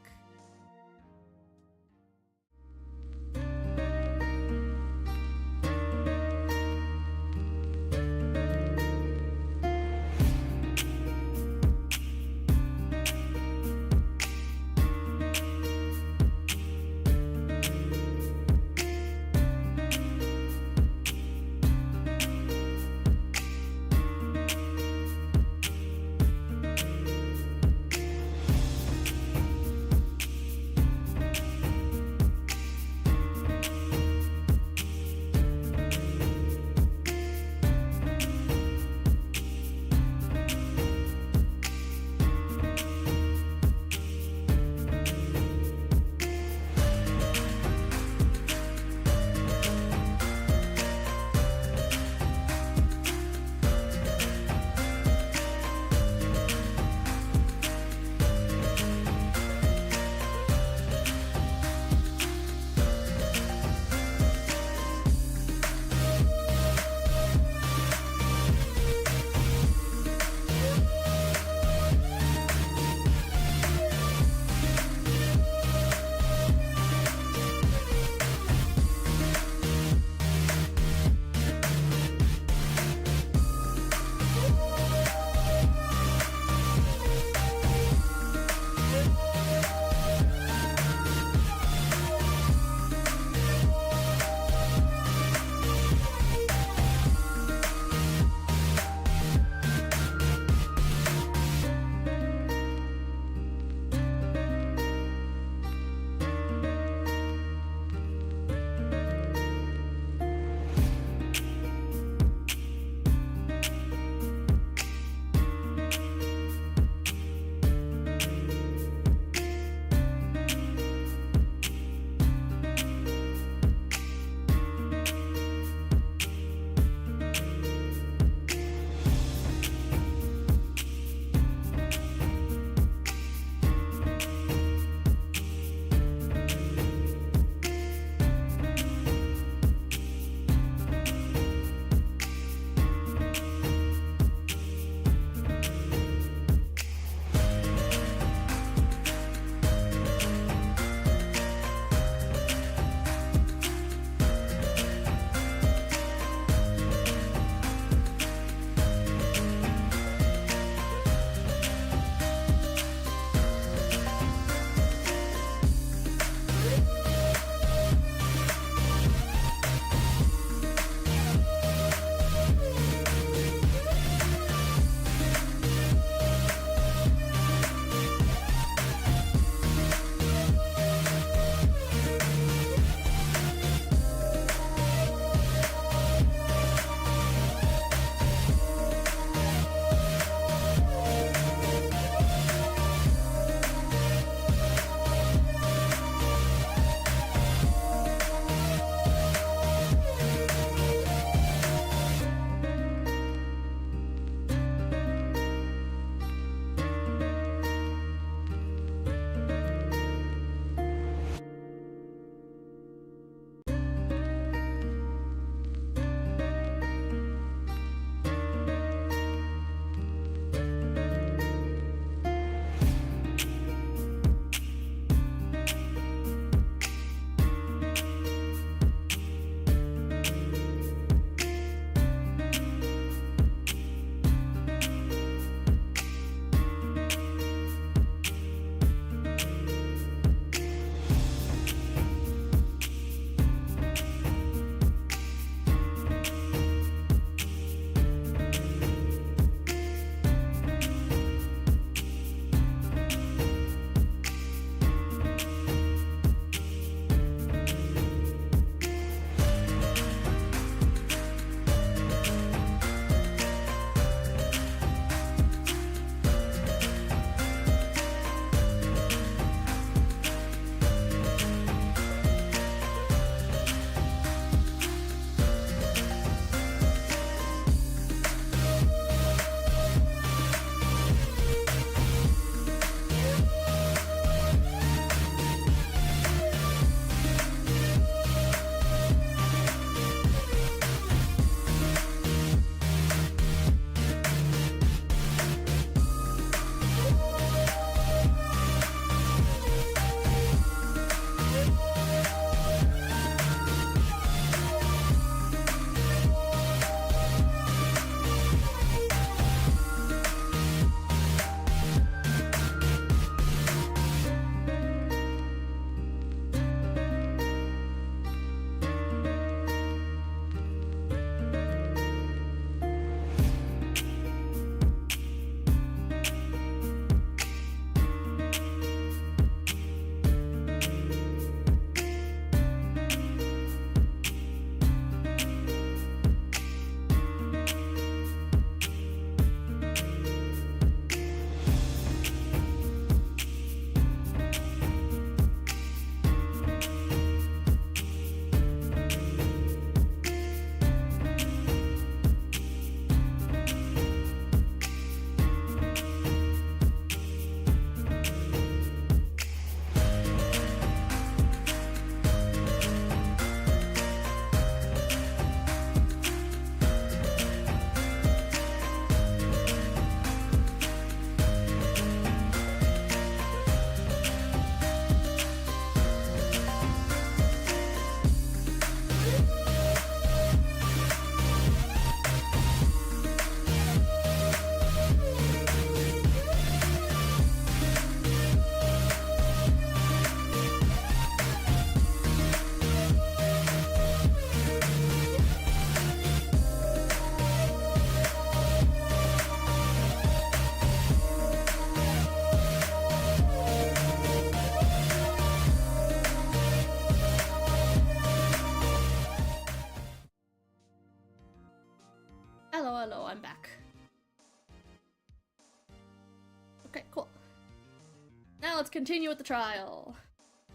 continue with the trial.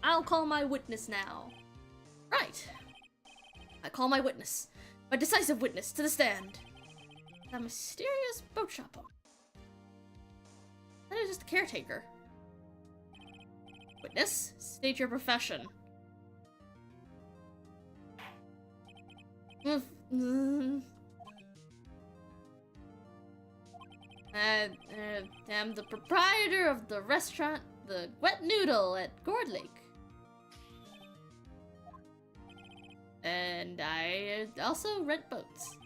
I'll call my witness now. Right. I call my witness, my decisive witness, to the stand. The mysterious boat shop owner. That is just a caretaker. Witness, state your profession. I'm the proprietor of the restaurant, the Wet Noodle at Gourd Lake. And I also rent boats.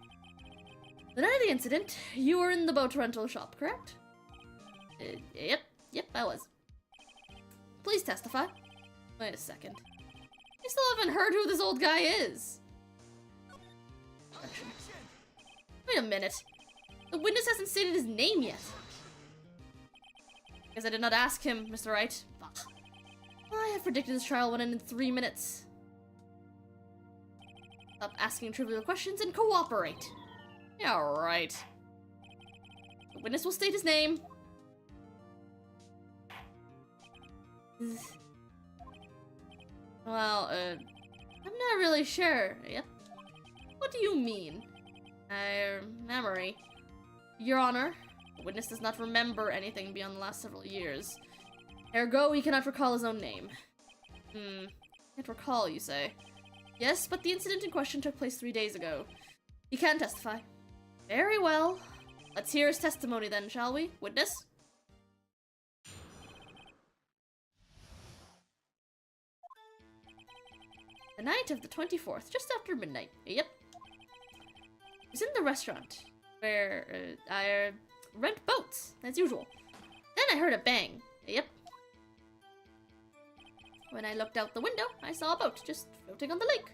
The night of the incident, you were in the boat rental shop, correct? Yep, I was. Please testify. Wait a second. I still haven't heard who this old guy is. Wait a minute. The witness hasn't stated his name yet. Guess I did not ask him, Mr. Wright. I have predicted this trial would end in 3 minutes. Stop asking trivial questions and cooperate. Yeah, right. The witness will state his name. Well, I'm not really sure. Yep. What do you mean? Memory. Your Honor, the witness does not remember anything beyond the last several years. Ergo, he cannot recall his own name. Can't recall, you say? Yes, but the incident in question took place 3 days ago. He can testify. Very well. Let's hear his testimony then, shall we? Witness? The night of the 24th, just after midnight. Yep. I was in the restaurant, where I rent boats, as usual. Then I heard a bang. Yep. When I looked out the window, I saw a boat just floating on the lake.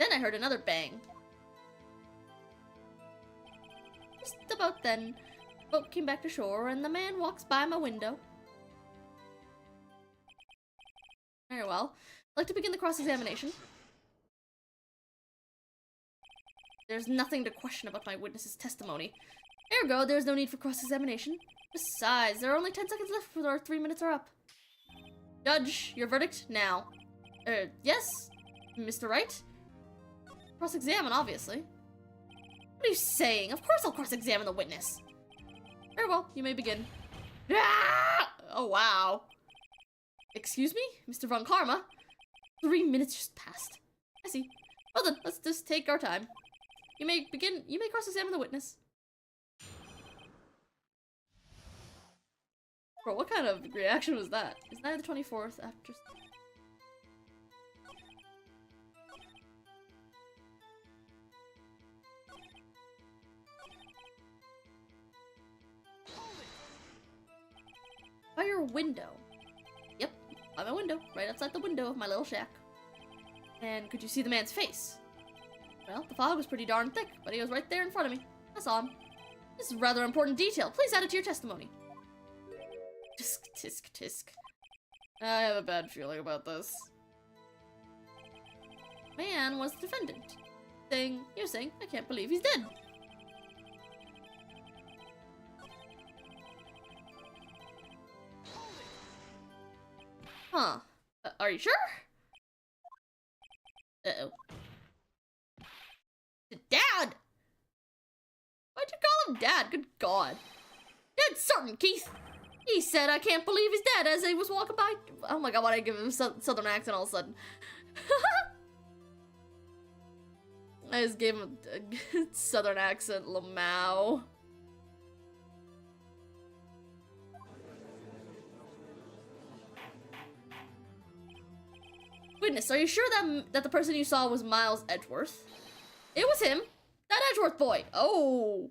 Then I heard another bang. Just about then, the boat came back to shore, and the man walks by my window. Very well. I'd like to begin the cross-examination. There's nothing to question about my witness's testimony. Ergo, there's no need for cross-examination. Besides, there are only 10 seconds left before our 3 minutes are up. Judge, your verdict now. Yes? Mr. Wright? Cross-examine, obviously. What are you saying? Of course I'll cross-examine the witness. Very well, you may begin. Ah! Oh, wow. Excuse me, Mr. Von Karma? 3 minutes just passed. I see. Well then, let's just take our time. You may begin. You may cross-examine the witness. Bro, what kind of reaction was that? Is that the 24th after? By your window. Yep, by my window, right outside the window of my little shack. And could you see the man's face? Well, the fog was pretty darn thick, but he was right there in front of me. I saw him. This is a rather important detail. Please add it to your testimony. Tisk, tisk, tisk. I have a bad feeling about this. Man was the defendant. You're saying, I can't believe he's dead. Huh. Are you sure? Uh-oh. Dad! Why'd you call him Dad? Good God. Dead certain, Keith. He said, I can't believe he's dead as he was walking by. Oh my God, why'd I give him a southern accent all of a sudden? I just gave him a southern accent, Lamau. Witness, are you sure that the person you saw was Miles Edgeworth? It was him. That Edgeworth boy. Oh.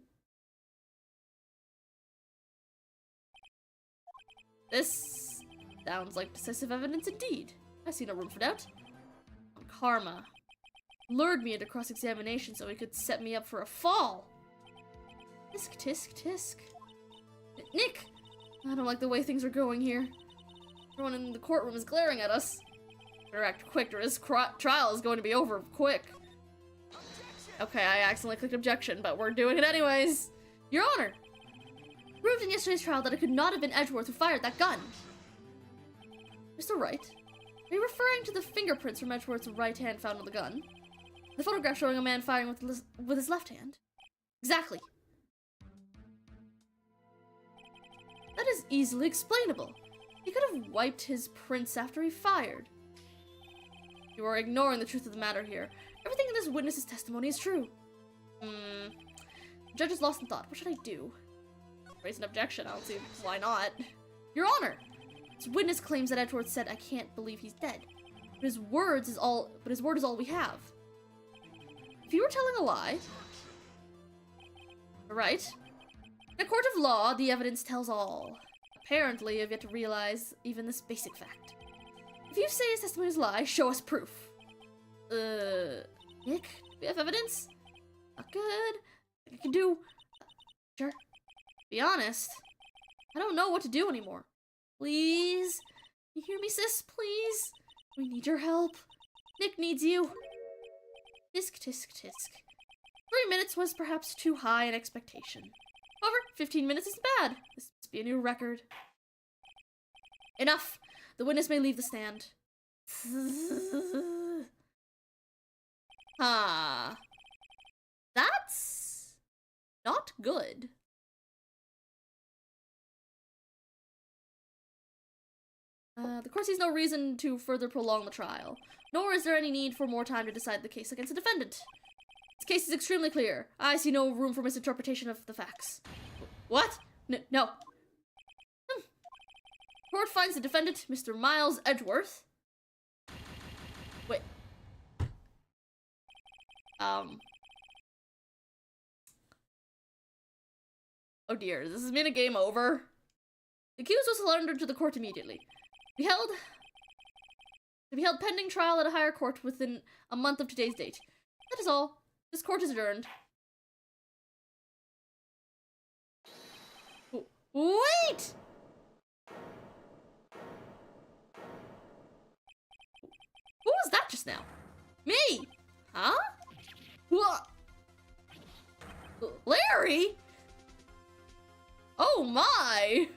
This sounds like decisive evidence indeed. I see no room for doubt. Karma lured me into cross-examination so he could set me up for a fall. Tisk, tisk, tisk. Nick! I don't like the way things are going here. Everyone in the courtroom is glaring at us. Better act quick or this trial is going to be over quick. Okay, I accidentally clicked objection, but we're doing it anyways. Your Honor! Proved in yesterday's trial that it could not have been Edgeworth who fired that gun. Mr. Wright, are you referring to the fingerprints from Edgeworth's right hand found on the gun? The photograph showing a man firing with his left hand? Exactly. That is easily explainable. He could have wiped his prints after he fired. You are ignoring the truth of the matter here. Everything in this witness's testimony is true. The judge is lost in thought. What should I do? Raise an objection. I don't see why not. Your Honor! This witness claims that Edgeworth said, "I can't believe he's dead." But his word is all we have. If you were telling a lie... Right. In a court of law, the evidence tells all. Apparently, you have yet to realize even this basic fact. If you say his testimony is a lie, show us proof. Nick, do we have evidence? Not good. I can do... Sure. Be honest. I don't know what to do anymore. Please? You hear me, sis? Please? We need your help. Nick needs you. Tisk, tisk, tisk. 3 minutes was perhaps too high an expectation. However, 15 minutes isn't bad. This must be a new record. Enough! The witness may leave the stand. That's... not good. The court sees no reason to further prolong the trial, nor is there any need for more time to decide the case against the defendant. This case is extremely clear. I see no room for misinterpretation of the facts. What? No. Court finds the defendant, Mr. Miles Edgeworth. Wait. Oh dear, does this mean a game over? The accused was surrendered to the court immediately. To be held pending trial at a higher court within a month of today's date. That is all. This court is adjourned. Wait! Who was that just now? Me! Huh? What? Larry? Oh my!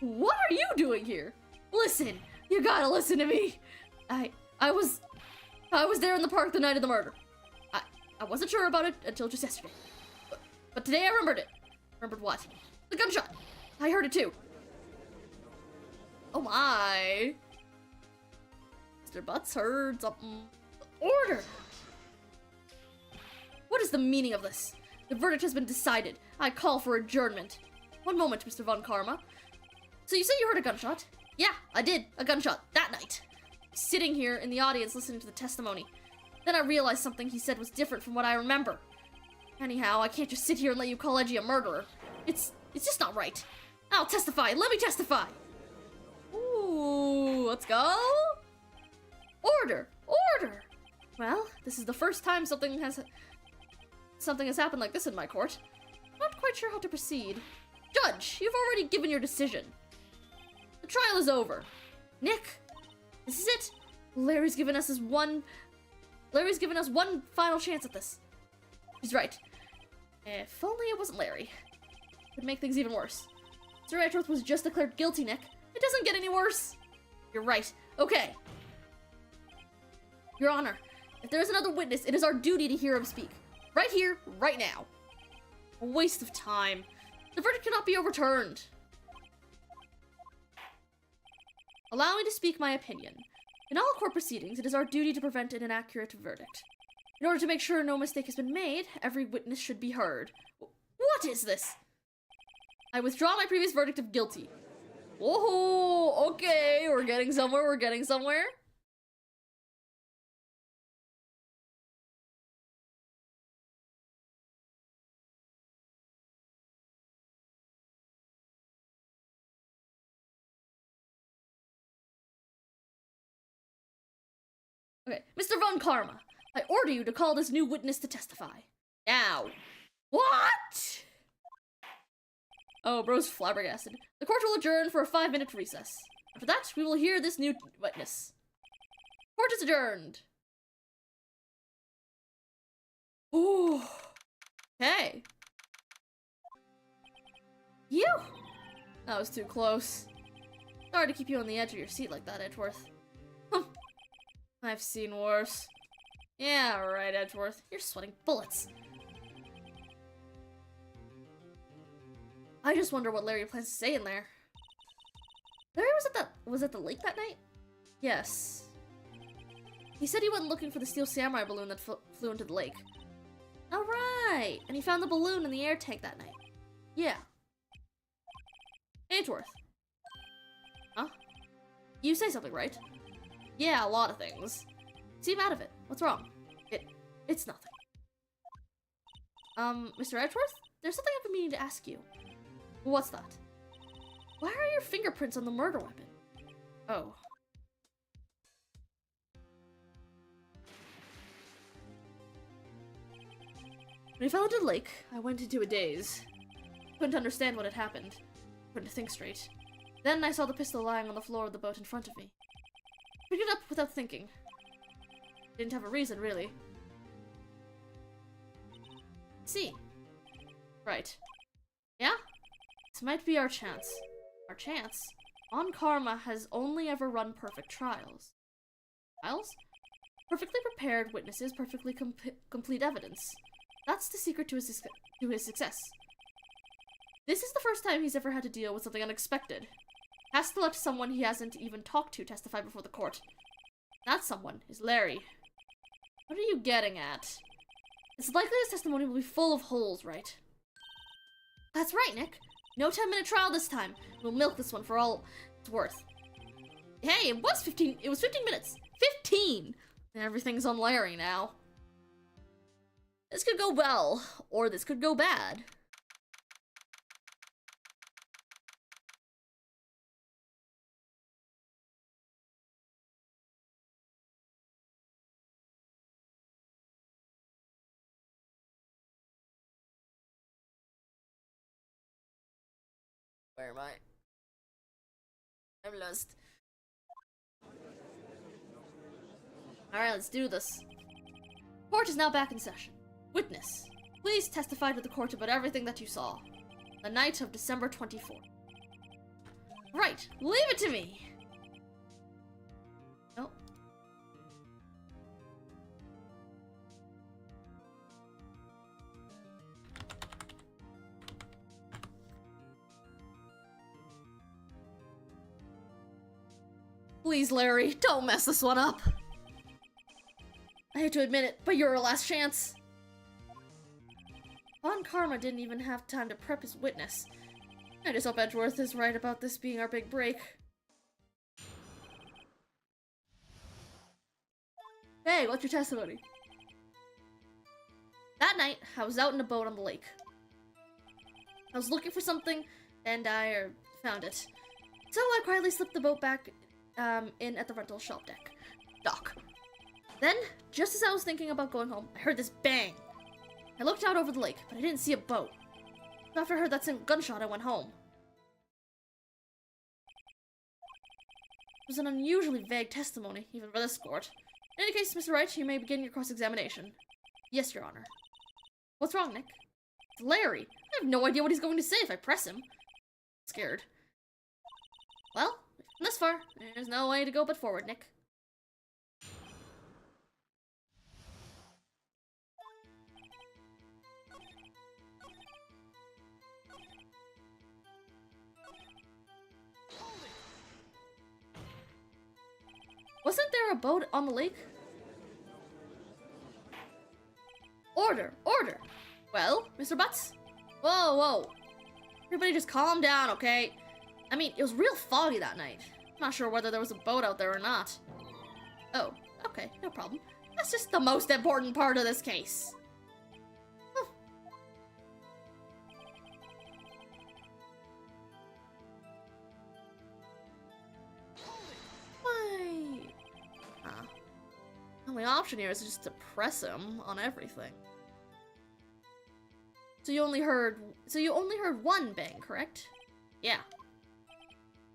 What are you doing here? Listen, you gotta listen to me. I was there in the park the night of the murder. I wasn't sure about it until just yesterday. But today I remembered it. Remembered what? The gunshot. I heard it too. Oh my. Mr. Butts heard something. Order! What is the meaning of this? The verdict has been decided. I call for adjournment. One moment, Mr. Von Karma. So you say you heard a gunshot? Yeah, I did. A gunshot. That night. Sitting here in the audience listening to the testimony. Then I realized something he said was different from what I remember. Anyhow, I can't just sit here and let you call Edgy a murderer. It's just not right. I'll testify. Let me testify. Ooh, let's go. Order. Order. Well, this is the first time something has happened like this in my court. Not quite sure how to proceed. Judge, you've already given your decision. The trial is over. Nick, this is it. Larry's given us one final chance at this. He's right. If only it wasn't Larry. It would make things even worse. Sir Edgeworth was just declared guilty, Nick. It doesn't get any worse. You're right. Okay. Your Honor, if there is another witness, it is our duty to hear him speak. Right here, right now. A waste of time. The verdict cannot be overturned. Allow me to speak my opinion. In all court proceedings, it is our duty to prevent an inaccurate verdict. In order to make sure no mistake has been made, every witness should be heard. What is this? I withdraw my previous verdict of guilty. Whoa, okay, we're getting somewhere, Okay, Mr. Von Karma, I order you to call this new witness to testify. Now. What? Oh, bro's flabbergasted. The court will adjourn for a 5-minute recess. After that, we will hear this new witness. Court is adjourned. Ooh. Hey. You. That was too close. Sorry to keep you on the edge of your seat like that, Edgeworth. I've seen worse. Yeah, right, Edgeworth. You're sweating bullets. I just wonder what Larry plans to say in there. Larry was at the lake that night? Yes. He said he went looking for the steel samurai balloon that flew into the lake. Alright! And he found the balloon in the air tank that night. Yeah. Edgeworth. Huh? You say something, right? Yeah, a lot of things. Seem out of it. What's wrong? It's nothing. Mr. Edgeworth? There's something I've been meaning to ask you. What's that? Why are your fingerprints on the murder weapon? Oh. When he fell into the lake, I went into a daze. Couldn't understand what had happened. Couldn't think straight. Then I saw the pistol lying on the floor of the boat in front of me. Picked it up without thinking. Didn't have a reason, really. See. Right. Yeah? This might be our chance. Our chance? On Karma has only ever run perfect trials. Trials? Perfectly prepared witnesses, perfectly complete evidence. That's the secret to his success. This is the first time he's ever had to deal with something unexpected. Has to let someone he hasn't even talked to testify before the court. That someone is Larry. What are you getting at? It's likely his testimony will be full of holes, right? That's right, Nick. No 10-minute trial this time. We'll milk this one for all it's worth. Hey, it was 15 minutes. 15! Everything's on Larry now. This could go well, or this could go bad. Where am I? I'm lost. Alright, let's do this. Court is now back in session. Witness, please testify to the court about everything that you saw. The night of December 24th. Right, leave it to me! Oh. Please, Larry, don't mess this one up. I hate to admit it, but you're our last chance. Von Karma didn't even have time to prep his witness. I just hope Edgeworth is right about this being our big break. Hey, what's your testimony? That night, I was out in a boat on the lake. I was looking for something, and I found it. So I quietly slipped the boat back in at the rental shop dock. Then, just as I was thinking about going home, I heard this bang. I looked out over the lake, but I didn't see a boat. So after I heard that same gunshot, I went home. It was an unusually vague testimony, even for this court. In any case, Mr. Wright, you may begin your cross-examination. Yes, Your Honor. What's wrong, Nick? It's Larry. I have no idea what he's going to say if I press him. I'm scared. Well, this far, there's no way to go but forward, Nick. Wasn't there a boat on the lake? Order! Order! Well, Mr. Butts? Whoa, whoa. Everybody just calm down, okay? I mean, it was real foggy that night. I'm not sure whether there was a boat out there or not. Oh, okay, no problem. That's just the most important part of this case. Huh. Why? The only option here is just to press him on everything. So you only heard one bang, correct? Yeah.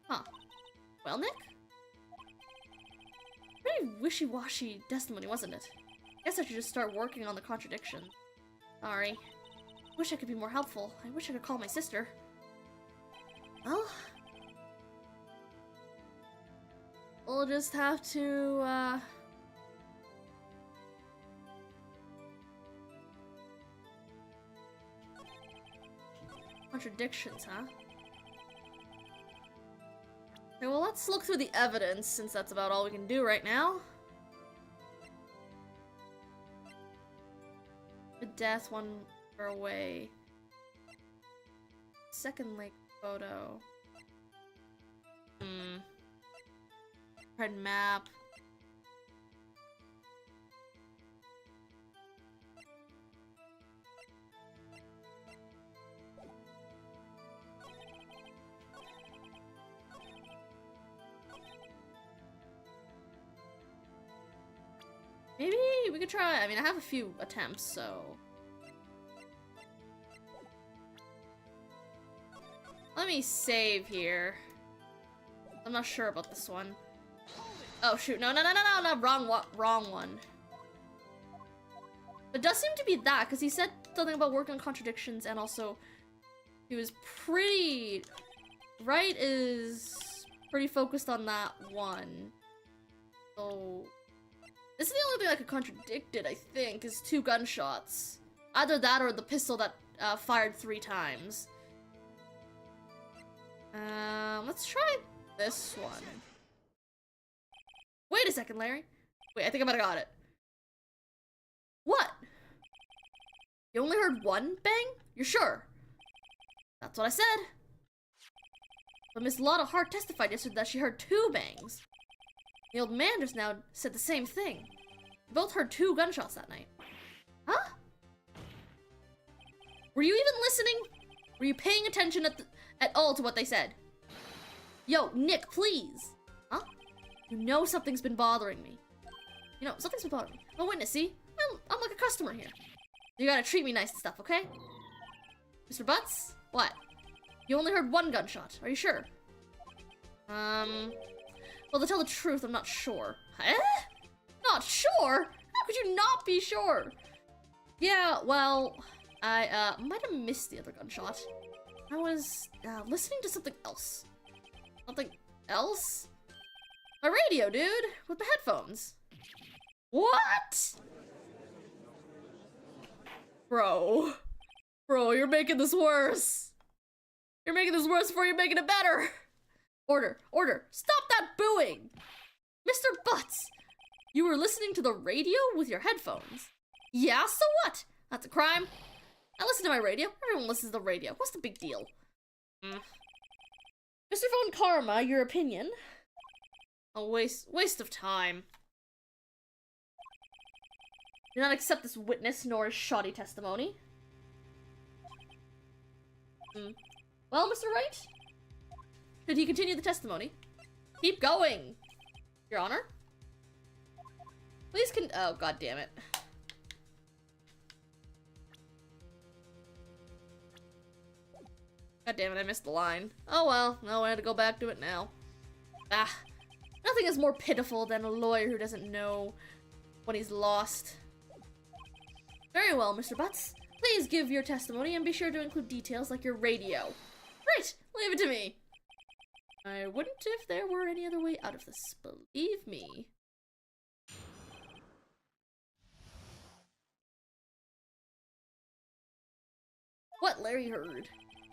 Huh. Well, Nick? Pretty wishy-washy testimony, wasn't it? Guess I should just start working on the contradiction. Sorry. Wish I could be more helpful. I wish I could call my sister. Well... we'll just have to, contradictions, huh? Okay, well, let's look through the evidence, since that's about all we can do right now. The death, one far away. Second lake photo. Red map. Maybe we could try. I mean, I have a few attempts, so. Let me save here. I'm not sure about this one. Oh shoot! No! Wrong one. But it does seem to be that, because he said something about working on contradictions, and also he was pretty. Wright is pretty focused on that one. So this is the only thing that could contradict it, I think, is 2 gunshots. Either that or the pistol that fired 3 times. Let's try this one. Wait a second, Larry. Wait, I think I might have got it. What? You only heard 1 bang? You're sure? That's what I said. But Miss Lotta Hart testified yesterday that she heard 2 bangs. The old man just now said the same thing. We both heard 2 gunshots that night. Huh? Were you even listening? Were you paying attention at all to what they said? Yo, Nick, please. Huh? You know something's been bothering me. You know, something's been bothering me. I'm a witness, see? I'm like a customer here. You gotta treat me nice and stuff, okay? Mr. Butts? What? You only heard 1 gunshot. Are you sure? Well, to tell the truth, I'm not sure. Eh? Not sure? How could you not be sure? Yeah, well, I, might have missed the other gunshot. I was, listening to something else. Something else? My radio, dude! With the headphones. What? Bro. Bro, you're making this worse. You're making this worse before you're making it better. Order. Stop that booing! Mr. Butts! You were listening to the radio with your headphones. Yeah, so what? That's a crime. I listen to my radio. Everyone listens to the radio. What's the big deal? Mr. Von Karma, your opinion? A waste of time. Do not accept this witness nor his shoddy testimony. Well, Mr. Wright? Should he continue the testimony? Keep going, Your Honor. Please oh, god damn it. God damn it, I missed the line. Oh well, no, I had to go back to it now. Ah, nothing is more pitiful than a lawyer who doesn't know when he's lost. Very well, Mr. Butts. Please give your testimony and be sure to include details like your radio. Right, leave it to me. I wouldn't if there were any other way out of this, believe me. What Larry heard.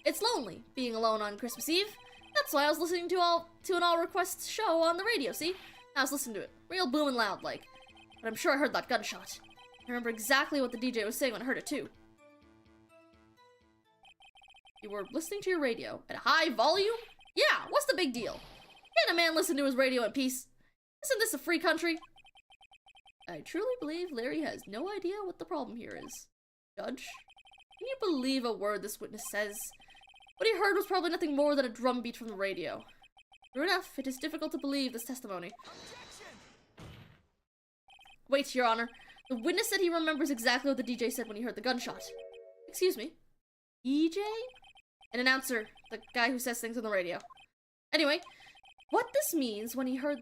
It's lonely, being alone on Christmas Eve. That's why I was listening to an all requests show on the radio, see? I was listening to it, real booming loud like. But I'm sure I heard that gunshot. I remember exactly what the DJ was saying when I heard it too. You were listening to your radio at a high volume? Yeah, what's the big deal? Can't a man listen to his radio in peace? Isn't this a free country? I truly believe Larry has no idea what the problem here is. Judge, can you believe a word this witness says? What he heard was probably nothing more than a drum beat from the radio. True enough, it is difficult to believe this testimony. Wait, Your Honor. The witness said he remembers exactly what the DJ said when he heard the gunshot. Excuse me? DJ? An announcer, the guy who says things on the radio. Anyway, what this means is when he heard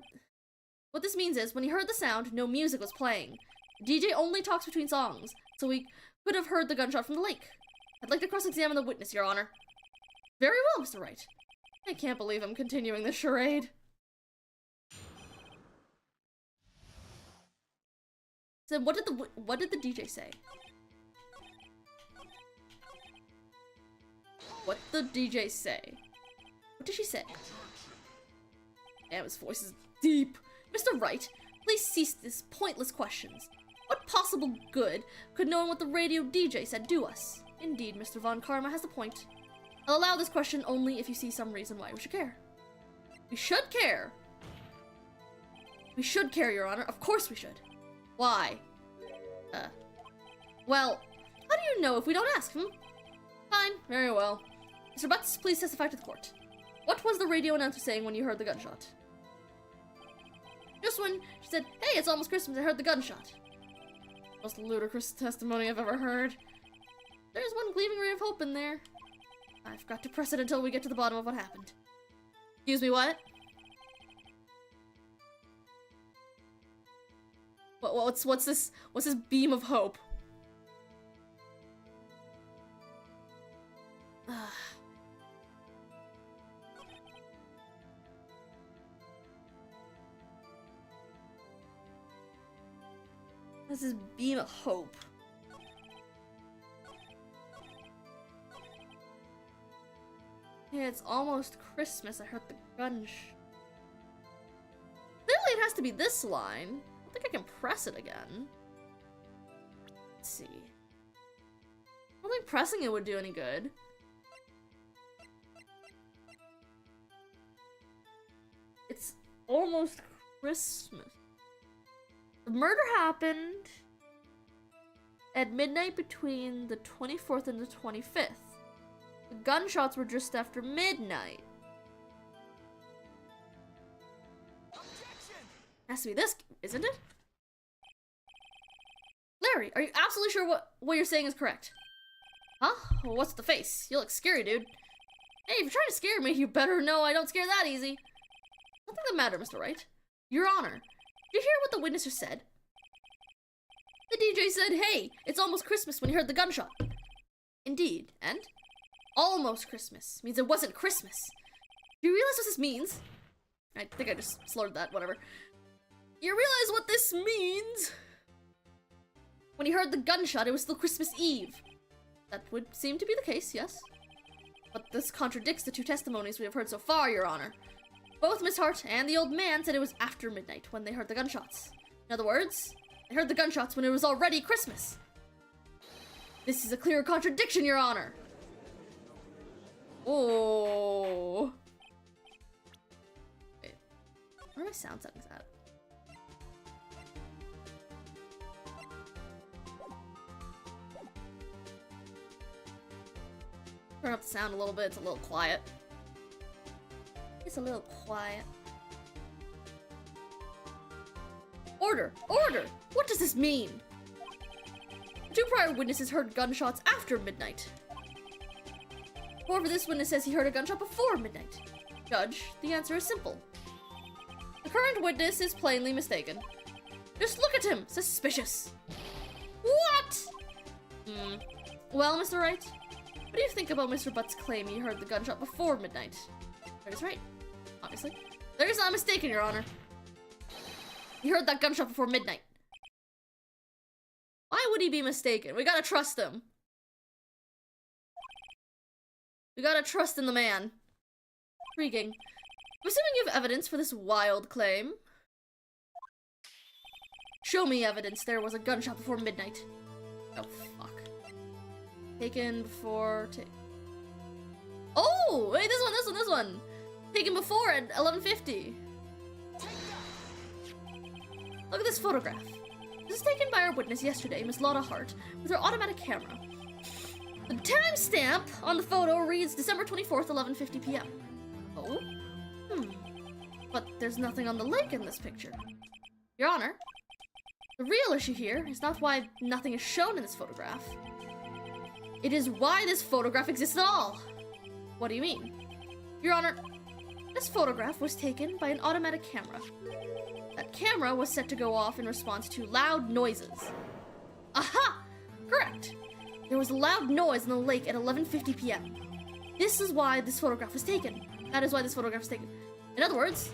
the sound, no music was playing. The DJ only talks between songs, so we could have heard the gunshot from the lake. I'd like to cross-examine the witness, Your Honor. Very well, Mr. Wright. I can't believe I'm continuing this charade. So what did the DJ say? What did the DJ say? What did she say? Damn, his voice is deep. Mr. Wright, please cease these pointless questions. What possible good could knowing what the radio DJ said do us? Indeed, Mr. Von Karma has a point. I'll allow this question only if you see some reason why we should care. We should care. We should care, Your Honor. Of course we should. Why? Well, how do you know if we don't ask, Fine, very well. Mr. Butts, please testify to the court. What was the radio announcer saying when you heard the gunshot? Just when she said, hey, it's almost Christmas, I heard the gunshot. Most ludicrous testimony I've ever heard. There's one gleaming ray of hope in there. I've got to press it until we get to the bottom of what happened. Excuse me, what? What's this beam of hope? This is beam of hope. Yeah, it's almost Christmas. I heard the gunsh. Clearly it has to be this line. I don't think I can press it again. Let's see. I don't think pressing it would do any good. It's almost Christmas. The murder happened at midnight between the 24th and the 25th. The gunshots were just after midnight. Objection! Has to be this, isn't it? Larry, are you absolutely sure what you're saying is correct? Huh? Well, what's the face? You look scary, dude. Hey, if you're trying to scare me, you better know I don't scare that easy. Nothing the matter, Mr. Wright. Your Honor, did you hear what the witnesser said? The DJ said, hey, it's almost Christmas when he heard the gunshot. Indeed, and? Almost Christmas means it wasn't Christmas. Do you realize what this means? I think I just slurred that, whatever. You realize what this means? When he heard the gunshot, it was still Christmas Eve. That would seem to be the case, yes. But this contradicts the two testimonies we have heard so far, Your Honor. Both Miss Hart and the old man said it was after midnight when they heard the gunshots. In other words, they heard the gunshots when it was already Christmas. This is a clear contradiction, Your Honor. Oh. Wait. Where are my sound settings at? Turn up the sound a little bit, it's a little quiet. It's a little quiet. Order! Order! What does this mean? The two prior witnesses heard gunshots after midnight. However, this witness says he heard a gunshot before midnight. Judge, the answer is simple. The current witness is plainly mistaken. Just look at him! Suspicious! What? Well, Mr. Wright, what do you think about Mr. Butt's claim he heard the gunshot before midnight? That is right. Obviously. There is not mistaken, Your Honor. He heard that gunshot before midnight. Why would he be mistaken? We gotta trust him. We gotta trust in the man. Intriguing. I'm assuming you have evidence for this wild claim. Show me evidence there was a gunshot before midnight. Oh, fuck. Taken before... Oh! Wait, this one! Taken before at 11:50. Look at this photograph. This is taken by our witness yesterday, Miss Lotta Hart, with her automatic camera. The timestamp on the photo reads December 24th, 11:50 p.m. Oh? But there's nothing on the lake in this picture. Your Honor, the real issue here is not why nothing is shown in this photograph. It is why this photograph exists at all. What do you mean? Your Honor, this photograph was taken by an automatic camera. That camera was set to go off in response to loud noises. Aha! Correct! There was a loud noise in the lake at 11:50 p.m. This is why this photograph was taken. That is why this photograph was taken. In other words,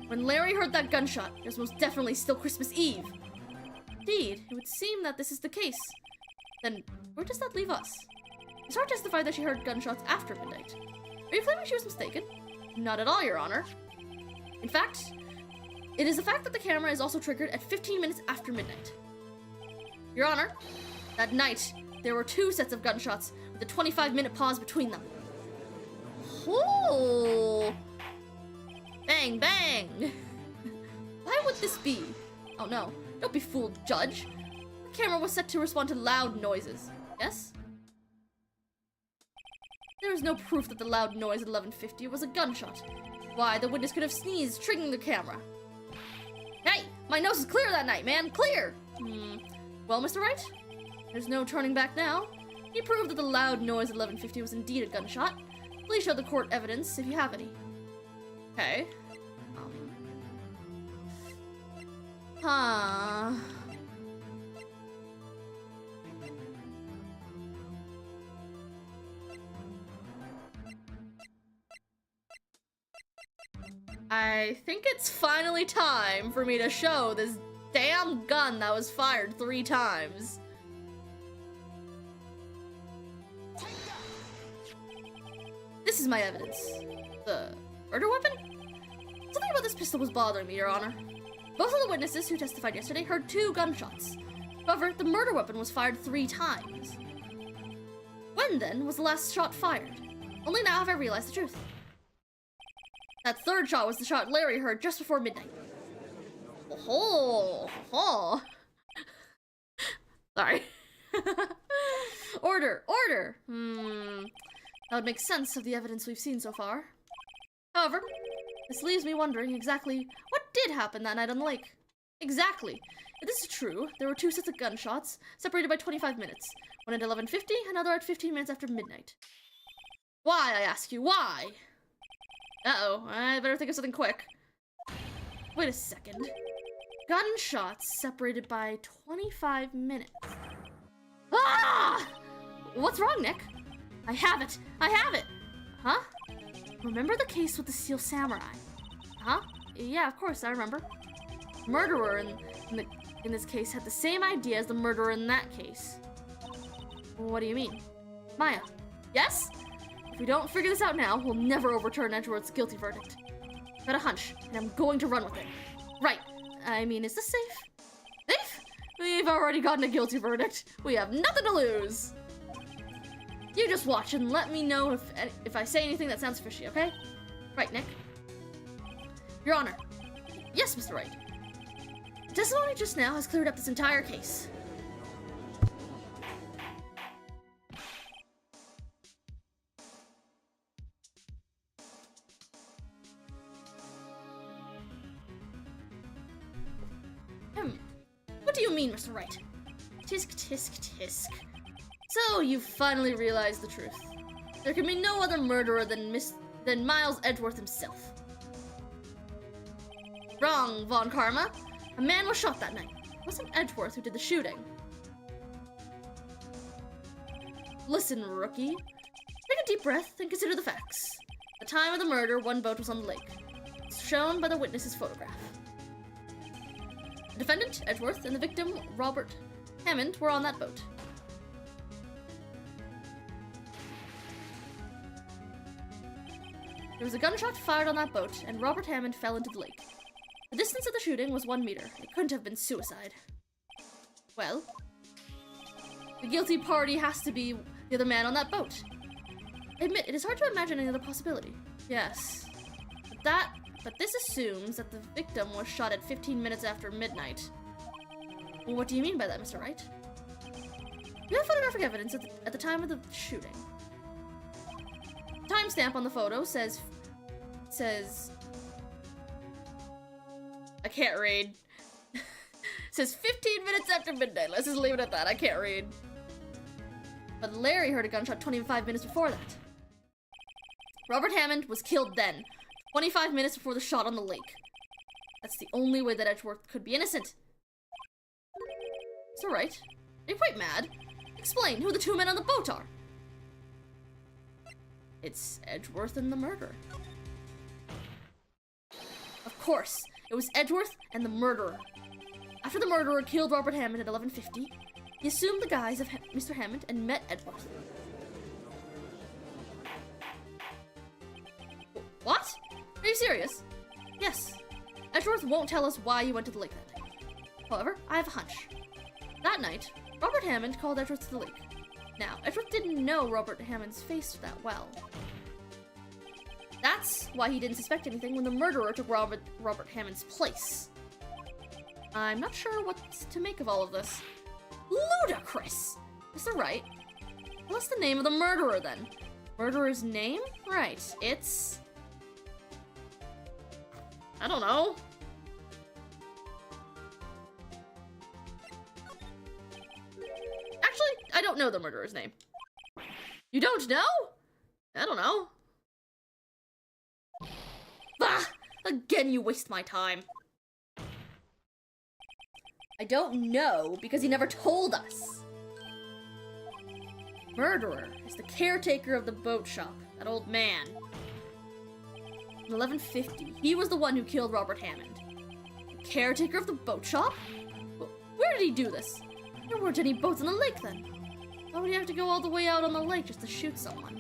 when Larry heard that gunshot, it was most definitely still Christmas Eve. Indeed, it would seem that this is the case. Then, where does that leave us? Miss Hart testified that she heard gunshots after midnight. Are you claiming she was mistaken? Not at all, Your Honor. In fact, it is the fact that the camera is also triggered at 15 minutes after midnight. Your Honor, that night, there were 2 sets of gunshots with a 25-minute pause between them. Oh! Bang, bang! Why would this be? Oh no, don't be fooled, Judge. The camera was set to respond to loud noises, yes? There is no proof that the loud noise at 11:50 was a gunshot. Why, the witness could have sneezed, triggering the camera. Hey, my nose is clear that night, man, clear! Well, Mr. Wright, there's no turning back now. You proved that the loud noise at 11:50 was indeed a gunshot. Please show the court evidence if you have any. Okay. I think it's finally time for me to show this damn gun that was fired 3 times. This is my evidence. The murder weapon? Something about this pistol was bothering me, Your Honor. Both of the witnesses who testified yesterday heard 2 gunshots. However, the murder weapon was fired 3 times. When, then, was the last shot fired? Only now have I realized the truth. That 3rd shot was the shot Larry heard just before midnight. Oh. Sorry. Order. That would make sense of the evidence we've seen so far. However, this leaves me wondering exactly what did happen that night on the lake. Exactly. If this is true, there were 2 sets of gunshots, separated by 25 minutes. One at 11:50, another at 15 minutes after midnight. Why, I ask you, why? Uh-oh, I better think of something quick. Wait a second. Gunshots separated by 25 minutes. Ah! What's wrong, Nick? I have it! Huh? Remember the case with the Steel Samurai? Huh? Yeah, of course, I remember. Murderer in this case had the same idea as the murderer in that case. What do you mean? Maya. Yes? If we don't figure this out now, we'll never overturn Edgeworth's guilty verdict. I've got a hunch, and I'm going to run with it. Right. I mean, is this safe? Safe? We've already gotten a guilty verdict. We have nothing to lose. You just watch and let me know if I say anything that sounds fishy, okay? Right, Nick? Your Honor. Yes, Mr. Wright. The testimony just now has cleared up this entire case. What do you mean, Mr. Wright? Tisk, tisk, tisk. So, you've finally realized the truth. There can be no other murderer than Miles Edgeworth himself. Wrong, Von Karma. A man was shot that night. It wasn't Edgeworth who did the shooting. Listen, rookie. Take a deep breath and consider the facts. At the time of the murder, 1 boat was on the lake. It's shown by the witness's photograph. The defendant, Edgeworth, and the victim, Robert Hammond, were on that boat. There was a gunshot fired on that boat, and Robert Hammond fell into the lake. The distance of the shooting was 1 meter. It couldn't have been suicide. Well, the guilty party has to be the other man on that boat. I admit, it is hard to imagine any other possibility. Yes. But this assumes that the victim was shot at 15 minutes after midnight. Well, what do you mean by that, Mr. Wright? You have photographic evidence at the time of the shooting. Timestamp on the photo says I can't read. Says 15 minutes after midnight. Let's just leave it at that. I can't read. But Larry heard a gunshot 25 minutes before that. Robert Hammond was killed then, 25 minutes before the shot on the lake. That's the only way that Edgeworth could be innocent. It's alright. Are you quite mad? Explain who the 2 men on the boat are. It's Edgeworth and the murderer. Of course, it was Edgeworth and the murderer. After the murderer killed Robert Hammond at 11:50, he assumed the guise of Mr. Hammond and met Edgeworth. What? Are you serious? Yes. Edgeworth won't tell us why you went to the lake that night. However, I have a hunch. That night, Robert Hammond called Edgeworth to the lake. Now, Edgeworth didn't know Robert Hammond's face that well. That's why he didn't suspect anything when the murderer took Robert Hammond's place. I'm not sure what to make of all of this. Ludicrous! Mr. Wright, what's the name of the murderer then? Murderer's name? Right, it's... I don't know. Actually, I don't know the murderer's name. You don't know? I don't know. Bah! Again, you waste my time. I don't know because he never told us. Murderer is the caretaker of the boat shop, that old man. In 11:50, he was the one who killed Robert Hammond. The caretaker of the boat shop? Where did he do this? There weren't any boats on the lake then. Why would he have to go all the way out on the lake just to shoot someone?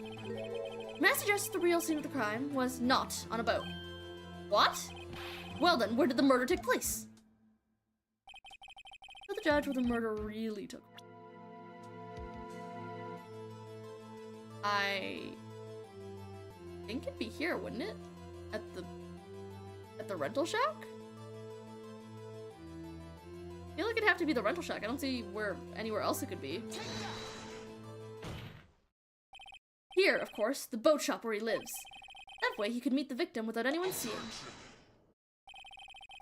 May I suggest the real scene of the crime was not on a boat? What? Well then, where did the murder take place? Tell the judge where the murder really took place. I think it'd be here, wouldn't it? At the rental shack? I feel like it'd have to be the rental shack. I don't see anywhere else it could be. Here, of course, the boat shop where he lives. That way he could meet the victim without anyone seeing.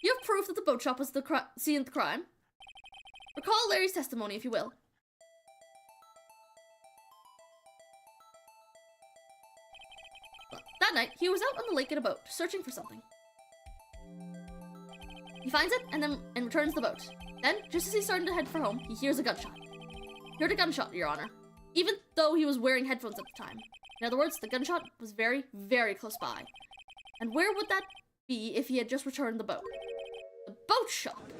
You have proof that the boat shop was the scene of the crime. Recall Larry's testimony, if you will. That night, he was out on the lake in a boat, searching for something. He finds it and returns the boat. Then, just as he's starting to head for home, he hears a gunshot. He heard a gunshot, Your Honor, even though he was wearing headphones at the time. In other words, the gunshot was very, very close by. And where would that be if he had just returned the boat? The boat shop!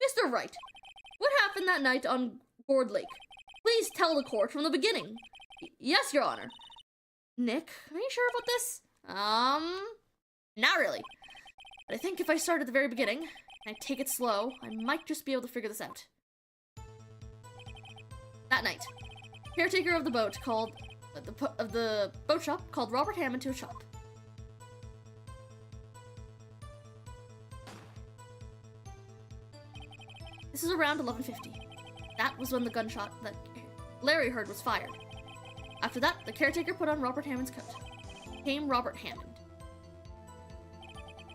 Mr. Wright, what happened that night on Gourd Lake? Please tell the court from the beginning. Yes, Your Honor. Nick, are you sure about this? Not really. But I think if I start at the very beginning, and I take it slow, I might just be able to figure this out. That night, caretaker of the boat the boat shop called Robert Hammond to a shop. This is around 11:50. That was when the gunshot that Larry heard was fired. After that, the caretaker put on Robert Hammond's coat. Came Robert Hammond.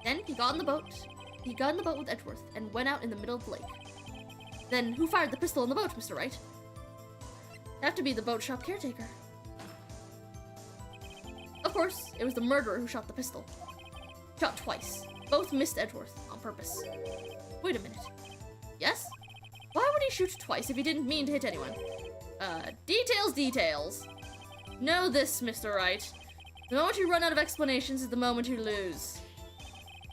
Then he got in the boat with Edgeworth and went out in the middle of the lake. Then who fired the pistol in the boat, Mr. Wright? It'd have to be the boat shop caretaker. Of course, it was the murderer who shot the pistol. Shot twice. Both missed Edgeworth on purpose. Wait a minute. Yes? Why would he shoot twice if he didn't mean to hit anyone? Details. Know this, Mr. Wright. The moment you run out of explanations is the moment you lose.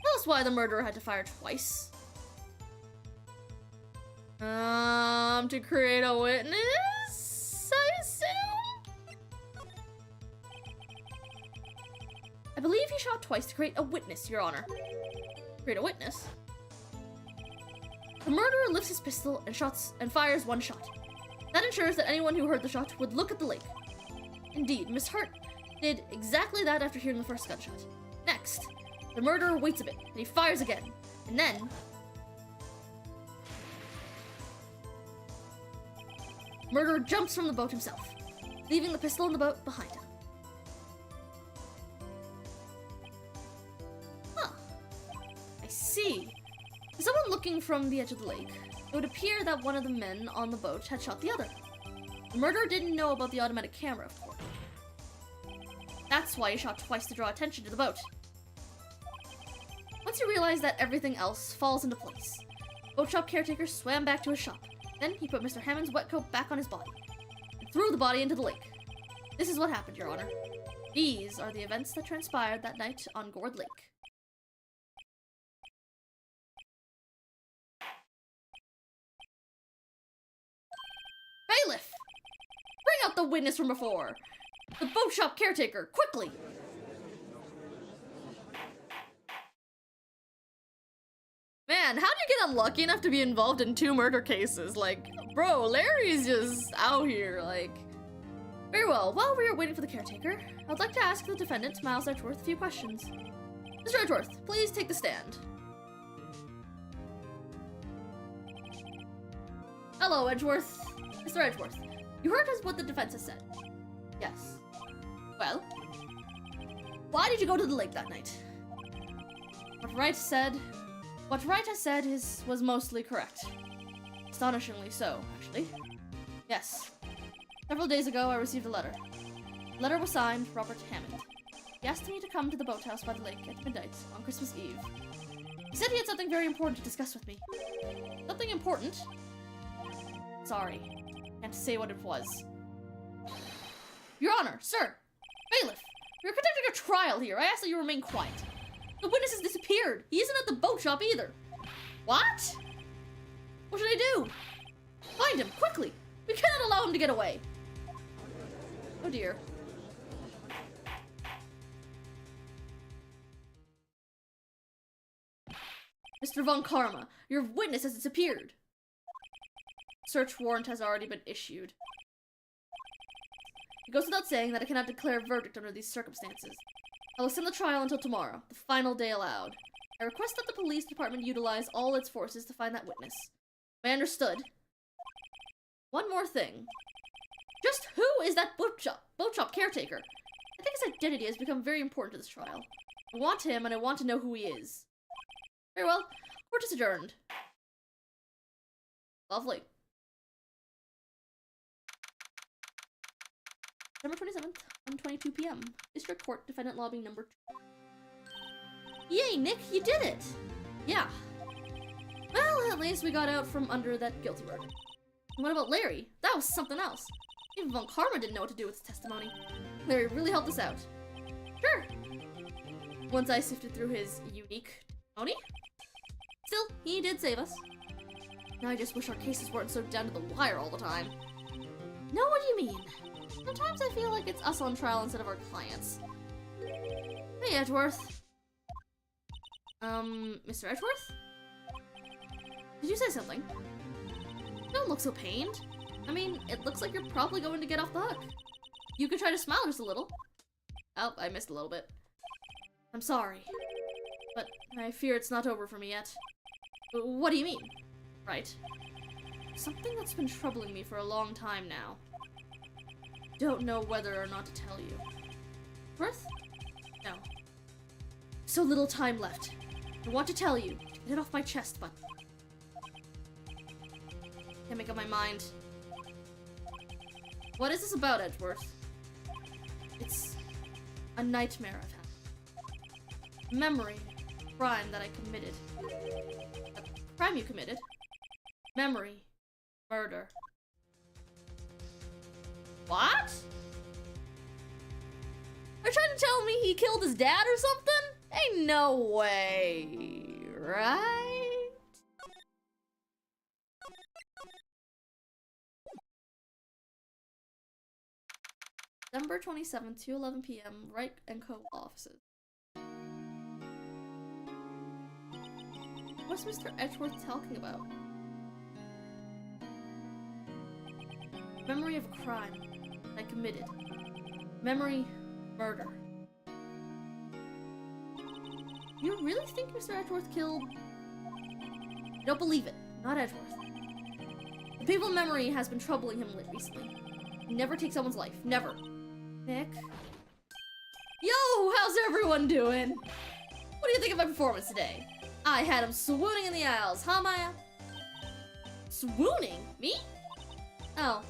Tell us why the murderer had to fire twice. To create a witness, I assume? I believe he shot twice to create a witness, Your Honor. Create a witness? The murderer lifts his pistol and fires one shot. That ensures that anyone who heard the shot would look at the lake. Indeed, Miss Hart did exactly that after hearing the first gunshot. Next, the murderer waits a bit, and he fires again. And then... murderer jumps from the boat himself, leaving the pistol in the boat behind him. Huh. I see. To someone looking from the edge of the lake, it would appear that one of the men on the boat had shot the other. The murderer didn't know about the automatic camera, of course. That's why he shot twice to draw attention to the boat. Once he realized that everything else falls into place, boat shop caretaker swam back to his shop. Then he put Mr. Hammond's wet coat back on his body and threw the body into the lake. This is what happened, Your Honor. These are the events that transpired that night on Gourd Lake. Bailiff! Bring out the witness from before! The boat shop caretaker, quickly! Man, how do you get unlucky enough to be involved in 2 murder cases? Like, bro, Larry's just out here, like... Very well, while we are waiting for the caretaker, I'd like to ask the defendant, Miles Edgeworth, a few questions. Mr. Edgeworth, please take the stand. Hello, Edgeworth. Mr. Edgeworth, you heard what the defense has said? Yes. Well, why did you go to the lake that night? What Wright has said was mostly correct. Astonishingly so, actually. Yes. Several days ago, I received a letter. The letter was signed Robert Hammond. He asked me to come to the boathouse by the lake at midnight on Christmas Eve. He said he had something very important to discuss with me. Something important? Sorry. Can't say what it was. Your Honor, sir! Bailiff! You're conducting a trial here. I ask that you remain quiet. The witness has disappeared. He isn't at the boat shop either. What? What should I do? Find him, quickly! We cannot allow him to get away. Oh dear. Mr. Von Karma, your witness has disappeared. Search warrant has already been issued. It goes without saying that I cannot declare a verdict under these circumstances. I will extend the trial until tomorrow, the final day allowed. I request that the police department utilize all its forces to find that witness. I understood. One more thing. Just who is that boat shop caretaker? I think his identity has become very important to this trial. I want him, and I want to know who he is. Very well. Court is adjourned. Lovely. September 27th, 1:22 p.m. District Court, Defendant Lobby number 2. Yay, Nick, you did it! Yeah. Well, at least we got out from under that guilty verdict. What about Larry? That was something else. Even Von Karma didn't know what to do with his testimony. Larry really helped us out. Sure. Once I sifted through his unique testimony. Still, he did save us. Now I just wish our cases weren't so down to the wire all the time. Know what you mean? Sometimes I feel like it's us on trial instead of our clients. Hey, Edgeworth. Mr. Edgeworth? Did you say something? You don't look so pained. I mean, it looks like you're probably going to get off the hook. You could try to smile just a little. Oh, I missed a little bit. I'm sorry. But I fear it's not over for me yet. What do you mean? Right. Something that's been troubling me for a long time now. Don't know whether or not to tell you. Worth? No. So little time left. I want to tell you. Get it off my chest, but... can't make up my mind. What is this about, Edgeworth? It's a nightmare I've had. Memory. Crime that I committed. A crime you committed? Memory. Murder. What? Are you trying to tell me he killed his dad or something? Ain't no way, right? December 27th, 2:11 p.m. Wright & Co. offices. What's Mr. Edgeworth talking about? Memory of a crime I committed. Memory, murder. You really think Mr. Edgeworth killed... I don't believe it. Not Edgeworth. The painful memory has been troubling him recently. He never takes someone's life. Never. Nick? Yo! How's everyone doing? What do you think of my performance today? I had him swooning in the aisles, huh, Maya? Swooning? Me? Oh.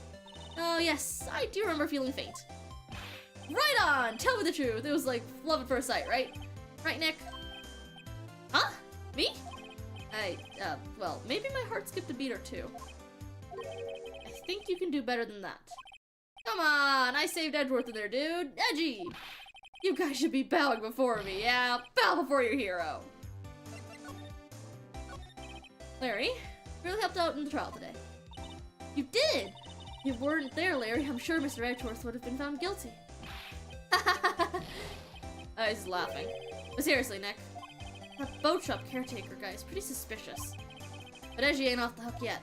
Oh, yes. I do remember feeling faint. Right on! Tell me the truth. It was like love at first sight, right? Right, Nick? Huh? Me? Well, maybe my heart skipped a beat or two. I think you can do better than that. Come on! I saved Edgeworth in there, dude! Edgy! You guys should be bowing before me, yeah? Bow before your hero! Larry, you really helped out in the trial today. You did! you weren't there, Larry, I'm sure Mr. Edgeworth would have been found guilty. He's laughing. But seriously, Nick, that boat shop caretaker guy is pretty suspicious. But Edgy ain't off the hook yet.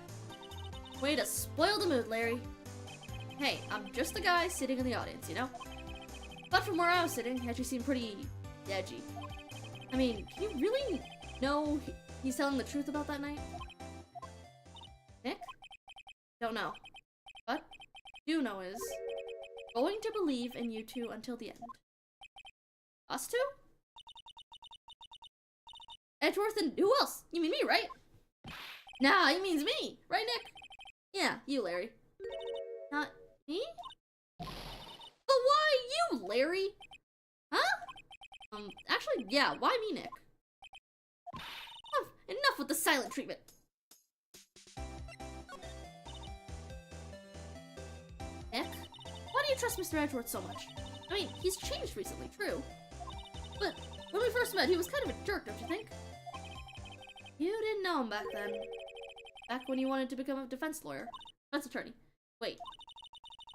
Way to spoil the mood, Larry. Hey, I'm just the guy sitting in the audience, you know? But from where I was sitting, Edgy seemed pretty edgy. I mean, can you really know he's telling the truth about that night? Nick? Don't know. What I do know is, going to believe in you two until the end. Us two? Edgeworth and who else? You mean me, right? Nah, he means me. Right, Nick? Yeah, you, Larry. Not me? But why you, Larry? Huh? Actually, yeah, why me, Nick? Enough with the silent treatment. Nick? Why do you trust Mr. Edgeworth so much? I mean, he's changed recently, true. But when we first met, he was kind of a jerk, don't you think? You didn't know him back then. Back when you wanted to become a defense lawyer. Defense attorney. Wait.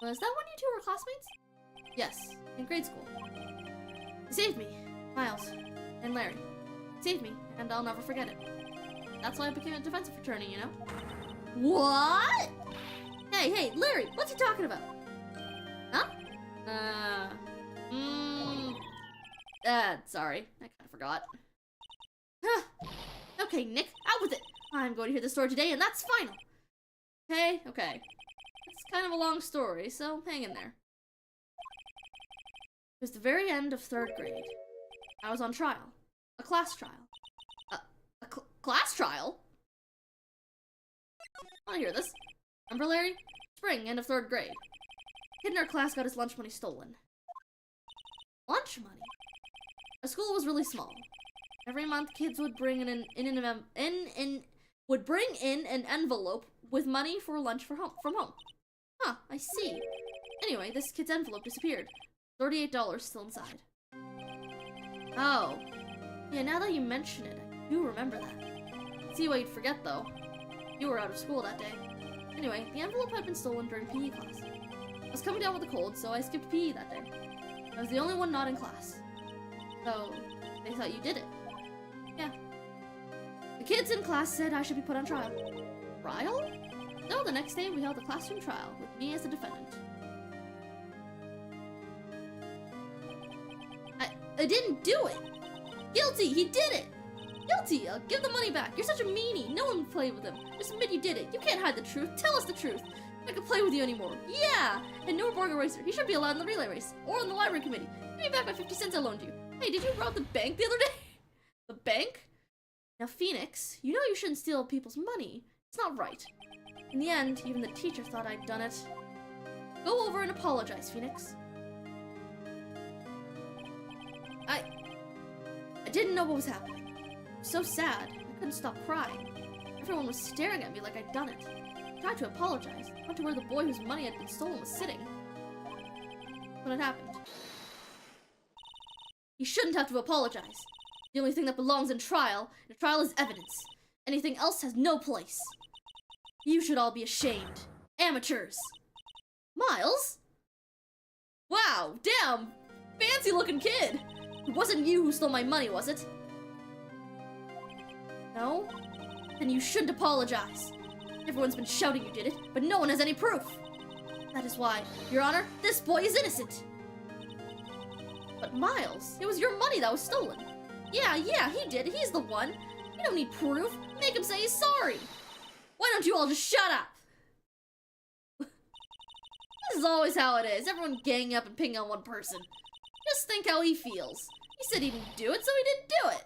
Was that when you two were classmates? Yes, in grade school. You saved me, Miles, and Larry. You saved me, and I'll never forget it. That's why I became a defense attorney, you know? What? Hey, Larry, what's he talking about? Huh? Sorry. I kind of forgot. Huh. Okay, Nick, out with it. I'm going to hear the story today, and that's final. Okay. It's kind of a long story, so hang in there. It was the very end of 3rd grade. I was on trial. A class trial. Class trial? I want to hear this. Remember, Larry? Spring, end of 3rd grade. A kid in our class got his lunch money stolen. Lunch money? Our school was really small. Every month, kids would bring in an envelope with money for lunch from home. Huh, I see. Anyway, this kid's envelope disappeared. $38 still inside. Oh. Yeah, now that you mention it, I do remember that. See why you'd forget, though. You were out of school that day. Anyway, the envelope had been stolen during PE class. I was coming down with a cold, so I skipped PE that day. I was the only one not in class. So, they thought you did it. Yeah. The kids in class said I should be put on trial. Trial? No, the next day we held a classroom trial with me as the defendant. I didn't do it! Guilty! He did it! Guilty! Give the money back! You're such a meanie! No one would play with him! Just admit you did it! You can't hide the truth! Tell us the truth! I can play with you anymore! Yeah! And no Borg Eraser! He should be allowed in the relay race! Or in the library committee! Give me back my 50 cents I loaned you! Hey, did you rob the bank the other day? The bank? Now, Phoenix, you know you shouldn't steal people's money. It's not right. In the end, even the teacher thought I'd done it. Go over and apologize, Phoenix. I didn't know what was happening. I was so sad, I couldn't stop crying. Everyone was staring at me like I'd done it. I tried to apologize. I went to where the boy whose money had been stolen was sitting. When it happened. You shouldn't have to apologize. The only thing that belongs in a trial is evidence. Anything else has no place. You should all be ashamed. Amateurs. Miles? Wow, damn! Fancy looking kid! It wasn't you who stole my money, was it? No? Then you shouldn't apologize. Everyone's been shouting you did it, but no one has any proof. That is why, Your Honor, this boy is innocent. But Miles, it was your money that was stolen. Yeah, he did. He's the one. You don't need proof. Make him say he's sorry. Why don't you all just shut up? This is always how it is. Everyone ganging up and picking on one person. Just think how he feels. He said he didn't do it, so he didn't do it.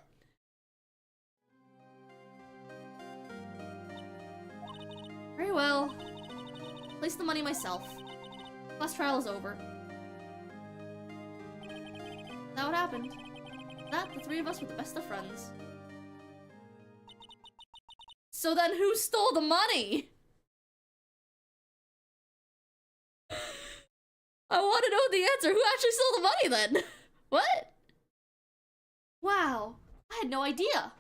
Very well. Place the money myself. Class trial is over. That what happened. That, the three of us were the best of friends. So then who stole the money? I want to know the answer. Who actually stole the money then? What? Wow, I had no idea.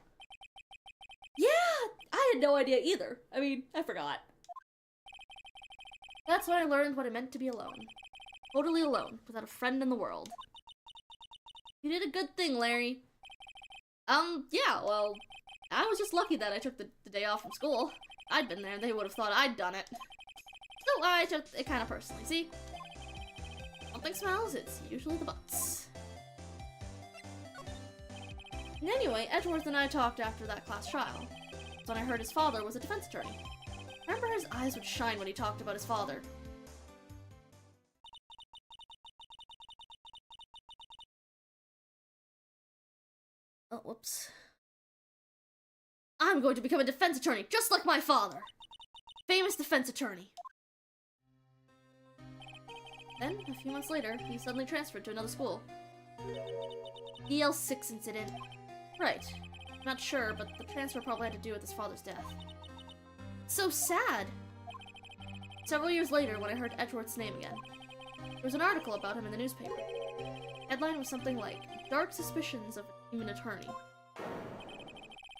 Yeah, I had no idea either. I mean, I forgot. That's when I learned what it meant to be alone. Totally alone, without a friend in the world. You did a good thing, Larry. Yeah, well, I was just lucky that I took the day off from school. If I'd been there, they would have thought I'd done it. So I took it kind of personally, see? Something smells, it's usually the butts. And anyway, Edgeworth and I talked after that class trial. That's when I heard his father was a defense attorney. I remember his eyes would shine when he talked about his father. Oh, whoops. I'm going to become a defense attorney, just like my father. Famous defense attorney. Then, a few months later, he suddenly transferred to another school. EL6 incident. Right. Not sure, but the transfer probably had to do with his father's death. So sad! Several years later, when I heard Edgeworth's name again, there was an article about him in the newspaper. The headline was something like, Dark Suspicions of a Human Attorney.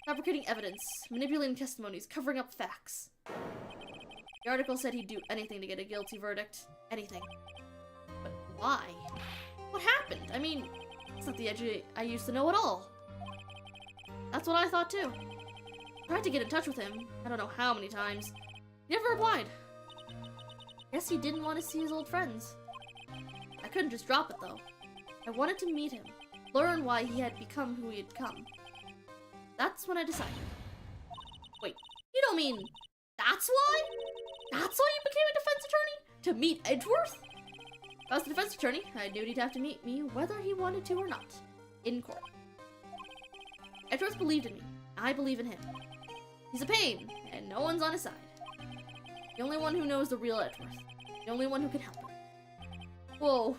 Fabricating evidence, manipulating testimonies, covering up facts. The article said he'd do anything to get a guilty verdict. Anything. But why? What happened? I mean, it's not the Edge I used to know at all. That's what I thought too. I tried to get in touch with him, I don't know how many times. He never replied. Guess he didn't want to see his old friends. I couldn't just drop it though. I wanted to meet him, learn why he had become who he had come. That's when I decided. Wait, you don't mean that's why? That's why you became a defense attorney? To meet Edgeworth? If I was a defense attorney, I knew he'd have to meet me whether he wanted to or not. In court. Edgeworth believed in me. I believe in him. He's a pain, and no one's on his side. The only one who knows the real Edgeworth. The only one who can help him. Whoa,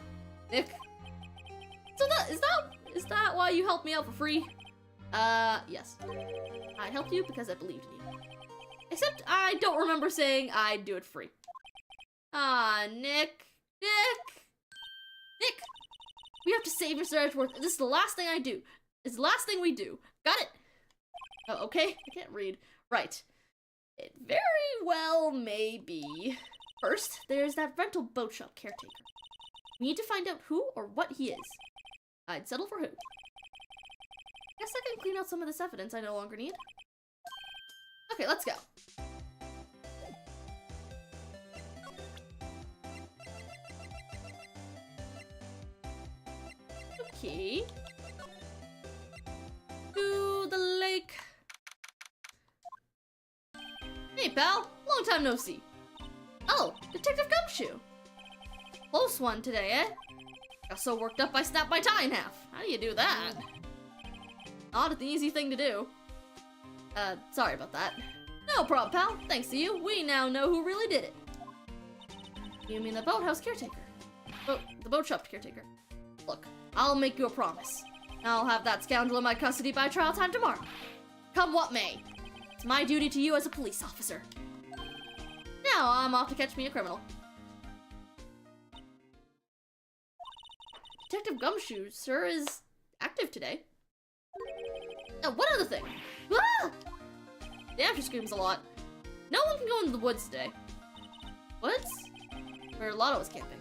Nick. So is that why you helped me out for free? Yes. I helped you because I believed in you. Except I don't remember saying I'd do it free. Ah, Nick. Nick! We have to save Mr. Edgeworth. This is the last thing I do. It's the last thing we do. Got it? Oh, okay. I can't read. Right. It very well may be. First, there's that rental boat shop caretaker. We need to find out who or what he is. I'd settle for who. Guess I can clean out some of this evidence I no longer need. Okay, let's go. Okay. To the lake. Hey, pal. Long time no see. Oh, Detective Gumshoe. Close one today, eh? Got so worked up I snapped my tie in half. How do you do that? Not an easy thing to do. Sorry about that. No problem, pal. Thanks to you, we now know who really did it. You mean the boathouse caretaker? The boat shop caretaker. Look, I'll make you a promise. I'll have that scoundrel in my custody by trial time tomorrow. Come what may. It's my duty to you as a police officer. Now I'm off to catch me a criminal. Detective Gumshoe, sir, is active today. Oh, one other thing. Ah! Damn, she screams a lot. No one can go into the woods today. Woods? Where Lotto is camping.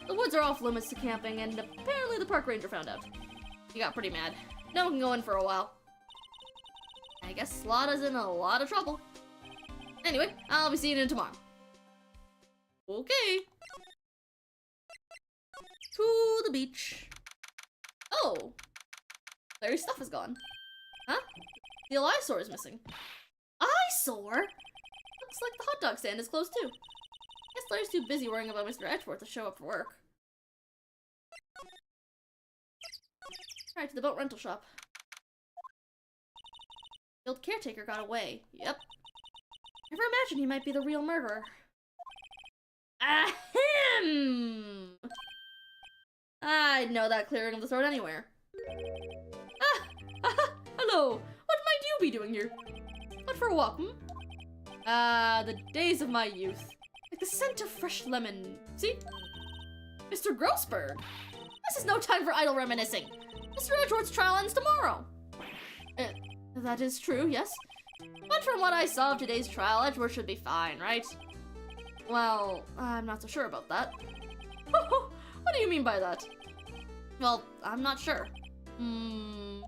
The woods are off limits to camping, and apparently the park ranger found out. He got pretty mad. No one can go in for a while. I guess Lotta's in a lot of trouble. Anyway, I'll be seeing you tomorrow. Okay. To the beach. Oh. Larry's stuff is gone. Huh? The eyesore is missing. Eyesore? Looks like the hot dog stand is closed too. Guess Larry's too busy worrying about Mr. Edgeworth to show up for work. Alright, to the boat rental shop. The old caretaker got away. Yep. Never imagined he might be the real murderer. Ahem! I'd know that clearing of the throat anywhere. Hello! What might you be doing here? Out for a walk, hmm? The days of my youth. Like the scent of fresh lemon. See? Mr. Grossberg! This is no time for idle reminiscing. Mr. Edgeworth's trial ends tomorrow. That is true, yes. But from what I saw of today's trial, Edgeworth should be fine, right? Well, I'm not so sure about that. What do you mean by that? Well, I'm not sure. Well,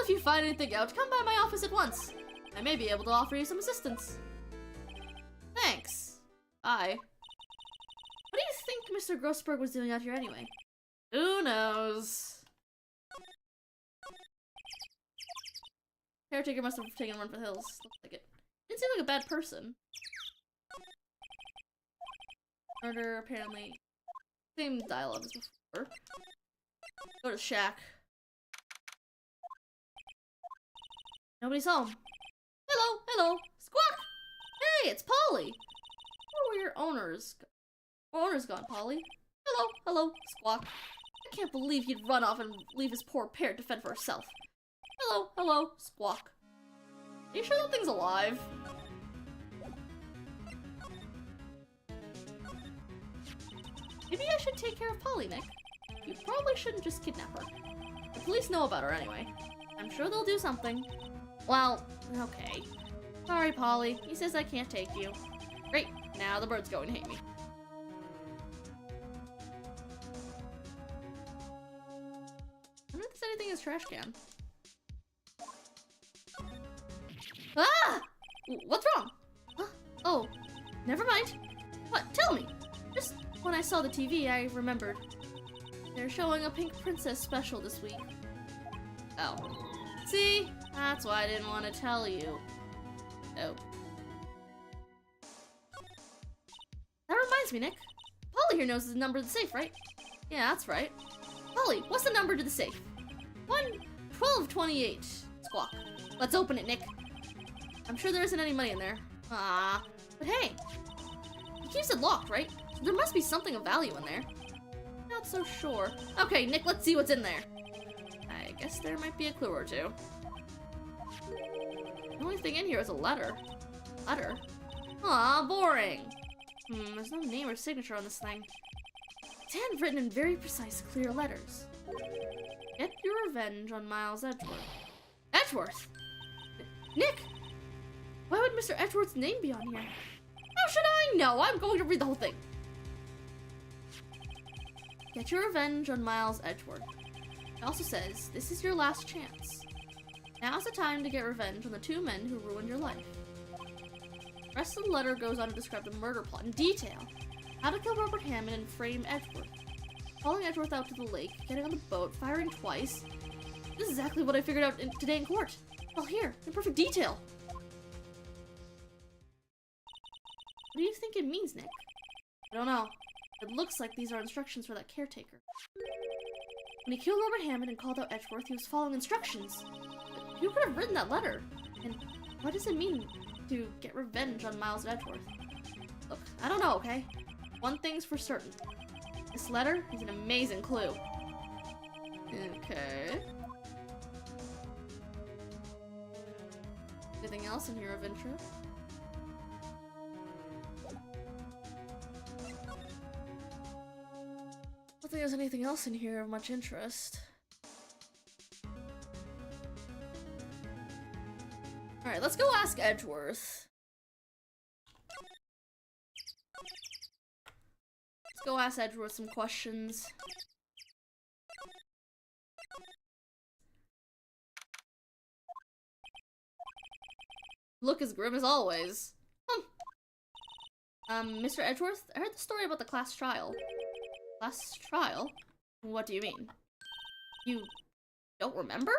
if you find anything out, come by my office at once. I may be able to offer you some assistance. Thanks. Bye. What do you think Mr. Grossberg was doing out here anyway? Who knows? Caretaker must have taken a run for the hills. Looks like it. Didn't seem like a bad person. Murder, apparently. Same dialogue as before. Go to the shack. Nobody's home. Hello, hello. Squawk! Hey, it's Polly! Where were your owners? Owner's gone, Polly. Hello, hello, Squawk. I can't believe he'd run off and leave his poor parrot to fend for herself. Hello, hello, Squawk. Are you sure that thing's alive? Maybe I should take care of Polly, Nick. You probably shouldn't just kidnap her. The police know about her anyway. I'm sure they'll do something. Well, okay. Sorry, Polly. He says I can't take you. Great. Now the bird's going to hate me. I wonder if there's anything in his trash can. Ah! What's wrong? Huh? Oh, never mind. What? Tell me. Just when I saw the TV, I remembered. They're showing a Pink Princess special this week. Oh. See? That's why I didn't want to tell you. Oh. That reminds me, Nick. Polly here knows the number to the safe, right? Yeah, that's right. Polly, what's the number to the safe? 1228. Squawk. Let's open it, Nick. I'm sure there isn't any money in there. Ah. But hey, he keeps it locked, right? So there must be something of value in there. Not so sure. Okay, Nick, let's see what's in there. I guess there might be a clue or two. The only thing in here is a letter. Letter? Aw, boring. There's no name or signature on this thing. It's handwritten in very precise, clear letters. Get your revenge on Miles Edgeworth. Edgeworth? Nick! Why would Mr. Edgeworth's name be on here? How should I know? I'm going to read the whole thing. Get your revenge on Miles Edgeworth. It also says, this is your last chance. Now's the time to get revenge on the two men who ruined your life. The rest of the letter goes on to describe the murder plot in detail. How to kill Robert Hammond and frame Edgeworth. Following Edgeworth out to the lake, getting on the boat, firing twice. This is exactly what I figured out today in court. Well, here, in perfect detail. What do you think it means, Nick? I don't know. It looks like these are instructions for that caretaker. When he killed Robert Hammond and called out Edgeworth, he was following instructions. But who could have written that letter? And what does it mean to get revenge on Miles Edgeworth? Look, I don't know, okay? One thing's for certain. This letter is an amazing clue. Okay. Anything else in here of interest? I don't think there's anything else in here of much interest. Alright, let's go ask Edgeworth. Let's go ask Edgeworth some questions. Look as grim as always. Mr. Edgeworth, I heard the story about the class trial. Class trial? What do you mean? You don't remember?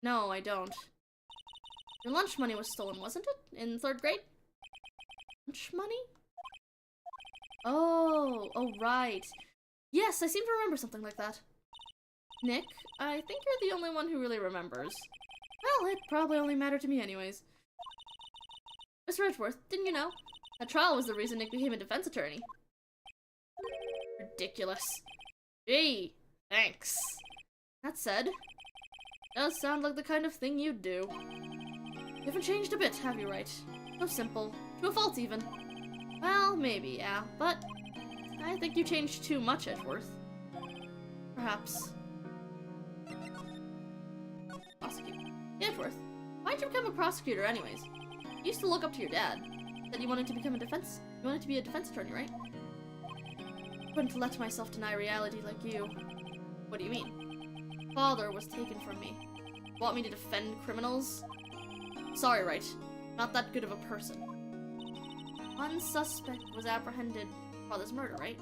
No, I don't. Your lunch money was stolen, wasn't it? In 3rd grade? Lunch money? Oh, right. Yes, I seem to remember something like that. Nick, I think you're the only one who really remembers. Well, it probably only mattered to me anyways. Mr. Edgeworth, didn't you know? That trial was the reason Nick became a defense attorney. Ridiculous. Gee, thanks. That said, does sound like the kind of thing you'd do. You haven't changed a bit, have you, Wright? So simple. To a fault, even. Well, maybe, yeah, but I think you changed too much, Edgeworth. Perhaps. Prosecutor. Edgeworth, why'd you become a prosecutor anyways? You used to look up to your dad. Said you wanted to become a defense You wanted to be a defense attorney, right? I wouldn't let myself deny reality like you. What do you mean? Father was taken from me. Want me to defend criminals? Sorry, Wright. Not that good of a person. One suspect was apprehended for father's murder, right?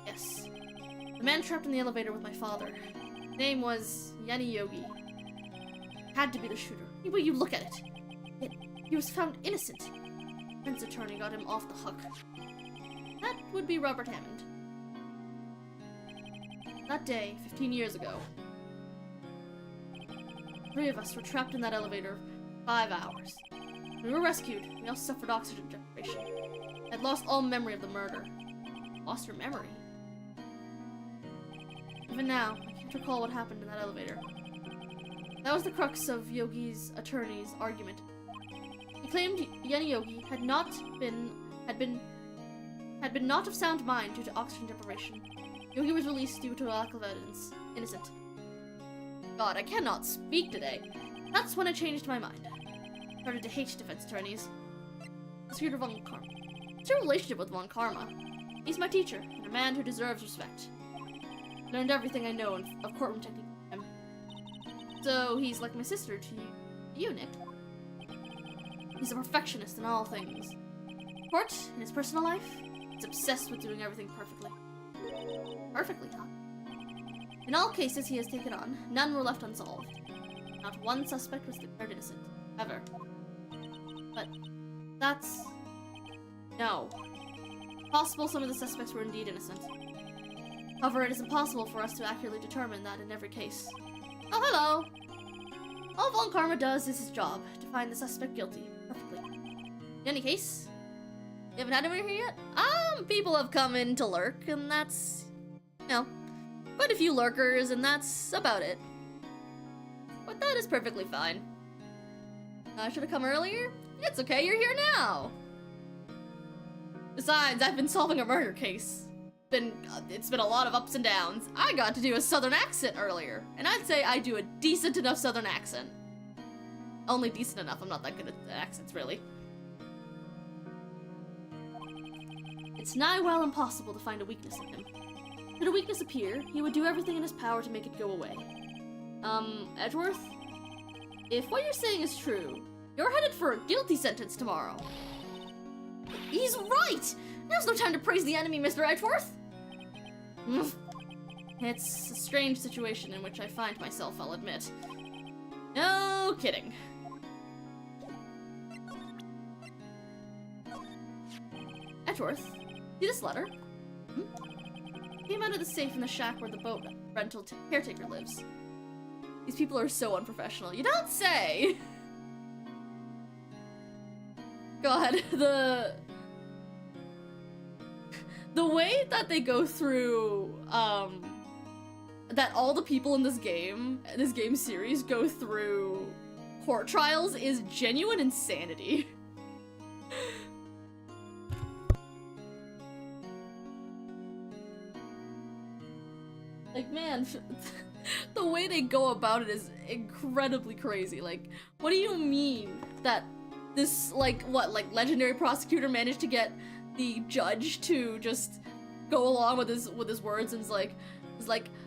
Yes. The man trapped in the elevator with my father. His name was Yanni Yogi. Had to be the shooter. Any way you look at it. Yet, he was found innocent. Defense attorney got him off the hook. That would be Robert Hammond. That day, 15 years ago, 3 of us were trapped in that elevator for 5 hours. When we were rescued, we all suffered oxygen deprivation. I'd lost all memory of the murder. Lost your memory? Even now, I can't recall what happened in that elevator. That was the crux of Yogi's attorney's argument. He claimed Yanni Yogi had been not of sound mind due to oxygen deprivation. Yogi was released due to a lack of evidence. Innocent. God, I cannot speak today. That's when I changed my mind. I started to hate defense attorneys. Prosecutor Von Karma. What's your relationship with Von Karma? He's my teacher, and a man who deserves respect. I learned everything I know of courtroom technique from him. So he's like my sister to you, Nick. He's a perfectionist in all things. Court, in his personal life, he's obsessed with doing everything perfectly. Perfectly, huh? In all cases he has taken on, none were left unsolved. Not one suspect was declared innocent. Ever. But that's... no. Possible some of the suspects were indeed innocent. However, it is impossible for us to accurately determine that in every case. Oh, hello! All Von Karma does is his job, to find the suspect guilty. Perfectly. In any case, you haven't had anyone here yet? People have come in to lurk, and that's... you know, quite a few lurkers, and that's about it. But that is perfectly fine. I should have come earlier? It's okay, you're here now! Besides, I've been solving a murder case. It's been a lot of ups and downs. I got to do a southern accent earlier, and I'd say I do a decent enough southern accent. Only decent enough, I'm not that good at accents, really. It's nigh well impossible to find a weakness in him. Should a weakness appear, he would do everything in his power to make it go away. Edgeworth? If what you're saying is true, you're headed for a guilty sentence tomorrow. He's right! Now's no time to praise the enemy, Mr. Edgeworth! It's a strange situation in which I find myself, I'll admit. No kidding. Edgeworth, see this letter? Came out of the safe in the shack where the boat rental caretaker lives. These people are so unprofessional. You don't say! God, the way that they go through, that all the people in this game series go through court trials is genuine insanity. Like, man, the way they go about it is incredibly crazy. Like, what do you mean that this, like, legendary prosecutor managed to get the judge to just go along with his words and is like,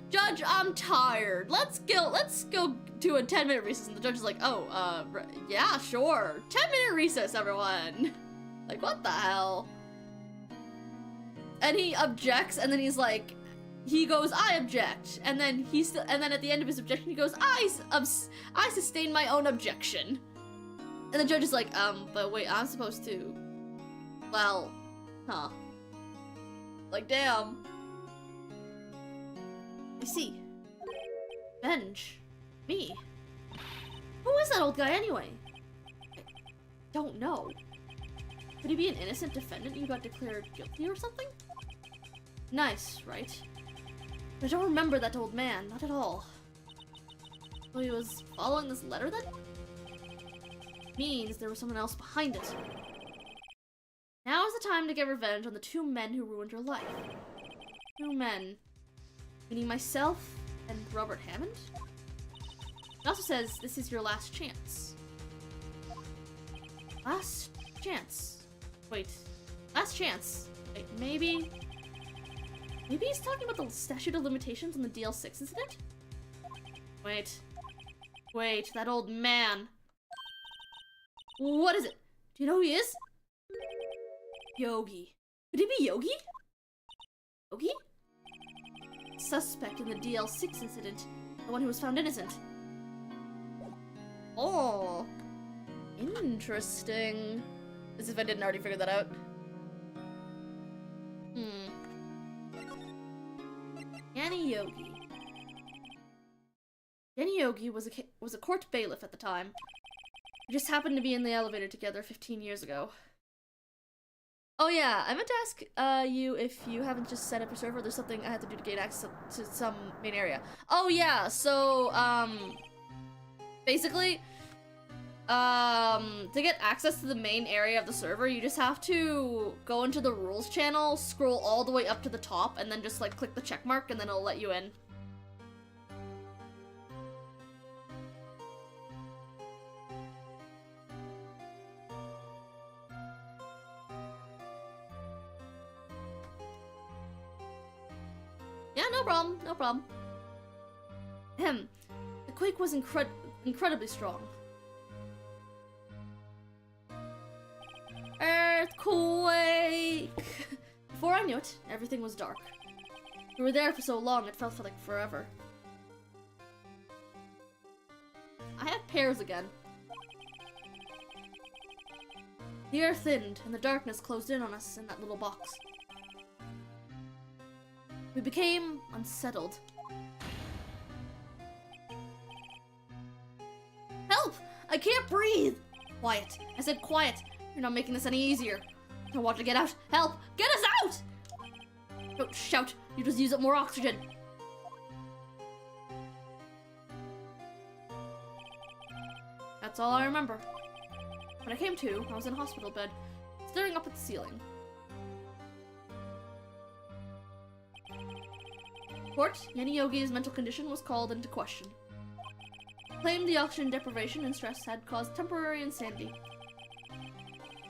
Judge, I'm tired. Let's go to a 10-minute recess. And the judge is like, oh, yeah, sure. 10-minute recess, everyone. Like, what the hell? And he objects, and then he's like, he goes, I object. And then and then at the end of his objection, he goes, I sustain my own objection. And the judge is like, but wait, I'm supposed to, well, huh. Like, damn. I see. Benj. Me. Who is that old guy anyway? I don't know. Could he be an innocent defendant who got declared guilty or something? Nice, right? But I don't remember that old man, not at all. So he was following this letter then? Means there was someone else behind it. Now is the time to get revenge on the 2 men who ruined your life. 2 men. Meaning myself and Robert Hammond? It also says this is your last chance. Last chance. Wait, Last chance. Wait, maybe he's talking about the statute of limitations on the DL6 incident? Wait, that old man. What is it? Do you know who he is? Yogi. Could he be Yogi? Yogi? Suspect in the DL6 incident. The one who was found innocent. Oh. Interesting. As if I didn't already figure that out. Yanni Yogi. Yanni Yogi was a court bailiff at the time. We just happened to be in the elevator together 15 years ago. Oh yeah, I meant to ask you if you haven't just set up a server. There's something I have to do to gain access to some main area. Oh yeah, so basically, to get access to the main area of the server, you just have to go into the rules channel, scroll all the way up to the top, and then just like click the check mark, and then it'll let you in. Yeah, no problem, no problem. Ahem. The quake was incredibly strong. Earthquake! Before I knew it, everything was dark. We were there for so long, it felt like forever. I have pears again. The air thinned, and the darkness closed in on us in that little box. We became unsettled. Help! I can't breathe! Quiet. I said quiet. You're not making this any easier. I want to get out. Help! Get us out! Don't shout. You just use up more oxygen. That's all I remember. When I came to, I was in a hospital bed, staring up at the ceiling. Court, Yanni Yogi's mental condition was called into question. Claimed the oxygen deprivation and stress had caused temporary insanity.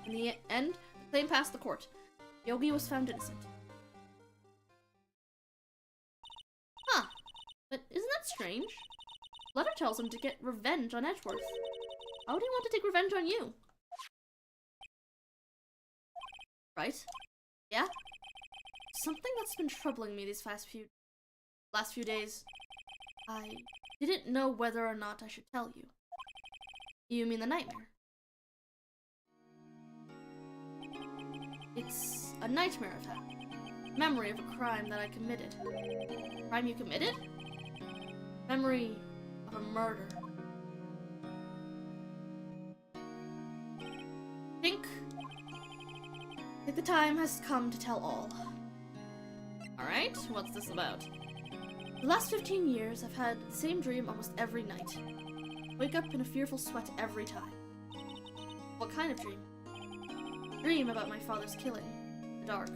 In the end, the claim passed the court. Yogi was found innocent. Huh. But isn't that strange? The letter tells him to get revenge on Edgeworth. Why would he want to take revenge on you? Right? Yeah? Something that's been troubling me these last few days. I didn't know whether or not I should tell you. You mean the nightmare? It's a nightmare I've had. Memory of a crime that I committed. Crime you committed? Memory of a murder. Think the time has come to tell all. Alright, what's this about? The last 15 years, I've had the same dream almost every night. Wake up in a fearful sweat every time. What kind of dream? Dream about my father's killing. In the dark.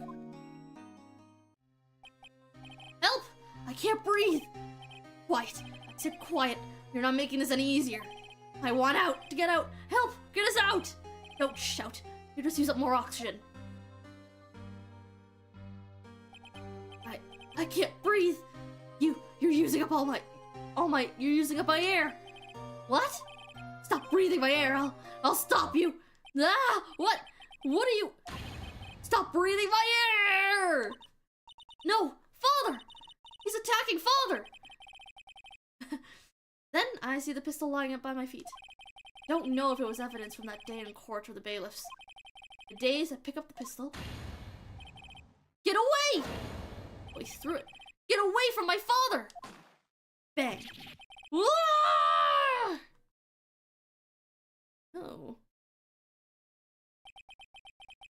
Help! I can't breathe! Quiet! I said quiet. You're not making this any easier. I want out! To get out! Help! Get us out! Don't shout. You just use up more oxygen. I can't breathe! You're using up you're using up my air! What? Stop breathing my air! I'll stop you! Ah! What? What are you? Stop breathing my air! No! Father! He's attacking Father! Then I see the pistol lying up by my feet. Don't know if it was evidence from that day in court or the bailiffs. The days I pick up the pistol. Get away! Oh, he threw it. Get away from my father! Bang. Ah! Oh.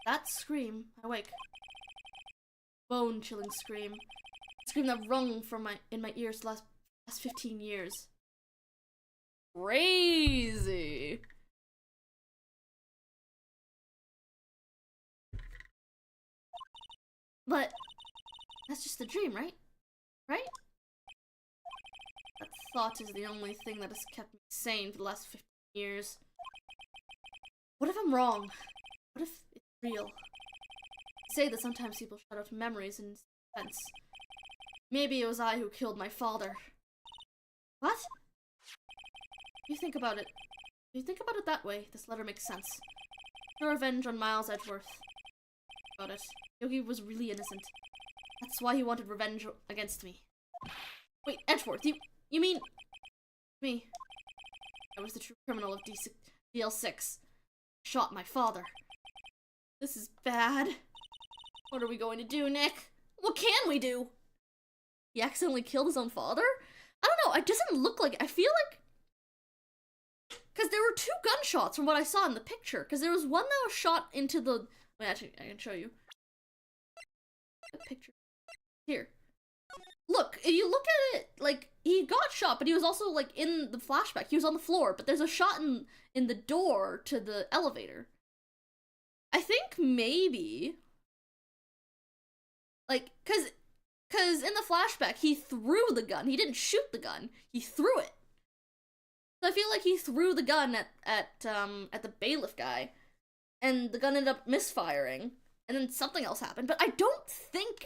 That scream, I wake. Bone-chilling scream. A scream that rung in my ears the last 15 years. Crazy. But that's just a dream, right? Right? That thought is the only thing that has kept me sane for the last 15 years. What if I'm wrong? What if it's real? say that sometimes people shut out memories in suspense. Maybe it was I who killed my father. What? You think about it. If you think about it that way, this letter makes sense. No revenge on Miles Edgeworth. About it. Yogi was really innocent. That's why he wanted revenge against me. Wait, Edgeworth, you mean... me. I was the true criminal of DL6. Shot my father. This is bad. What are we going to do, Nick? What can we do? He accidentally killed his own father? I don't know, it doesn't look like it. I feel like... because there were 2 gunshots from what I saw in the picture. Because there was one that was shot into the... wait, actually, I can show you. The picture. Here. Look, if you look at it, like, he got shot, but he was also, like, in the flashback. He was on the floor, but there's a shot in the door to the elevator. I think maybe... like, cause in the flashback, he threw the gun. He didn't shoot the gun. He threw it. So I feel like he threw the gun at the bailiff guy, and the gun ended up misfiring, and then something else happened. But I don't think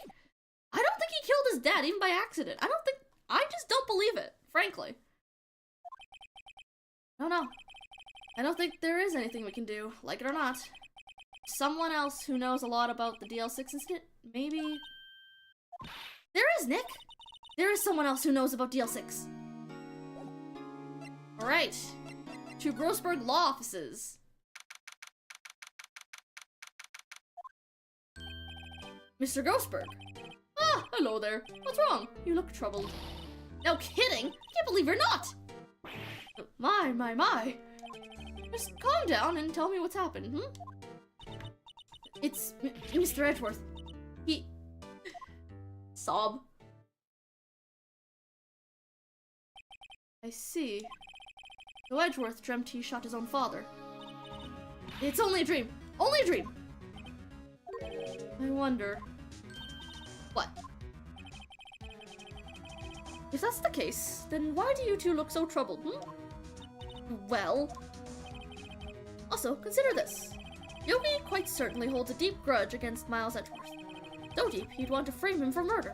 he killed his dad, even by accident. I just don't believe it, frankly. I don't know. I don't think there is anything we can do, like it or not. Someone else who knows a lot about the DL6 incident, maybe? There is, Nick! There is someone else who knows about DL6. Alright. To Grossberg Law Offices. Mr. Grossberg. Ah, hello there. What's wrong? You look troubled. No kidding! I can't believe you're not! My. Just calm down and tell me what's happened, It's Mr. Edgeworth. He... sob. I see. So Edgeworth dreamt he shot his own father. It's only a dream. Only a dream! I wonder... what? If that's the case, then why do you two look so troubled, Well... also, consider this. Yogi quite certainly holds a deep grudge against Miles Edgeworth. So deep, he'd want to frame him for murder.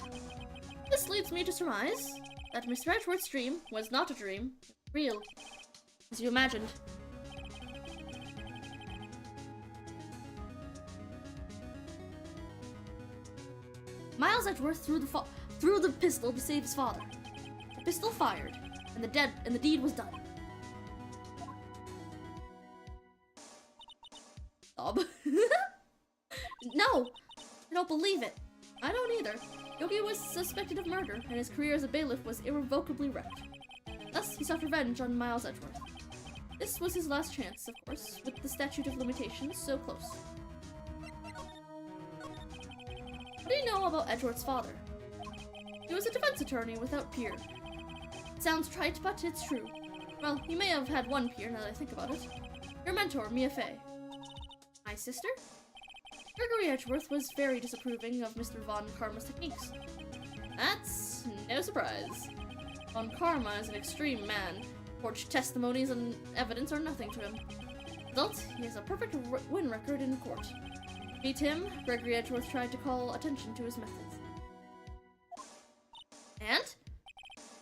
This leads me to surmise that Mr. Edgeworth's dream was not a dream, but real, as you imagined. Miles Edgeworth threw the pistol to save his father. The pistol fired, and the deed was done. Bob. No! I don't believe it. I don't either. Yogi was suspected of murder, and his career as a bailiff was irrevocably wrecked. Thus, he sought revenge on Miles Edgeworth. This was his last chance, of course, with the statute of limitations so close. What do you know about Edgeworth's father? He was a defense attorney without peer. It sounds trite, but it's true. Well, you may have had one peer now that I think about it. Your mentor, Mia Fey. My sister? Gregory Edgeworth was very disapproving of Mr. Von Karma's techniques. That's no surprise. Von Karma is an extreme man. Forged testimonies and evidence are nothing to him. Result, he has a perfect win record in court. To beat him, Gregory Edgeworth tried to call attention to his methods. And?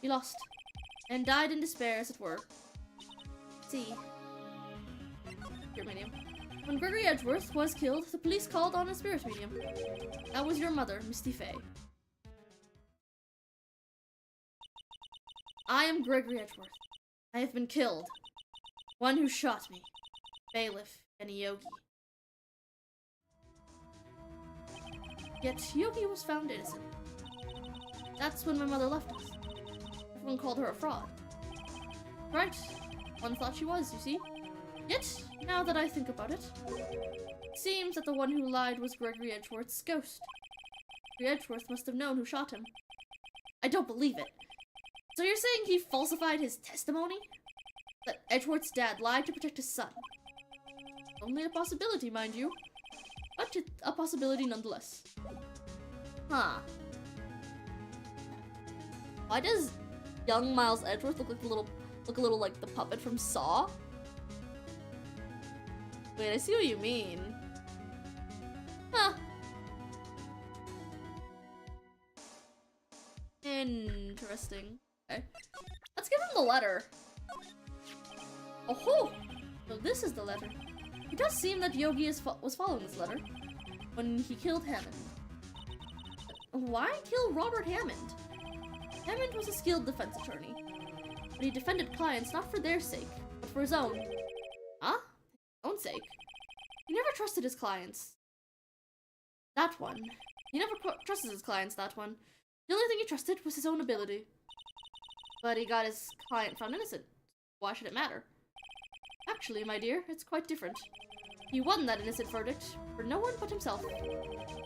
He lost. And died in despair, as it were. See. Your medium. When Gregory Edgeworth was killed, the police called on a spirit medium. That was your mother, Misty Fey. I am Gregory Edgeworth. I have been killed. One who shot me. Bailiff and Yogi. Yet Yogi was found innocent. That's when my mother left us. Everyone called her a fraud. Right. One thought she was, you see. Yet, now that I think about it, it seems that the one who lied was Gregory Edgeworth's ghost. Gregory Edgeworth must have known who shot him. I don't believe it. So you're saying he falsified his testimony? That Edgeworth's dad lied to protect his son? Only a possibility, mind you. But it's a possibility nonetheless. Huh. Why does young Miles Edgeworth look a little like the puppet from Saw? Wait, I see what you mean. Huh. interesting. Okay. Let's give him the letter. Oh-ho! So this is the letter. It does seem that Yogi was following this letter when he killed Hammond. Why kill Robert Hammond? Hammond was a skilled defense attorney, but he defended clients not for their sake, but for his own. Huh? His own sake? He never trusted his clients. That one. He never trusted his clients, that one. The only thing he trusted was his own ability. But he got his client found innocent. Why should it matter? Actually, my dear, it's quite different. He won that innocent verdict for no one but himself.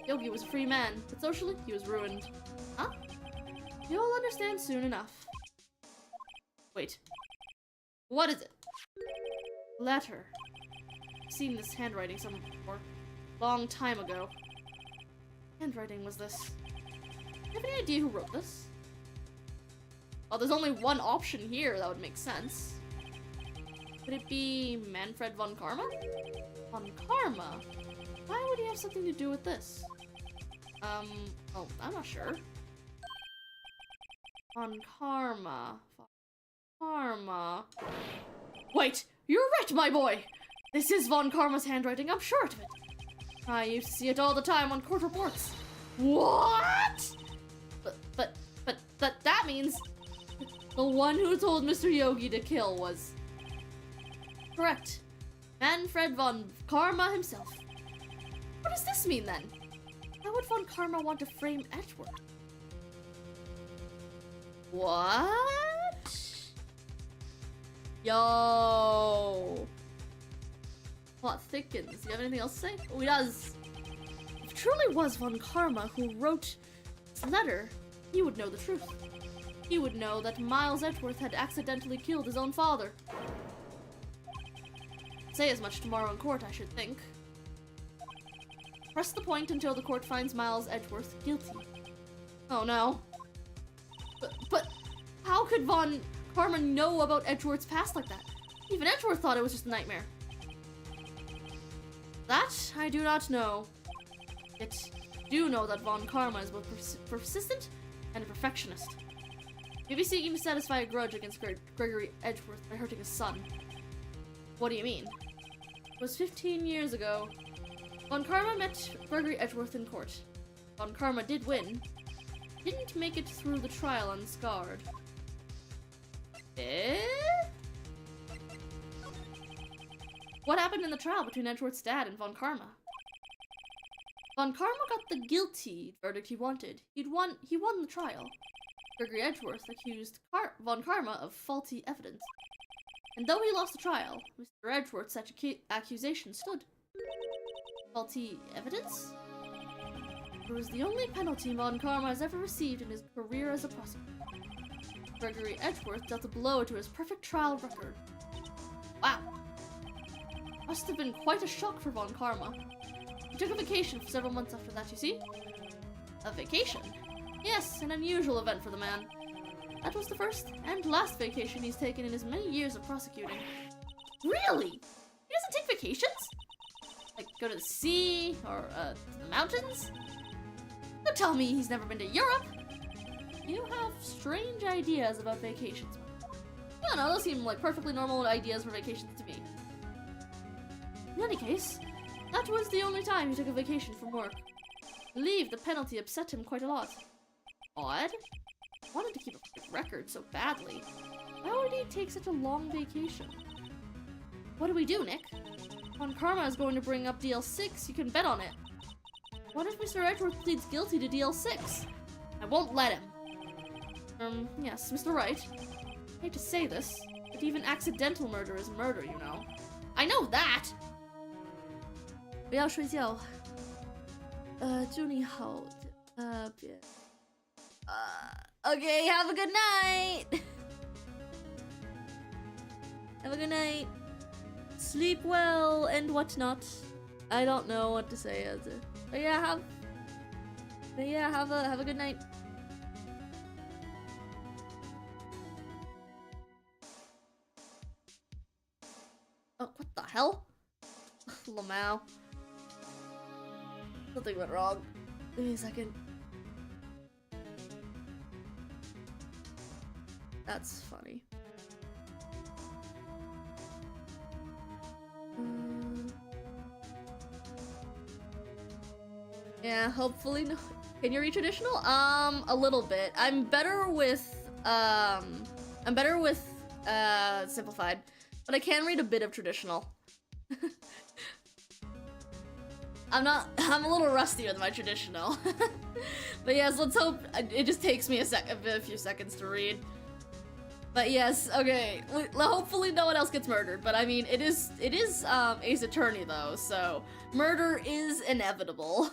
Yogi was a free man, but socially, he was ruined. Huh? You'll understand soon enough. Wait. What is it? Letter. I've seen this handwriting somewhere before. Long time ago. Handwriting was this. Do you have any idea who wrote this? Well, there's only one option here that would make sense. Could it be Manfred von Karma? Von Karma? Why would he have something to do with this? Oh, I'm not sure. Von Karma. Von Karma. Wait, you're right, my boy! This is Von Karma's handwriting, I'm sure of it. I used to see it all the time on court reports. What? But that means the one who told Mr. Yogi to kill was... Correct. Manfred von Karma himself. What does this mean then? How would von Karma want to frame Edgeworth? What? Yo. Plot thickens. Do you have anything else to say? Oh, he does. If it truly was von Karma who wrote this letter, he would know the truth. He would know that Miles Edgeworth had accidentally killed his own father. Say as much tomorrow in court, I should think. Press the point until the court finds Miles Edgeworth guilty. Oh no. But how could von Karma know about Edgeworth's past like that? Even Edgeworth thought it was just a nightmare. That I do not know. Yet I do know that von Karma is both persistent and a perfectionist. Maybe seeking to satisfy a grudge against Gregory Edgeworth by hurting his son. What do you mean? It was 15 years ago. Von Karma met Gregory Edgeworth in court. Von Karma did win. Didn't make it through the trial unscarred. What happened in the trial between Edgeworth's dad and von Karma? Von Karma got the guilty verdict he wanted. He won the trial. Gregory Edgeworth accused von Karma of faulty evidence. And though he lost the trial, Mr. Edgeworth's accusation stood. Faulty evidence? It was the only penalty von Karma has ever received in his career as a prosecutor. Gregory Edgeworth dealt a blow to his perfect trial record. Wow. Must have been quite a shock for von Karma. He took a vacation for several months after that, you see? A vacation? Yes, an unusual event for the man. That was the first and last vacation he's taken in his many years of prosecuting. Really? He doesn't take vacations? Like, go to the sea, or, to the mountains? Don't tell me he's never been to Europe! You have strange ideas about vacations. No, those seem like perfectly normal ideas for vacations to me. In any case, that was the only time he took a vacation from work. I believe the penalty upset him quite a lot. Odd? I wanted to keep a record so badly. Why would he take such a long vacation? What do we do, Nick? Von Karma is going to bring up DL6, you can bet on it. What if Mr. Edgeworth pleads guilty to DL6? I won't let him. Yes, Mr. Wright. I hate to say this, but even accidental murder is murder, you know. I know that! 不要睡觉。祝你好。别。Okay, have a good night! Have a good night. Sleep well and whatnot. I don't know what to say. But yeah, have a good night. Oh, what the hell? Lamau. Something went wrong. Give me a second. That's funny. Yeah, hopefully no. Can you read traditional? A little bit. I'm better with simplified, but I can read a bit of traditional. I'm a little rusty with my traditional. But yes, let's hope it just takes me a few seconds to read. But yes, okay. Hopefully no one else gets murdered. But I mean, it is Ace Attorney though, so murder is inevitable.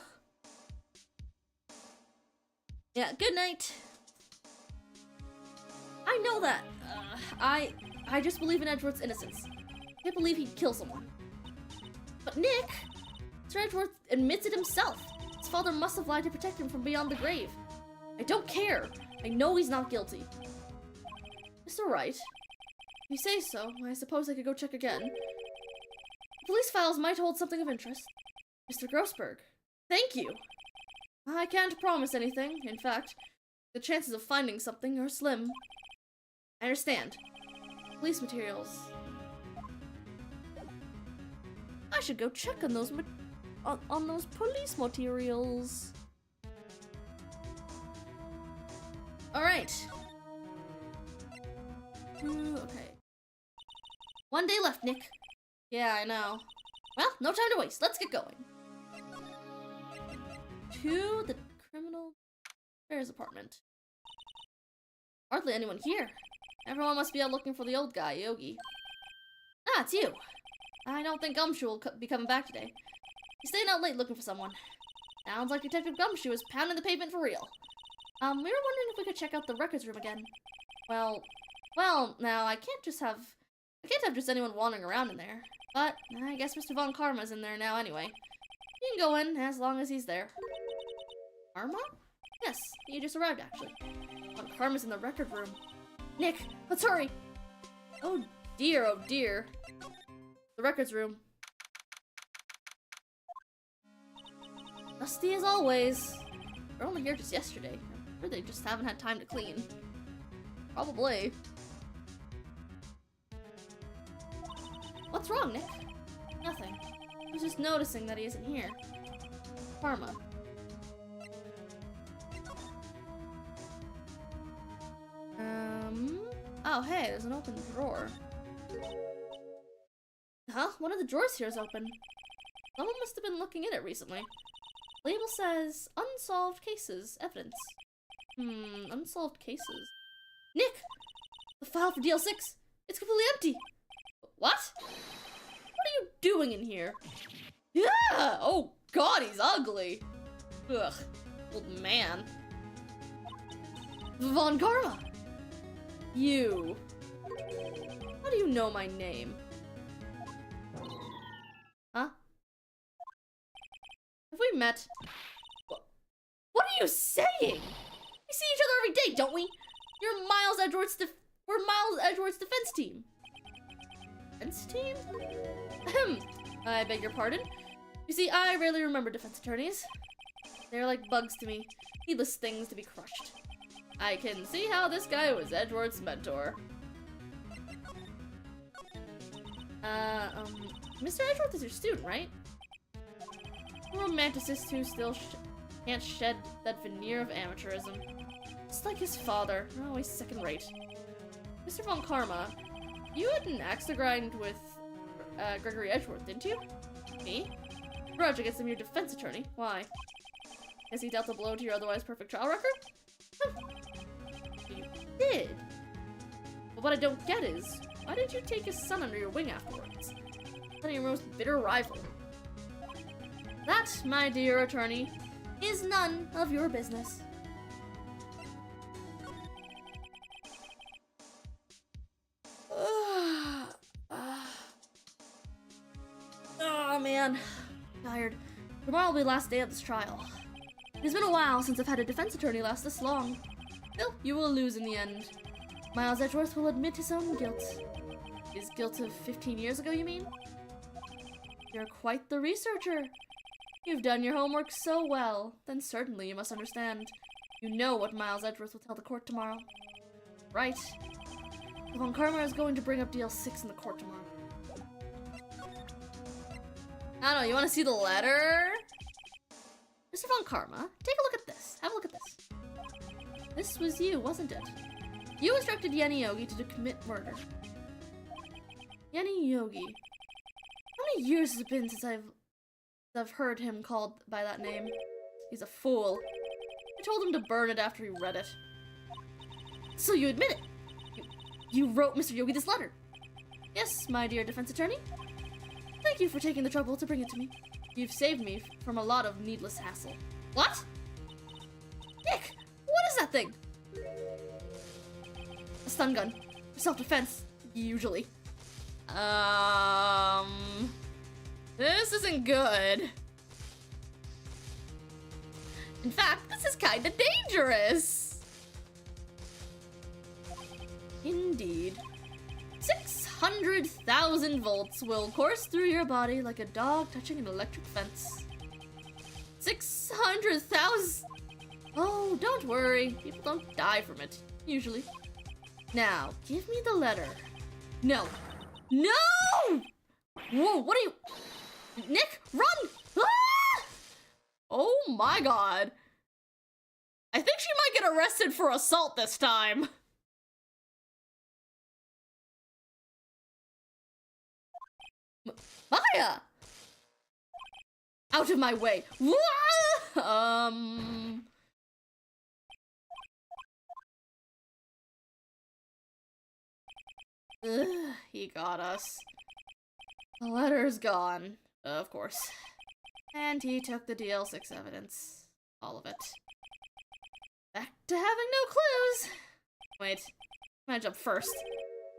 Yeah. Good night. I know that. I just believe in Edgeworth's innocence. I can't believe he'd kill someone. But Nick, Sir Edgeworth admits it himself. His father must have lied to protect him from beyond the grave. I don't care. I know he's not guilty. Mr. Wright, if you say so, I suppose I could go check again. The police files might hold something of interest. Mr. Grossberg, thank you. I can't promise anything. In fact, the chances of finding something are slim. I understand. Police materials. I should go check on those police materials. All right. Okay. One day left, Nick. Yeah, I know. Well, no time to waste. Let's get going. To the criminal affairs apartment. Hardly anyone here. Everyone must be out looking for the old guy, Yogi. Ah, it's you. I don't think Gumshoe will be coming back today. He's staying out late looking for someone. Sounds like Detective Gumshoe is pounding the pavement for real. We were wondering if we could check out the records room again. Well, now I can't have just anyone wandering around in there. But I guess Mr. Von Karma's in there now anyway. You can go in as long as he's there. Karma? Yes, he just arrived actually. Von Karma's in the record room. Nick, let's hurry! Oh dear, oh dear. The records room. Dusty as always. They're only here just yesterday. Or they just haven't had time to clean. Probably. What's wrong, Nick? Nothing. I was just noticing that he isn't here. Karma. Oh, hey, there's an open drawer. Huh? One of the drawers here is open. Someone must have been looking in it recently. Label says, unsolved cases, evidence. Unsolved cases. Nick! The file for DL6! It's completely empty! What? What are you doing in here? Yeah! Oh god, he's ugly! Ugh. Old man. Von Karma! You. How do you know my name? Huh? Have we met? What are you saying? We see each other every day, don't we? We're Miles Edgeworth's defense team. Defense team? Ahem. I beg your pardon. You see, I rarely remember defense attorneys. They're like bugs to me. Needless things to be crushed. I can see how this guy was Edgeworth's mentor. Mr. Edgeworth is your student, right? A romanticist who still can't shed that veneer of amateurism. Just like his father, always second rate. Mr. Von Karma, you had an axe to grind with Gregory Edgeworth, didn't you? Me? Grudge against him, your defense attorney. Why? Has he dealt a blow to your otherwise perfect trial record? You did. But what I don't get is, why did you take his son under your wing afterwards? Your most bitter rival. That, my dear attorney, is none of your business. Oh man, tired. Tomorrow will be the last day of this trial. It's been a while since I've had a defense attorney last this long. Still, you will lose in the end. Miles Edgeworth will admit his own guilt. His guilt of 15 years ago, you mean? You're quite the researcher. You've done your homework so well, then certainly you must understand. You know what Miles Edgeworth will tell the court tomorrow. Right. Von Karma is going to bring up DL6 in the court tomorrow. I don't know, you want to see the letter? Mr. Von Karma, take a look at this. Have a look at this. This was you, wasn't it? You instructed Yenny Yogi to commit murder. Yenny Yogi. How many years has it been since I've heard him called by that name? He's a fool. I told him to burn it after he read it. So you admit it? You wrote Mr. Yogi this letter? Yes, my dear defense attorney. Thank you for taking the trouble to bring it to me. You've saved me from a lot of needless hassle. What? Nick, what is that thing? A stun gun. For self-defense, usually. This isn't good. In fact, this is kinda dangerous. Indeed. 600,000 volts will course through your body like a dog touching an electric fence. 600,000? Oh, don't worry. People don't die from it, usually. Now, give me the letter. No. No! Whoa, what are you... Nick, run! Ah! Oh my god. I think she might get arrested for assault this time. Maya! Out of my way. Ugh, he got us. The letter's gone, of course. And he took the DL6 evidence. All of it. Back to having no clues. Wait, I'm gonna jump first.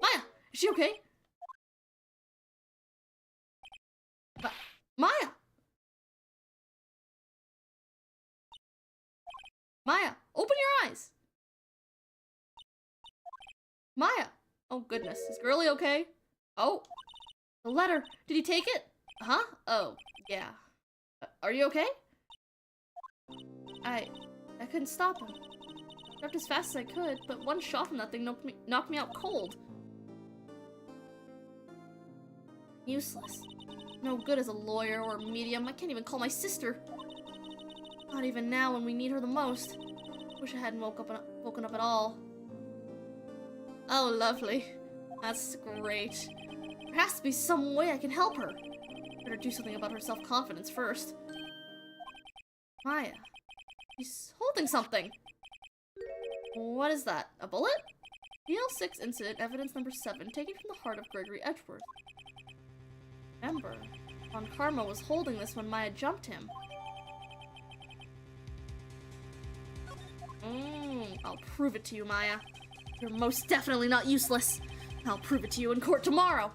Maya, is she okay? Maya! Maya, open your eyes! Maya! Oh goodness, is Girly okay? Oh, the letter. Did he take it? Huh? Oh, yeah. Are you okay? I couldn't stop him. Jumped as fast as I could, but one shot from that thing knocked me out cold. Useless. No good as a lawyer or a medium. I can't even call my sister. Not even now when we need her the most. Wish I hadn't woken up at all. Oh, lovely. That's great. There has to be some way I can help her. Better do something about her self-confidence first. Maya. She's holding something. What is that? A bullet? DL6 incident, evidence number 7, taken from the heart of Gregory Edgeworth. Remember, Von Karma was holding this when Maya jumped him. I'll prove it to you, Maya. You're most definitely not useless. I'll prove it to you in court tomorrow.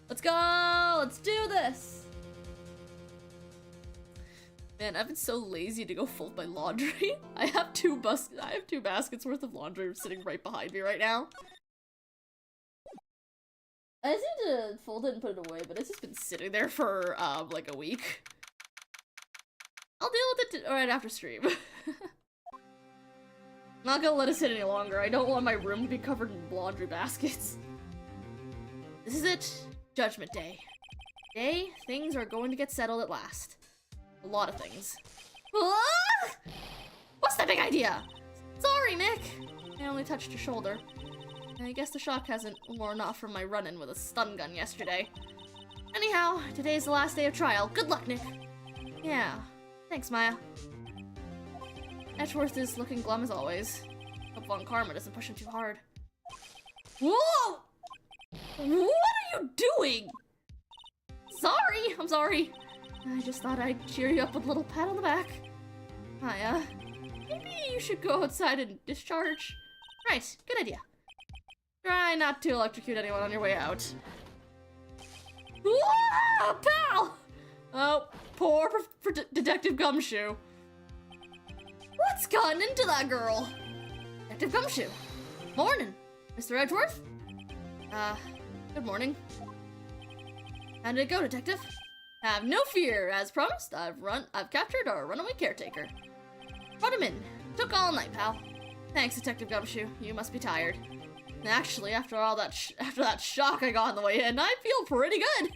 Let's go! Let's do this! Man, I've been so lazy to go fold my laundry. I have two baskets worth of laundry sitting right behind me right now. I just need to fold it and put it away, but it's just been sitting there for, like a week. I'll deal with it right after stream. Not gonna let it sit any longer. I don't want my room to be covered in laundry baskets. This is it. Judgment Day. Today, things are going to get settled at last. A lot of things. Ah! What's that big idea? Sorry, Nick. I only touched your shoulder. I guess the shock hasn't worn off from my run-in with a stun gun yesterday. Anyhow, today's the last day of trial. Good luck, Nick. Yeah. Thanks, Maya. Edgeworth is looking glum as always. Hope Von Karma doesn't push him too hard. Whoa! What are you doing? Sorry, I'm sorry. I just thought I'd cheer you up with a little pat on the back. Maya, maybe you should go outside and discharge. Right, good idea. Try not to electrocute anyone on your way out. Whoa, pal! Oh, poor Detective Gumshoe. What's gotten into that girl? Detective Gumshoe. Morning, Mr. Edgeworth. Good morning. How did it go, Detective? Have no fear. As promised, I've captured our runaway caretaker. Brought him in. Took all night, pal. Thanks, Detective Gumshoe. You must be tired. Actually, after that shock I got on the way in, I feel pretty good.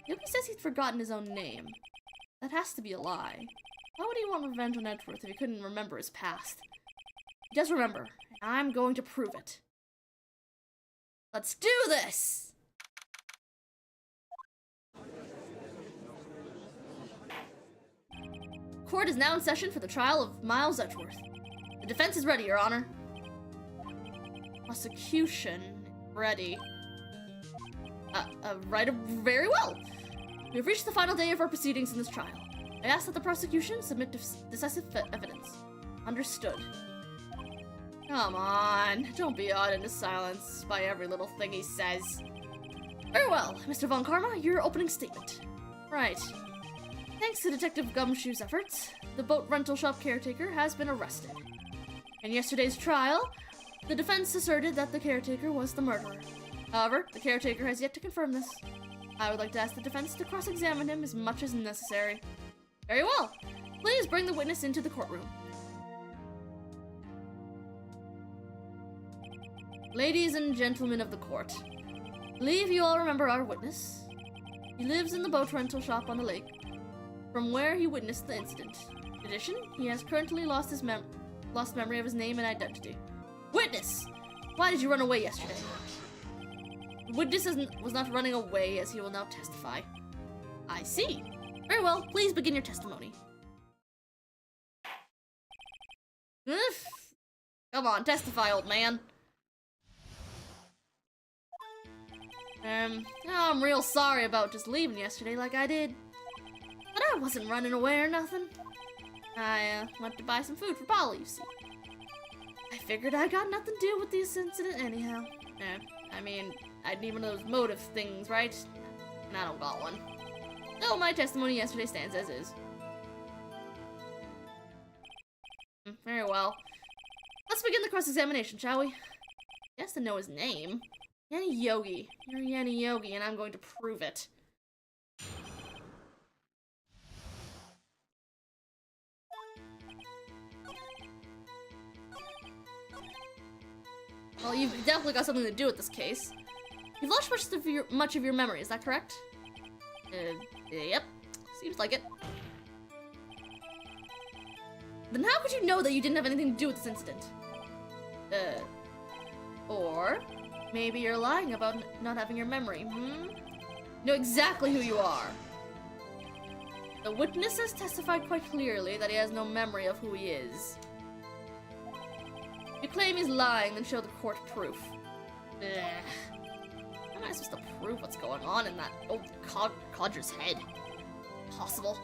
Yogi says he'd forgotten his own name. That has to be a lie. Why would he want revenge on Edgeworth if he couldn't remember his past? He does remember, and I'm going to prove it. Let's do this! Court is now in session for the trial of Miles Edgeworth. The defense is ready, Your Honor. Prosecution ready. Right, very well. We have reached the final day of our proceedings in this trial. I ask that the prosecution submit decisive evidence. Understood. Come on, don't be awed into silence by every little thing he says. Very well, Mr. Von Karma, your opening statement. Right. Thanks to Detective Gumshoe's efforts, the boat rental shop caretaker has been arrested. In yesterday's trial, the defense asserted that the caretaker was the murderer. However, the caretaker has yet to confirm this. I would like to ask the defense to cross-examine him as much as necessary. Very well. Please bring the witness into the courtroom. Ladies and gentlemen of the court, I believe you all remember our witness. He lives in the boat rental shop on the lake, from where he witnessed the incident. In addition, he has currently lost memory of his name and identity. Witness! Why did you run away yesterday? The witness was not running away, as he will now testify. I see. Very well, please begin your testimony. Come on, testify, old man. I'm real sorry about just leaving yesterday like I did. But I wasn't running away or nothing. I went to buy some food for Polly, you see. I figured I got nothing to do with this incident anyhow. I mean, I'd need one of those motive things, right? And I don't got one. So my testimony yesterday stands as is. Very well. Let's begin the cross-examination, shall we? He has to know his name. Yanni Yogi. You're Yanni Yogi, and I'm going to prove it. Well, you've definitely got something to do with this case. You've lost much of your memory, is that correct? Yep. Seems like it. Then how could you know that you didn't have anything to do with this incident? Or maybe you're lying about not having your memory, You know exactly who you are. The witness has testified quite clearly that he has no memory of who he is. If you claim he's lying, then show the court proof. How am I supposed to prove what's going on in that old codger's head? Impossible.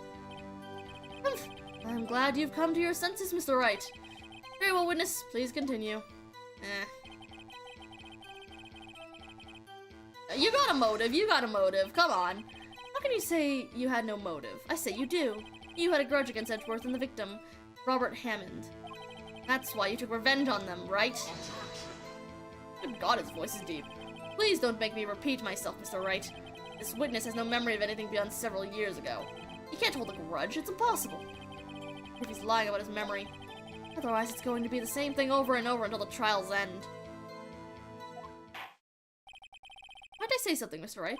I'm glad you've come to your senses, Mr. Wright. Very well, witness. Please continue. You got a motive. Come on. How can you say you had no motive? I say you do. You had a grudge against Edgeworth and the victim, Robert Hammond. That's why you took revenge on them, right? Good God, his voice is deep. Please don't make me repeat myself, Mr. Wright. This witness has no memory of anything beyond several years ago. He can't hold a grudge, it's impossible. If he's lying about his memory. Otherwise, it's going to be the same thing over and over until the trial's end. Might I say something, Mr. Wright?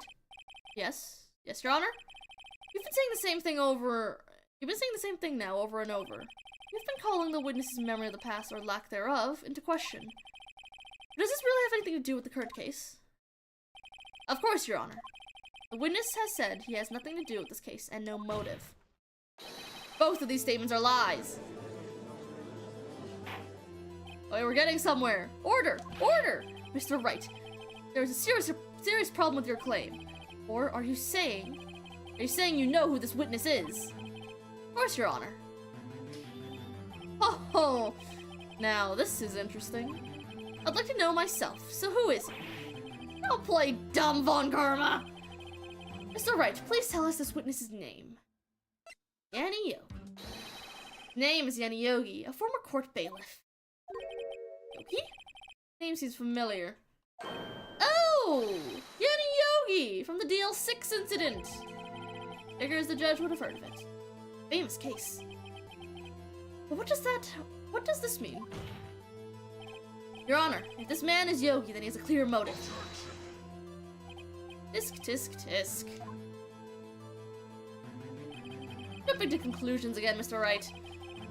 Yes? Yes, Your Honor? You've been saying the same thing now over and over. You've been calling the witness's memory of the past, or lack thereof, into question. Does this really have anything to do with the current case? Of course, Your Honor. The witness has said he has nothing to do with this case, and no motive. Both of these statements are lies. Oh, we're getting somewhere. Order! Order! Mr. Wright, there's a serious problem with your claim. Or are you saying you know who this witness is? Of course, Your Honor. Oh, now this is interesting. I'd like to know myself, so who is he? Don't play dumb, Von Karma! Mr. Wright, please tell us this witness's name. Yanni Yogi. His name is Yanni Yogi, a former court bailiff. Yogi? Name seems familiar. Oh! Yanni Yogi! From the DL6 incident! Figures the judge would have heard of it. Famous case. But what does this mean? Your Honor, if this man is Yogi, then he has a clear motive. Tisk, tisk, tisk. Jumping to conclusions again, Mr. Wright.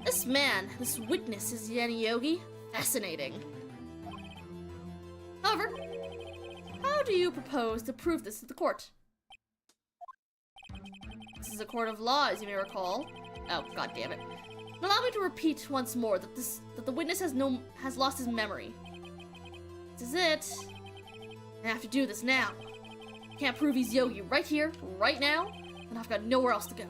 This man, this witness is Yanni Yogi. Fascinating. However, how do you propose to prove this to the court? This is a court of law, as you may recall. Oh, god damn it. Allow me to repeat once more that the witness has lost his memory. This is it. I have to do this now. Can't prove he's Yogi right here, right now, and I've got nowhere else to go.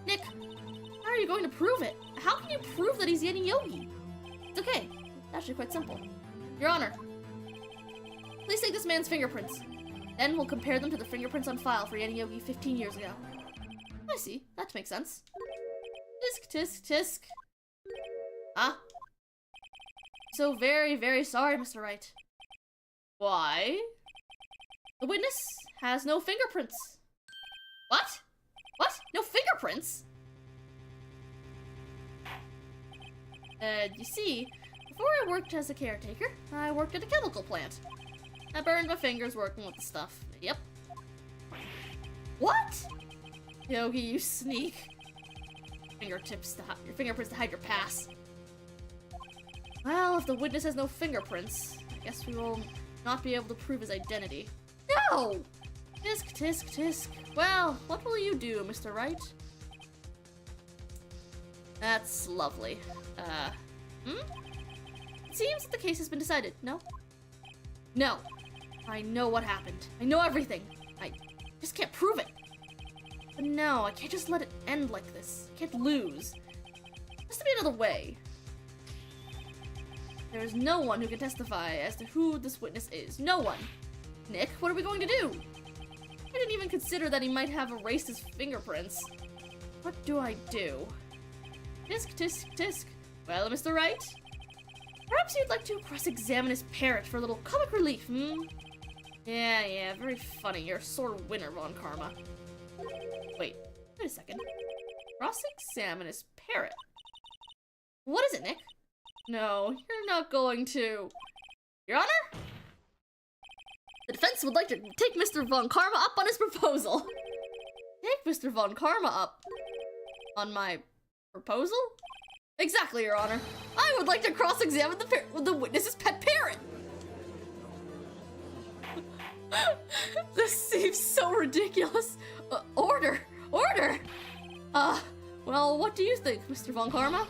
Nick, how are you going to prove it? How can you prove that he's Yanni Yogi? It's okay. It's actually quite simple. Your Honor, please take this man's fingerprints. Then we'll compare them to the fingerprints on file for Yanni Yogi 15 years ago. I see. That makes sense. Tisk, tisk, tisk. Ah. So very, very sorry, Mr. Wright. Why? The witness has no fingerprints. What? What? No fingerprints? You see, before I worked as a caretaker, I worked at a chemical plant. I burned my fingers working with the stuff. Yep. What? Yogi, you sneak. Your fingerprints to hide your past. Well, if the witness has no fingerprints, I guess we will not be able to prove his identity. No! Tisk, tisk, tisk. Well, what will you do, Mr. Wright? That's lovely. It seems that the case has been decided, no? No. I know what happened. I know everything. I just can't prove it. But no, I can't just let it end like this. I can't lose. There has to be another way. There is no one who can testify as to who this witness is. No one. Nick, what are we going to do? I didn't even consider that he might have erased his fingerprints. What do I do? Tisk, tisk, tisk. Well, Mr. Wright? Perhaps you'd like to cross-examine his parrot for a little comic relief, hmm? Yeah, very funny. You're a sore winner, Von Karma. Wait a second. Cross-examine his parrot. What is it, Nick? No, you're not going to. Your Honor? The defense would like to take Mr. Von Karma up on his proposal. Take Mr. Von Karma up on my proposal? Exactly, Your Honor. I would like to cross-examine the witness's pet parrot. This seems so ridiculous. Order! Well, what do you think, Mr. Von Karma?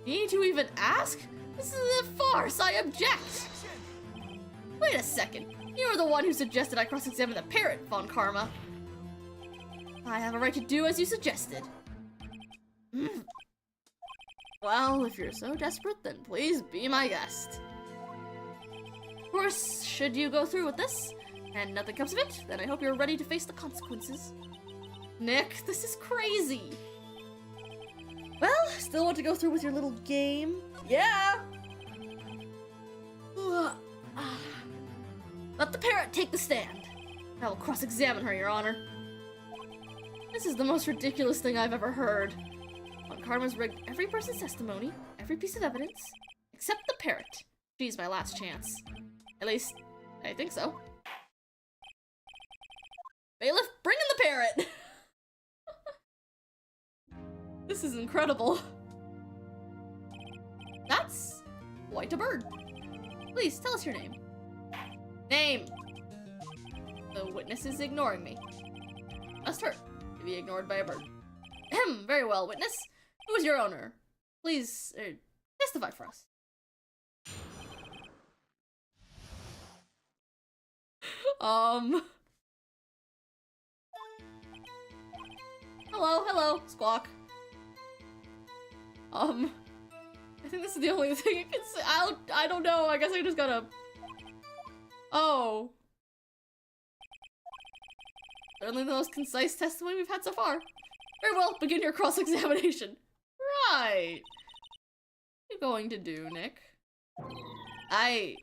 Need to even ask? This is a farce, I object! Wait a second. You were the one who suggested I cross-examine the parrot, Von Karma. I have a right to do as you suggested. Well, if you're so desperate, then please be my guest. Of course, should you go through with this, and nothing comes of it, then I hope you're ready to face the consequences. Nick, this is crazy. Well, still want to go through with your little game? Yeah! Let the parrot take the stand. I will cross-examine her, Your Honor. This is the most ridiculous thing I've ever heard. Von Karma's rigged every person's testimony, every piece of evidence, except the parrot. She's my last chance. At least, I think so. Bailiff, bring in the parrot! This is incredible. That's quite a bird. Please, tell us your name. Name! The witness is ignoring me. Must hurt to be ignored by a bird. Very well, witness. Who is your owner? Please, testify for us. Hello, Squawk. I think this is the only thing I can say. I don't know. I guess I just gotta. Oh. Certainly the most concise testimony we've had so far. Very well, begin your cross-examination. Right. What are you going to do, Nick? I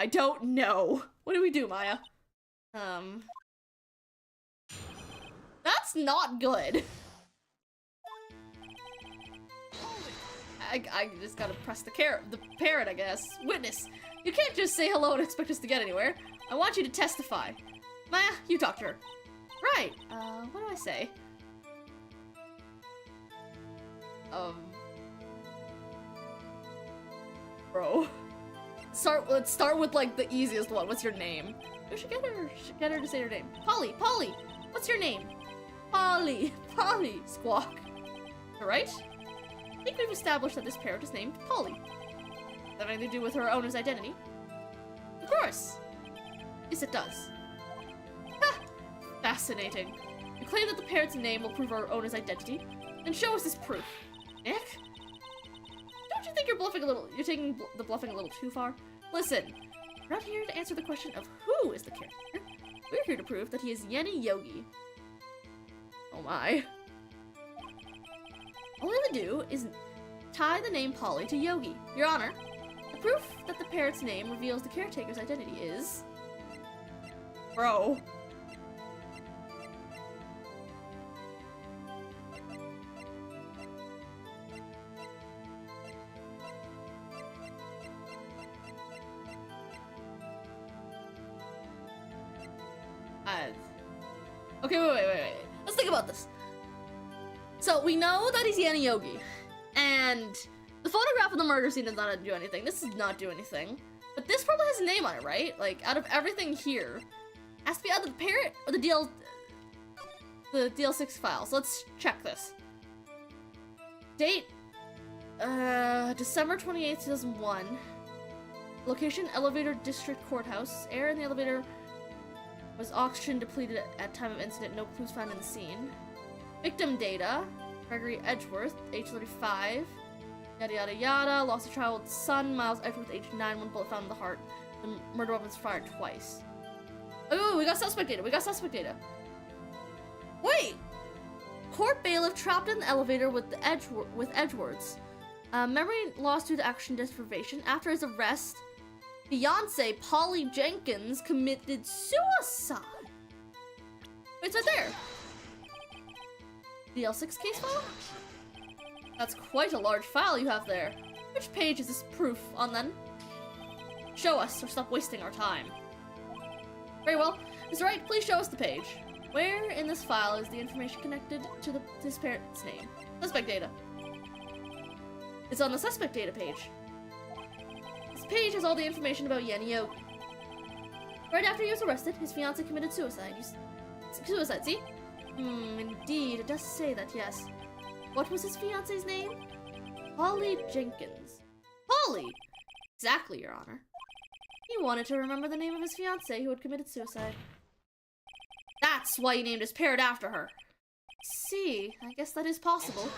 don't know. What do we do, Maya? That's not good. I just gotta press the parrot, I guess. Witness, you can't just say hello and expect us to get anywhere. I want you to testify. Maya, you talk to her. Right, what do I say? Bro. Let's start with, like, the easiest one. What's your name? We should get her to say her name. Polly, what's your name? Polly, Squawk. Alright? I think we've established that this parrot is named Polly. Does that have anything to do with her owner's identity? Of course! Yes, it does. Ha! Fascinating. You claim that the parrot's name will prove our owner's identity? Then show us this proof. Nick? Don't you think you're taking the bluffing a little too far? Listen, we're not here to answer the question of who is the character. We're here to prove that he is Yenny Yogi. Oh my. All we have to do is tie the name Polly to Yogi. Your Honor, the proof that the parrot's name reveals the caretaker's identity is... Bro. Okay, wait. Let's think about this. So, we know that he's Yenny Yogi, and the photograph of the murder scene does not do anything. This does not do anything. But this probably has a name on it, right? Like, out of everything here, has to be either the parrot or the DL6 file. So let's check this. Date, December 28th, 2001. Location, Elevator District Courthouse. Air in the elevator was oxygen depleted at time of incident. No clues found in the scene. Victim data, Gregory Edgeworth, age 35. Yada yada yada. Lost a child's son, Miles Edgeworth, age 9. One bullet found in the heart. The murder weapon was fired twice. Oh, we got suspect data. Wait! Court bailiff trapped in the elevator with Edgeworths. Memory lost due to action deprivation. After his arrest, fiance Polly Jenkins committed suicide. Wait, it's right there. The L6 case file? That's quite a large file you have there. Which page is this proof on then? Show us, or stop wasting our time. Very well. Mr. Wright, please show us the page. Where in this file is the information connected to this parent's name? Suspect data. It's on the suspect data page. This page has all the information about Yenny Yogi. Right after he was arrested, his fiance committed suicide. Suicide, see? Indeed, it does say that, yes. What was his fiance's name? Polly Jenkins. Polly! Exactly, Your Honor. He wanted to remember the name of his fiancée who had committed suicide. That's why he named his parrot after her. See, I guess that is possible.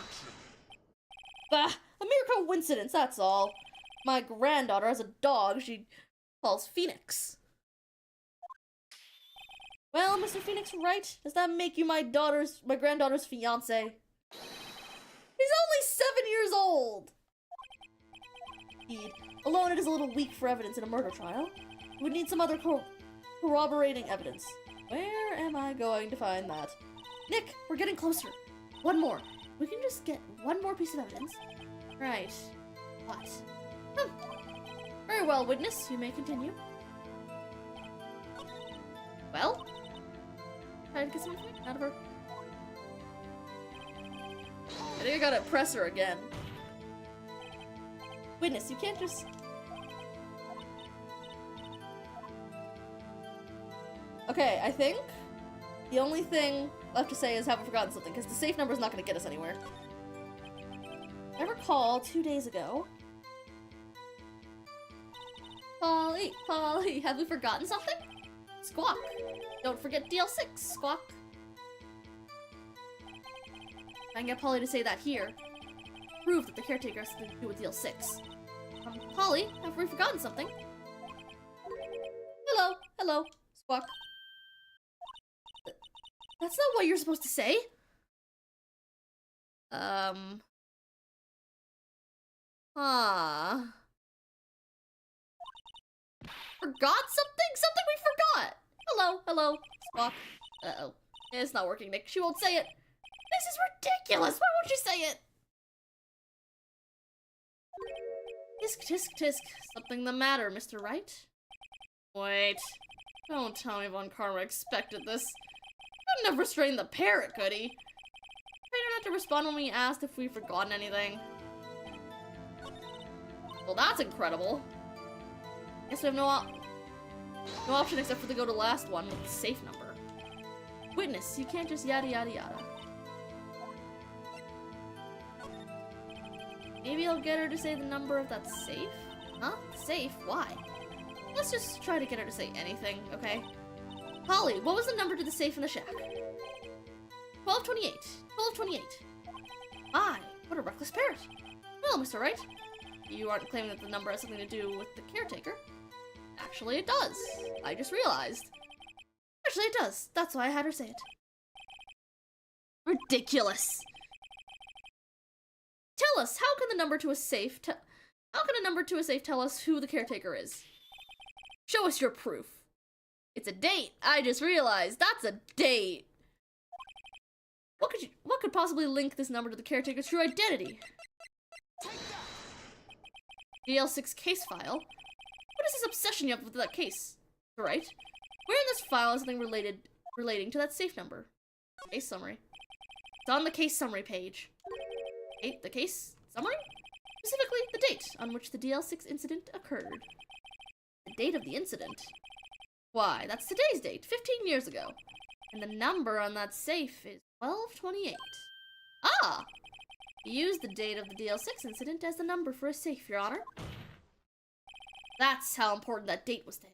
Bah, a mere coincidence, that's all. My granddaughter has a dog she calls Phoenix. Well, Mr. Phoenix Wright, does that make you my granddaughter's fiancé? He's only 7 years old! Indeed. Alone, it is a little weak for evidence in a murder trial. We would need some other corroborating evidence. Where am I going to find that? Nick, we're getting closer. One more. We can just get one more piece of evidence. Right. What? Very well, witness. You may continue. Well? Try to get some information out of her. I think I gotta press her again. Witness, you can't just... Okay, I think the only thing left to say is have I forgotten something, because the safe number is not going to get us anywhere. I recall 2 days ago... Polly, have we forgotten something? Squawk. Don't forget DL6, Squawk. I can get Polly to say that here. Prove that the caretaker has something to do with DL6. Polly, have we forgotten something? Hello, Squawk. That's not what you're supposed to say. Forgot something? Something we forgot! Hello, Squawk. Uh-oh. It's not working, Nick. She won't say it. This is ridiculous! Why won't you say it? Tisk, tisk, tisk. Something the matter, Mr. Wright? Wait. Don't tell me Von Karma expected this. Couldn't have restrained the parrot, could he? I didn't have to respond when we asked if we'd forgotten anything. Well, that's incredible. Guess we have no option except for to go to the last one with the safe number. Witness, you can't just yada yada yada. Maybe I'll get her to say the number of that safe? Huh? Safe? Why? Let's just try to get her to say anything, okay? Holly, what was the number to the safe in the shack? 1228. 1228. My, what a reckless parrot. Well, Mr. Wright, you aren't claiming that the number has something to do with the caretaker. Actually, it does. I just realized. Actually, it does. That's why I had her say it. Ridiculous. Tell us, how can a number to a safe tell us who the caretaker is? Show us your proof. It's a date. I just realized. That's a date. What could possibly link this number to the caretaker's true identity? DL6 case file? What is this obsession you have with that case? Right? Where in this file is something relating to that safe number? Case summary. It's on the case summary page. The case summary? Specifically, the date on which the DL6 incident occurred. The date of the incident? Why, that's today's date, 15 years ago. And the number on that safe is 1228. Ah! You used the date of the DL6 incident as the number for a safe, Your Honor. That's how important that date was to him.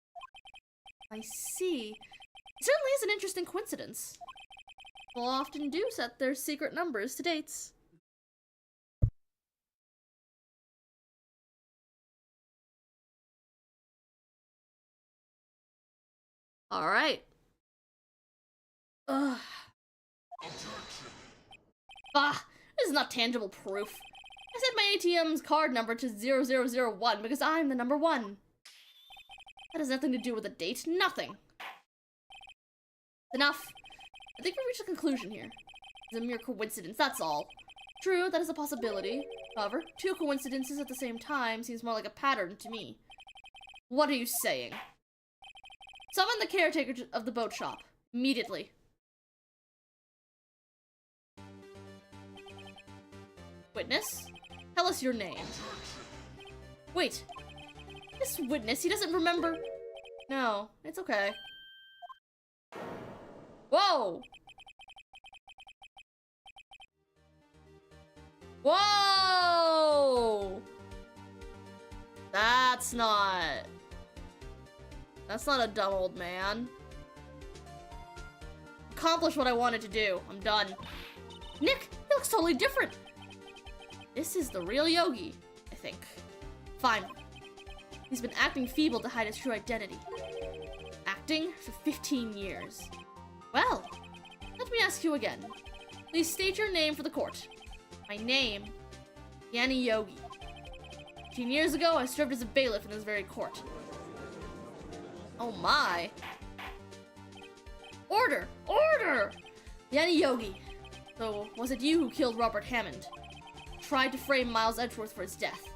I see. It certainly is an interesting coincidence. People often do set their secret numbers to dates. Alright. Ugh. Ah, this is not tangible proof. I set my ATM's card number to 0001 because I'm the number 1. That has nothing to do with the date. Nothing. Enough. I think we reached a conclusion here. It's a mere coincidence, that's all. True, that is a possibility. However, 2 coincidences at the same time seems more like a pattern to me. What are you saying? Summon the caretaker of the boat shop. Immediately. Witness? Tell us your name. Wait. This witness, he doesn't remember. No, it's okay. Whoa! Whoa! That's not a dumb old man. Accomplished what I wanted to do. I'm done. Nick, he looks totally different. This is the real Yogi, I think. Finally. He's been acting feeble to hide his true identity. Acting for 15 years. Well, let me ask you again. Please state your name for the court. My name, Yanni Yogi. 15 years ago, I served as a bailiff in this very court. Oh my. Order! Order! Yanni Yogi. So, was it you who killed Robert Hammond? Tried to frame Miles Edgeworth for his death?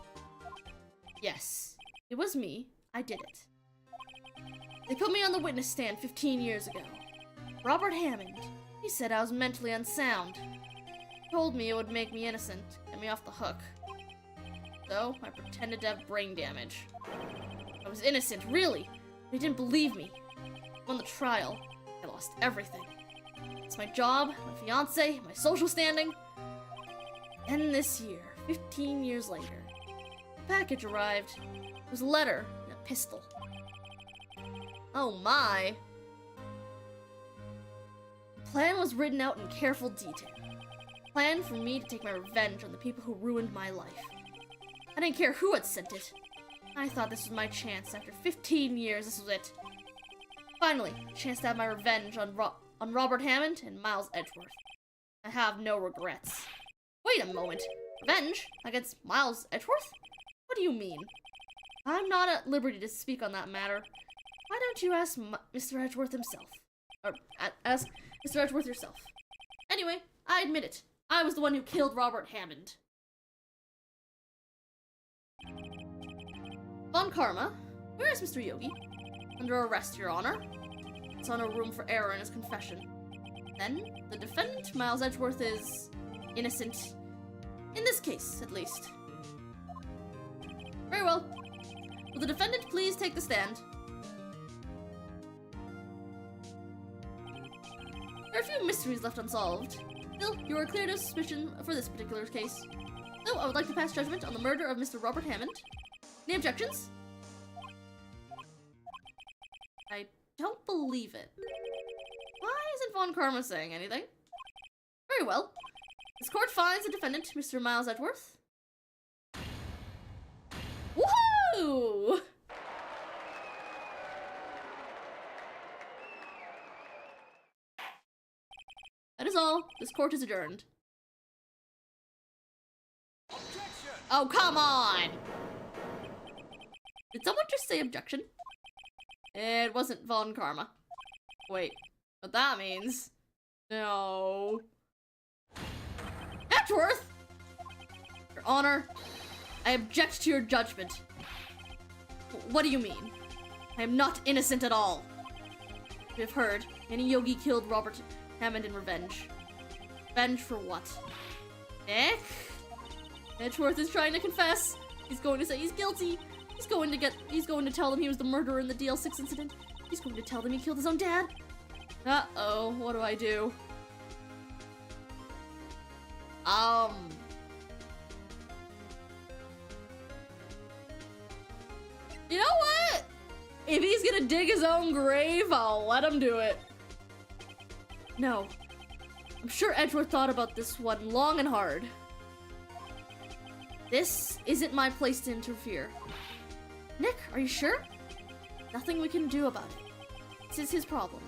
Yes. It was me. I did it. They put me on the witness stand 15 years ago. Robert Hammond. He said I was mentally unsound. He told me it would make me innocent, get me off the hook. So, I pretended to have brain damage. I was innocent, really. But he didn't believe me. Won the trial. I lost everything. It's my job, my fiance, my social standing. And this year, 15 years later, the package arrived. It was a letter and a pistol. Oh my. The plan was written out in careful detail. A plan for me to take my revenge on the people who ruined my life. I didn't care who had sent it. I thought this was my chance. After 15 years, this was it. Finally, a chance to have my revenge on Robert Hammond and Miles Edgeworth. I have no regrets. Wait a moment. Revenge? Against Miles Edgeworth? What do you mean? I'm not at liberty to speak on that matter. Why don't you ask Mr. Edgeworth himself? Or, ask Mr. Edgeworth yourself. Anyway, I admit it. I was the one who killed Robert Hammond. Von Karma, where is Mr. Yogi? Under arrest, Your Honor. It's on a room for error in his confession. Then, the defendant, Miles Edgeworth, is innocent. In this case, at least. Very well. Will the defendant please take the stand? There are a few mysteries left unsolved. Still, you are cleared of suspicion for this particular case. So, I would like to pass judgment on the murder of Mr. Robert Hammond. Any objections? I don't believe it. Why isn't Von Karma saying anything? Very well. This court finds the defendant, Mr. Miles Edgeworth. Woohoo! That is all. This court is adjourned. Objection! Oh, come on! Did someone just say objection? It wasn't Von Karma. Wait, what that means? No. Edgeworth! Your Honor, I object to your judgment. What do you mean? I am not innocent at all. You have heard, Annie Yogi killed Robert Hammond in revenge. Revenge for what? Nick? Edgeworth is trying to confess. He's going to say he's guilty. He's going to tell them he was the murderer in the DL6 incident. He's going to tell them he killed his own dad. Uh-oh, what do I do? You know what? If he's gonna dig his own grave, I'll let him do it. No. I'm sure Edgeworth thought about this one long and hard. This isn't my place to interfere. Nick, are you sure? Nothing we can do about it. This is his problem.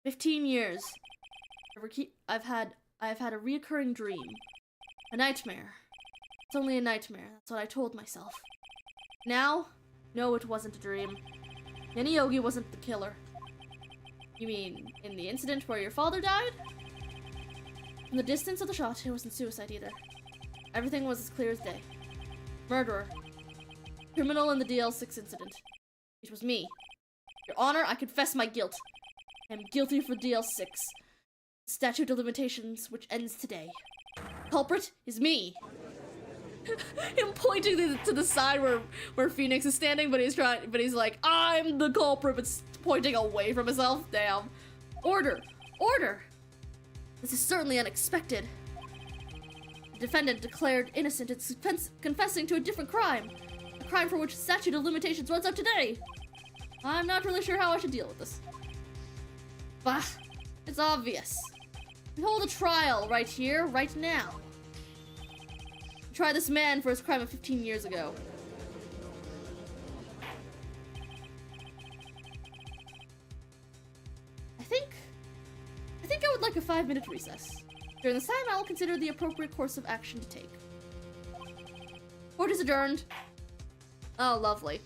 "15 years. I've had a reoccurring dream. A nightmare. It's only a nightmare. That's what I told myself. Now, no, it wasn't a dream. Annie Yogi wasn't the killer. You mean, in the incident where your father died? From the distance of the shot, it wasn't suicide either. Everything was as clear as day. Murderer. Criminal in the DL6 incident. It was me. Your Honor, I confess my guilt. I am guilty for DL6. Statute of limitations, which ends today. Culprit is me." Him pointing to the side where Phoenix is standing, but he's like, "I'm the culprit," but pointing away from himself. Damn. Order! Order! This is certainly unexpected. The defendant declared innocent and confessing to a different crime. A crime for which statute of limitations runs out today. I'm not really sure how I should deal with this. Bah, it's obvious. We hold a trial right here, right now. Try this man for his crime of 15 years ago. I think I would like a 5-minute recess. During this time, I will consider the appropriate course of action to take. Court is adjourned. Oh, lovely.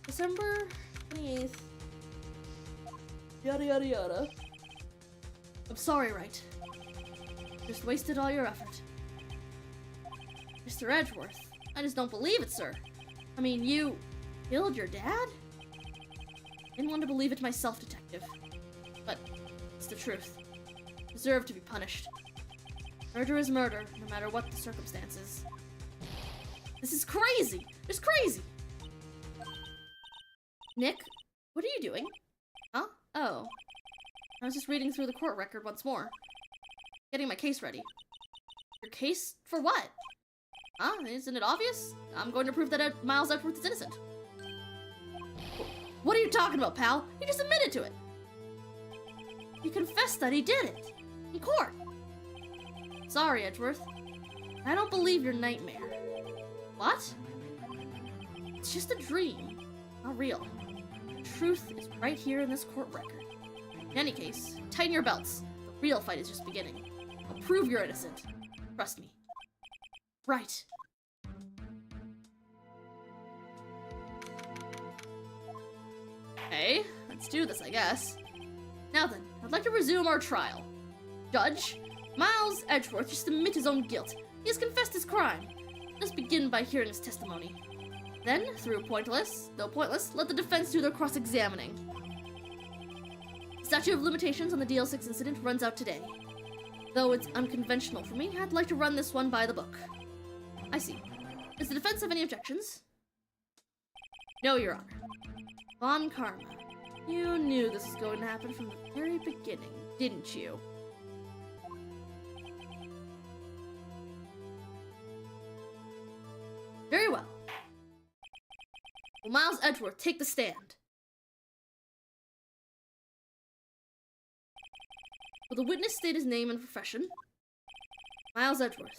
December 28th. Yada yada yada. I'm sorry, Wright. Just wasted all your effort. Mr. Edgeworth, I just don't believe it, sir. I mean, you killed your dad? Didn't want to believe it myself, detective. But it's the truth. Deserve to be punished. Murder is murder, no matter what the circumstances. This is crazy! It's crazy! Nick, what are you doing? Huh? Oh. I was just reading through the court record once more. Getting my case ready. Your case? For what? Huh? Isn't it obvious? I'm going to prove that Miles Edgeworth is innocent. What are you talking about, pal? He just admitted to it. He confessed that he did it. In court. Sorry, Edgeworth. I don't believe your nightmare. What? It's just a dream. Not real. The truth is right here in this court record. In any case, tighten your belts. The real fight is just beginning. I'll prove you're innocent. Trust me. Right. Okay, let's do this, I guess. Now then, I'd like to resume our trial. Judge, Miles Edgeworth just admit his own guilt. He has confessed his crime. Let's begin by hearing his testimony. Then, though pointless, let the defense do their cross-examining. The statute of limitations on the DL6 incident runs out today. Though it's unconventional for me, I'd like to run this one by the book. I see. Does the defense have any objections? No, Your Honor. Von Karma, you knew this was going to happen from the very beginning, didn't you? Very well. Will Miles Edgeworth take the stand? Will the witness state his name and profession? Miles Edgeworth.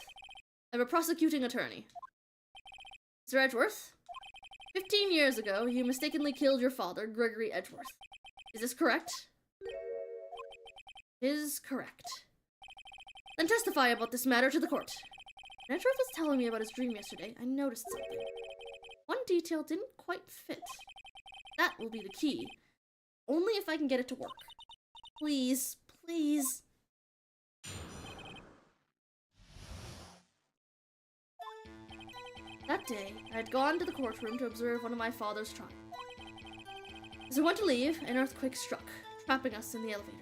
I'm a prosecuting attorney. Mr. Edgeworth, 15 years ago, you mistakenly killed your father, Gregory Edgeworth. Is this correct? It is correct. Then testify about this matter to the court. When Edgeworth was telling me about his dream yesterday, I noticed something. One detail didn't quite fit. That will be the key. Only if I can get it to work. Please, please. That day, I had gone to the courtroom to observe one of my father's trial. As I went to leave, an earthquake struck, trapping us in the elevator.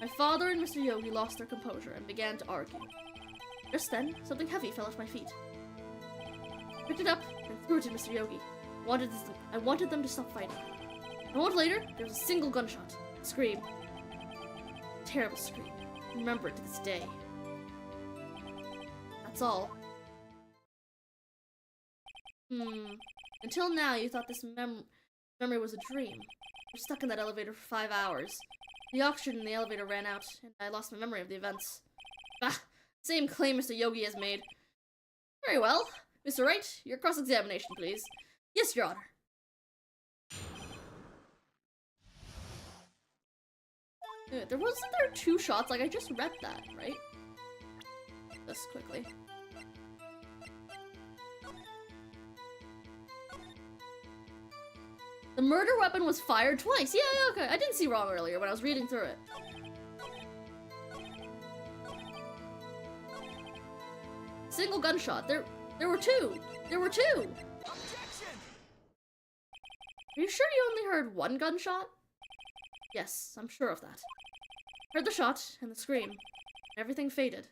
My father and Mr. Yogi lost their composure and began to argue. Just then, something heavy fell at my feet. I picked it up and threw it to Mr. Yogi. I wanted them to stop fighting. A moment later, there was a single gunshot. A scream. A terrible scream. I remember it to this day. That's all. Until now, you thought this memory was a dream. We're stuck in that elevator for 5 hours. The oxygen in the elevator ran out, and I lost my memory of the events. Ah, same claim Mr. Yogi has made. Very well. Mr. Wright, your cross-examination, please. Yes, Your Honor. Wasn't there 2 shots? Like, I just read that, right? This quickly. The murder weapon was fired twice. Yeah, okay. I didn't see wrong earlier when I was reading through it. Single gunshot. There were 2. There were 2. Objection! Are you sure you only heard 1 gunshot? Yes, I'm sure of that. Heard the shot and the scream. Everything faded.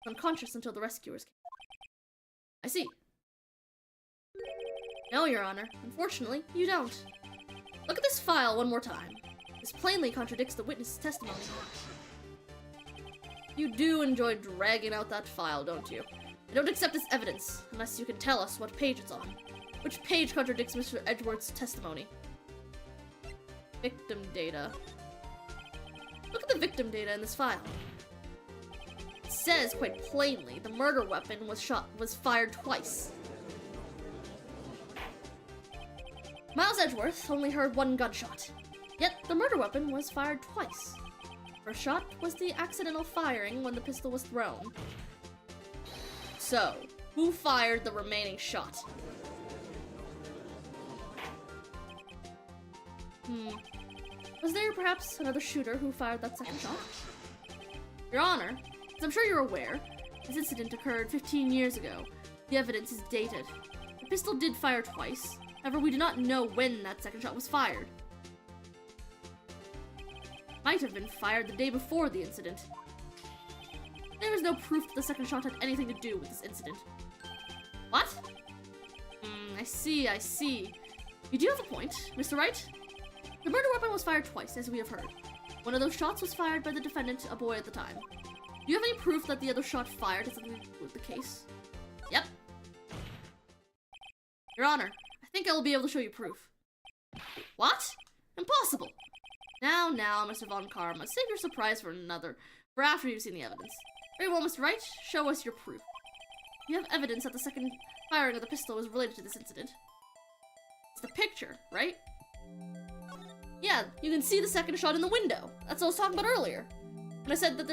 Unconscious until the rescuers came. I see. No, Your Honor. Unfortunately, you don't. Look at this file one more time. This plainly contradicts the witness's testimony. You do enjoy dragging out that file, don't you? I don't accept this evidence, unless you can tell us what page it's on. Which page contradicts Mr. Edgeworth's testimony? Victim data. Look at the victim data in this file. It says quite plainly the murder weapon was fired twice. Miles Edgeworth only heard 1 gunshot, yet the murder weapon was fired twice. First shot was the accidental firing when the pistol was thrown. So, who fired the remaining shot? Was there perhaps another shooter who fired that second shot? Your Honor, as I'm sure you're aware, this incident occurred 15 years ago. The evidence is dated. The pistol did fire twice. However, we do not know when that second shot was fired. Might have been fired the day before the incident. There is no proof that the second shot had anything to do with this incident. What? I see. You do have a point, Mr. Wright. The murder weapon was fired twice, as we have heard. One of those shots was fired by the defendant, a boy at the time. Do you have any proof that the other shot fired has something to do with the case? Yep. Your Honor, I think I will be able to show you proof. What? Impossible! Now, Mr. Von Karma, save your surprise for after you've seen the evidence. Very well, Mr. Wright, show us your proof. You have evidence that the second firing of the pistol was related to this incident. It's the picture, right? Yeah, you can see the second shot in the window. That's what I was talking about earlier. And I said that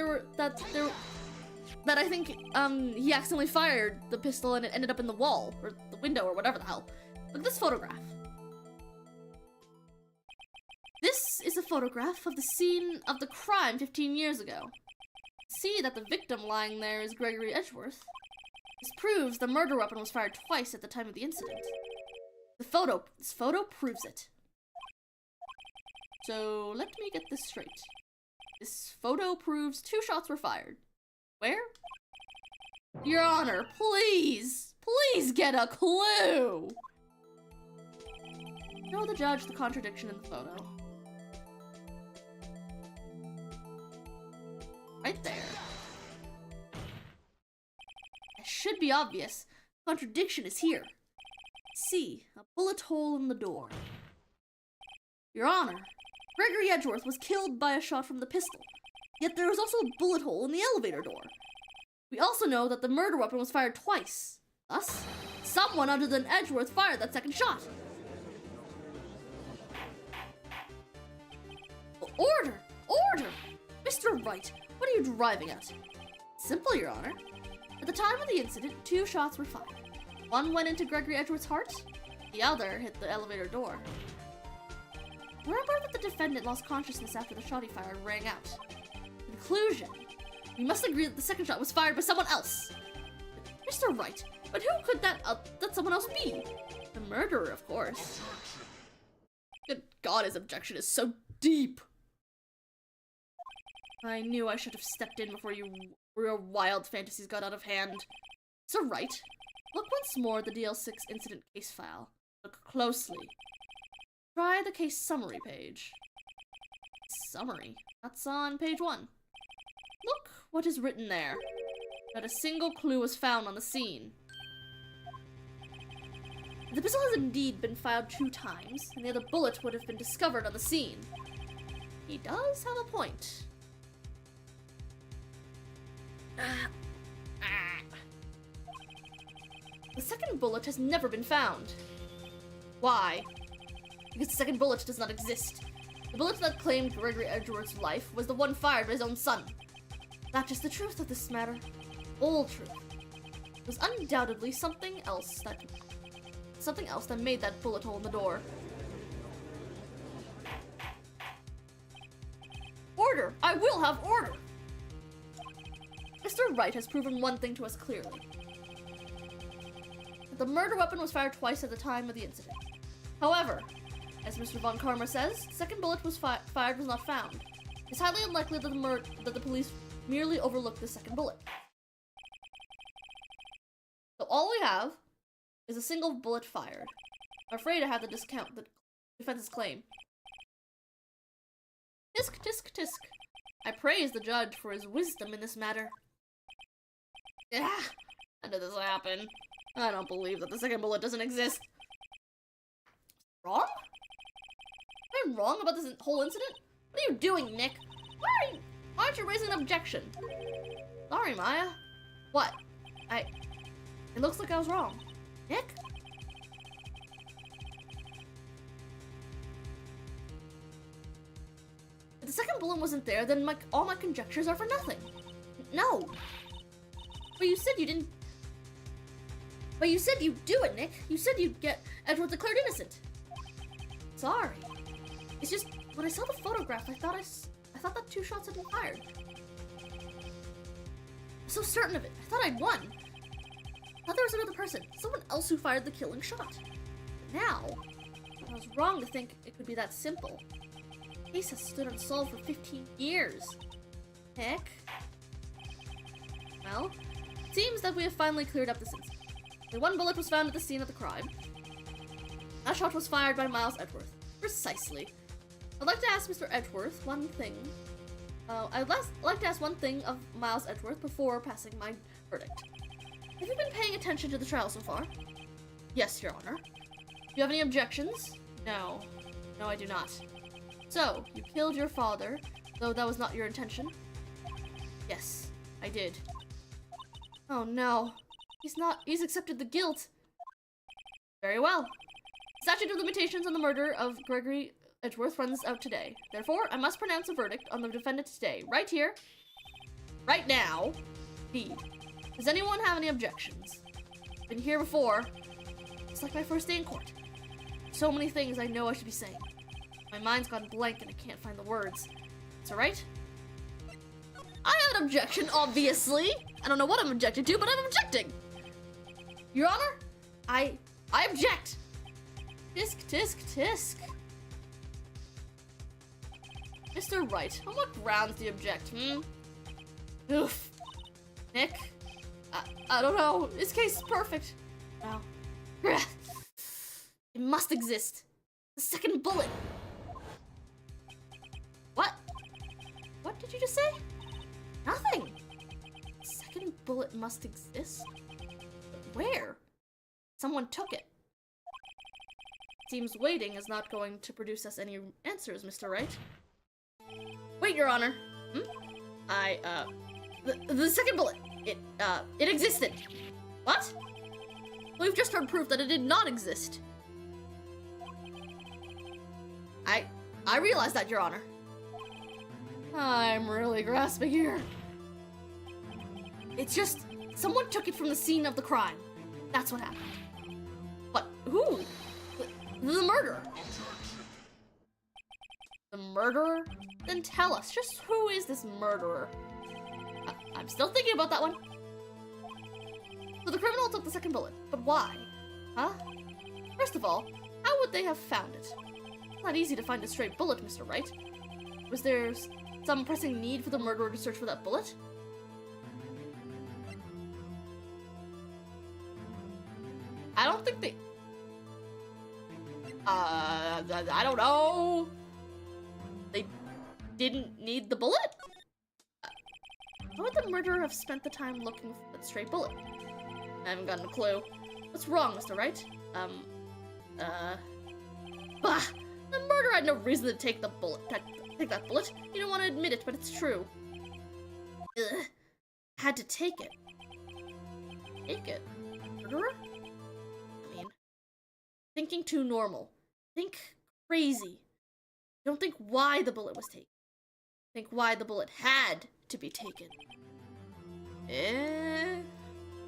I think, he accidentally fired the pistol and it ended up in the wall, or the window, or whatever the hell. Look at this photograph. This is a photograph of the scene of the crime 15 years ago. See that the victim lying there is Gregory Edgeworth. This proves the murder weapon was fired twice at the time of the incident. This photo proves it. So, let me get this straight. This photo proves 2 shots were fired. Where? Your Honor, please! Please get a clue! Show the judge the contradiction in the photo. Right there. It should be obvious. Contradiction is here. See, a bullet hole in the door. Your Honor, Gregory Edgeworth was killed by a shot from the pistol, yet there was also a bullet hole in the elevator door. We also know that the murder weapon was fired twice. Thus, someone other than Edgeworth fired that second shot. Order! Order! Mr. Wright, what are you driving at? Simple, Your Honor. At the time of the incident, 2 shots were fired. One went into Gregory Edgeworth's heart, the other hit the elevator door. Remember that the defendant lost consciousness after the shot he fired rang out. Conclusion. We must agree that the second shot was fired by someone else. Mr. Wright, but who could that someone else be? The murderer, of course. Good God, his objection is so deep. I knew I should have stepped in before your wild fantasies got out of hand. So Wright, look once more at the DL6 incident case file. Look closely. Try the case summary page. Summary? That's on page 1. Look what is written there. Not a single clue was found on the scene. The pistol has indeed been fired 2 times, and the other bullet would have been discovered on the scene. He does have a point. The second bullet has never been found. Why? Because the second bullet does not exist. The bullet that claimed Gregory Edgeworth's life was the one fired by his own son. Not just the truth of this matter, all truth. It was undoubtedly something else that made that bullet hole in the door. Order! I will have order! Mr. Wright has proven one thing to us clearly. That the murder weapon was fired twice at the time of the incident. However, as Mr. Von Karma says, the second bullet was fired was not found. It's highly unlikely that the police merely overlooked the second bullet. So all we have is a single bullet fired. I'm afraid I have to discount the defense's claim. Tisk, tisk, tisk. I praise the judge for his wisdom in this matter. Yeah, how did this happen? I don't believe that the second bullet doesn't exist. Wrong? Am I wrong about this whole incident? What are you doing, Nick? Why aren't you raising an objection? Sorry, Maya. What? It looks like I was wrong. Nick? If the second bullet wasn't there, then all my conjectures are for nothing. No. But you said you didn't... But you said you'd do it, Nick. You said you'd get Edward declared innocent. Sorry. It's just, when I saw the photograph, I thought that 2 shots had been fired. I'm so certain of it. I thought I'd won. I thought there was another person. Someone else who fired the killing shot. But now, I was wrong to think it could be that simple. The case has stood unsolved for 15 years. Heck. Well, it seems that we have finally cleared up this incident. The 1 bullet was found at the scene of the crime. That shot was fired by Miles Edgeworth. Precisely. I'd like to ask Mr. Edgeworth one thing. I'd like to ask one thing of Miles Edgeworth before passing my verdict. Have you been paying attention to the trial so far? Yes, Your Honor. Do you have any objections? No. No, I do not. So, you killed your father, though that was not your intention? Yes, I did. Oh no. He's accepted the guilt. Very well. Statute of limitations on the murder of Gregory Edgeworth runs out today. Therefore, I must pronounce a verdict on the defendant today, right here, right now. Indeed. Does anyone have any objections? Been here before. It's like my first day in court. So many things I know I should be saying. My mind's gone blank and I can't find the words. It's alright? I have an objection, obviously. I don't know what I'm objecting to, but I'm objecting. Your Honor, I object. Tisk, tisk, tisk. Mr. Wright, on what grounds do you object, Oof. Nick? I don't know. This case is perfect. No. It must exist. The second bullet. What? What did you just say? Nothing. The second bullet must exist? But where? Someone took it. Seems waiting is not going to produce us any answers, Mr. Wright. Wait, Your Honor. The second bullet. It existed. What? We've just heard proof that it did not exist. I realize that, Your Honor. I'm really grasping here. It's just, someone took it from the scene of the crime. That's what happened. But who? The murderer. The murderer? Then tell us, just who is this murderer? I'm still thinking about that one. So the criminal took the second bullet, but why? Huh? First of all, how would they have found it? It's not easy to find a straight bullet, Mr. Wright. Was there some pressing need for the murderer to search for that bullet? I don't think they... I don't know. They didn't need the bullet? How would the murderer have spent the time looking for that stray bullet? I haven't gotten a clue. What's wrong, Mr. Wright? Bah! The murderer had no reason to take the bullet. Take that bullet. You don't want to admit it, but it's true. Ugh. Had to take it. Take it? Murderer? I mean, thinking too normal. Think crazy. Don't think why the bullet was taken. Think why the bullet had to be taken.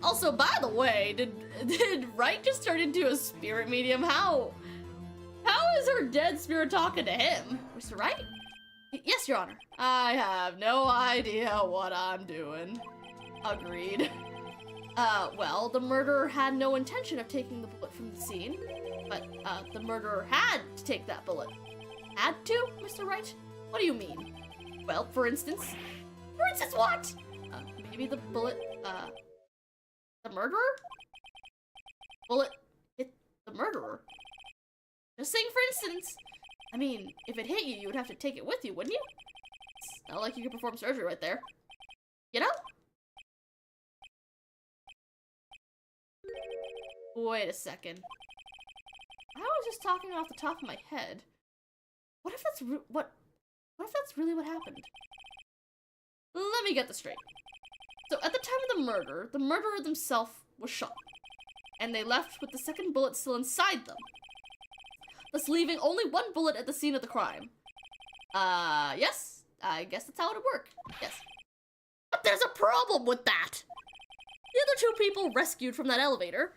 Also, by the way, did Wright just turn into a spirit medium? How is her dead spirit talking to him? Mr. Wright? Yes, Your Honor. I have no idea what I'm doing. Agreed. Well, the murderer had no intention of taking the bullet from the scene, but, the murderer had to take that bullet. Had to, Mr. Wright? What do you mean? Well, for instance... For instance what? Maybe the bullet, the murderer? Bullet hit the murderer? Just saying for instance. I mean, if it hit you, you would have to take it with you, wouldn't you? It's not like you could perform surgery right there. You know? Wait a second. I was just talking off the top of my head. What if that's what if that's really what happened? Let me get this straight. So at the time of the murderer themselves was shot, and they left with the second bullet still inside them, thus leaving only one bullet at the scene of the crime. Yes, I guess that's how it would work. Yes. But there's a problem with that. The other two people rescued from that elevator,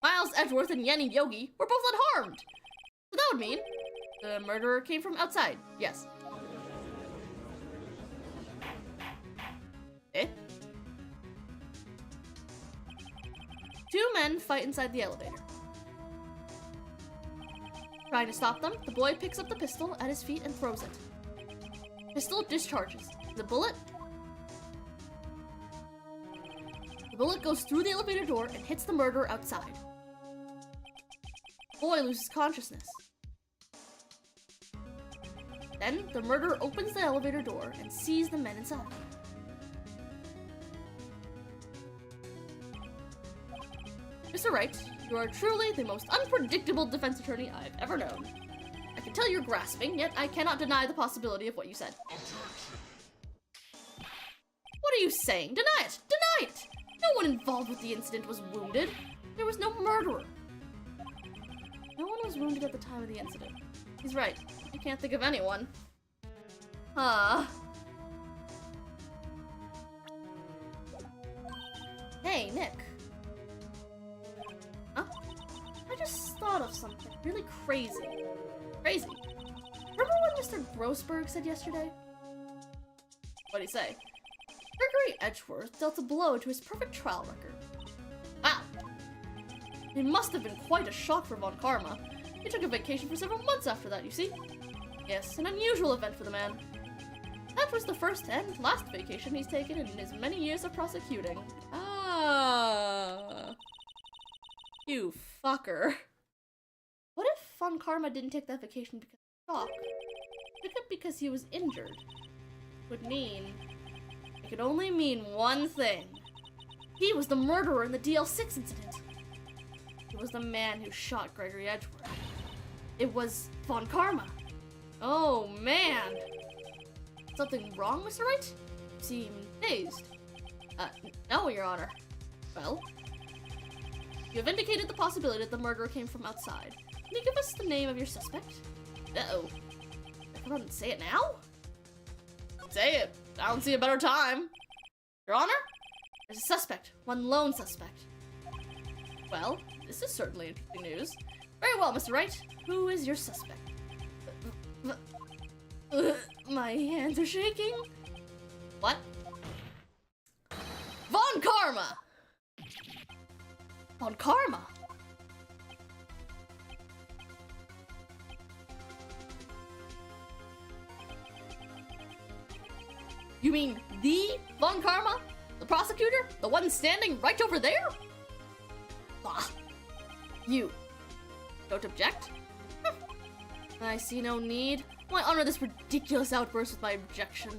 Miles Edgeworth and Yenny Yogi, were both unharmed. So that would mean the murderer came from outside. Yes. Eh? Two men fight inside the elevator. Trying to stop them, the boy picks up the pistol at his feet and throws it. Pistol discharges. The bullet goes through the elevator door and hits the murderer outside. The boy loses consciousness. Then, the murderer opens the elevator door and sees the men inside. Mr. Wright, you are truly the most unpredictable defense attorney I've ever known. I can tell you're grasping, yet I cannot deny the possibility of what you said. What are you saying? Deny it! Deny it! No one involved with the incident was wounded. There was no murderer. No one was wounded at the time of the incident. He's right. You can't think of anyone. Hey, Nick. Huh? I just thought of something really crazy. Crazy. Remember what Mr. Grossberg said yesterday? What'd he say? Gregory Edgeworth dealt a blow to his perfect trial record. Wow. It must have been quite a shock for Von Karma. He took a vacation for several months after that, you see? Yes, an unusual event for the man. That was the first and last vacation he's taken in his many years of prosecuting. Ah. You fucker. What if Von Karma didn't take that vacation because of shock? Took it because he was injured. Would mean... It could only mean one thing. He was the murderer in the DL6 incident. It was the man who shot Gregory Edgeworth. It was Von Karma. Oh, man. Something wrong, Mr. Wright? You seem dazed. No, Your Honor. Well? You have indicated the possibility that the murderer came from outside. Can you give us the name of your suspect? Uh-oh. Come on, say it now? Say it. I don't see a better time. Your Honor? There's a suspect. One lone suspect. Well, this is certainly interesting news. Very well, Mr. Wright. Who is your suspect? My hands are shaking. What? Von Karma! Von Karma? You mean the Von Karma? The prosecutor? The one standing right over there? Ah. You don't object? I see no need. Why honor this ridiculous outburst with my objection?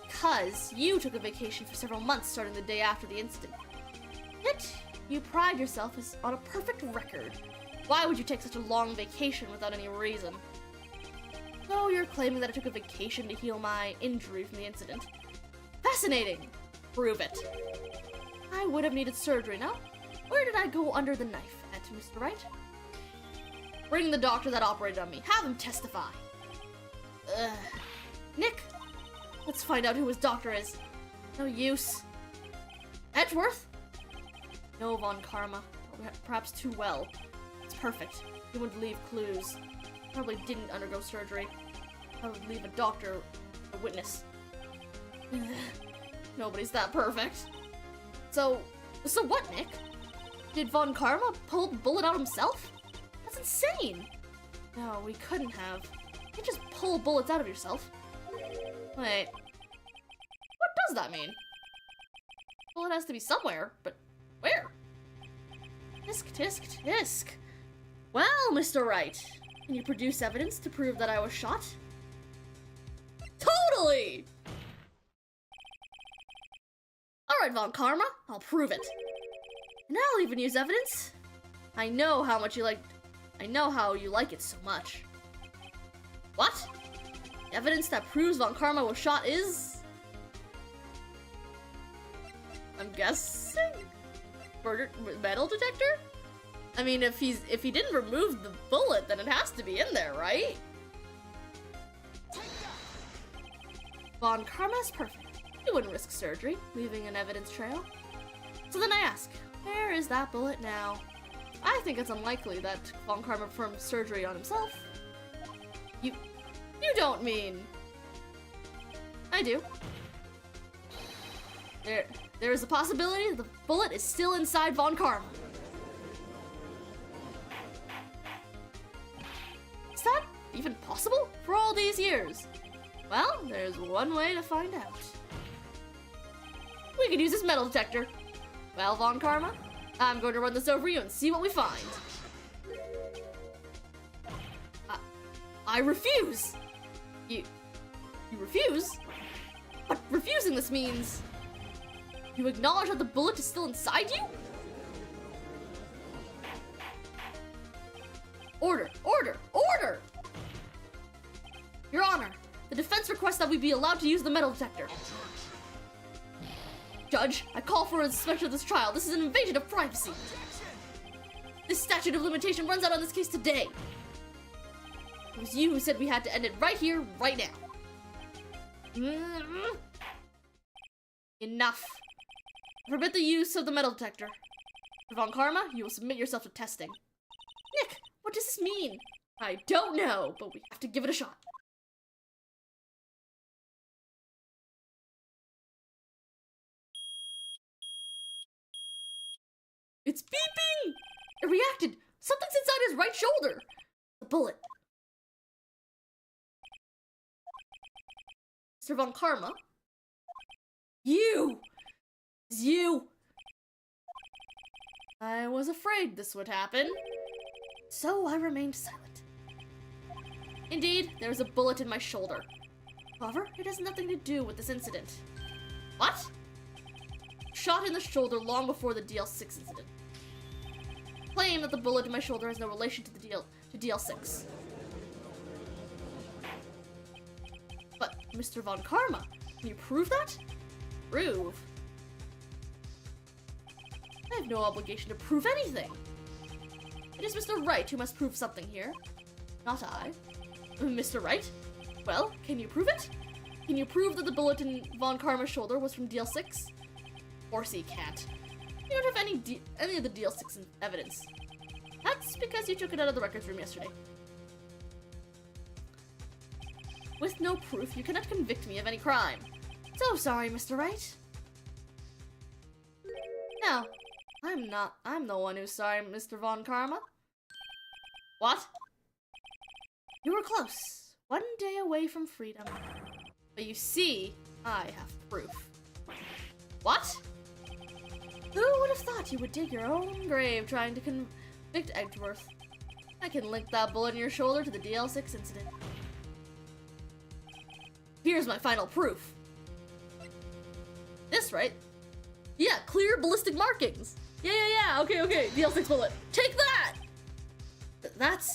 Because you took a vacation for several months starting the day after the incident. Yet, you pride yourself on a perfect record. Why would you take such a long vacation without any reason? So you're claiming that I took a vacation to heal my injury from the incident. Fascinating! Prove it. I would have needed surgery now. Where did I go under the knife at, Mr. Wright? Bring the doctor that operated on me. Have him testify. Nick, let's find out who his doctor is. No use. Edgeworth? No, Von Karma. Perhaps too well. It's perfect. He wouldn't leave clues. Probably didn't undergo surgery. I would leave a doctor, a witness. Nobody's that perfect. So what, Nick? Did Von Karma pull the bullet out himself? That's insane! No, we couldn't have. You can't just pull bullets out of yourself. Wait. What does that mean? Well, it has to be somewhere, but where? Tisk, tisk, tisk. Well, Mr. Wright, can you produce evidence to prove that I was shot? Totally! Alright, Von Karma, I'll prove it. And I'll even use evidence. I know how you like it so much. What? Evidence that proves Von Karma was shot is... I'm guessing? Metal detector? I mean, if he didn't remove the bullet, then it has to be in there, right? Von Karma's perfect. He wouldn't risk surgery, leaving an evidence trail. So then I ask, where is that bullet now? I think it's unlikely that Von Karma performed surgery on himself. You don't mean... I do. There is a possibility that the bullet is still inside Von Karma. Is that even possible? For all these years? Well, there's one way to find out. We could use this metal detector. Well, Von Karma, I'm going to run this over you and see what we find. I refuse! You refuse? But refusing this means... You acknowledge that the bullet is still inside you? Order! Order! Order! Your Honor, the defense requests that we be allowed to use the metal detector. Judge, I call for a suspension of this trial. This is an invasion of privacy. This statute of limitation runs out on this case today. It was you who said we had to end it right here, right now. Enough. Forbid the use of the metal detector. For Von Karma, you will submit yourself to testing. Nick, what What does this mean? I don't know, but we have to give it a shot. It's beeping! It reacted! Something's inside his right shoulder! The bullet. Mr. Von Karma? You! It's you! I was afraid this would happen, so I remained silent. Indeed, there's a bullet in my shoulder. However, it has nothing to do with this incident. What? Shot in the shoulder long before the DL6 incident. Claim that the bullet in my shoulder has no relation to the DL6. But, Mr. Von Karma, can you prove that? Prove? I have no obligation to prove anything. It is Mr. Wright who must prove something here, not I. Mr. Wright? Well, can you prove it? Can you prove that the bullet in Von Karma's shoulder was from DL6? Of course he can't. You don't have any of the DL6 evidence. That's because you took it out of the records room yesterday. With no proof, you cannot convict me of any crime. So sorry, Mr. Wright. No, I'm the one who's sorry, Mr. Von Karma. What? You were close. One day away from freedom. But you see, I have proof. What? Who would have thought you would dig your own grave trying to convict Edgeworth? I can link that bullet in your shoulder to the DL6 incident. Here's my final proof. This, right? Yeah, clear ballistic markings. Yeah, okay, DL6 bullet. Take that! That's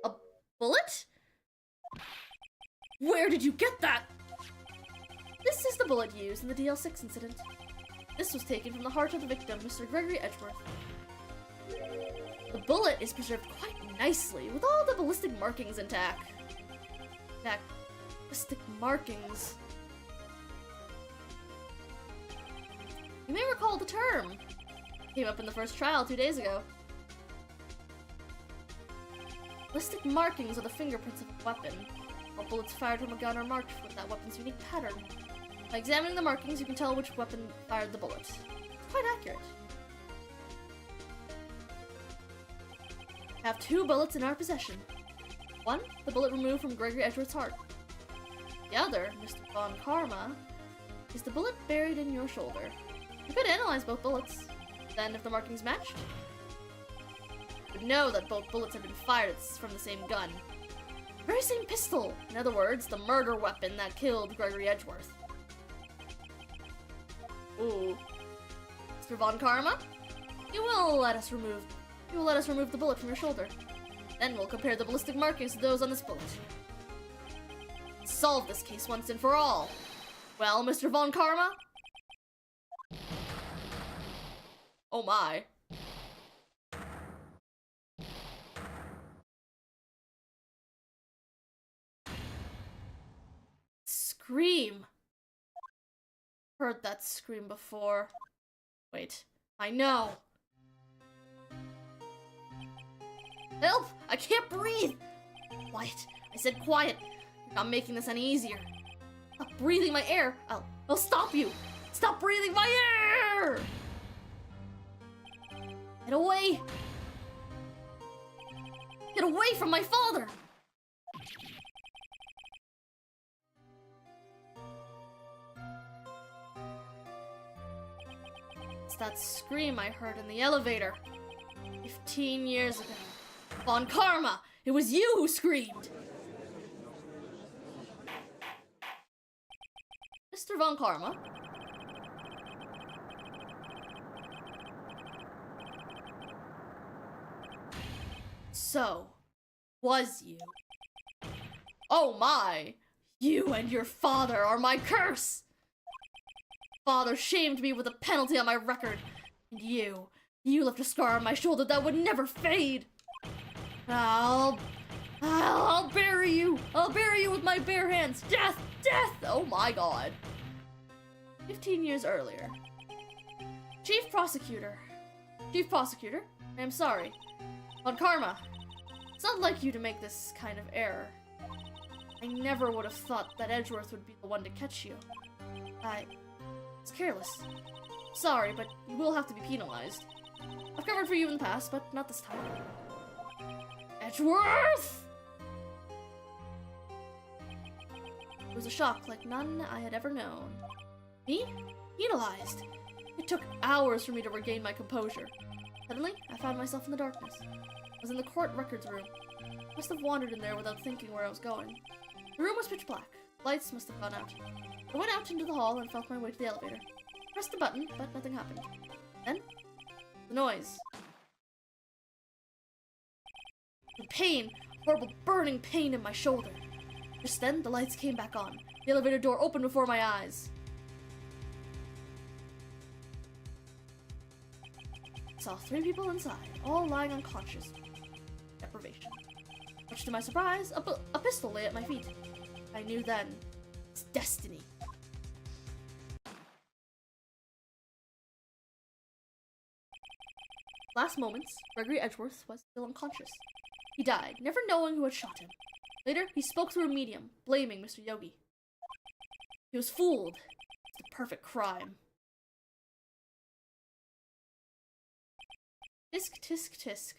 a bullet? Where did you get that? This is the bullet used in the DL6 incident. This was taken from the heart of the victim, Mr. Gregory Edgeworth. The bullet is preserved quite nicely, with all the ballistic markings intact. Ballistic markings. You may recall the term. It came up in the first trial 2 days ago. Ballistic markings are the fingerprints of a weapon. All bullets fired from a gun are marked with that weapon's unique pattern. By examining the markings, you can tell which weapon fired the bullet. It's quite accurate. We have 2 bullets in our possession. One, the bullet removed from Gregory Edgeworth's heart. The other, Mr. Von Karma, is the bullet buried in your shoulder. You could analyze both bullets. Then, if the markings matched, you would know that both bullets had been fired from the same gun. The very same pistol! In other words, the murder weapon that killed Gregory Edgeworth. Ooh. Mr. Von Karma? You will let us remove the bullet from your shoulder. Then we'll compare the ballistic markings to those on this bullet. Solve this case once and for all. Well, Mr. Von Karma? Oh my. Scream. Heard that scream before. Wait, I know. Help! I can't breathe! Quiet. I said quiet. You're not making this any easier. Stop breathing my air. I'll stop you. Stop breathing my air! Get away! Get away from my father! It's that scream I heard in the elevator 15 years ago. Von Karma! It was you who screamed! Mr. Von Karma? So, was you? Oh my! You and your father are my curse! Father shamed me with a penalty on my record. And you left a scar on my shoulder that would never fade. I'll bury you! I'll bury you with my bare hands! Death! Death! Oh my god. 15 years earlier. Chief Prosecutor, I am sorry. Von Karma, It's not like you to make this kind of error. I never would have thought that Edgeworth would be the one to catch you. It's careless. Sorry, but you will have to be penalized. I've covered for you in the past, but not this time. Edgeworth! It was a shock like none I had ever known. Me? Penalized? It took hours for me to regain my composure. Suddenly, I found myself in the darkness. I was in the court records room. I must have wandered in there without thinking where I was going. The room was pitch black. Lights must have gone out. I went out into the hall and felt my way to the elevator. I pressed the button, but nothing happened. Then, the noise. The pain, horrible burning pain in my shoulder. Just then, the lights came back on. The elevator door opened before my eyes. I saw 3 people inside, all lying unconscious. Deprivation. Much to my surprise, a pistol lay at my feet. I knew then, it's destiny. Last moments, Gregory Edgeworth was still unconscious. He died, never knowing who had shot him. Later, he spoke through a medium, blaming Mr. Yogi. He was fooled. It's the perfect crime. Tisk, tisk, tisk.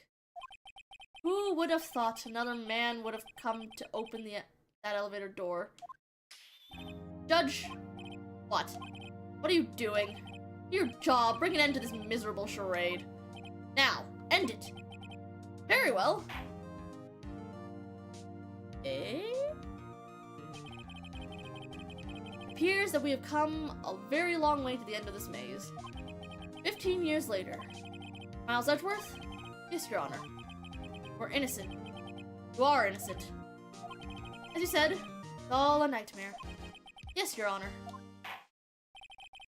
Who would have thought another man would have come to open that elevator door? Judge! What? What are you doing? Your job, bring an end to this miserable charade. Now, end it. Very well. Eh? It appears that we have come a very long way to the end of this maze. 15 years later. Miles Edgeworth? Yes, Your Honor. We're innocent. You are innocent. As you said, it's all a nightmare. Yes, Your Honor.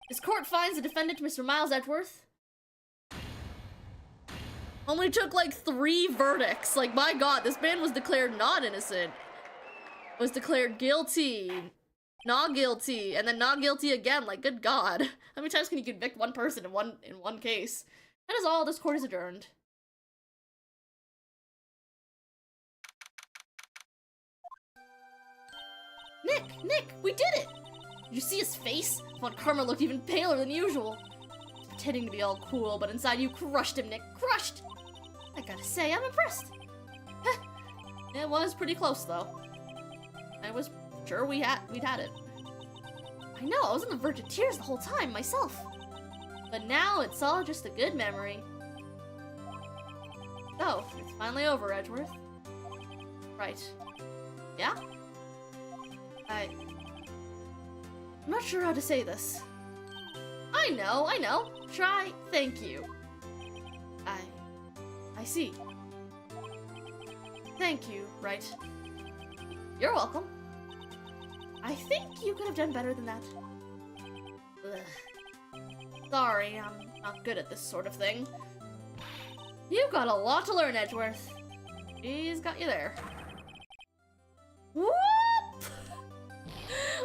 This court finds the defendant, Mr. Miles Edgeworth. Only took like 3 verdicts. Like, my god, this man was declared not innocent. Was declared guilty. Not guilty. And then not guilty again. Like, good god. How many times can you convict one person in one case? That is all. This court is adjourned. Nick, we did it! Did you see his face? Von Karma looked even paler than usual. He's pretending to be all cool, but inside you crushed him, Nick. Crushed! I gotta say, I'm impressed. It was pretty close, though. I was sure we'd had it. I know, I was on the verge of tears the whole time, myself. But now it's all just a good memory. So, it's finally over, Edgeworth. Right. Yeah? I'm not sure how to say this. I know. Try thank you. I see. Thank you, Wright. You're welcome. I think you could have done better than that. Ugh. Sorry, I'm not good at this sort of thing. You've got a lot to learn, Edgeworth. She's got you there. Whoop!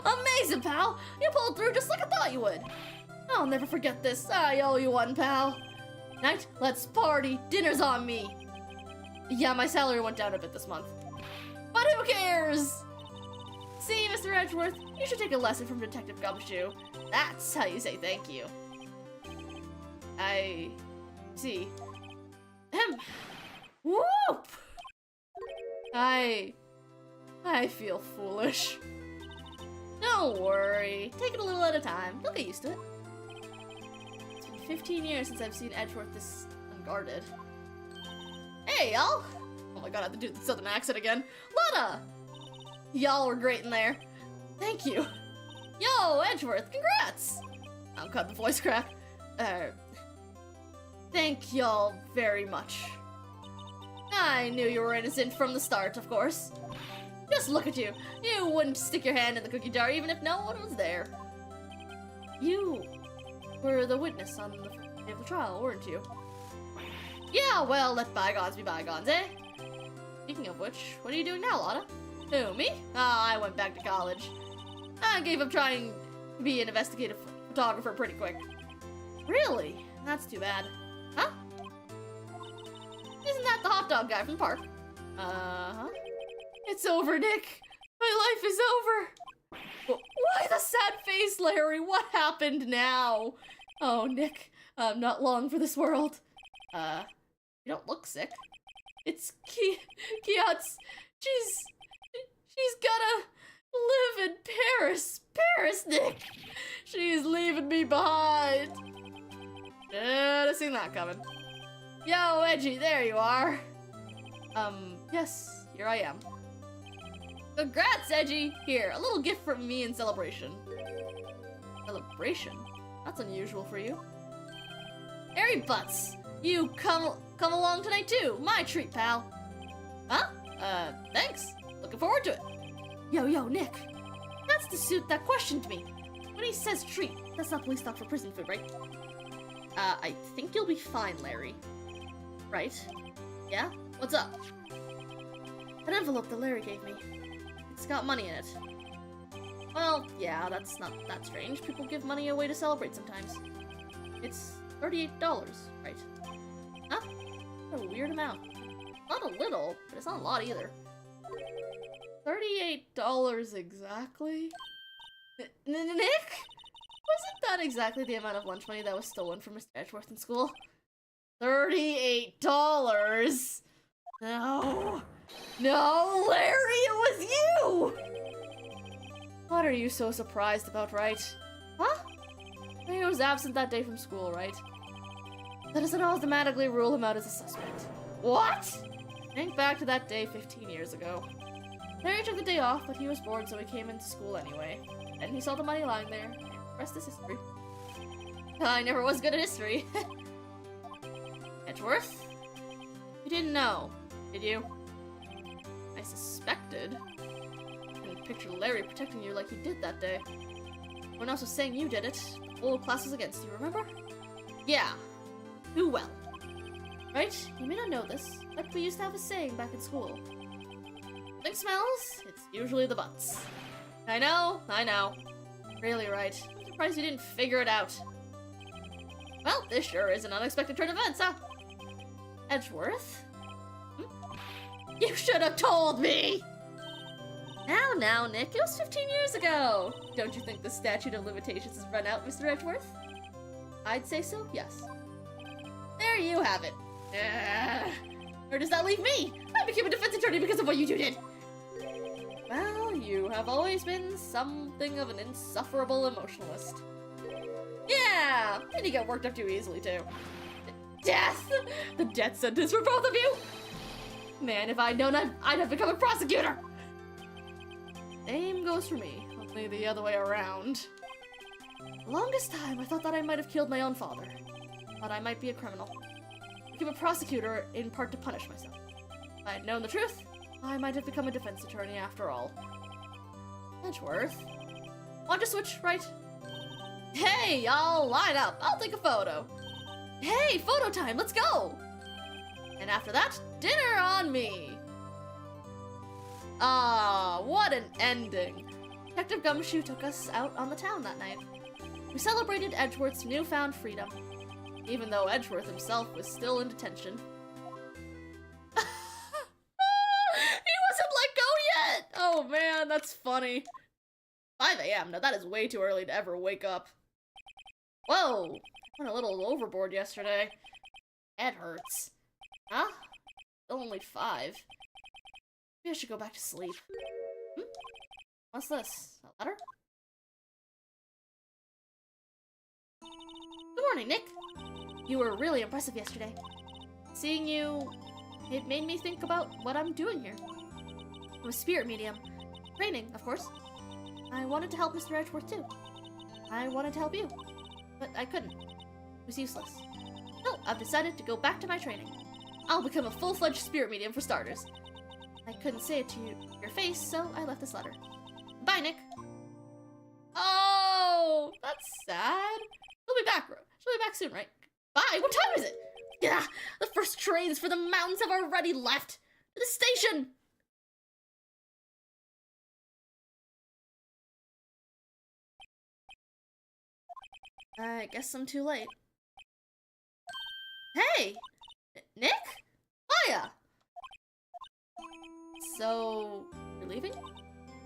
Amazing, pal! You pulled through just like I thought you would. I'll never forget this. I owe you one, pal. Night, let's party. Dinner's on me. Yeah, my salary went down a bit this month. But who cares? See, Mr. Edgeworth, you should take a lesson from Detective Gumshoe. That's how you say thank you. I see. Whoop! I feel foolish. Don't worry. Take it a little at a time. You'll get used to it. It's been 15 years since I've seen Edgeworth this unguarded. Hey, y'all! Oh my god, I have to do the southern accent again. Lotta! Y'all were great in there. Thank you. Yo, Edgeworth, congrats! I'm cutting the voice crack. Thank y'all very much. I knew you were innocent from the start, of course. Just look at you. You wouldn't stick your hand in the cookie jar even if no one was there. You were the witness on the day of the trial, weren't you? Yeah, well, let bygones be bygones, eh? Speaking of which, what are you doing now, Lotta? Who, me? Ah, I went back to college. I gave up trying to be an investigative photographer pretty quick. Really? That's too bad. Huh? Isn't that the hot dog guy from the park? Uh-huh. It's over, Nick. My life is over. Why the sad face, Larry? What happened now? Oh, Nick, I'm not long for this world. You don't look sick. It's Kiat's. She's gonna live in Paris. Paris, Nick. She's leaving me behind. Should have seen that coming. Yo, Edgy, there you are. Yes, here I am. Congrats, Edgy! Here, a little gift from me in celebration. Celebration? That's unusual for you. Airy Butts, you come along tonight too. My treat, pal. Huh? Thanks. Looking forward to it. Yo, Nick. That's the suit that questioned me. When he says treat, that's not police talk for prison food, right? I think you'll be fine, Larry. Right? Yeah? What's up? An envelope that Larry gave me. It's got money in it. Well, yeah, that's not that strange. People give money away to celebrate sometimes. It's $38, right? Huh? What a weird amount. Not a little, but it's not a lot either. $38 exactly? Nick? Wasn't that exactly the amount of lunch money that was stolen from Mr. Edgeworth in school? $38! No! No, Larry, it was you! What are you so surprised about, Wright? Huh? He was absent that day from school, right? That doesn't automatically rule him out as a suspect. What? Think back to that day 15 years ago. Larry took the day off, but he was bored, so he came into school anyway. And he saw the money lying there. The rest is history. I never was good at history. Edgeworth? You didn't know, did you? I suspected. I didn't picture Larry protecting you like he did that day. Everyone else was saying you did it. The whole class was against you, remember? Yeah. Too well. Right? You may not know this, but we used to have a saying back in school. Something smells, it's usually the butts. I know. Really, right. I'm surprised you didn't figure it out. Well, this sure is an unexpected turn of events, huh? Edgeworth? You should have told me! Now, Nick, it was 15 years ago! Don't you think the statute of limitations has run out, Mr. Edgeworth? I'd say so, yes. There you have it. Where does that leave me? I became a defense attorney because of what you two did! Well, you have always been something of an insufferable emotionalist. Yeah, and you get worked up too easily, too. Death! The death sentence for both of you! Man, if I'd known, I'd have become a prosecutor! Same goes for me, only the other way around. The longest time, I thought that I might have killed my own father. Thought I might be a criminal. I became a prosecutor in part to punish myself. If I had known the truth, I might have become a defense attorney after all. Edgeworth? Want to switch, right? Hey, y'all, line up. I'll take a photo. Hey, photo time, let's go! And after that, dinner on me! Ah, what an ending. Detective Gumshoe took us out on the town that night. We celebrated Edgeworth's newfound freedom, even though Edgeworth himself was still in detention. He wasn't let go yet! Oh man, that's funny. 5 a.m. Now that is way too early to ever wake up. Whoa! I went a little overboard yesterday. Head hurts. Huh? Still only 5. Maybe I should go back to sleep. What's this? A letter? Good morning, Nick. You were really impressive yesterday. Seeing you, it made me think about what I'm doing here. I'm a spirit medium. Training, of course. I wanted to help Mr. Edgeworth too. I wanted to help you, but I couldn't. It was useless. So I've decided to go back to my training. I'll become a full-fledged spirit medium for starters. I couldn't say it to your face, so I left this letter. Bye, Nick. Oh, that's sad. She'll be back. She'll be back soon, right? Bye. What time is it? Yeah, the first trains for the mountains have already left. To the station. I guess I'm too late. Hey! Nick? Maya! So, you're leaving?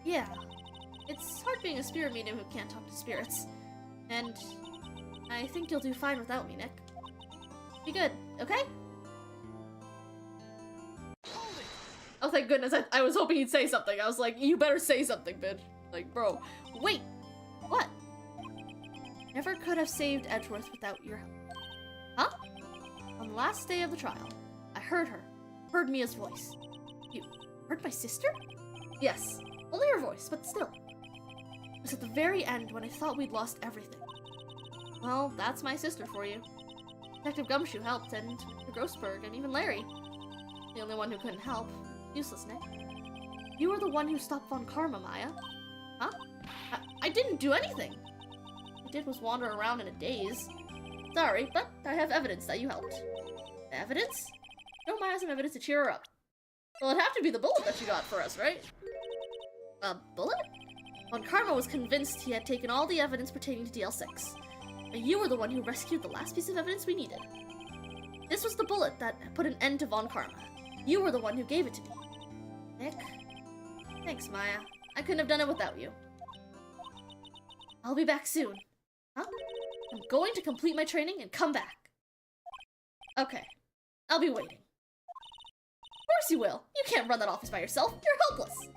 Yeah. It's hard being a spirit medium who can't talk to spirits. And I think you'll do fine without me, Nick. Be good, okay? Oh, thank goodness. I was hoping he'd say something. I was like, you better say something, bitch. Like, bro. Wait! What? Never could have saved Edgeworth without your help. Huh? On the last day of the trial, I heard her. Heard Mia's voice. You heard my sister? Yes. Only her voice, but still. It was at the very end when I thought we'd lost everything. Well, that's my sister for you. Detective Gumshoe helped, and Mr. Grossberg, and even Larry. The only one who couldn't help. Useless, Nick. You were the one who stopped Von Karma, Maya. Huh? I didn't do anything. All I did was wander around in a daze. Sorry, but I have evidence that you helped. Evidence? No, Maya has some evidence to cheer her up. Well, it'd have to be the bullet that you got for us, right? A bullet? Von Karma was convinced he had taken all the evidence pertaining to DL6. But you were the one who rescued the last piece of evidence we needed. This was the bullet that put an end to Von Karma. You were the one who gave it to me. Nick? Thanks, Maya. I couldn't have done it without you. I'll be back soon. Huh? I'm going to complete my training and come back. Okay. I'll be waiting. Of course you will. You can't run that office by yourself. You're helpless.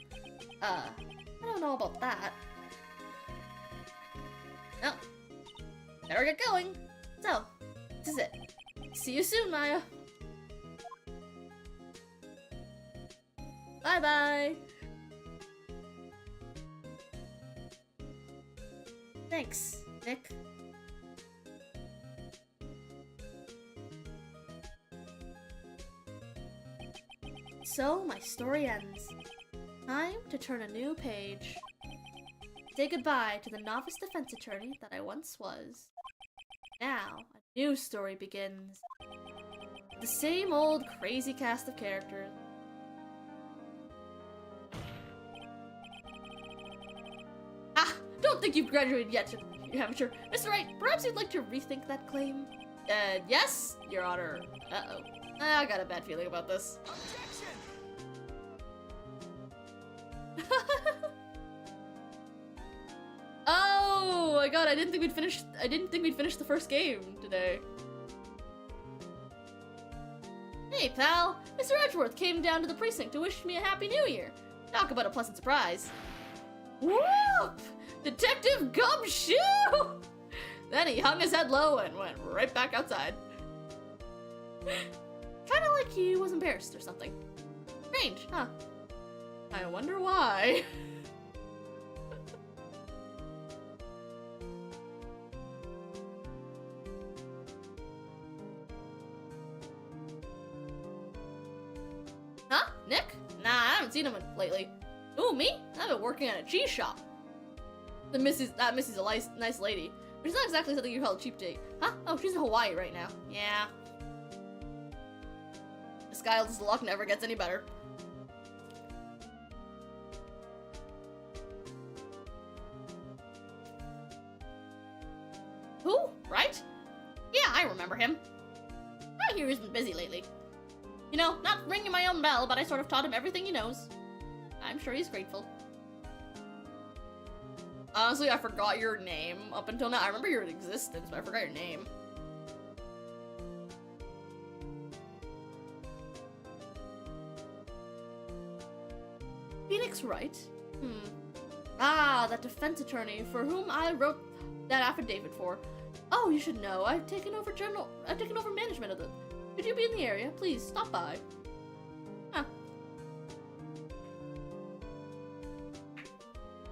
I don't know about that. Oh. Better get going. So, this is it. See you soon, Maya. Bye-bye. Thanks, Nick. So, my story ends. Time to turn a new page. Say goodbye to the novice defense attorney that I once was. Now, a new story begins. The same old crazy cast of characters. Ah! Don't think you've graduated yet, you amateur. Mr. Wright, perhaps you'd like to rethink that claim? Yes, Your Honor. Uh-oh. I got a bad feeling about this. Oh my god, I didn't think we'd finish the first game today. Hey pal, Mr. Edgeworth came down to the precinct to wish me a happy new year. Talk about a pleasant surprise. Whoop! Detective Gumshoe! Then he hung his head low and went right back outside. Kinda like he was embarrassed or something. Strange, huh? I wonder why. Huh? Nick? Nah, I haven't seen him lately. Ooh, me? I've been working at a cheese shop. That Missy's a nice lady. But she's not exactly something you call a cheap date. Huh? Oh, she's in Hawaii right now. Yeah. This guy's luck never gets any better. Who? Wright? Yeah, I remember him. I hear he's been busy lately. You know, not ringing my own bell, but I sort of taught him everything he knows. I'm sure he's grateful. Honestly, I forgot your name up until now. I remember your existence, but I forgot your name. Phoenix Wright? Ah, that defense attorney for whom I wrote that affidavit for. Oh, you should know. I've taken over management of them. Could you be in the area? Please, stop by. Huh.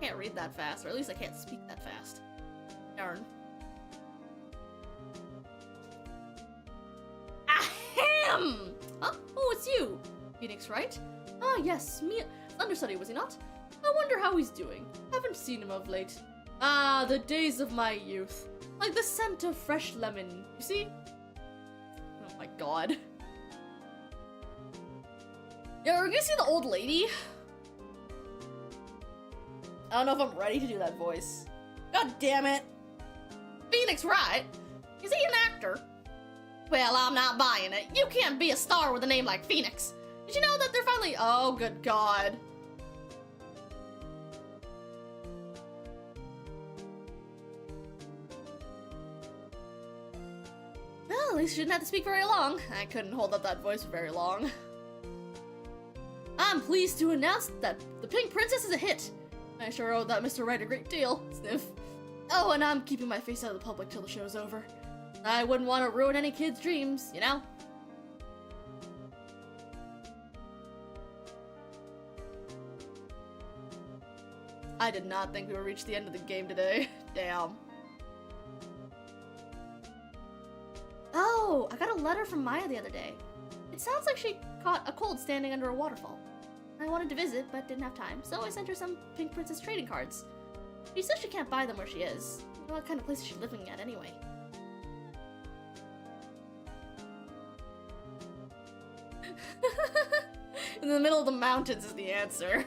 Can't read that fast, or at least I can't speak that fast. Darn. Ahem! Huh? Oh, it's you! Phoenix, right? Ah, yes, me. Understudy, was he not? I wonder how he's doing. Haven't seen him of late. Ah, the days of my youth. Like the scent of fresh lemon, you see? Oh my god. Yeah, we're gonna see the old lady. I don't know if I'm ready to do that voice. God damn it. Phoenix Wright? Is he an actor? Well, I'm not buying it. You can't be a star with a name like Phoenix. Did you know that they're finally- oh, good God. Well, at least you didn't have to speak very long. I couldn't hold up that voice for very long. I'm pleased to announce that The Pink Princess is a hit. I sure owe that Mr. Wright a great deal. Sniff. Oh, and I'm keeping my face out of the public till the show's over. I wouldn't want to ruin any kid's dreams, you know? I did not think we would reach the end of the game today. Damn. Oh, I got a letter from Maya the other day. It sounds like she caught a cold standing under a waterfall. I wanted to visit, but didn't have time, so I sent her some Pink Princess trading cards. She says she can't buy them where she is. What kind of place is she living at anyway? In the middle of the mountains is the answer.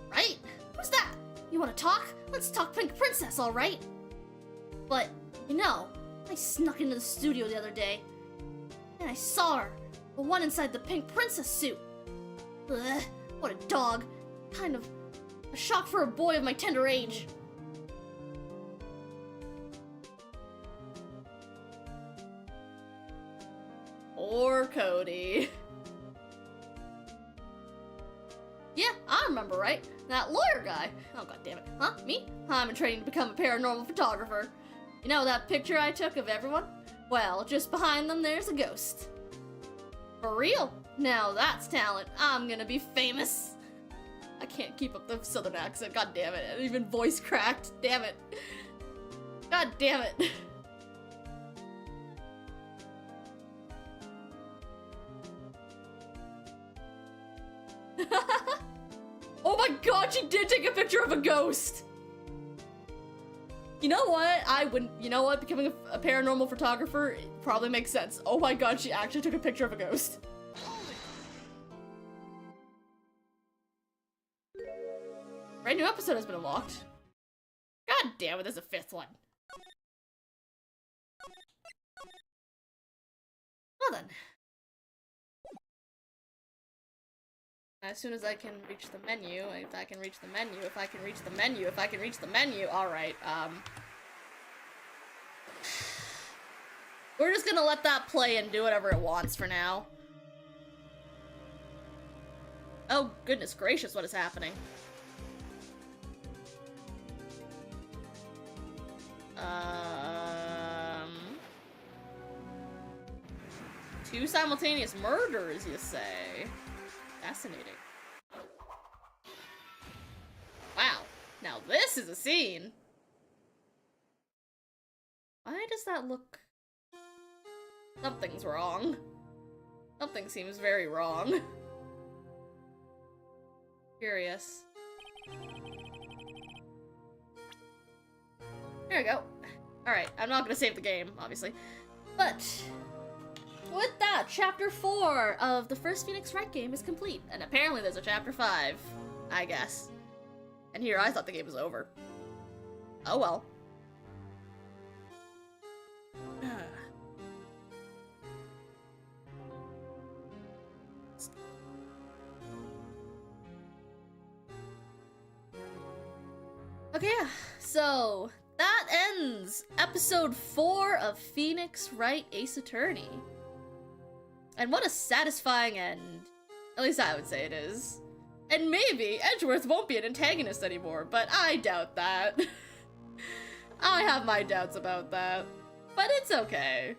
Right? Who's that? You wanna talk? Let's talk Pink Princess, alright? But, you know, I snuck into the studio the other day, and I saw her. The one inside the Pink Princess suit. Ugh, what a dog. Kind of a shock for a boy of my tender age. Or Cody. Yeah, I remember, right? That lawyer guy. Oh, god damn it. Huh? Me? I'm in training to become a paranormal photographer. You know that picture I took of everyone? Well, just behind them there's a ghost. For real? Now that's talent. I'm gonna be famous. I can't keep up the southern accent. God damn it. And even voice cracked. Damn it. God damn it. Oh my god, she did take a picture of a ghost! You know what? I wouldn't. You know what? Becoming a paranormal photographer probably makes sense. Oh my god, she actually took a picture of a ghost. Brand new episode has been unlocked. God damn it, there's a fifth one. Well then. As soon as I can reach the menu, if I can reach the menu, if I can reach the menu, if I can reach the menu, alright, we're just gonna let that play and do whatever it wants for now. Oh, goodness gracious, what is happening? Two simultaneous murders, you say? Fascinating. Wow, now this is a scene. Why does that look... Something's wrong. Something seems very wrong. Curious. There we go. Alright, I'm not gonna save the game, obviously. But... with that, Chapter 4 of the first Phoenix Wright game is complete. And apparently there's a Chapter 5, I guess. And here, I thought the game was over. Oh well. Okay, so that ends episode 4 of Phoenix Wright Ace Attorney. And what a satisfying end. At least I would say it is. And maybe Edgeworth won't be an antagonist anymore, but I doubt that. I have my doubts about that. But it's okay.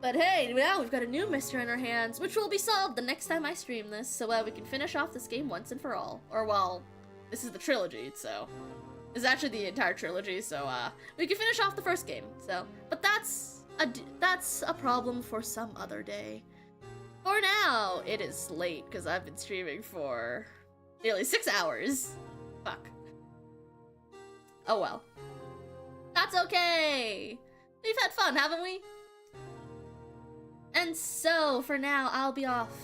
But hey, now we've got a new mystery in our hands, which will be solved the next time I stream this, so we can finish off this game once and for all. Or, well, this is the trilogy, so... This is actually the entire trilogy, so, we can finish off the first game, so... But that's a problem for some other day. For now, it is late, because I've been streaming for nearly 6 hours. Fuck. Oh well. That's okay! We've had fun, haven't we? And so, for now, I'll be off.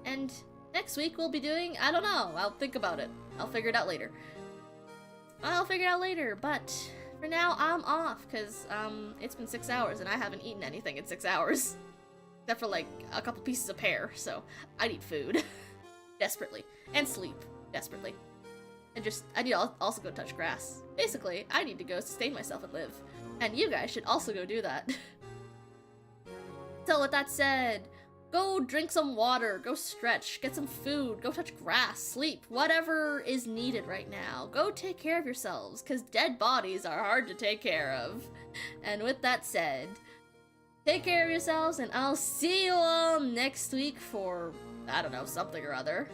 And next week we'll be doing, I don't know, I'll think about it. I'll figure it out later. But for now, I'm off, because, it's been 6 hours, and I haven't eaten anything in 6 hours. Except for, like, a couple pieces of pear, so I need food. Desperately. And sleep. Desperately. And just, I need to also go touch grass. Basically, I need to go sustain myself and live. And you guys should also go do that. So with that said, go drink some water, go stretch, get some food, go touch grass, sleep, whatever is needed right now. Go take care of yourselves, because dead bodies are hard to take care of. And with that said, take care of yourselves, and I'll see you all next week for, I don't know, something or other.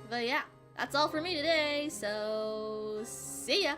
But yeah, that's all for me today, so see ya!